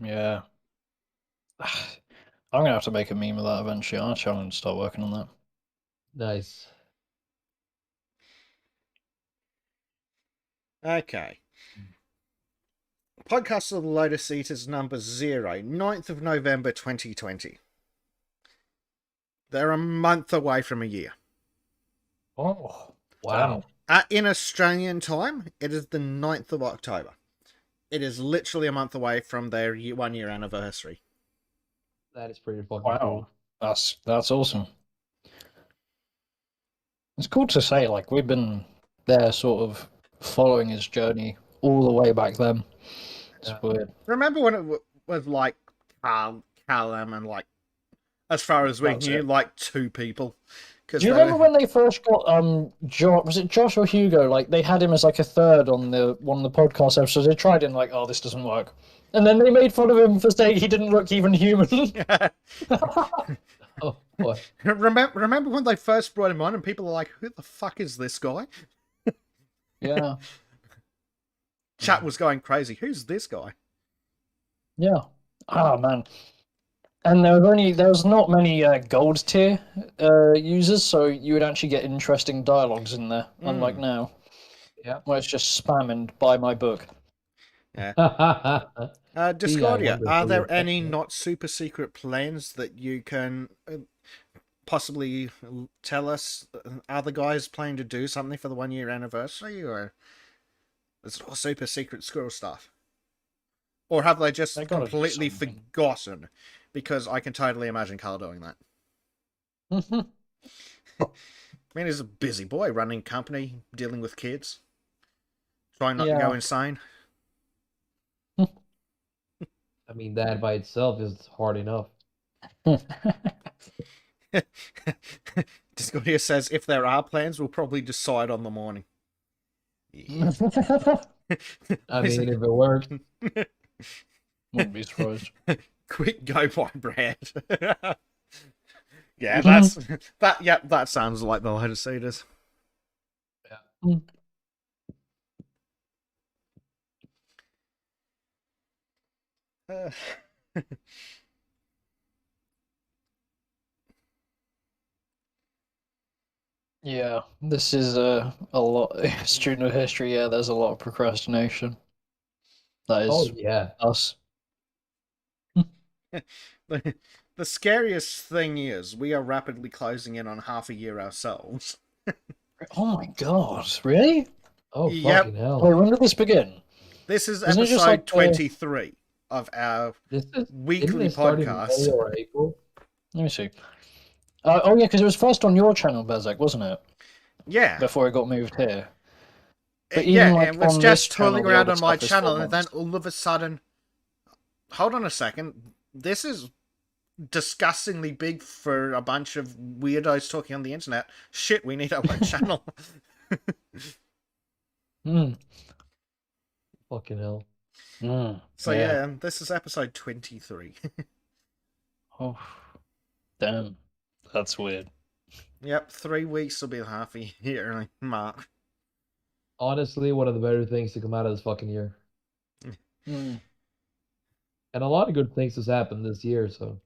Yeah. I'm gonna have to make a meme of that eventually. I'll try and start working on that. Nice. Okay. Podcast of the Lotus Eaters number 0, 9th of November 2020. They're a month away from a year. Oh, Wow. In Australian time, it is the 9th of October. It is literally a month away from their 1 year anniversary. That is pretty fucking wow. cool. That's awesome. It's cool to say, like, we've been there sort of following his journey all the way back then. It's weird. Remember when it was like Callum and like, as far as we knew, like 2 people? Do you remember when they first got was it Josh or Hugo? Like they had him as like a third on one of the podcast episodes. They tried him like, oh, this doesn't work, and then they made fun of him for saying he didn't look even human. Oh boy. Remember when they first brought him on and people are like, who the fuck is this guy? Yeah. Chat was going crazy. Who's this guy? Yeah. Oh man. And there was not many gold tier users, so you would actually get interesting dialogues in there, unlike now. Yeah. Where it's just spam and buy my book. Yeah. I Discordia, wonder are who there the fuck any that- not super secret plans that you can possibly tell us? Are the guys planning to do something for the 1 year anniversary, or is it all super secret squirrel stuff? Or have they just They gotta do completely something. forgotten? Because I can totally imagine Carl doing that. I mean, he's a busy boy running company, dealing with kids, trying not to go Yeah. insane. I mean, that by itself is hard enough. Discordia says if there are plans, we'll probably decide on the morning. Yeah. I mean, if it works. Wouldn't be surprised. Quick go buy bread. Yeah, that's that. Yeah, that sounds like the Lotus Eaters. Yeah. Yeah, this is a lot. Student history, yeah, there's a lot of procrastination. That is Oh yeah. us. The scariest thing is we are rapidly closing in on half a year ourselves. Oh my god, really? Oh Yep. fucking hell. Wait, when did this begin? This is Isn't it episode just like 23 of our This is weekly didn't it start in podcast. May or April? Let me see. Oh yeah, because it was first on your channel, Bezek, wasn't it? Yeah. Before it got moved here. But Yeah, even, like, it was on just this channel, tooling the around other on my stuff is channel, 4 and then months. all of a sudden, hold on a second, this is disgustingly big for a bunch of weirdos talking on the internet. Shit, we need our own channel. Fucking hell. So yeah, this is episode 23. Oh, damn. That's weird. Yep, 3 weeks will be half a year mark. Honestly, one of the better things to come out of this fucking year. And a lot of good things has happened this year, so.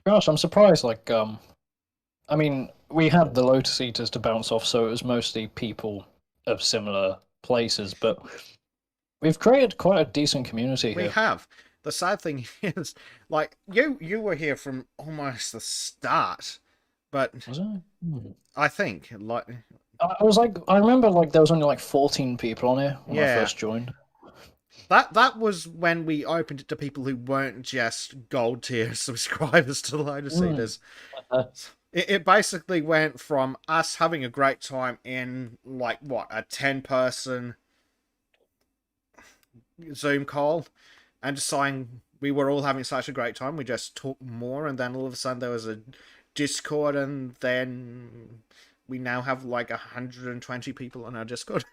Gosh, I'm surprised, like, I mean, we had the Lotus Eaters to bounce off, so it was mostly people of similar places, but we've created quite a decent community We here. have. The sad thing is, like, you were here from almost the start, but Was it? I think, like, I remember, like, there was only like 14 people on here when I Yeah. first joined. that was when we opened it to people who weren't just gold tier subscribers to the Lotus Eaters. It basically went from us having a great time in, like, what, a 10-person Zoom call, and deciding we were all having such a great time, we just talked more, and then all of a sudden there was a Discord, and then we now have like 120 people on our Discord.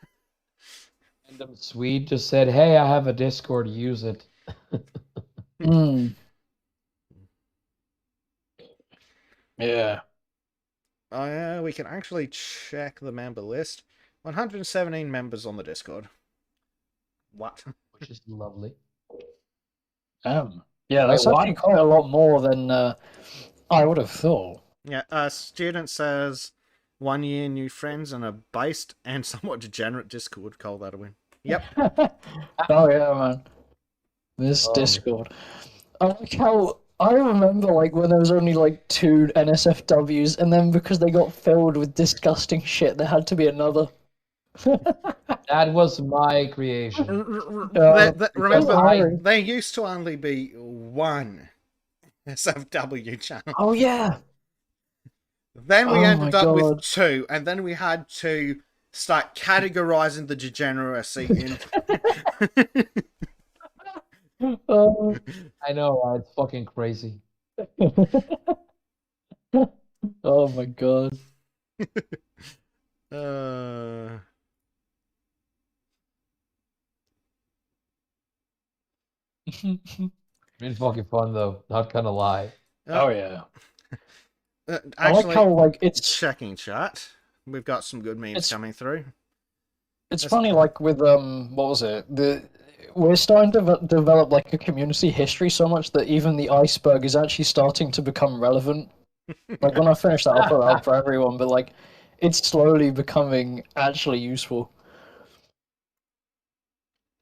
Random Swede just said, "Hey, I have a Discord. Use it." Yeah. We can actually check the member list. 117 members on the Discord. What? Which is lovely. Yeah, that's Wait, actually what? quite a lot more than I would have thought. Yeah, a student says 1 year, new friends, and a based and somewhat degenerate Discord. Call that a win. Yep. Oh yeah, man. This Oh. Discord. I like how I remember, like, when there was only like 2 NSFWs, and then because they got filled with disgusting shit, there had to be another. That was my creation. Remember, there used to only be one SFW channel. Oh yeah. Then we Oh ended my up with God. 2, and then we had to start categorizing the degeneracy in. I know, right? It's fucking crazy. Oh my God. Really fucking fun though. Not gonna lie. Oh yeah. I like Actually, how like it's checking chat. We've got some good memes It's- coming through. it's That's- funny like with what was it? We're starting to develop like a community history so much that even the iceberg is actually starting to become relevant. Like when I finish that, I'll put it out for everyone, but like it's slowly becoming actually useful.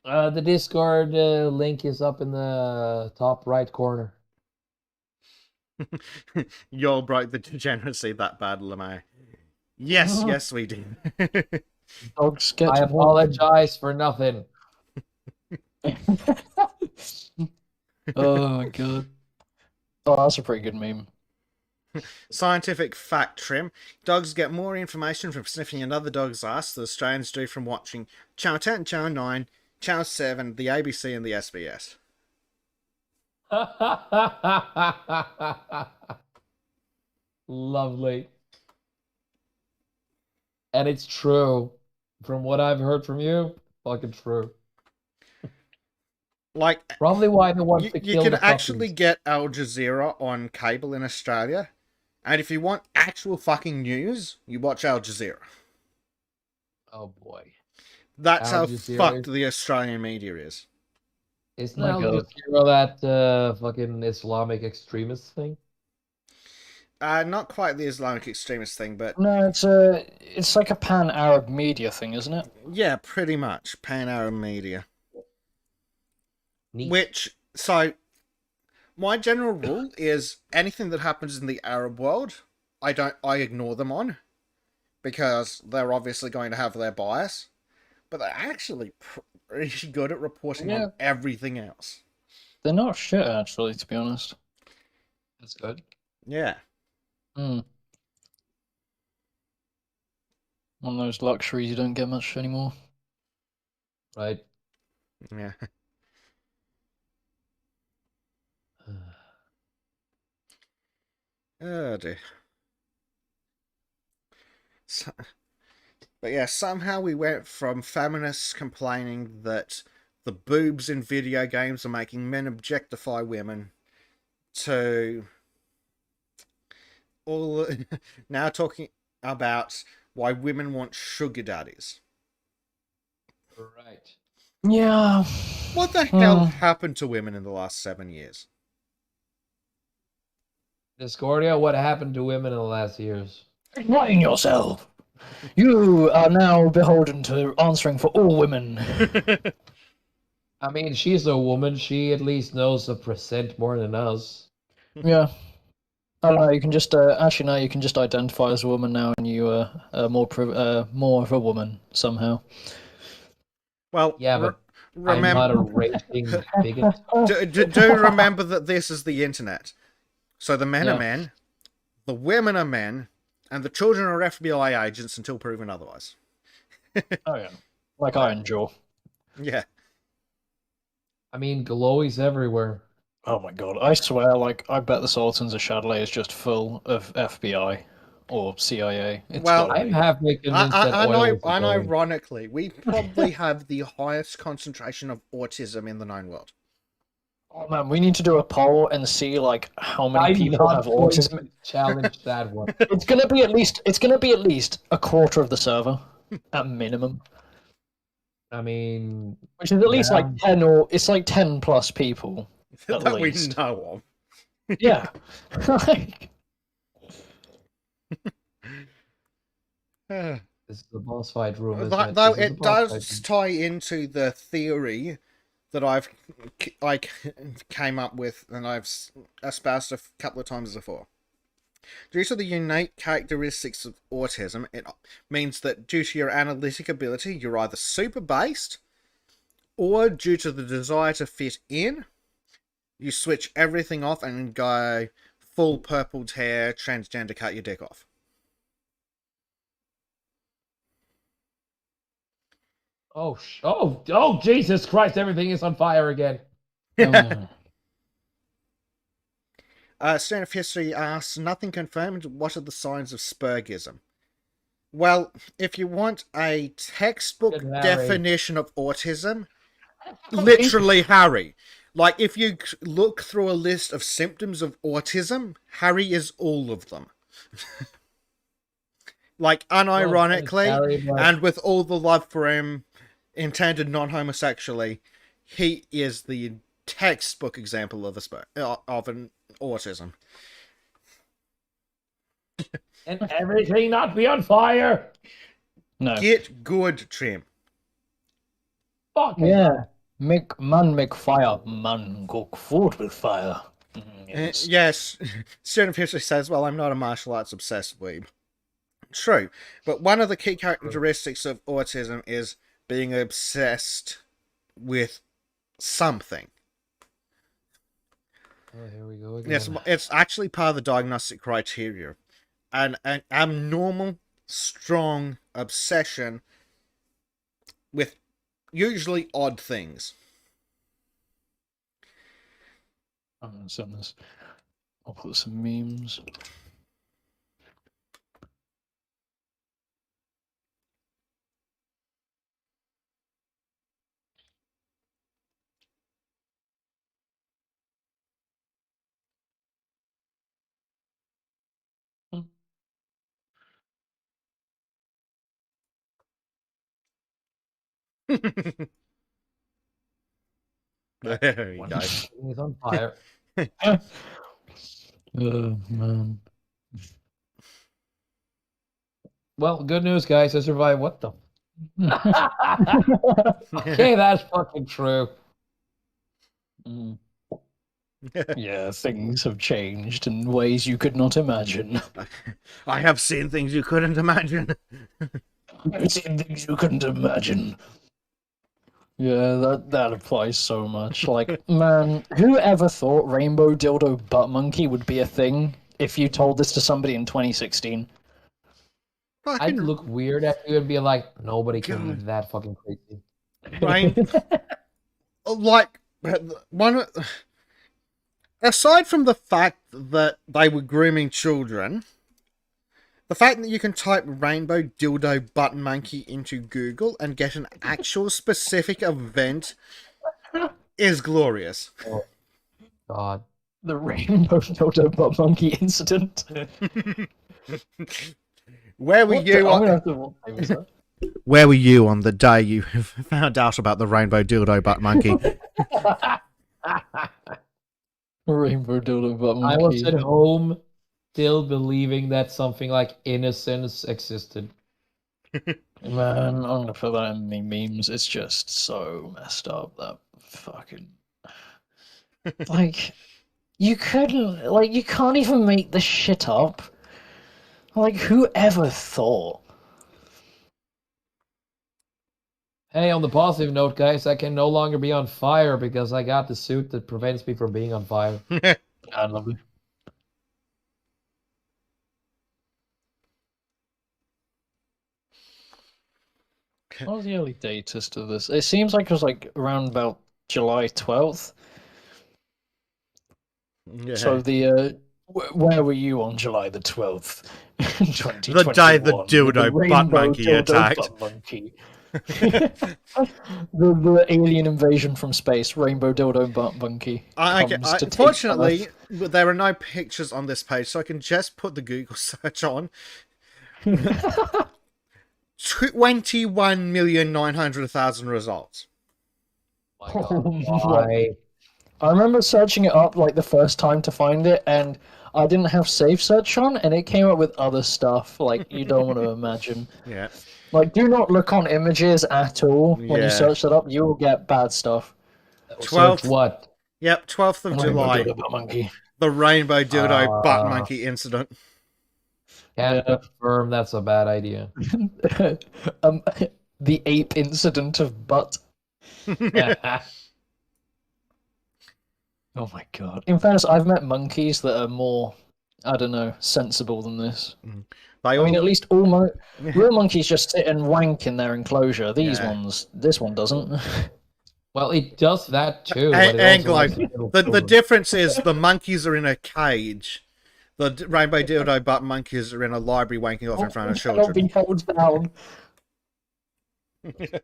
The Discord link is up in the top right corner. Y'all broke the degeneracy that bad, Lemay. Yes, yes, we did. Dogs get I to apologize for nothing. Oh my god. Oh, that's a pretty good meme. Scientific fact, Trim. Dogs get more information from sniffing another dog's ass than Australians do from watching Channel 10, Channel 9, Channel 7, the ABC, and the SBS. Lovely. And it's true. From what I've heard from you, fucking true. Like, Probably why they want you to kill can the actually puppies. get Al Jazeera on cable in Australia. And if you want actual fucking news, you watch Al Jazeera. Oh boy. That's Al how Jazeera fucked is- the Australian media is. Isn't My Al God. Jazeera that fucking Islamic extremist thing? Not quite the Islamic extremist thing, but No, it's like a pan-Arab media thing, isn't it? yeah, pretty much. Pan-Arab media. Neat. Which, so, my general rule is anything that happens in the Arab world, I ignore them on, because they're obviously going to have their bias, but they're actually pretty good at reporting Yeah. on everything else. They're not shit, actually, to be honest. That's good. Yeah. Hmm. One of those luxuries you don't get much anymore. Right. Yeah. Oh dear. So, but yeah, somehow we went from feminists complaining that the boobs in video games are making men objectify women to all now talking about why women want sugar daddies. Right. Yeah. What the hell happened to women in the last 7 years? Discordia, what happened to women in the last years? Explain yourself. You are now beholden to answering for all women. I mean, she's a woman. She at least knows a percent more than us. Yeah. I don't know. You can just actually no. You can just identify as a woman now, and you are more of a woman somehow. Well, Yeah, but I'm remember, not a raging bigot. do remember that this is the internet. So the men Yeah. are men, the women are men, and the children are FBI agents until proven otherwise. Oh yeah. Like I enjoy. Yeah. I mean, glowies everywhere. Oh my god! I swear, like I bet the Sultans of Shadilay is just full of FBI or CIA. It's Well, gotta I'm be. halfway convinced that oil is a glowy. Ironically, we probably have the highest concentration of autism in the known world. Oh man, we need to do a poll and see like how many I'm people not have going autism. to challenge that one. It's gonna be at least a quarter of the server at minimum, I mean, which is at least Yeah. like 10 or it's like 10 plus people at that least. we know Yeah. Like, of. this is the boss fight room. Isn't Though it? though This is it the boss does fight tie into the theory that I came up with and I've espoused a couple of times before. Due to the unique characteristics of autism, it means that due to your analytic ability, you're either super based, or due to the desire to fit in, you switch everything off and go full purpled hair, transgender, cut your dick off. Oh, Jesus Christ, everything is on fire again. mm. Student of History asks, nothing confirmed, what are the signs of Spurgism? Well, if you want a textbook Good Harry. definition of autism, literally Harry. Like, if you look through a list of symptoms of autism, Harry is all of them. Like, unironically, Harry, but- and with all the love for him intended non-homosexually, he is the textbook example of an autism. And everything not be on fire. No. Get good, Trim. Fuck Yeah. Make fire. Man cook food with fire. Yes. Yes, student history says, well, I'm not a martial arts obsessed weeb. True, but one of the key characteristics of autism is being obsessed with something. Oh, here we go again. It's actually part of the diagnostic criteria. An abnormal, strong obsession with usually odd things. I'm gonna send this. I'll put some memes. There you go. He's on fire. Oh man. Well, good news, guys. I survived. What the? Okay, that's fucking true. Mm. Yeah, things have changed in ways you could not imagine. I have seen things you couldn't imagine. I've seen things you couldn't imagine. Yeah, that applies so much. Like, man, who ever thought rainbow dildo butt monkey would be a thing if you told this to somebody in 2016? I'd look weird at you and be like, nobody can God. be that fucking crazy. Right? Like, one. Aside from the fact that they were grooming children, the fact that you can type rainbow dildo butt monkey into Google and get an actual specific event is glorious. Oh, God. The rainbow dildo butt monkey incident. Where were What you the- I'm on, gonna have to what day was that? Where were you on the day you found out about the rainbow dildo butt monkey? Rainbow dildo butt I was monkey. at home still believing that something like innocence existed. Man, I'm gonna put that in the memes. It's just so messed up. That fucking like you couldn't you can't even make this shit up. Like whoever thought? Hey, on the positive note, guys, I can no longer be on fire because I got the suit that prevents me from being on fire. I love it. What was the early date as to this? It seems like it was like around about July 12th. Yeah. So the where were you on July the 12th? The day the dildo butt monkey attacked. Butt monkey. the alien invasion from space, rainbow dildo butt monkey. Unfortunately, there are no pictures on this page, so I can just put the Google search on. 21,900,000 results. My God, Oh why? I remember searching it up like the first time to find it, and I didn't have safe search on, and it came up with other stuff like you don't want to imagine. Yeah. Like, do not look on images at all when Yeah. you search that up. You will get bad stuff. 12th. Search what? Yep, 12th of July. Rainbow dildo butt monkey. The rainbow dildo butt monkey incident. Can't confirm that's a bad idea. The ape incident of butt. Oh my god. In fairness, I've met monkeys that are more, I don't know, sensible than this. They I mean, all- at least real monkeys just sit and wank in their enclosure. These Yeah. ones, this one doesn't. Well, it does that too. but it And also like, likes little the children. difference is the monkeys are in a cage. The rainbow dildo butt monkeys are in a library wanking off in front of One cannot be children. held down.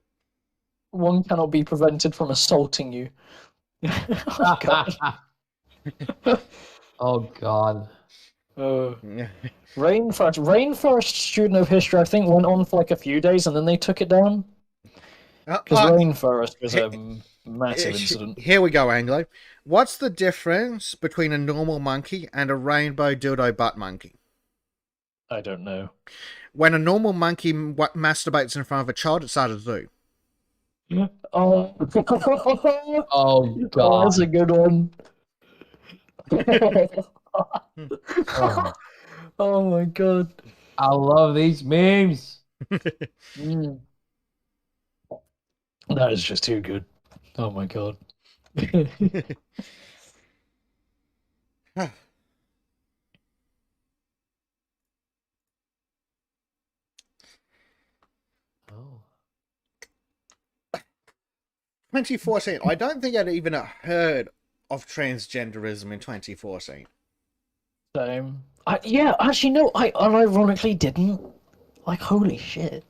One cannot be prevented from assaulting you. Oh god. Oh God. Rainforest student of history, I think, went on for like a few days and then they took it down because Rainforest was a massive incident. Here we go, Anglo. What's the difference between a normal monkey and a rainbow dildo butt monkey? I don't know. When a normal monkey masturbates in front of a child, it's out of zoo. Oh, Oh oh, God. that's a good one. Oh, Oh my god. I love these memes. Mm. That is just too good. Oh my god. Oh. 2014. I don't think I'd even heard of transgenderism in 2014. Same. Yeah, actually, no, I unironically didn't. Like, holy shit.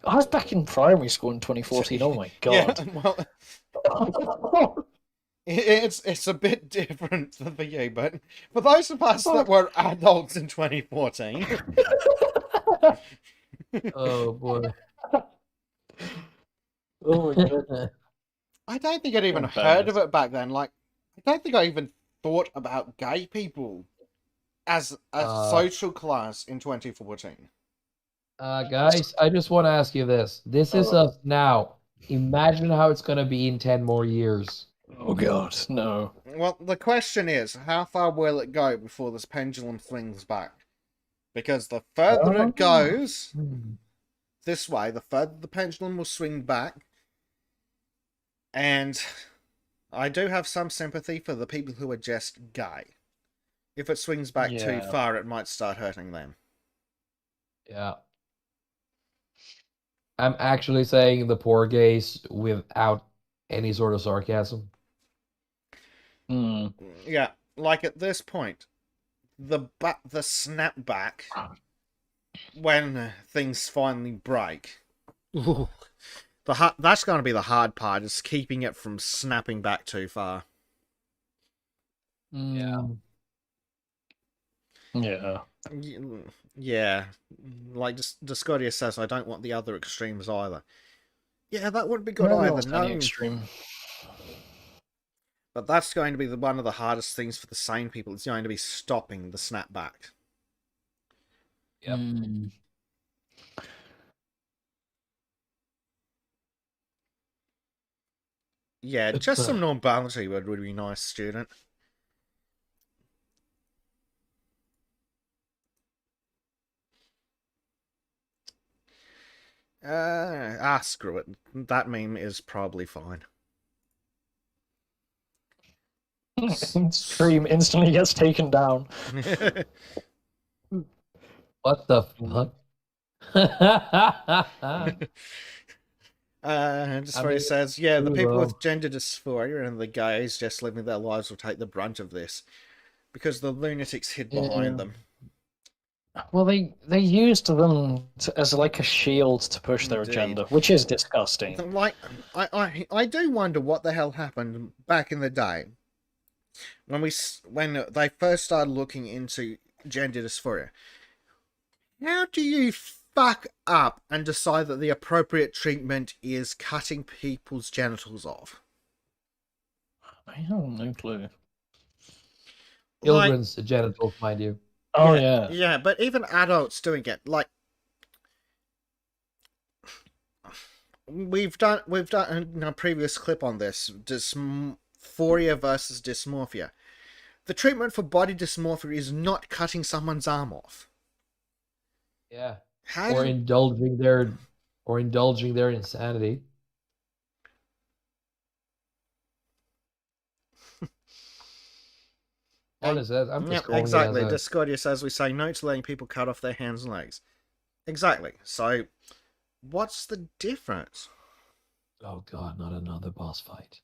I was back in primary school in 2014. Oh my god. Yeah, well, it's a bit different for you, but for those of us that were adults in 2014, Oh boy. Oh my god. I don't think I'd even heard Embarrassed. of it back then. Like, I don't think I even thought about gay people as a social class in 2014. Guys, I just want to ask you this. This is us now. Imagine how it's gonna be in 10 more years. Oh god, no. Well, the question is, how far will it go before this pendulum swings back? Because the further it goes this way, the further the pendulum will swing back. And I do have some sympathy for the people who are just gay. If it swings back too Yeah. far, it might start hurting them. Yeah. I'm actually saying the poor gays without any sort of sarcasm. Hmm. Yeah, like at this point, the snapback when things finally break. Ooh, that's going to be the hard part, is keeping it from snapping back too far. Yeah. Yeah. Yeah, like Discordia says, I don't want the other extremes either. Yeah, that wouldn't be good No, either. not any No, extreme. but that's going to be one of the hardest things for the sane people. It's going to be stopping the snapback. Yep. Mm. Yeah, just some normality would be nice, student. Screw it. That meme is probably fine. Stream instantly gets taken down. What the fuck? He says, yeah, the true people though. with gender dysphoria and the gays just living their lives will take the brunt of this, because the lunatics hid behind them. Well, they used them as like a shield to push their Indeed. agenda, which is disgusting. Like, I do wonder what the hell happened back in the day when they first started looking into gender dysphoria. How do you fuck up and decide that the appropriate treatment is cutting people's genitals off? I have no clue. Children's genitals, mind you. Oh yeah. Yeah, but even adults doing it, like we've done in a previous clip on this, dysphoria versus dysmorphia. The treatment for body dysmorphia is not cutting someone's arm off. Yeah. How Or indulging their insanity. Honestly, I'm just calling exactly. it as a... Discordia says we say no to letting people cut off their hands and legs. Exactly. So, what's the difference? Oh god, not another boss fight.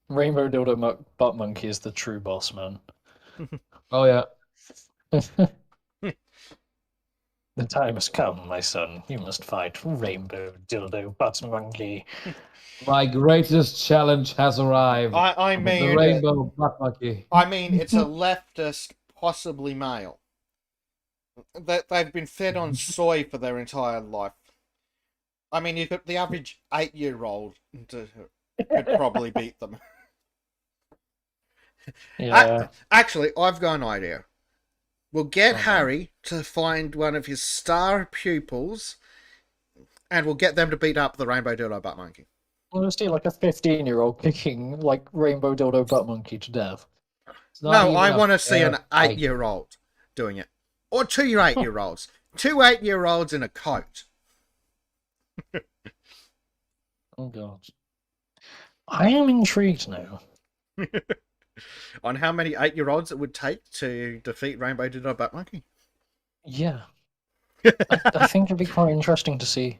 Rainbow Dildo Butt Monkey is the true boss man. Oh yeah. The time has come, my son. You must fight Rainbow Dildo Butt Monkey. My greatest challenge has arrived. I The mean, rainbow butt monkey. it's a leftist, possibly male. They've been fed on soy for their entire life. I mean, you've got the average 8-year-old could probably beat them. Yeah. Actually, I've got an idea. We'll get Harry to find one of his star pupils, and we'll get them to beat up the Rainbow Dildo Butt Monkey. We'll just do like a 15-year-old kicking like Rainbow Dildo Butt Monkey to death. No, I want to see an 8-year-old doing it. Or 2 8-year-olds. 2 8-year-olds in a coat. Oh god. I am intrigued now. On how many 8-year-olds it would take to defeat Rainbow Dildo Butt Monkey? Yeah. I think it'd be quite interesting to see.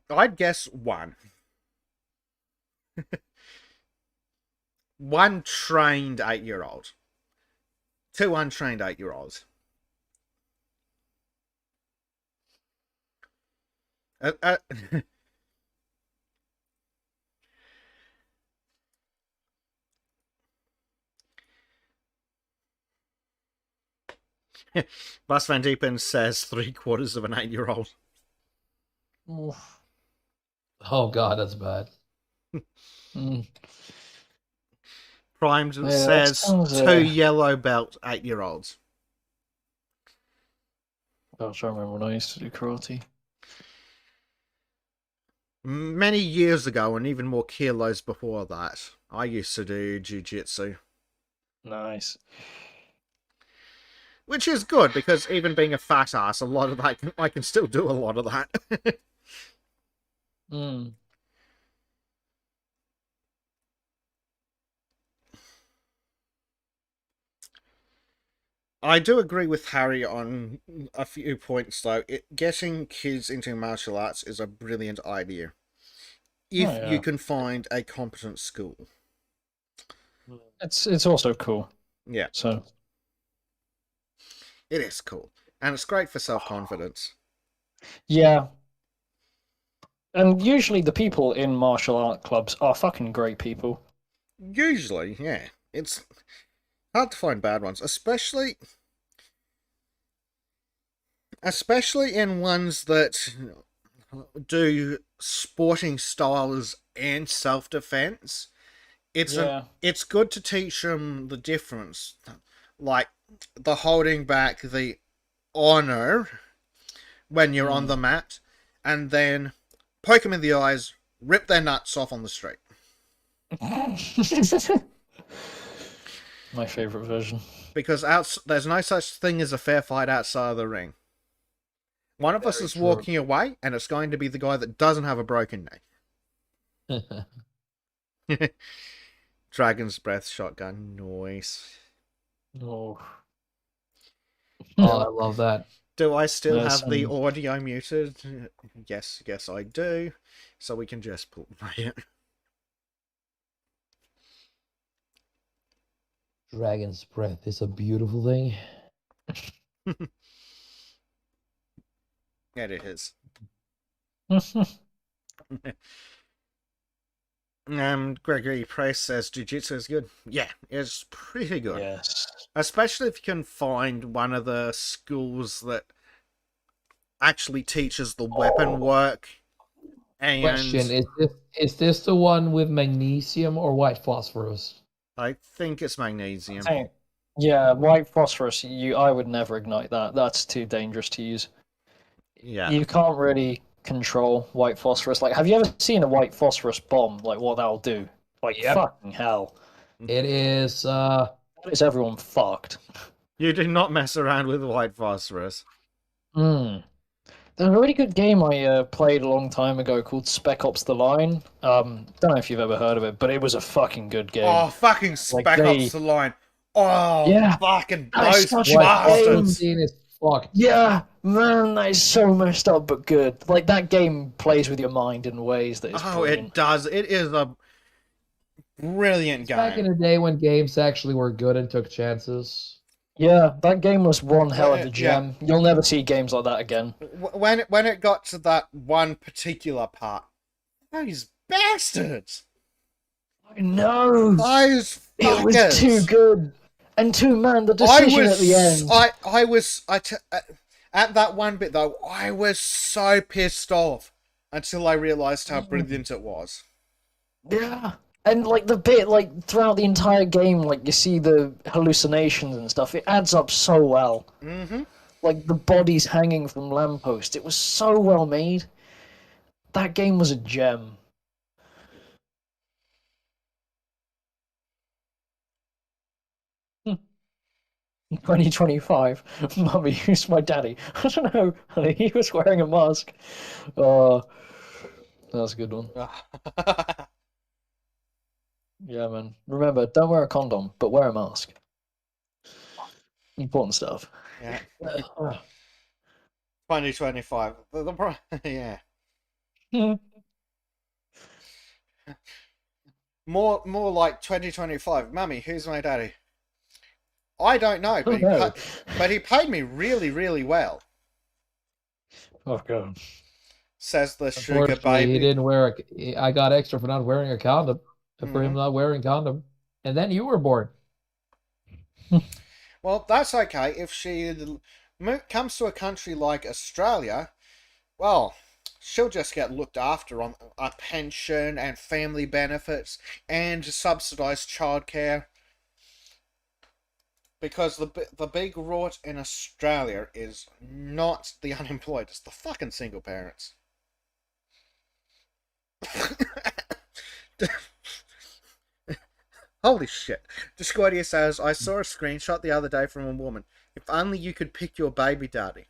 I'd guess 1. 1 trained 8-year-old. 2 untrained 8-year-olds. Bas Van Diepen says 3/4 of an 8-year-old. Oof. Oh god, that's bad. Prime Yeah, says sounds, 2 yellow belt 8-year-olds. Gosh, I remember when I used to do karate. Many years ago, and even more kilos before that, I used to do jiu-jitsu. Nice. Which is good, because even being a fat ass, a lot of that, I can still do a lot of that. Mm. I do agree with Harry on a few points, though. Getting kids into martial arts is a brilliant idea. If you can find a competent school. It's also cool. Yeah. So It is cool. And it's great for self-confidence. yeah. And usually the people in martial art clubs are fucking great people. Usually, yeah. It's hard to find bad ones, especially in ones that do sporting styles and self-defense. It's good to teach them the difference, like the holding back, the honor when you're on the mat, and then poke them in the eyes, rip their nuts off on the street. My favorite version. Because there's no such thing as a fair fight outside of the ring. One of us is true. walking away, and it's going to be the guy that doesn't have a broken neck. Dragon's Breath shotgun noise. Oh. Oh, I love that. Do I still Yes, have the audio muted? Yes, I do. So we can just play it. Dragon's breath is a beautiful thing. Yeah, it is. Gregory Price says Jiu-Jitsu is good. Yeah, it's pretty good. Yes. Especially if you can find one of the schools that actually teaches the weapon work. And Question: is this the one with magnesium or white phosphorus? I think it's magnesium. Yeah, white phosphorus. I would never ignite that. That's too dangerous to use. Yeah. You can't really control white phosphorus. Like, have you ever seen a white phosphorus bomb? Like, what that'll do? Like, fucking hell. It is. That is everyone fucked. You do not mess around with white phosphorus. There's a really good game I played a long time ago called Spec Ops: The Line. Don't know if you've ever heard of it, but it was a fucking good game. Oh, fucking Spec Ops: The Line. Oh, yeah, fucking that's those such a bastards. Yeah, man, that is so messed up but good. Like, that game plays with your mind in ways that is brilliant. It does. It is a brilliant game. Back in the day when games actually were good and took chances. Yeah, that game was one hell of a Yeah. gem. You'll never see games like that again. When it got to that one particular part, those bastards, I know. those It was too fuckers. good. And man, the decision at the end. At that one bit though, I was so pissed off until I realized how brilliant it was. Yeah. And like the bit like throughout the entire game, like you see the hallucinations and stuff, it adds up so well. Mm-hmm. Like the bodies hanging from lampposts, it was so well made. That game was a gem. Hmm. 2025. Mummy, who's my daddy? I don't know, honey. He was wearing a mask. Oh, that's a good one. Yeah, man. Remember, don't wear a condom, but wear a mask. Important stuff. Yeah. 2025. Yeah. More like 2025. Mummy, who's my daddy? I don't know, but he paid me really, really well. Oh god. Says the sugar Unfortunately, baby. he didn't wear I got extra for not wearing a condom, for him Mhm. not wearing condom, and then you were born. Well, that's okay. If she comes to a country like Australia, well, she'll just get looked after on a pension and family benefits and subsidised childcare. Because the big rot in Australia is not the unemployed, it's the fucking single parents. Holy shit. Discordia says, I saw a screenshot the other day from a woman. If only you could pick your baby daddy.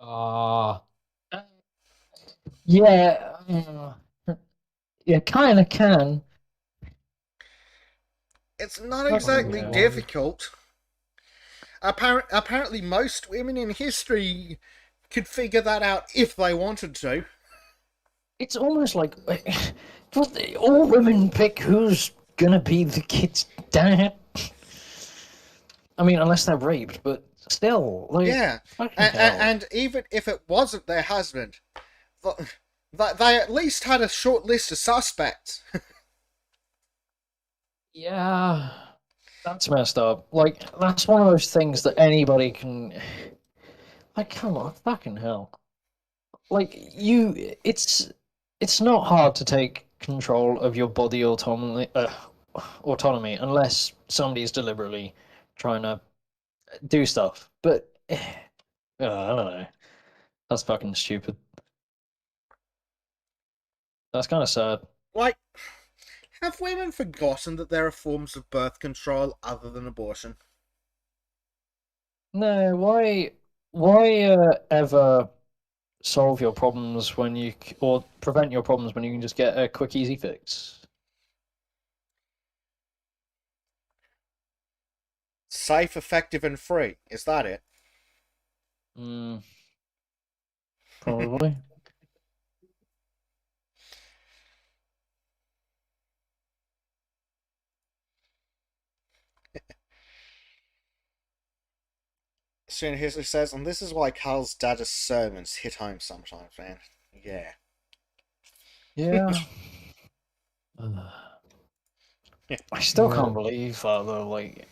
Yeah. You kind of can. It's not exactly difficult. Apparently most women in history could figure that out if they wanted to. It's almost like all women pick who's gonna be the kid's dad. I mean, unless they're raped, but still, like, Yeah, and even if it wasn't their husband, they at least had a short list of suspects. Yeah. that's messed up. Like, that's one of those things that anybody can. Like, come on, fucking hell. Like, it's not hard to take control of your body autonomy unless somebody's deliberately trying to do stuff. But I don't know. That's fucking stupid. That's kind of sad. Like, have women forgotten that there are forms of birth control other than abortion? No, why ever solve your problems when or prevent your problems when you can just get a quick, easy fix? Safe, effective, and free. Is that it? Probably. Soon History says, and this is why Carl's dad's sermons hit home sometimes, man. Yeah. Yeah. I still can't believe that though. Like,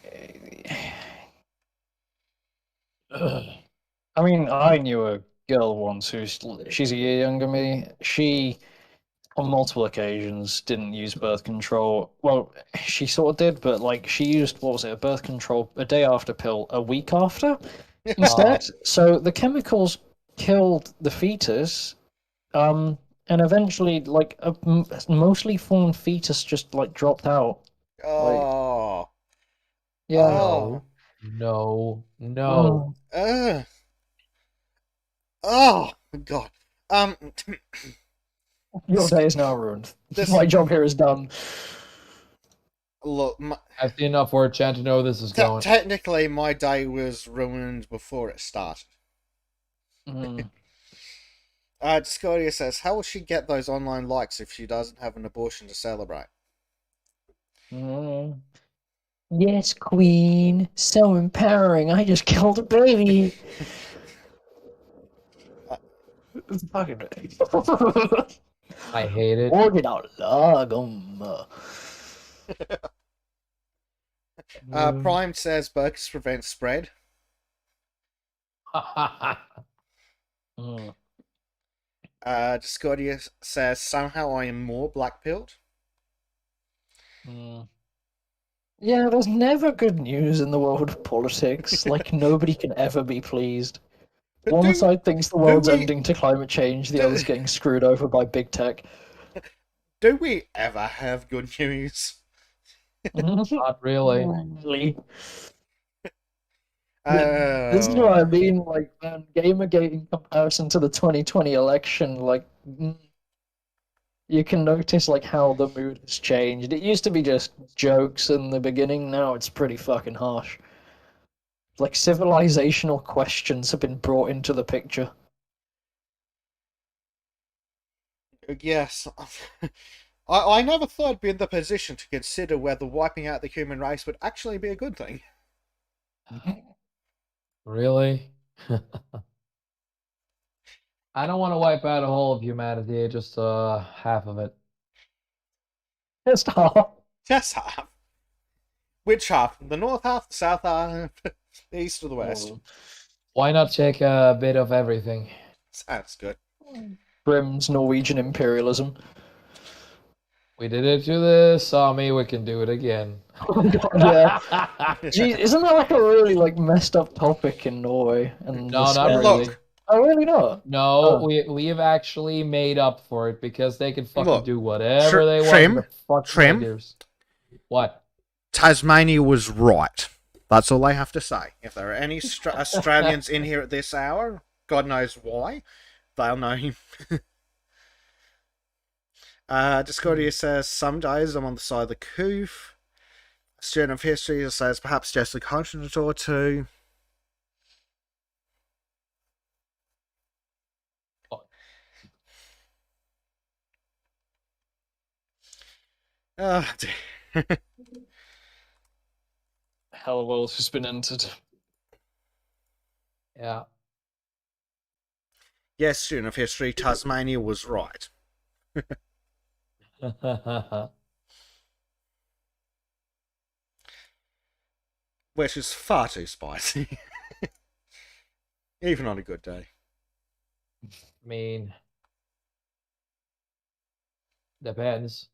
I mean, I knew a girl once she's a year younger than me. She, on multiple occasions, didn't use birth control. Well, she sort of did, but like she used, what was it, a birth control a day after pill, a week after instead. So the chemicals killed the fetus, and eventually, like a mostly formed fetus just like dropped out. Oh. Yeah. Oh. No. Oh, God. Your day is now ruined. My job here is done. Look, I've seen enough for Chan to know this is going. Technically, my day was ruined before it started. Discordia says, how will she get those online likes if she doesn't have an abortion to celebrate? Yes, Queen. So empowering. I just killed a baby. It's fucking. I hate it. Organ out lagom. Prime says burgers prevent spread. Mm. Discordia says somehow I am more black-pilled. Mm. Yeah, there's never good news in the world of politics. Like, nobody can ever be pleased. One side thinks the world's ending to climate change, the other's getting screwed over by big tech. Do we ever have good news? Not really. Really. This is what I mean, like, man, Gamergate in comparison to the 2020 election, like, you can notice, like, how the mood has changed. It used to be just jokes in the beginning, now it's pretty fucking harsh. Like, civilizational questions have been brought into the picture. Yes. I never thought I'd be in the position to consider whether wiping out the human race would actually be a good thing. Really? I don't want to wipe out a whole of humanity, just half of it. Just half. Just half. Which half? The north half, the south half, the east or the west? Why not take a bit of everything? Sounds good. Grimm's Norwegian imperialism. We did it to the Sami, we can do it again. Yeah. Gee, isn't that like a really like messed up topic in Norway? And No, not Look. really. Oh, really not? No, we have actually made up for it because they can fucking Look, do whatever they want. Trim. What? Tasmania was right. That's all I have to say. If there are any Australians in here at this hour, God knows why, they'll know. Discordia says, some days I'm on the side of the coof. A student of history says, perhaps just a continent or two. Oh, dear. Hell world has been entered. Yeah. Yes, student of history, Tasmania was right. Which is far too spicy. Even on a good day. I mean, depends.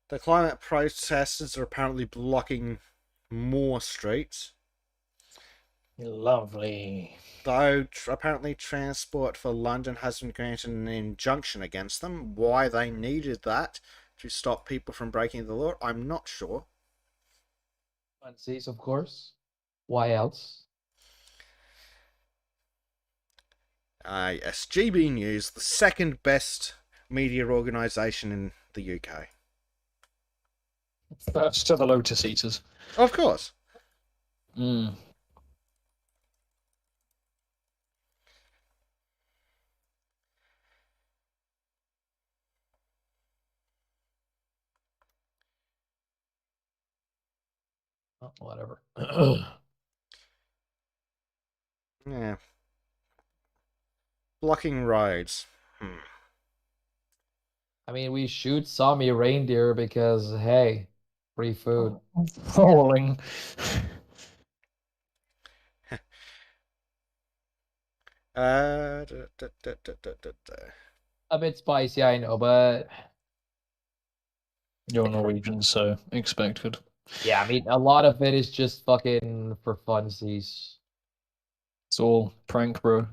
The climate protesters are apparently blocking more streets. Lovely. Though apparently transport for London has been granted an injunction against them. Why they needed that to stop people from breaking the law, I'm not sure. Fancies, of course. Why else? Yes, GB News, the second best media organisation in the UK. First to the Lotus Eaters. Of course. Oh, whatever. Yeah. Blocking roads. I mean, we shoot Sami reindeer because, hey, free food. Falling. Da. A bit spicy, I know, but You're Norwegian, so expected. yeah, I mean, a lot of it is just fucking for funsies. It's all prank, bro.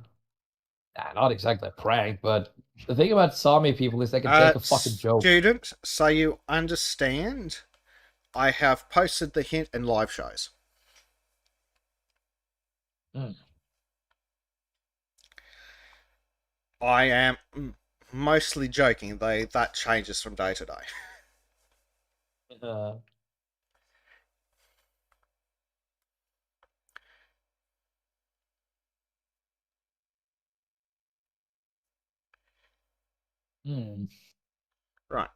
Nah, not exactly a prank, but The thing about Sami people is they can take a fucking joke. Student, so you understand, I have posted the hint in live shows. I am mostly joking, though that changes from day to day. Right.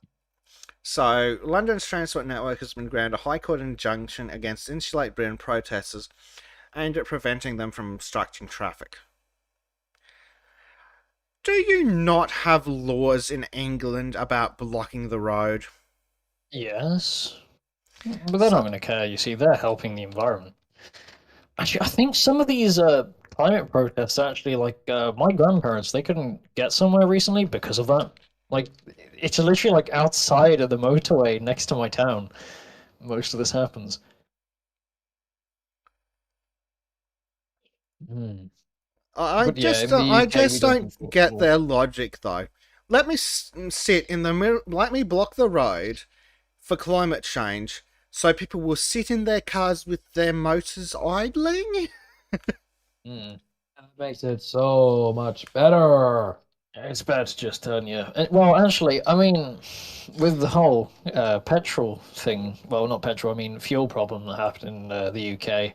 So, London's transport network has been granted a High Court injunction against Insulate Britain protesters aimed at preventing them from obstructing traffic. Do you not have laws in England about blocking the road? Yes. But they're not going to care, you see. They're helping the environment. Actually, I think some of these climate protests actually, like, my grandparents, they couldn't get somewhere recently because of that. Like, it's literally, like, outside of the motorway next to my town. Most of this happens. I just don't get their logic, though. Let me sit in the middle, let me block the road for climate change, so people will sit in their cars with their motors idling? That makes it so much better. It's better to just turn you. Well, actually, I mean, with the whole petrol thing, well, not petrol, I mean fuel problem that happened in the UK,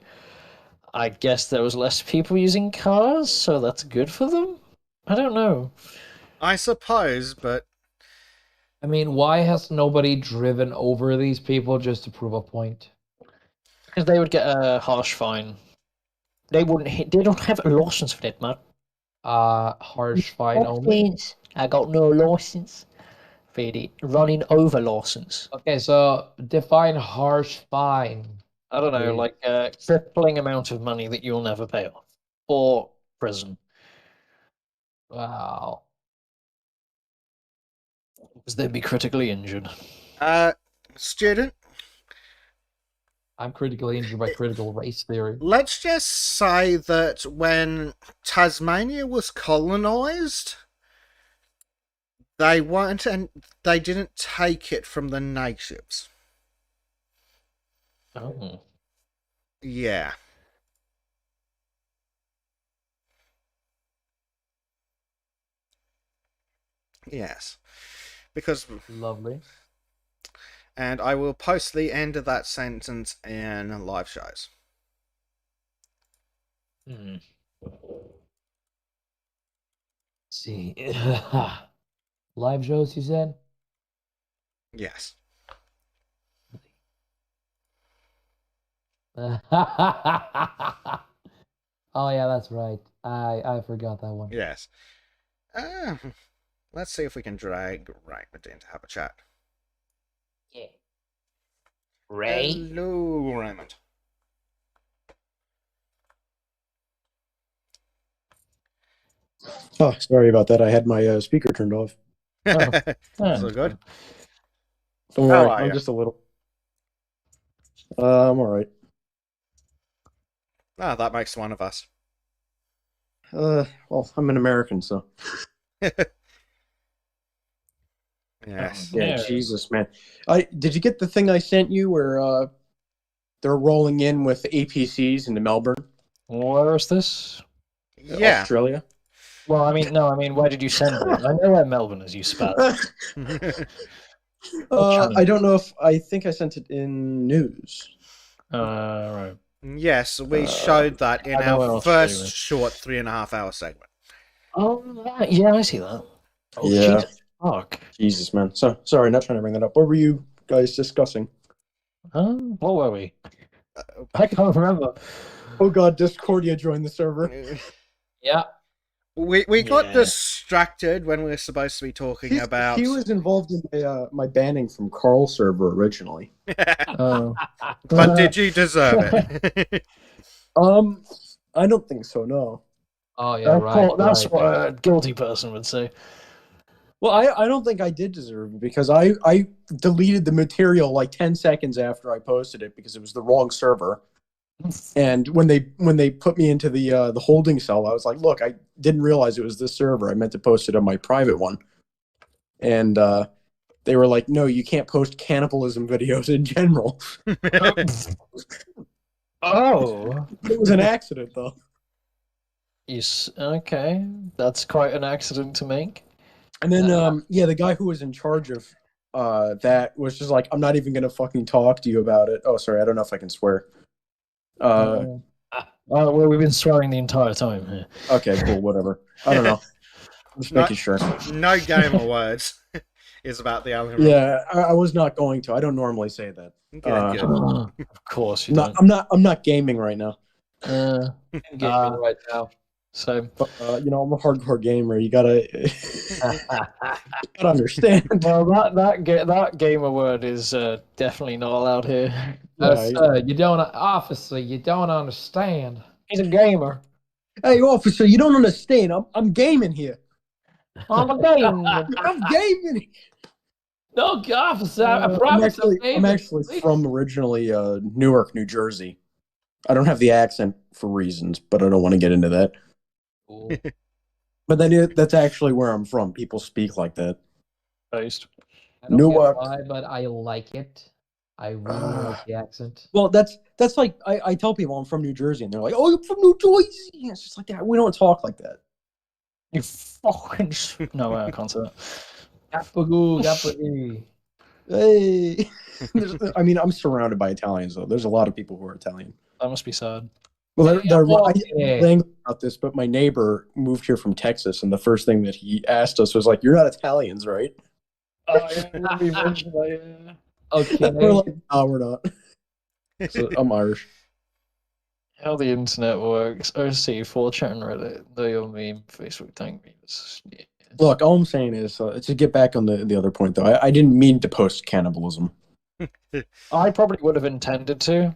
I guess there was less people using cars, so that's good for them? I don't know. I suppose, but... I mean, why has nobody driven over these people just to prove a point? Because they would get a harsh fine. They wouldn't. They don't have a license for that, man. Harsh fine only. I got no license for the running over license. Okay, so define harsh fine. I don't know, like a crippling amount of money that you'll never pay off, or prison. Wow. Because they'd be critically injured. Student? I'm critically injured by critical race theory. Let's just say that when Tasmania was colonised, they weren't, and they didn't take it from the natives. Oh. Yeah. Yes. Because... Lovely. And I will post the end of that sentence in live shows. See. Live shows, you said? Yes. Oh yeah, that's right. I forgot that one. Yes. Let's see if we can drag Raymond in to have a chat. Yeah. Ray? Hello, Raymond. Oh, sorry about that. I had my speaker turned off. So good. Don't How worry, are I'm you? just a little. I'm all right. Ah, that makes one of us. Well, I'm an American, so. Yes. Yeah, Yes. Jesus, man. Did you get the thing I sent you where they're rolling in with APCs into Melbourne, Where is this? Yeah. Australia? Well, I mean, no, I mean, where did you send it? I know where Melbourne is, you spat. I don't know if I think I sent it in news. Right. Yes, we showed that in I know what our else first to do. short 3.5-hour segment. Oh, right. Yeah, I see that. Oh, Yeah. Jesus, fuck. Jesus, man. So sorry, not trying to bring that up. What were you guys discussing? What were we? I can't remember. Oh God, Discordia joined the server. Yeah. We got Yeah. distracted when we were supposed to be talking about... He was involved in my banning from Carl's server originally. Oh. But did you deserve it? I don't think so. No. Oh yeah, right. That's right. what a guilty person would say. Well, I don't think I did deserve it because I deleted the material like 10 seconds after I posted it because it was the wrong server. And when they put me into the holding cell, I was like, "Look, I didn't realize it was this server. I meant to post it on my private one." And they were like, "No, you can't post cannibalism videos in general." Oh. It was an accident, though. Yes. Okay. That's quite an accident to make. And then, the guy who was in charge of that was just like, "I'm not even gonna fucking talk to you about it." Oh, sorry, I don't know if I can swear. Well, we've been swearing the entire time here. Okay, cool, whatever. I don't know. I'm just making sure. No gamer words is about the algorithm. Yeah, I was not going to. I don't normally say that. Good. Of course you don't. I'm not gaming right now. I'm gaming right now. So, But, I'm a hardcore gamer. You gotta, gotta understand. well, that gamer word is definitely not allowed here. You don't, officer. You don't understand. He's a gamer. Hey, officer, you don't understand. I'm gaming here. I'm a gamer. I'm gaming. No, officer. I promise. I'm actually from originally Newark, New Jersey. I don't have the accent for reasons, but I don't want to get into that. Cool. But that's actually where I'm from. People speak like that. Based. I don't Newark. get why, but I like it. I really like the accent. Well, that's like I tell people I'm from New Jersey, and they're like, "Oh, you're from New Jersey." It's just like that. We don't talk like that. You fucking no, I can't say that. Gapagoo. Hey, I'm surrounded by Italians though. There's a lot of people who are Italian. That must be sad. Well, Yeah, I didn't think about this, but my neighbor moved here from Texas, and the first thing that he asked us was like, "You're not Italians, right?" Yeah, we mentioned that, yeah. Okay. We're like, "No, we're not." So, I'm Irish. How the internet works. OC, 4chan and Reddit. They're your meme. Facebook thank me. Yeah. Look, all I'm saying is to get back on the other point though. I didn't mean to post cannibalism. I probably would have intended to.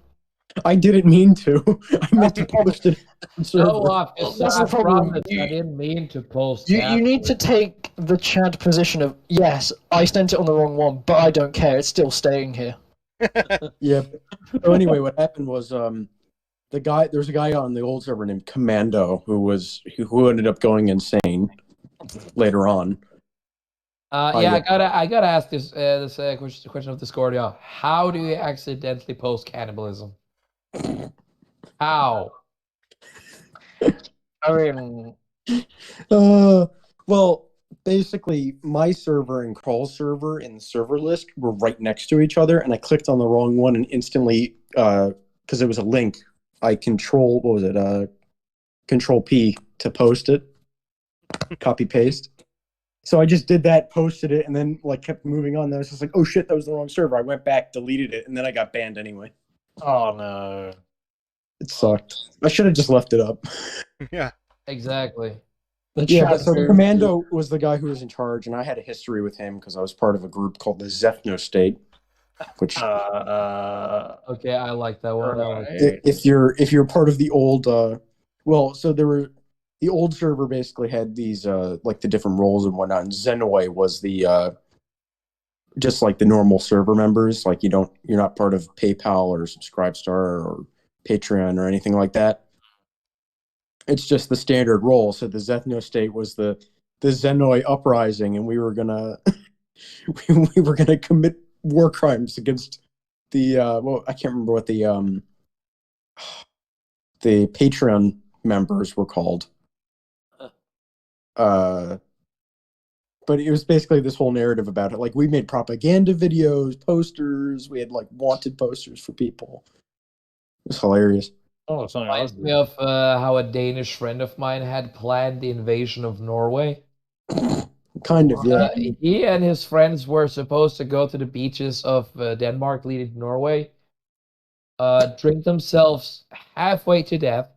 I didn't mean to. I meant to post it. No, officer. That's I the problem. promise. I didn't mean to post. You need to take the Chad position of, yes, I sent it on the wrong one, but I don't care. It's still staying here. Yeah. So anyway, what happened was there's a guy on the old server named Commando who ended up going insane later on. I gotta ask this question of Discordia. How do you accidentally post cannibalism? How? I mean, Well, basically, my server and Crawl's server in the server list were right next to each other, and I clicked on the wrong one and instantly, because it was a link, I Control P to post it, copy paste. So I just did that, posted it, and then kept moving on. Then I was just like, "Oh shit, that was the wrong server." I went back, deleted it, and then I got banned anyway. oh no. It sucked. I should have just left it up. Yeah. Exactly. So Commando was the guy who was in charge, and I had a history with him because I was part of a group called the Zethno State, which Okay, I like that one. if you're part of the old the old server basically had these the different roles and whatnot, and Zenoi was the just like the normal server members, you're not part of PayPal or Subscribestar or Patreon or anything like that. It's just the standard role. So the Zethno State was the Zenoi uprising, and we were gonna we were gonna commit war crimes against the I can't remember what the Patreon members were called. But it was basically this whole narrative about it. We made propaganda videos, posters. We had wanted posters for people. It was hilarious. Oh, it's not Reminds me of how a Danish friend of mine had planned the invasion of Norway. Kind of, yeah. He and his friends were supposed to go to the beaches of Denmark leading to Norway, drink themselves halfway to death,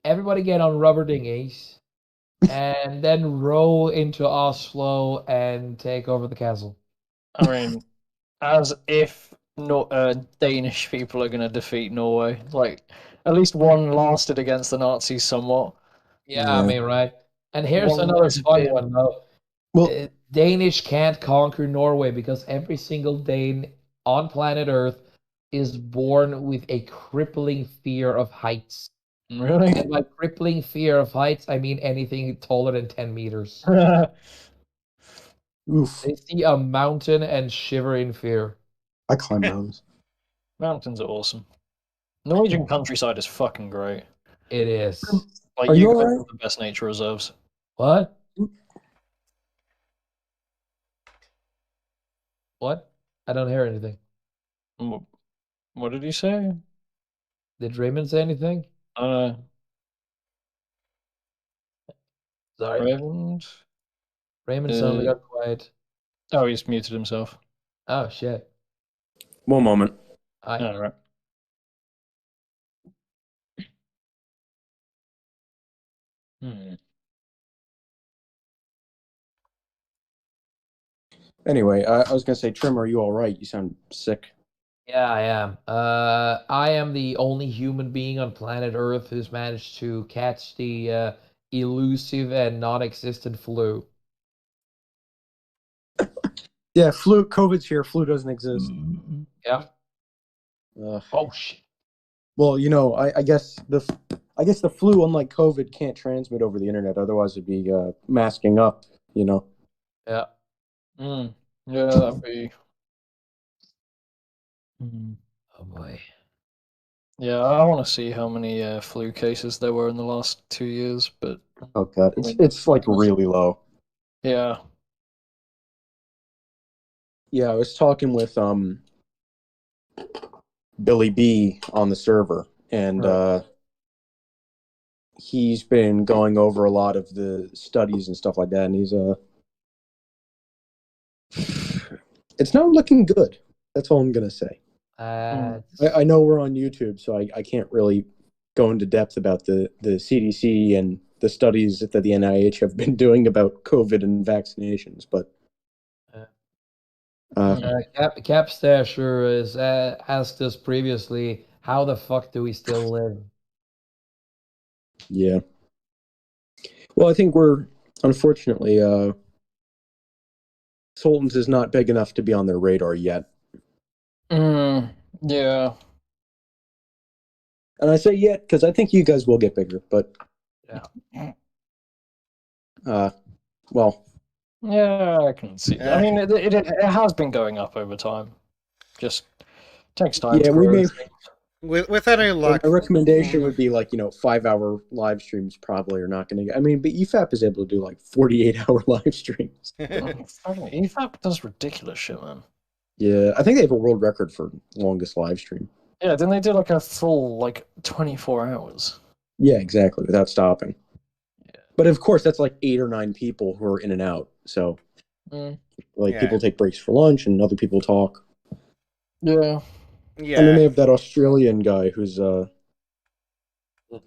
everybody get on rubber dinghies, and then row into Oslo and take over the castle. I mean, as if Danish people are going to defeat Norway. At least one lasted against the Nazis somewhat. Yeah, I mean, right. And here's another fun one, though. Well, Danish can't conquer Norway because every single Dane on planet Earth is born with a crippling fear of heights. Really? And by crippling fear of heights, I mean anything taller than 10 meters. Oof. They see a mountain and shiver in fear. I climb mountains. Mountains are awesome. Norwegian countryside is fucking great. It is. Like Are you you guys alright? have the best nature reserves. What? What? I don't hear anything. What did he say? Did Raymond say anything? Sorry. Raymond suddenly got quiet. Oh, he's muted himself. Oh, shit. One moment. I All right. Anyway, I was gonna say, Trim, are you all right? You sound sick. Yeah, I am. I am the only human being on planet Earth who's managed to catch the elusive and non-existent flu. Yeah, flu. COVID's here. Flu doesn't exist. Yeah. Ugh. Oh shit. Well, I guess the flu, unlike COVID, can't transmit over the internet. Otherwise, it'd be masking up. Yeah. Yeah, that'd be. Oh boy. Yeah, I want to see how many flu cases there were in the last 2 years, but Oh god, it's like really low. yeah. Yeah, I was talking with Billy B on the server, and he's been going over a lot of the studies and stuff like that, and he's it's not looking good. That's all I'm gonna say. I know we're on YouTube, so I can't really go into depth about the CDC and the studies that the NIH have been doing about COVID and vaccinations, but Cap Stasher is asked us previously, how the fuck do we still live? yeah. Well, I think we're unfortunately Sultans is not big enough to be on their radar yet. Yeah. And I say yet because I think you guys will get bigger, but well, Yeah, I can see that. I mean, it has been going up over time. Just takes time yeah, to we grow. may. With any luck, My recommendation would be 5-hour live streams probably are not going to. I mean, but EFAP is able to do 48-hour live streams. EFAP does ridiculous shit, man. Yeah, I think they have a world record for longest live stream. Yeah, didn't they do a full 24 hours? Yeah, exactly, without stopping. Yeah. But of course, that's 8 or 9 people who are in and out. So, people take breaks for lunch and other people talk. Yeah. Yeah. And then they have that Australian guy who's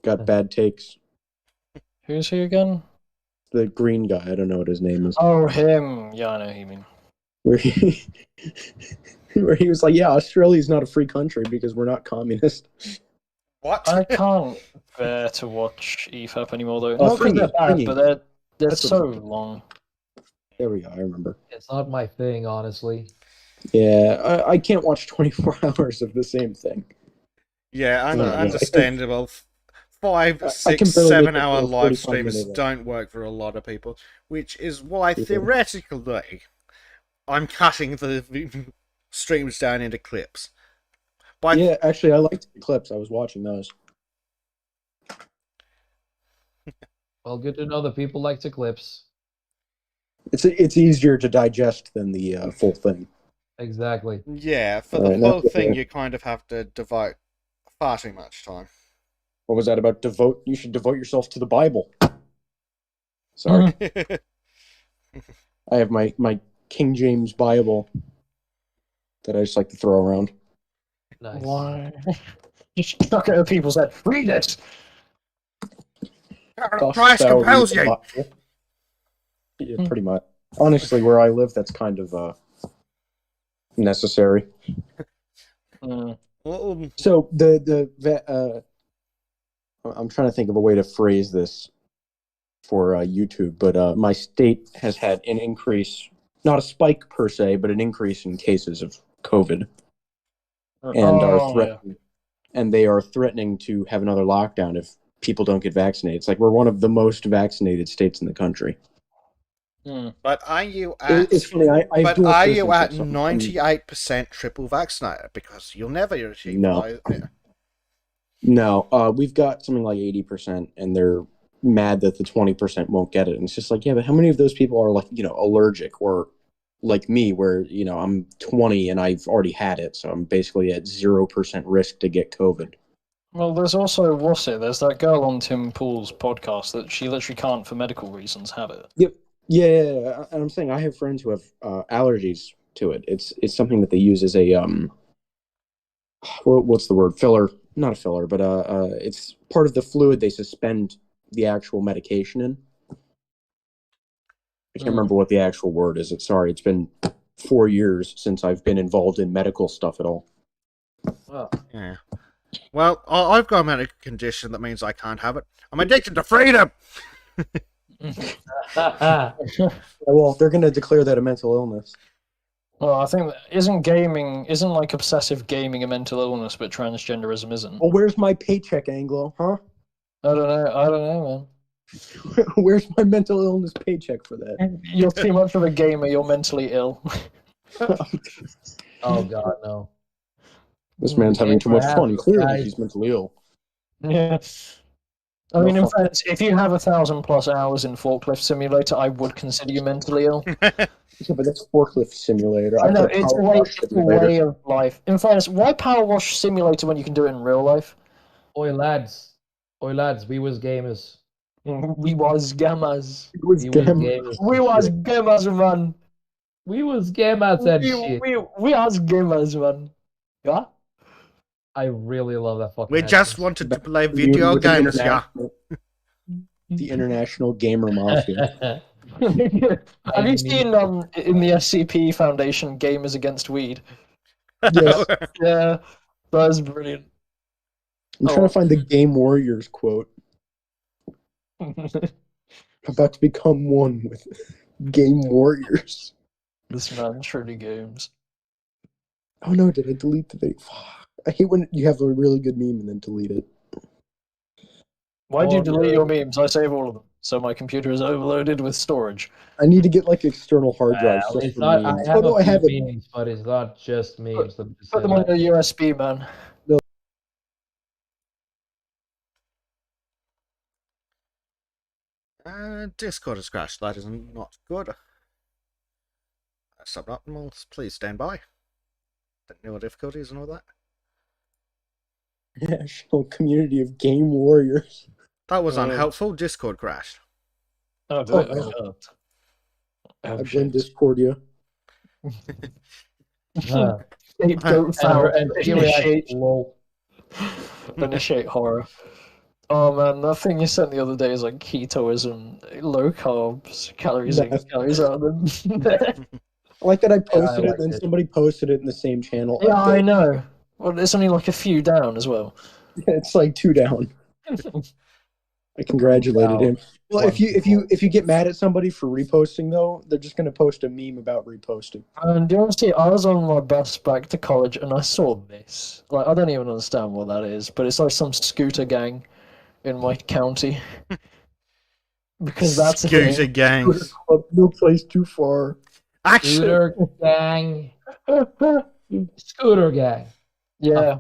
got bad takes. Who's he again? The green guy. I don't know what his name is. Oh, him. Yeah, I know who you mean. Where he was like, yeah, Australia's not a free country because we're not communist. What? I can't bear to watch EFAP anymore, though. Oh, Not because they're bad, Fringy. but they're That's so long. There we go. I remember. It's not my thing, honestly. Yeah, I can't watch 24 hours of the same thing. Yeah, understandable. 5, 6, 7 hour live streams don't work for a lot of people, which is why theoretically I'm cutting the streams down into clips. Yeah, actually, I liked the clips. I was watching those. Well, good to know that people like the clips. It's easier to digest than the full thing. Exactly. Yeah, for the full thing, you kind of have to devote far too much time. What was that about? You should devote yourself to the Bible. Sorry. I have my King James Bible that I just like to throw around. Nice. Why? Just chuck it at people's head. Read it! Christ compels you! Yeah, pretty much. Honestly, where I live, that's kind of necessary. So I'm trying to think of a way to phrase this for YouTube, but my state has had an increase, not a spike per se, but an increase in cases of COVID. and are Oh, threatening, and they are threatening to have another lockdown if people don't get vaccinated. It's like we're one of the most vaccinated states in the country. yeah. But are you at? It's funny. I have But dual are you at citizenship. So 98% triple vaccinated? Because you'll never achieve No. No, we've got something like 80%, and they're mad that the 20% won't get it. And it's just like, yeah, but how many of those people are like, allergic, or like me, where I'm 20 and I've already had it, so I'm basically at 0% risk to get COVID. Well, there's also there's that girl on Tim Pool's podcast that she literally can't, for medical reasons, have it. Yep. Yeah. And I'm saying I have friends who have allergies to it. It's something that they use as a what's the word? Filler? Not a filler, but it's part of the fluid they suspend the actual medication in. I can't remember what the actual word is. Sorry, it's been 4 years since I've been involved in medical stuff at all. Well, Yeah. Well, I've got a medical condition that means I can't have it. I'm addicted to freedom. Well, they're going to declare that a mental illness. Well, I think isn't like obsessive gaming a mental illness, but transgenderism isn't. Well, where's my paycheck, Anglo? Huh? I don't know, man. Where's my mental illness paycheck for that? You're too much of a gamer. You're mentally ill. oh god, no. This man's having too much fun. Clearly, he's mentally ill. Yeah. I mean, in fact, if you have 1,000+ hours in Forklift Simulator, I would consider you mentally ill. Yeah, but that's Forklift Simulator. I know, it's a way of life. In fairness, why Power Wash Simulator when you can do it in real life? Oi lads, we was gamers. We was gamers. We was gamers, man. We was gamers and shit. We was gamers, man. Yeah? I really love that fucking We just wanted to play video games, yeah. The International Gamer Mafia. Have you seen in the SCP Foundation Gamers Against Weed? Yes. Yeah, that was brilliant. I'm trying to find the Game Warriors quote. I'm about to become one with Game Warriors. This man truly games. Oh no, did I delete the video? I hate when you have a really good meme and then delete it. Why'd you delete your memes? I save all of them, so my computer is overloaded with storage. I need to get like external hard drives. It's not, I have a few memes, but it's not just memes. Put them on your USB, man. Discord has crashed. That is not good. Suboptimal. Please stand by. Technical difficulties and all that. National community of Game Warriors. That was unhelpful. Discord crashed. I blame Discordia. Initiate horror. Oh man, that thing you sent the other day is like ketoism, low carbs, calories in, calories out. I like that I posted it, and then somebody posted it in the same channel. Yeah, I know. Well, it's only like a few down as well. Yeah, it's like 2 down. I congratulated him. Well, if you get mad at somebody for reposting though, they're just gonna post a meme about reposting. And do you want to see? I was on my bus back to college, and I saw this. Like, I don't even understand what that is, but it's like some scooter gang in my county. Because that's scooter gangs. No place too far. Scooter gang. Scooter gang. Yeah.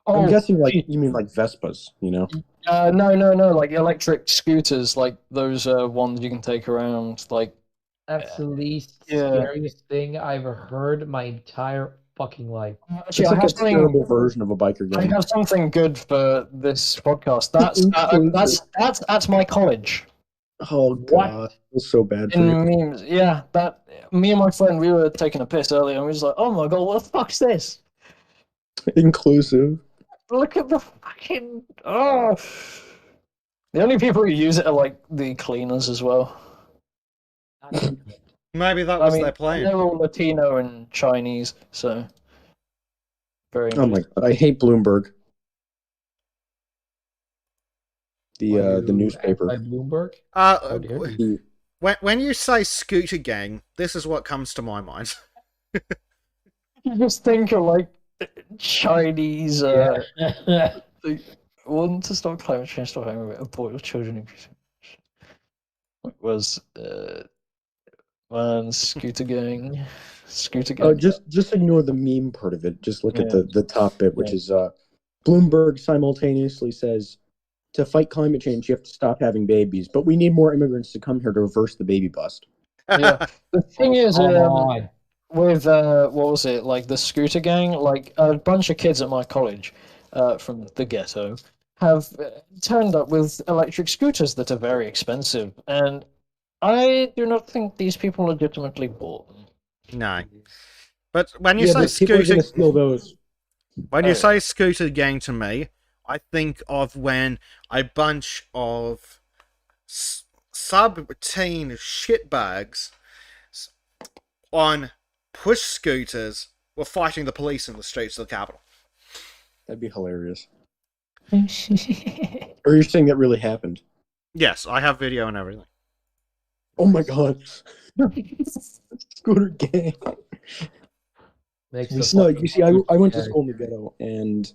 I'm guessing you mean like Vespas, you know? No, like electric scooters, like those ones you can take around, like. That's the least scariest thing I've heard my entire fucking life. Actually, it's like a terrible version of a biker gang. I have something good for this podcast. That's my college. Oh god, it was so bad. In memes, yeah. That me and my friend, we were taking a piss earlier, and we was like, "Oh my god, what the fuck's this?" Inclusive. Look at the fucking The only people who use it are like the cleaners as well. Maybe that was their plan. They're all Latino and Chinese, so very. Oh my god, I hate Bloomberg. The newspaper. By Bloomberg? When you say scooter gang, this is what comes to my mind. You just think of like Chinese Yeah. want to stop climate change, stop having abort your children increasing. It was man, Scooter Gang. Scooter Oh, Gang. just ignore the meme part of it. Just look at Yeah. the top bit, which is Bloomberg simultaneously says to fight climate change, you have to stop having babies, but we need more immigrants to come here to reverse the baby bust. Yeah. The thing is, Come on. with what was it, like the Scooter Gang, like a bunch of kids at my college, from the ghetto, have turned up with electric scooters that are very expensive, and I do not think these people legitimately bought them. No. But when you Yeah, say but people are scooter, going to steal those. when you say scooter gang to me, I think of when a bunch of sub-teen shitbags on push scooters were fighting the police in the streets of the capital. That'd be hilarious. Or you're saying that really happened? Yes, I have video and everything. Oh my god. Scooter gang. Makes You the see, no, fucking you see, I went to scary. school in the ghetto, and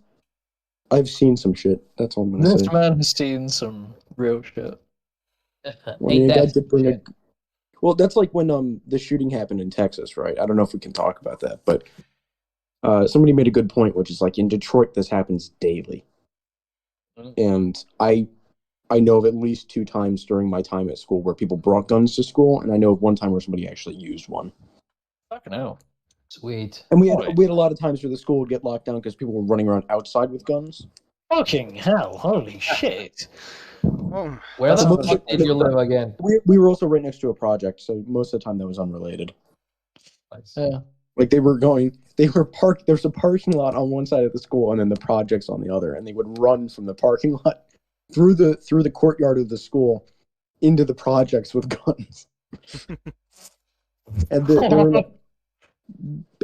I've seen some shit. That's all I'm going to This say. man has seen some real shit. I mean, Ain't I that did bring a... shit? Well, that's like when the shooting happened in Texas, right? I don't know if we can talk about that, but somebody made a good point, which is like in Detroit, this happens daily. And I know of at least 2 times during my time at school where people brought guns to school, and I know of one time where somebody actually used one. Fucking hell. Sweet. And we had a lot of times where the school would get locked down because people were running around outside with guns. Fucking hell, holy shit. Oh, Where That's the most fuck of did the- you live again? We were also right next to a project, so most of the time that was unrelated. Yeah. Like they were parked. There's a parking lot on one side of the school, and then the projects on the other, and they would run from the parking lot through the courtyard of the school into the projects with guns. And they were like,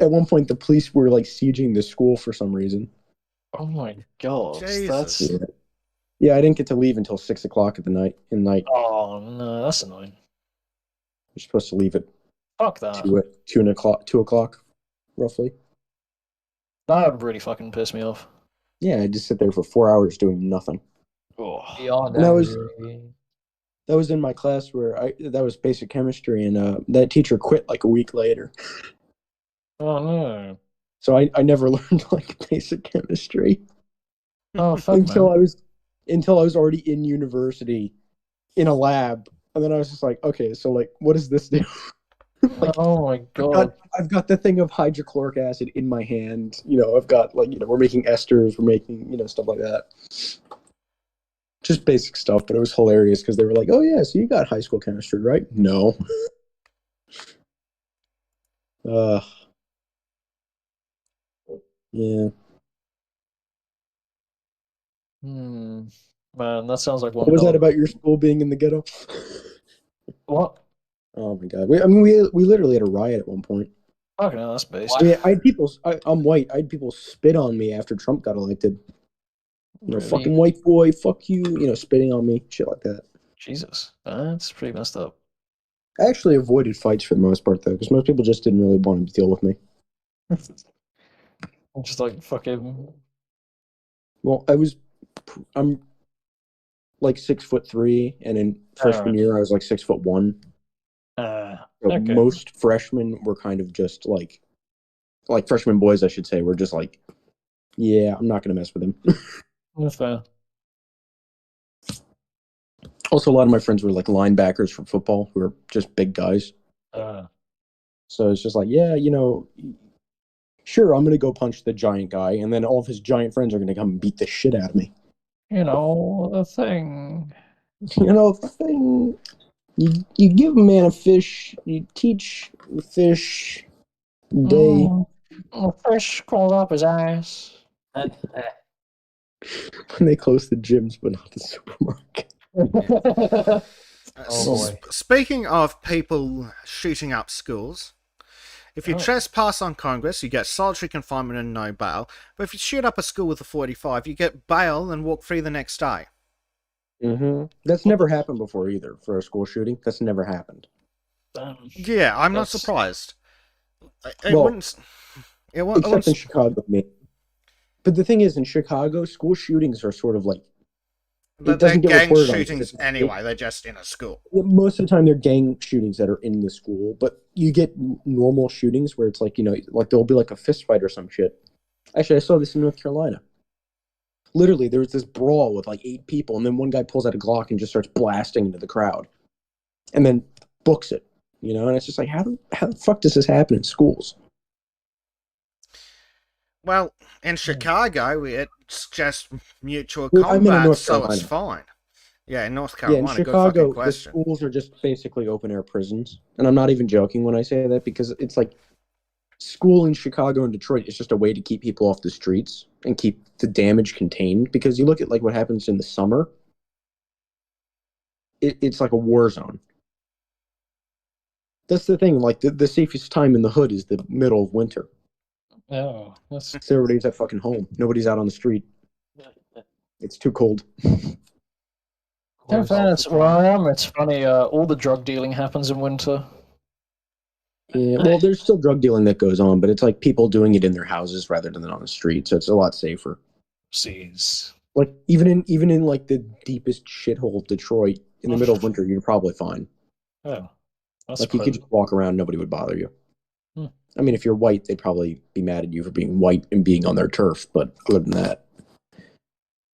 at one point, the police were like sieging the school for some reason. Oh my god. Jesus. That's Yeah, I didn't get to leave until 6 o'clock at night. oh no, that's annoying. You're supposed to leave at Fuck that. 2 o'clock, roughly. That would really fucking piss me off. Yeah, I just sit there for 4 hours doing nothing. Oh. Beyond And that, that was in my class where that was basic chemistry, and that teacher quit like a week later. Oh no. So I never learned like basic chemistry Oh fuck until man. I was already in university in a lab, and then I was just like, okay, so like, what does this do? Like, Oh my god. I've got the thing of hydrochloric acid in my hand. I've got like we're making esters, we're making stuff like that. Just basic stuff, but it was hilarious because they were like, "Oh yeah, so you got high school chemistry, right?" No. Yeah. Man, that sounds like one What was that hell. about your school being in the ghetto? What? Oh my god. We literally had a riot at one point. Fucking hell, that's based. What? I mean, I had people. I'm white. I had people spit on me after Trump got elected. Really? Fucking white boy, fuck you. Spitting on me, shit like that. Jesus. That's pretty messed up. I actually avoided fights for the most part though, because most people just didn't really want to deal with me. I'm just like fucking Well, I'm like 6'3", and in freshman year I was like 6'1". So okay. most freshmen were kind of just like freshman boys, I should say, were just like, yeah, I'm not gonna mess with him. That's fair. Also, a lot of my friends were like linebackers from football who are just big guys. So it's just like, yeah, sure, I'm going to go punch the giant guy, and then all of his giant friends are going to come and beat the shit out of me. The thing. The thing. You give a man a fish, you teach the fish day. A fish crawled up his ass. When they close the gyms, but not the supermarket. Oh boy. Speaking of people shooting up schools, if you trespass on Congress, you get solitary confinement and no bail. But if you shoot up a school with a 45, you get bail and walk free the next day. Mm-hmm. That's never happened before either for a school shooting. That's never happened. Yeah, I'm not surprised. It Well, wouldn't. It except in Chicago, maybe. But the thing is, in Chicago, school shootings are sort of like But it they're doesn't get gang reported on shootings anyway. They're just in a school. most of the time they're gang shootings that are in the school, but you get normal shootings where it's like, like there'll be like a fist fight or some shit. Actually, I saw this in North Carolina. Literally, there was this brawl with like 8 people, and then one guy pulls out a Glock and just starts blasting into the crowd, and then books it. And it's just like, how the fuck does this happen in schools? Well, in Chicago, it's just mutual Well, I mean, in combat, North so it's Carolina. fine. Yeah, in North Yeah, in Carolina, good fucking Chicago, the question. schools are just basically open air prisons, and I'm not even joking when I say that because it's like school in Chicago and Detroit is just a way to keep people off the streets and keep the damage contained. Because you look at like what happens in the summer, it's like a war zone. That's the thing. Like the safest time in the hood is the middle of winter. Oh, that's So everybody's at fucking home. Nobody's out on the street. It's too cold. in fairness, where I am, it's funny. All the drug dealing happens in winter. Yeah, well, there's still drug dealing that goes on, but it's like people doing it in their houses rather than on the street, so it's a lot safer. Sees. Like even in like the deepest shithole of Detroit, in the middle of winter, you're probably fine. Oh, that's Like you could just walk around, nobody would bother you. Hmm. I mean, if you're white, they'd probably be mad at you for being white and being on their turf, but other than that,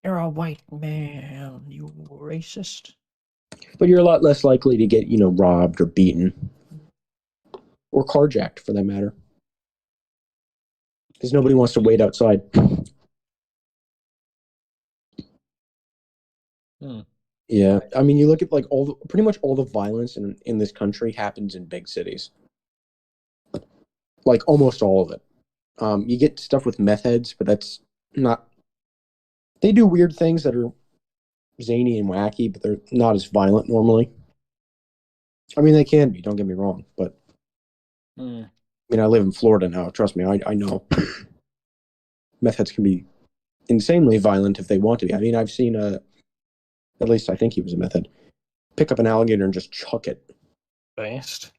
You're a white man, you racist. but you're a lot less likely to get robbed or beaten or carjacked for that matter, because nobody wants to wait outside. Hmm. Yeah, I mean, you look at like pretty much all the violence in this country happens in big cities. Like almost all of it. You get stuff with meth heads, but that's not. They do weird things that are zany and wacky, but they're not as violent normally. I mean, they can be. Don't get me wrong, but Hmm. I mean, I live in Florida now. Trust me, I know. Meth heads can be insanely violent if they want to be. I mean, I've seen at least I think he was a meth head, pick up an alligator and just chuck it. Based.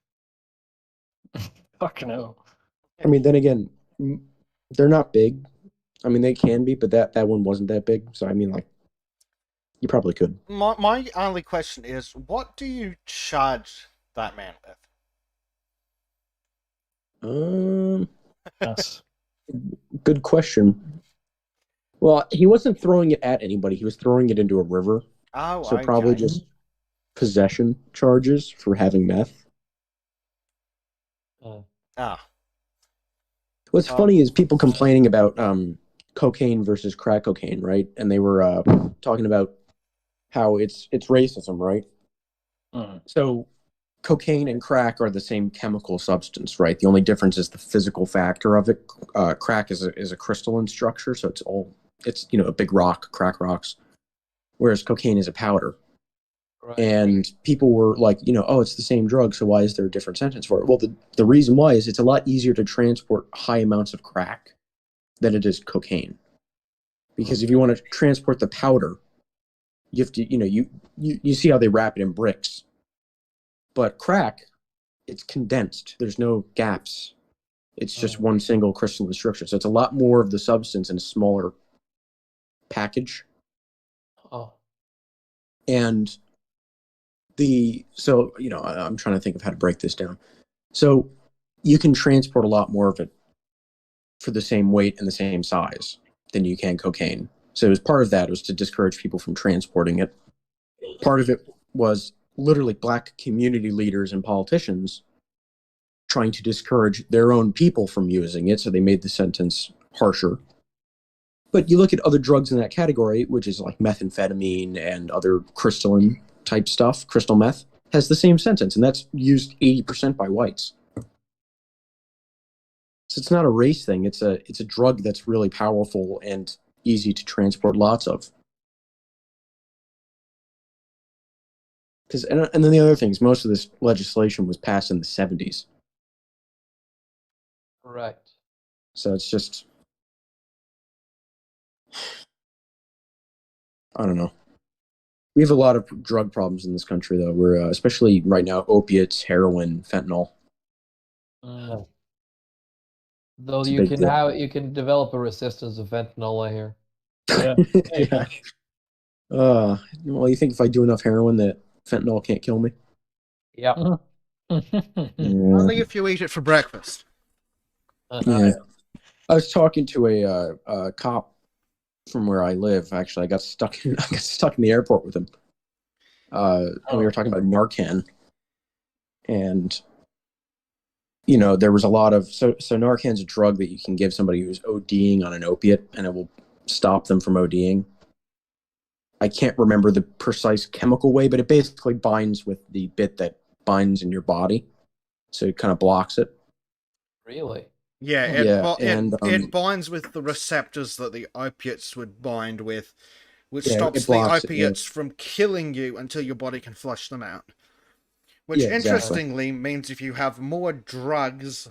Fucking hell. I mean, then again, they're not big. I mean, they can be, but that one wasn't that big. So I mean, like, you probably could. My only question is, what do you charge that man with? Yes. Good question. Well, he wasn't throwing it at anybody. He was throwing it into a river. Oh, So okay. probably just possession charges for having meth. Ah. What's Oh. funny is people complaining about cocaine versus crack cocaine, right? And they were talking about how it's racism, right? Mm. So cocaine and crack are the same chemical substance, right? The only difference is the physical factor of it. Crack is a crystalline structure, so it's a big rock, crack rocks, whereas cocaine is a powder. Right. And people were like, oh, it's the same drug, so why is there a different sentence for it? Well, the reason why is it's a lot easier to transport high amounts of crack than it is cocaine. Because if you want to transport the powder, you have to, you see how they wrap it in bricks. But crack, it's condensed. There's no gaps. It's just one single crystalline structure. So it's a lot more of the substance in a smaller package. Oh. And I'm trying to think of how to break this down. So you can transport a lot more of it for the same weight and the same size than you can cocaine. So as part of that was to discourage people from transporting it. Part of it was literally black community leaders and politicians trying to discourage their own people from using it, so they made the sentence harsher. But you look at other drugs in that category, which is like methamphetamine and other crystalline type stuff, crystal meth, has the same sentence, and that's used 80% by whites. So it's not a race thing. It's a drug that's really powerful and easy to transport lots of. And then the other things, most of this legislation was passed in the 70s. Correct. So it's just, I don't know. We have a lot of drug problems in this country, though. We're especially right now, opiates, heroin, fentanyl. Though It's a you big can deal. you can develop a resistance of fentanyl, I hear. Yeah. Yeah. Well, you think if I do enough heroin that fentanyl can't kill me? Yep. Yeah. Only if you eat it for breakfast. Yeah. I was talking to a cop from where I live. Actually, I got stuck in the airport with him. And we were talking about Narcan, and there was a lot of so Narcan's a drug that you can give somebody who's ODing on an opiate, and it will stop them from ODing. I can't remember the precise chemical way, but it basically binds with the bit that binds in your body, so it kind of blocks it. Really? Yeah, Yeah, and it binds with the receptors that the opiates would bind with, which yeah, stops it the blocks it. Yeah, opiates from killing you until your body can flush them out. Which yeah, exactly. interestingly means if you have more drugs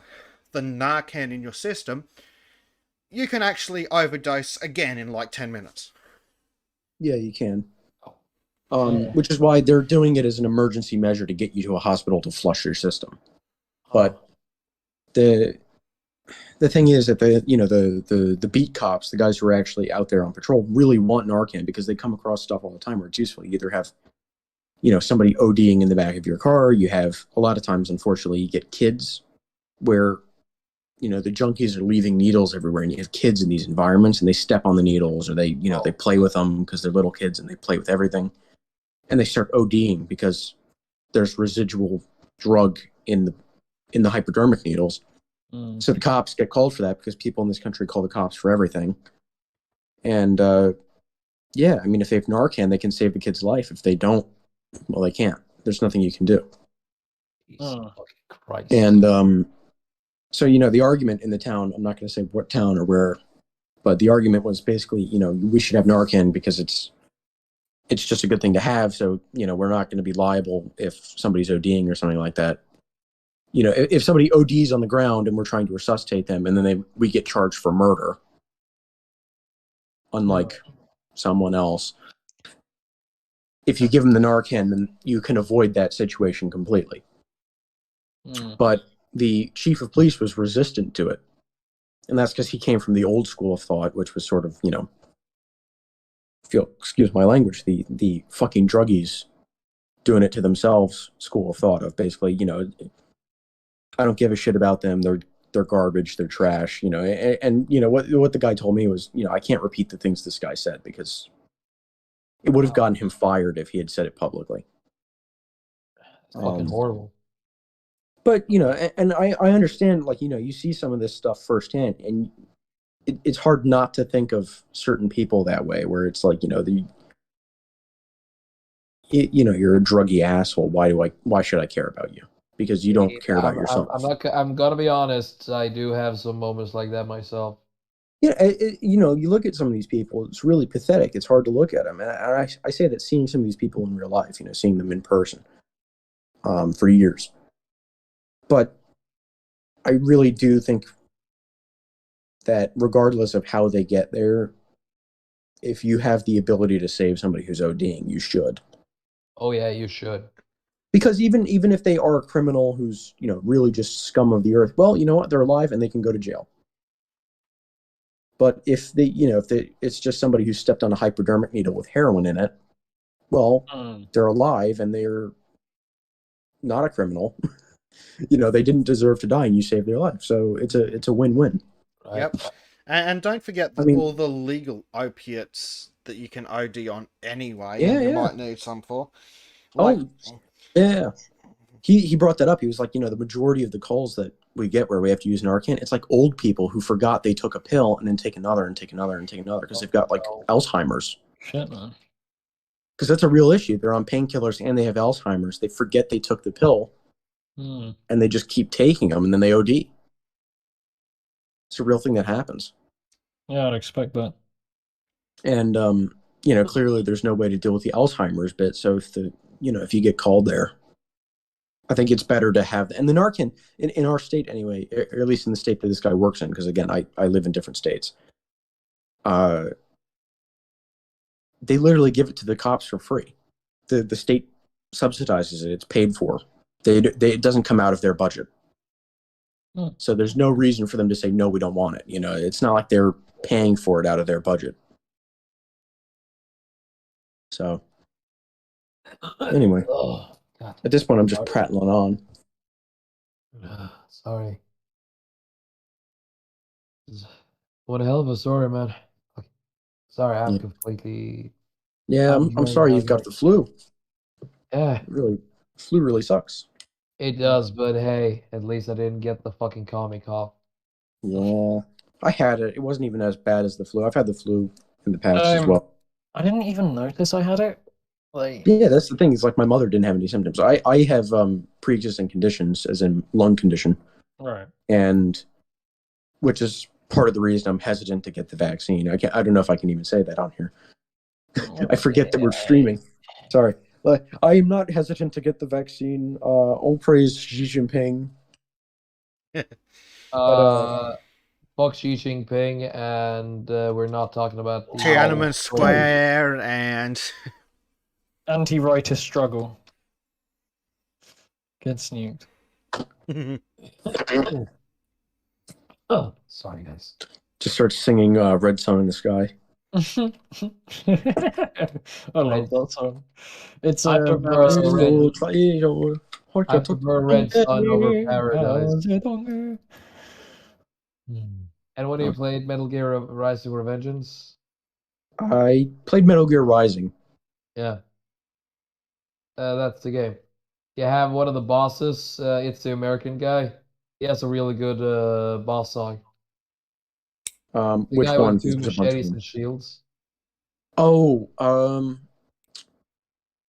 than Narcan in your system, you can actually overdose again in like 10 minutes. Yeah, you can. Yeah. Which is why they're doing it as an emergency measure to get you to a hospital to flush your system. But the thing is that the beat cops, the guys who are actually out there on patrol, really want Narcan because they come across stuff all the time where it's useful. You either have somebody ODing in the back of your car. You have a lot of times, unfortunately, you get kids where the junkies are leaving needles everywhere, and you have kids in these environments, and they step on the needles, or they play with them because they're little kids and they play with everything, and they start ODing because there's residual drug in the hypodermic needles. So the cops get called for that because people in this country call the cops for everything. And yeah, I mean, if they have Narcan, they can save the kid's life. If they don't, well, they can't. There's nothing you can do. Jesus fucking Christ. And so the argument in the town, I'm not going to say what town or where, but the argument was basically, we should have Narcan because it's just a good thing to have. So we're not going to be liable if somebody's ODing or something like that. If somebody ODs on the ground and we're trying to resuscitate them, and then we get charged for murder, unlike someone else. If you give them the Narcan, then you can avoid that situation completely. But the chief of police was resistant to it. And that's because he came from the old school of thought, which was sort of, excuse my language, the fucking druggies doing it to themselves school of thought of basically, I don't give a shit about them. They're garbage. They're trash. And what the guy told me was, I can't repeat the things this guy said because it would have gotten him fired if he had said it publicly. It's fucking horrible. But and I understand, like you see some of this stuff firsthand, and it's hard not to think of certain people that way, where it's like you're a druggy asshole. Why should I care about you? Because you don't care about yourself. I'm gonna be honest. I do have some moments like that myself. Yeah, you look at some of these people. It's really pathetic. It's hard to look at them, and I say that seeing some of these people in real life, seeing them in person, for years. But I really do think that regardless of how they get there, if you have the ability to save somebody who's ODing, you should. Oh yeah, you should. Because even if they are a criminal who's really just scum of the earth, well, you know what, they're alive and they can go to jail. But if it's just somebody who stepped on a hypodermic needle with heroin in it, well, they're alive and they're not a criminal. They didn't deserve to die, and you saved their life. So it's a win-win. Right. Yep. And don't forget all the legal opiates that you can OD on anyway, and you might need some for. Yeah. He brought that up. He was like, the majority of the calls that we get where we have to use Narcan, it's like old people who forgot they took a pill and then take another and take another and take another because they've got like Alzheimer's. Shit, man. Because that's a real issue. They're on painkillers and they have Alzheimer's. They forget they took the pill and they just keep taking them and then they OD. It's a real thing that happens. Yeah, I'd expect that. And clearly there's no way to deal with the Alzheimer's bit. So if you get called there, I think it's better to have, and the Narcan in our state anyway, or at least in the state that this guy works in, because again, I live in different states. They literally give it to the cops for free. The state subsidizes it. It's paid for. It doesn't come out of their budget. So there's no reason for them to say, no, we don't want it. You know, it's not like they're paying for it out of their budget. So anyway, Oh, God. at this point, I'm just prattling on. Sorry. What a hell of a story, man. Okay. Sorry, I'm completely. Yeah, I'm sorry you've got the flu. Yeah, Really, flu really sucks. it does, but hey, at least I didn't get the fucking commie cough. Yeah, I had it. It wasn't even as bad as the flu. I've had the flu in the past as well. I didn't even notice I had it. Like, Yeah, that's the thing. It's like my mother didn't have any symptoms. I have pre-existing conditions, as in lung condition, right. and which is part of the reason I'm hesitant to get the vaccine. I don't know if I can even say that on here. I forget that we're streaming. Sorry. I am not hesitant to get the vaccine. All praise Xi Jinping. Fuck Xi Jinping, and we're not talking about the Tiananmen Square and Anti-writer struggle. Get snooped. Oh, sorry, guys. Just start singing Red Sun in the Sky. I love that song. It's I prefer Red Sun over Paradise. And when you played Metal Gear Rising Revengeance? I played Metal Gear Rising. Yeah. That's the game. You have one of the bosses, it's the American guy. He has a really good boss song. The Which guy one? with two There's a bunch of machetes them. and shields. Oh,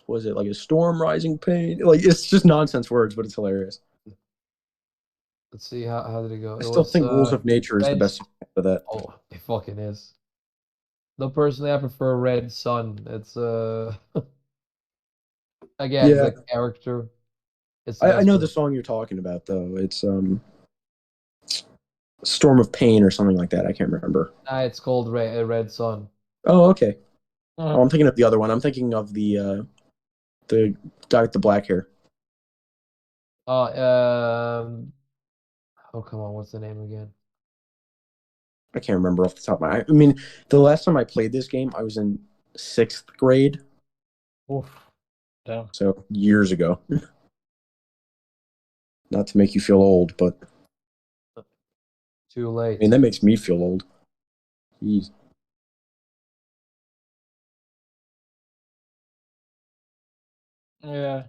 was it like a storm rising pain? Like, it's just nonsense words, but it's hilarious. Let's see, how did it go? I still think Rules of Nature is the best for that. Oh, it fucking is. Though personally, I prefer Red Sun. It's again, Yeah. the character. It's the I best know one. the song you're talking about, though. It's Storm of Pain or something like that. I can't remember. It's called Red Sun. Oh, okay. Oh, I'm thinking of the other one. I'm thinking of the guy with the black hair. Oh, come on, what's the name again? I can't remember off the top of my. I mean, the last time I played this game, I was in 6th grade. Oof. Damn. So years ago. Not to make you feel old, but Too late. I mean that makes me feel old. Jeez. Yeah.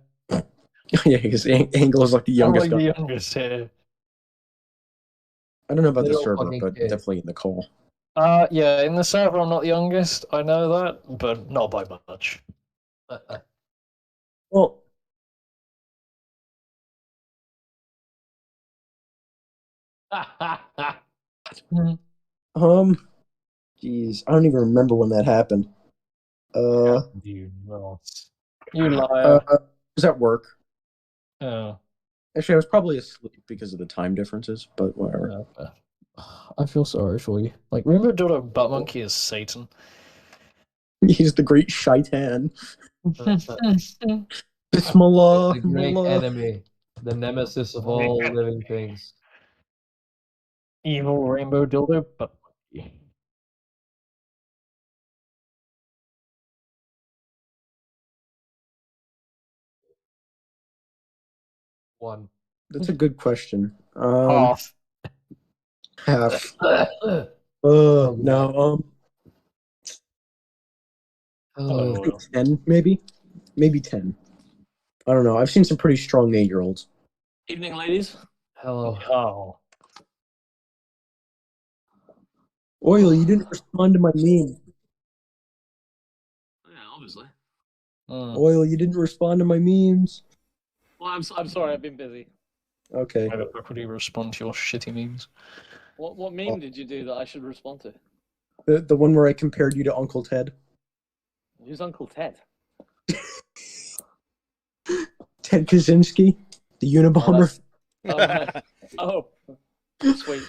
Yeah, because Angle is like the youngest guy. The youngest here. I don't know about the Little server, fucking but kid. definitely in the call. Yeah, in the server I'm not the youngest, I know that, but not by much. Well, jeez, I don't even remember when that happened. You not. You liar. Was at work. Oh. Actually, I was probably asleep because of the time differences, but whatever. I feel sorry for you. Like, remember Dodo Butt Monkey as Satan? He's the great shaitan. The Bismillah. great Mullah. enemy, the nemesis of all living things. Evil Rainbow Dildo Butt Monkey. One. That's a good question. Half. Half. Oh, No. Oh. 10, maybe 10. I don't know. I've seen some pretty strong 8-year-olds. Evening, ladies. hello. Oh. Oil, you didn't respond to my meme. Yeah, obviously. Oil, you didn't respond to my memes. Well, I'm sorry, I've been busy. Okay. Why the fuck would he respond to your shitty memes? What meme did you do that I should respond to? The one where I compared you to Uncle Ted. Who's Uncle Ted? Ted Kaczynski, the Unabomber. Oh, sweet.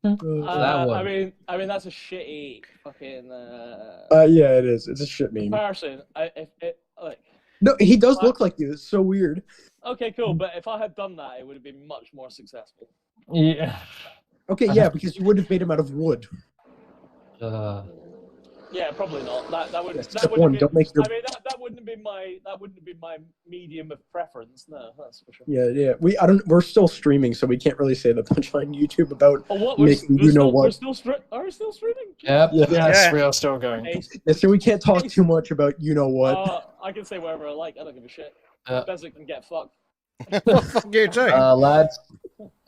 That one. I mean that's a shitty fucking. Yeah, it is. It's a shit meme. Comparison. Like No, he does look like you. It's so weird. Okay, cool. But if I had done that, it would have been much more successful. Yeah. Okay, yeah, because you would have made him out of wood. Yeah, probably not. That would Yes, that step would one, have been. don't make your. I mean, that wouldn't have been my medium of preference. No, that's for sure. Yeah. We're still streaming, so we can't really say that much on YouTube about Oh, what? making We're still, what. Are we still streaming? Yep. Yes, Yeah. we are still going. Ace. Yeah, so we can't talk too much about what. I can say whatever I like. I don't give a shit. Yeah. Bezic can get fucked. Fuck you too. Lads,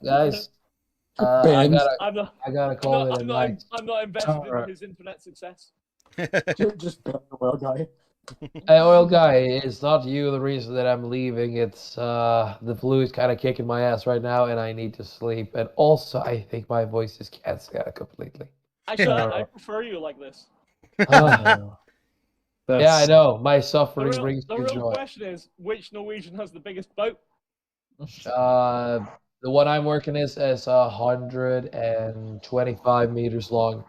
guys, I Banned. gotta call it a night. I'm not invested Alright. in his internet success. Just ban the well guy. Hey, oil guy, it's not you the reason that I'm leaving. It's the flu is kind of kicking my ass right now, and I need to sleep. And also, I think my voice is canceled out completely. Actually, I prefer you like this. Yeah, I know. My The suffering real, brings the me real joy. question is, which Norwegian has the biggest boat? The one I'm working is 125 meters long.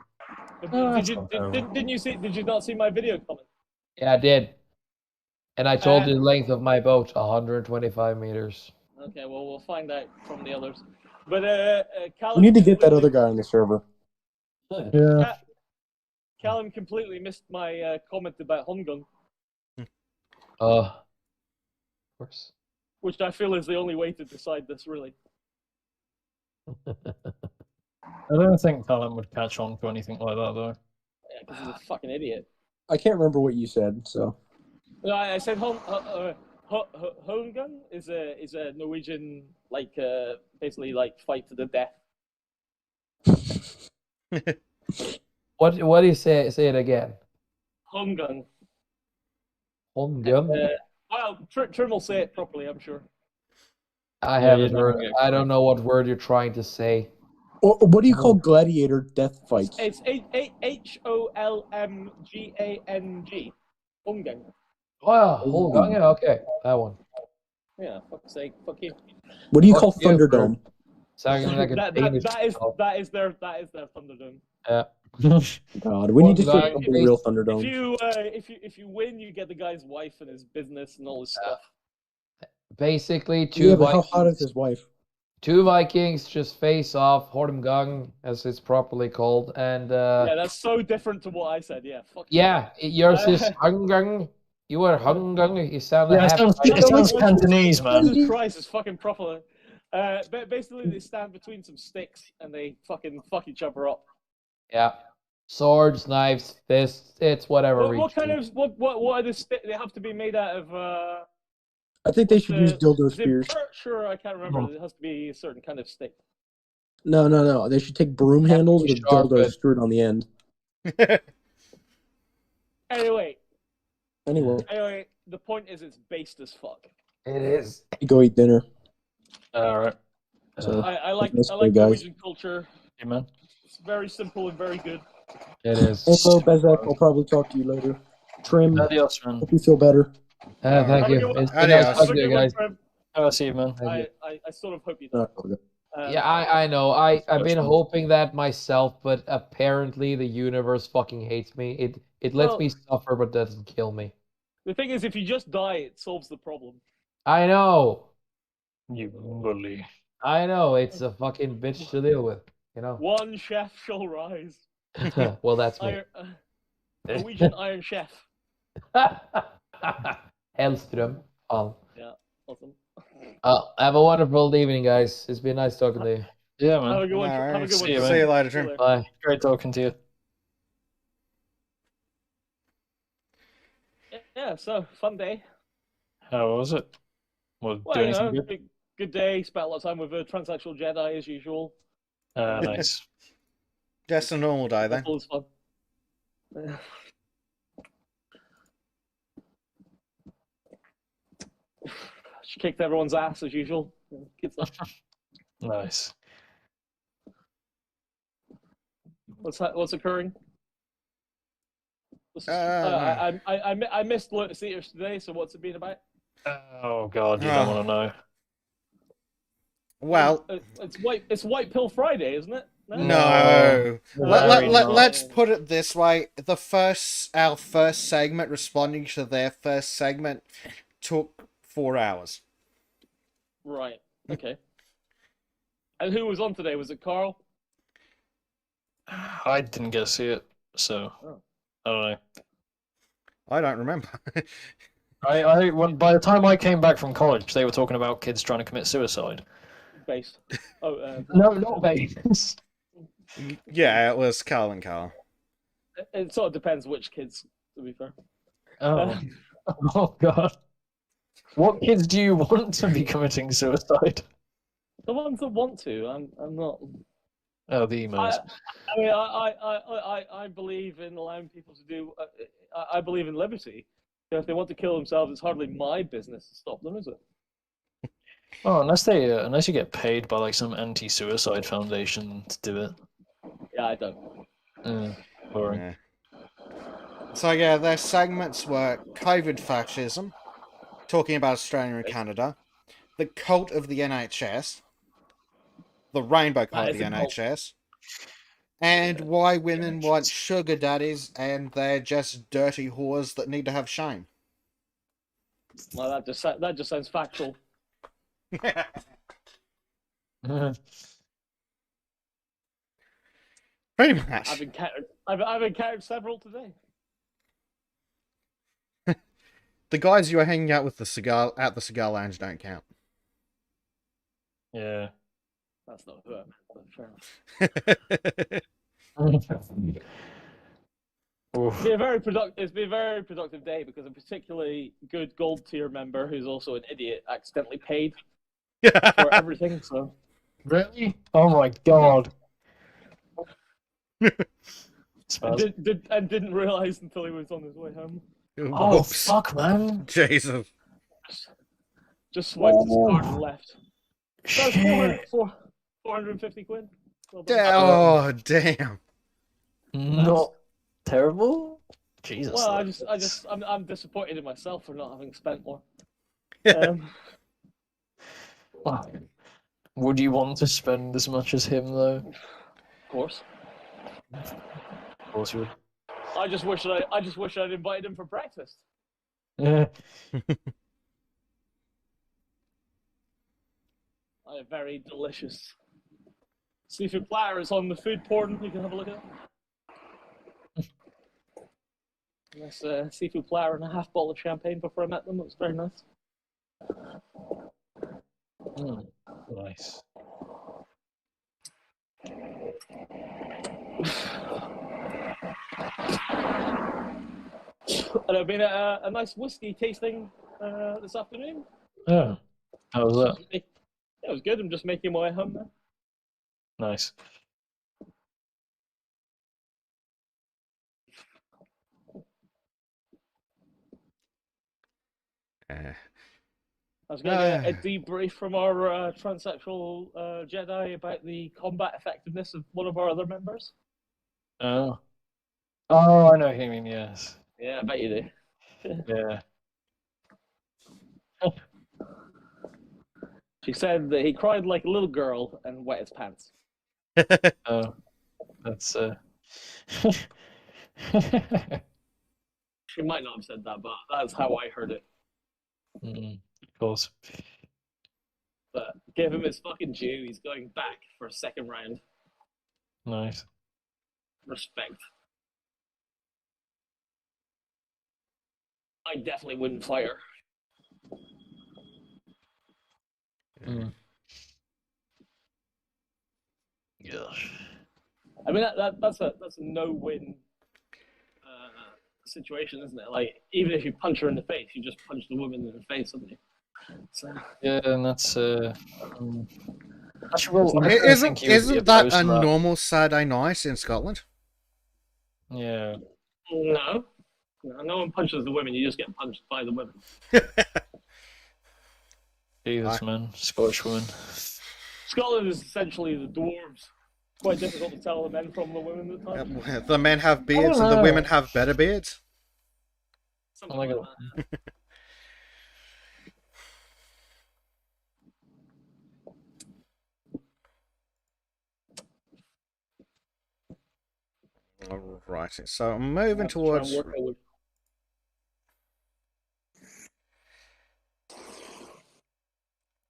Didn't you see? Did you not see my video comment? Yeah, I did. And I told you the length of my boat, 125 meters. Okay, well, we'll find out from the others. But Callum, We need to get that other guy on the server. Yeah. Callum completely missed my comment about Hongung, Of course. which I feel is the only way to decide this, really. I don't think Callum would catch on to anything like that, though. Yeah, because he's a fucking idiot. I can't remember what you said, so. No, I said Hongung is a Norwegian basically like fight to the death. What do you say? Say it again. Hongung. Home gun? Well, Trim will say it properly, I'm sure. I Yeah, haven't you heard. don't get I don't know what word you're trying to say. What do you call gladiator death fights? It's HOLMGANG. Hongung. Oh, yeah, whole gun. Yeah, okay, that one. Yeah, fuck's sake, fuck you. What do you call Fuck you, Thunderdome? Sounding like a Danish. that is their Thunderdome. Yeah. God, we need to Well, see something real If Thunderdome. you win, you get the guy's wife and his business and all his stuff. Basically, two Yeah, but how Vikings. hot is his wife? Two Vikings just face off, Hortemgang, as it's properly called, and Yeah, that's so different to what I said. Yeah, fuck. yeah, yours is Hungung. You are Hungung. You sound like Yeah, it sounds Cantonese, man. Jesus Christ, it's fucking proper. But basically, they stand between some sticks and they fucking fuck each other up. Yeah, swords, knives, fists. It's whatever. What kind of what are the sticks? They have to be made out of. I think they should use dildo Is it spears. birch? Sure, I can't remember. It has to be a certain kind of stick. No. They should take broom handles with sharp, dildos but- screwed on the end. Anyway, Anyway, the point is it's based as fuck. It is. you go eat dinner. Alright. So, I like That's good, guys. Norwegian culture. Hey, man. It's very simple and very good. It is. hello, Bezek. I'll probably talk to you later. Trim, Adios, man. hope you feel better. Thank Have a you. good one. It's been Adios. nice Have a talking to good you one, guys. Trev. I'll see you, man. Thank you. I sort of hope you No, do. Yeah, I know. I've been That's- hoping that myself, but apparently the universe fucking hates me. It lets Well- me suffer, but doesn't kill me. The thing is, if you just die, it solves the problem. I know. You bully. I know. It's a fucking bitch to deal with. You know. One chef shall rise. Well, that's me. Norwegian Iron Chef. Hellström. Oh. Awesome. Have a wonderful evening, guys. It's been nice talking to you. Yeah, Have a man. good one. Have a Alright, good one. see you, see you later, Trim. Bye. Great talking to you. Yeah, so fun day. How was it? Was Well, do you know, anything good? good day. Spent a lot of time with a transsexual Jedi as usual. Nice. Just a normal day then. All was fun. She kicked everyone's ass as usual. Good stuff. Nice. What's occurring? I missed Lotus Eaters today, so what's it been about? Oh god, you don't want to know. Well, It's White Pill Friday, isn't it? no. Very not. Let's put it this way: our first segment, responding to their first segment, took 4 hours. Right. Okay. And who was on today? Was it Carl? I didn't get to see it, so Oh. I don't know. I don't remember. By the time I came back from college, they were talking about kids trying to commit suicide. Based. Oh, No, not Vegas. Yeah, it was Carl and Carl. It sort of depends which kids, to be fair. Oh, oh God! What kids do you want to be committing suicide? The ones that want to. I'm not. Oh, the emos. I mean, I believe in allowing people to do. I believe in liberty. If they want to kill themselves, it's hardly my business to stop them, is it? Oh, unless you get paid by like some anti-suicide foundation to do it. Yeah, I don't. Boring. Yeah. So yeah, their segments were COVID fascism, talking about Australia and Canada, the cult of the NHS, the rainbow cult of the NHS, and why women want sugar daddies and they're just dirty whores that need to have shame. Well, that just sounds factual. Pretty much. I've encountered several today. The guys you were hanging out with the cigar at the cigar lounge don't count. Yeah. That's not who I meant, but fair enough. It's been a very productive day because a particularly good gold tier member who's also an idiot accidentally paid for everything. So Really? Oh my God! and didn't realize until he was on his way home. Oh Whoops. fuck, man! Jesus. Just swiped his card and left. That's Shit! 450 quid. Well done. Oh, damn. Not terrible. Jesus. Well, I'm disappointed in myself for not having spent more. Wow. Would you want to spend as much as him though? Of course. Of course you would. I just wish I'd invited him for breakfast. Yeah. I have very delicious seafood platter. It's on the food porn. You can have a look at it. Nice seafood platter and a half bottle of champagne before I met them. It was very nice. Nice. And I've been at a nice whiskey tasting this afternoon. Oh, how was that? It was good. I'm just making my way home now. Nice. I was going to get a debrief from our transsexual Jedi about the combat effectiveness of one of our other members. Oh. Oh, I know who you mean, yes. Yeah, I bet you do. Yeah. She said that he cried like a little girl and wet his pants. Oh. That's She might not have said that, but that's how I heard it. Of course. But give him his fucking due. He's going back for a second round. Nice. Respect. I definitely wouldn't fight her. Gosh. I mean that's a no-win situation, isn't it? Like even if you punch her in the face, you just punch the woman in the face, haven't you? So Yeah, and that's actually, well, I Isn't think you would be that opposed a to that. normal Saturday night in Scotland? Yeah. no one punches the women. You just get punched by the women. Jesus, man. Scottish woman. Scotland is essentially the dwarves. Quite difficult to tell the men from the women at the time. The men have beards and the women have better beards. Something Oh my like God. that. Alright, so I'm moving towards...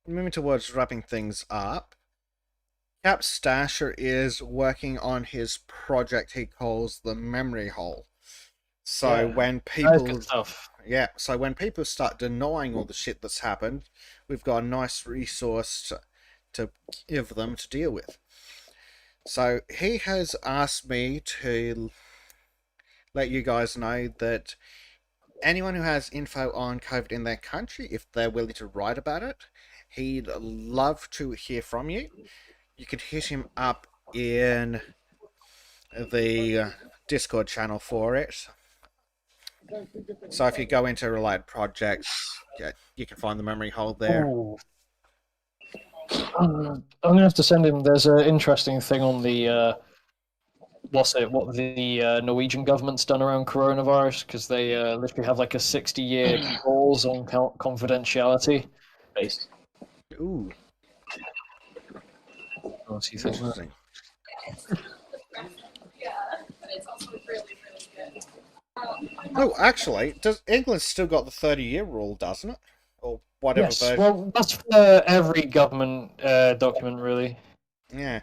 moving towards wrapping things up, Cap Stasher is working on his project he calls the memory hole. So Yeah, when That's people, good stuff. so when people start denying all the shit that's happened, we've got a nice resource to give them to deal with. So he has asked me to let you guys know that anyone who has info on COVID in their country, if they're willing to write about it, he'd love to hear from you. You could hit him up in the Discord channel for it. So if you go into related projects, yeah, you can find the memory hole there. Ooh. I'm gonna have to send him. There's an interesting thing on the what the Norwegian government's done around coronavirus, because they literally have like a 60-year clause on confidentiality. Based. Ooh, What do you think? interesting. Oh, actually, does England's still got the 30-year rule, doesn't it? Or whatever. Yes, well, that's for every government document, really. Yeah.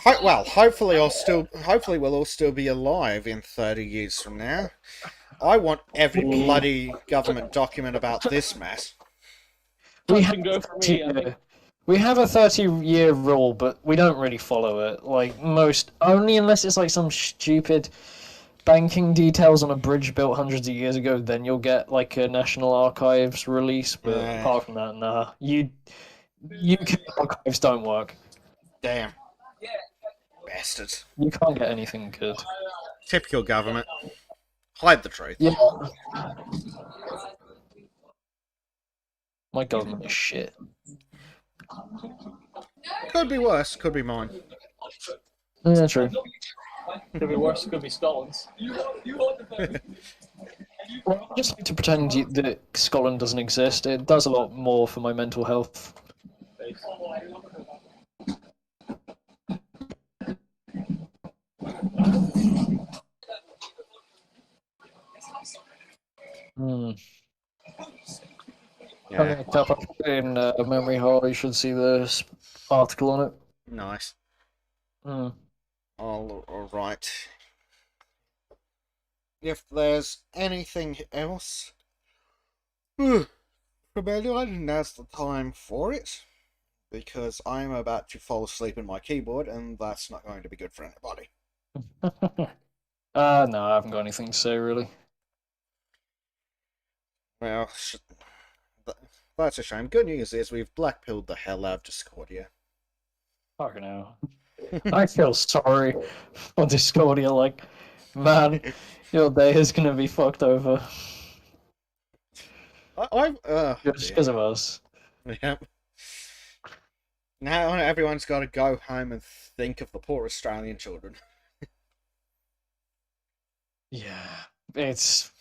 Hopefully we'll all still be alive in 30 years from now. I want every bloody government document about this mess. We Touch have, and go for me. I think we have a 30-year rule, but we don't really follow it. Like most, only unless it's like some stupid banking details on a bridge built hundreds of years ago, then you'll get like a National Archives release. But apart from that, nah. UK archives don't work. Damn. Bastards. You can't get anything good. Typical government. Hide the truth. Yeah. My government is shit. Could be worse, could be mine. Yeah, true. could be worse. Could be Scotland's. Well, I just like to pretend that Scotland doesn't exist. It does a lot more for my mental health. Hmm. Yeah, Okay, tap up in a memory hole. You should see the article on it. nice. Hmm. Alright. If there's anything else from anyone, now's the time for it. Because I'm about to fall asleep in my keyboard, and that's not going to be good for anybody. No, I haven't got anything to say really. Well, that's a shame. Good news is we've blackpilled the hell out of Discordia. Fucking hell. I feel sorry for Discordia. Like, man, your day is gonna be fucked over just because of us. Yep. Now everyone's got to go home and think of the poor Australian children. Yeah, that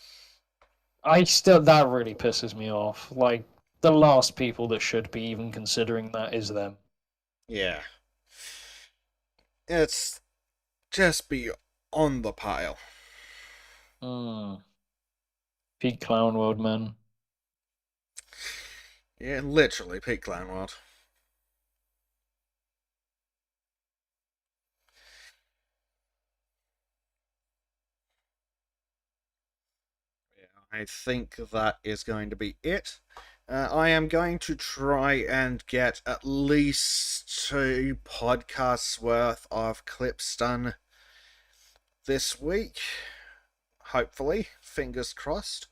really pisses me off. Like, the last people that should be even considering that is them. Yeah. It's just be on the pile. Peak clown world, man. Yeah, literally peak clown world. I think that is going to be it. I am going to try and get at least 2 podcasts worth of clips done this week. Hopefully, fingers crossed.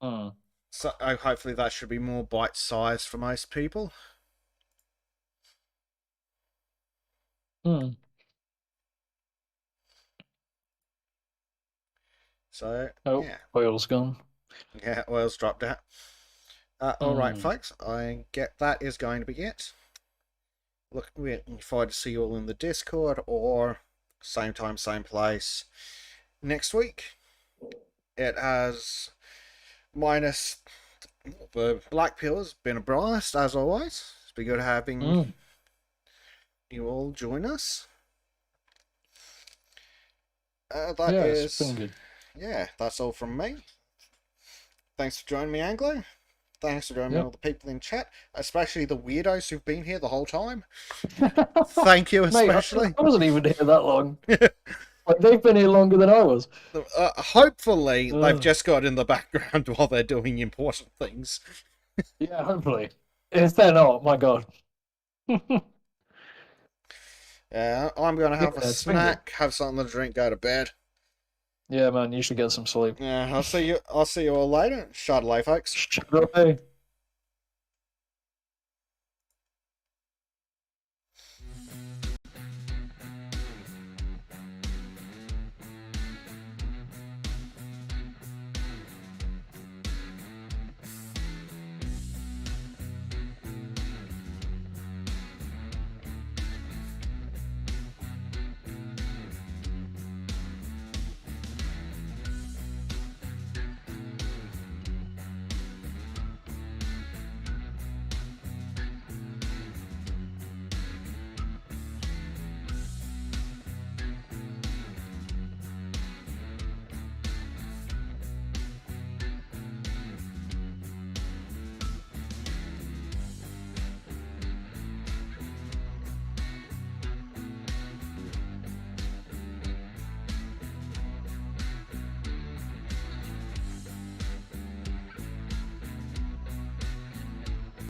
So hopefully that should be more bite-sized for most people. So, yeah. Oil's gone. Yeah, oil's dropped out. Alright, folks, I get that is going to be it. Looking forward to see you all in the Discord, or same time, same place next week. It has, minus the Black Pills, been a blast as always. It's been good having you all join us. It's been good. Yeah, that's all from me. Thanks for joining me, Anglo. Thanks to joining Yep. all the people in chat, especially the weirdos who've been here the whole time. Thank you, Mate, especially. I wasn't even here that long. Like, they've been here longer than I was. Hopefully, they've Ugh. just got in the background while they're doing important things. Yeah, hopefully. If they're not, my god. I'm gonna have a Yeah, snack, have something to drink, go to bed. Yeah, man, you should get some sleep. Yeah, I'll see you all later. Shadilay, folks. Shadilay.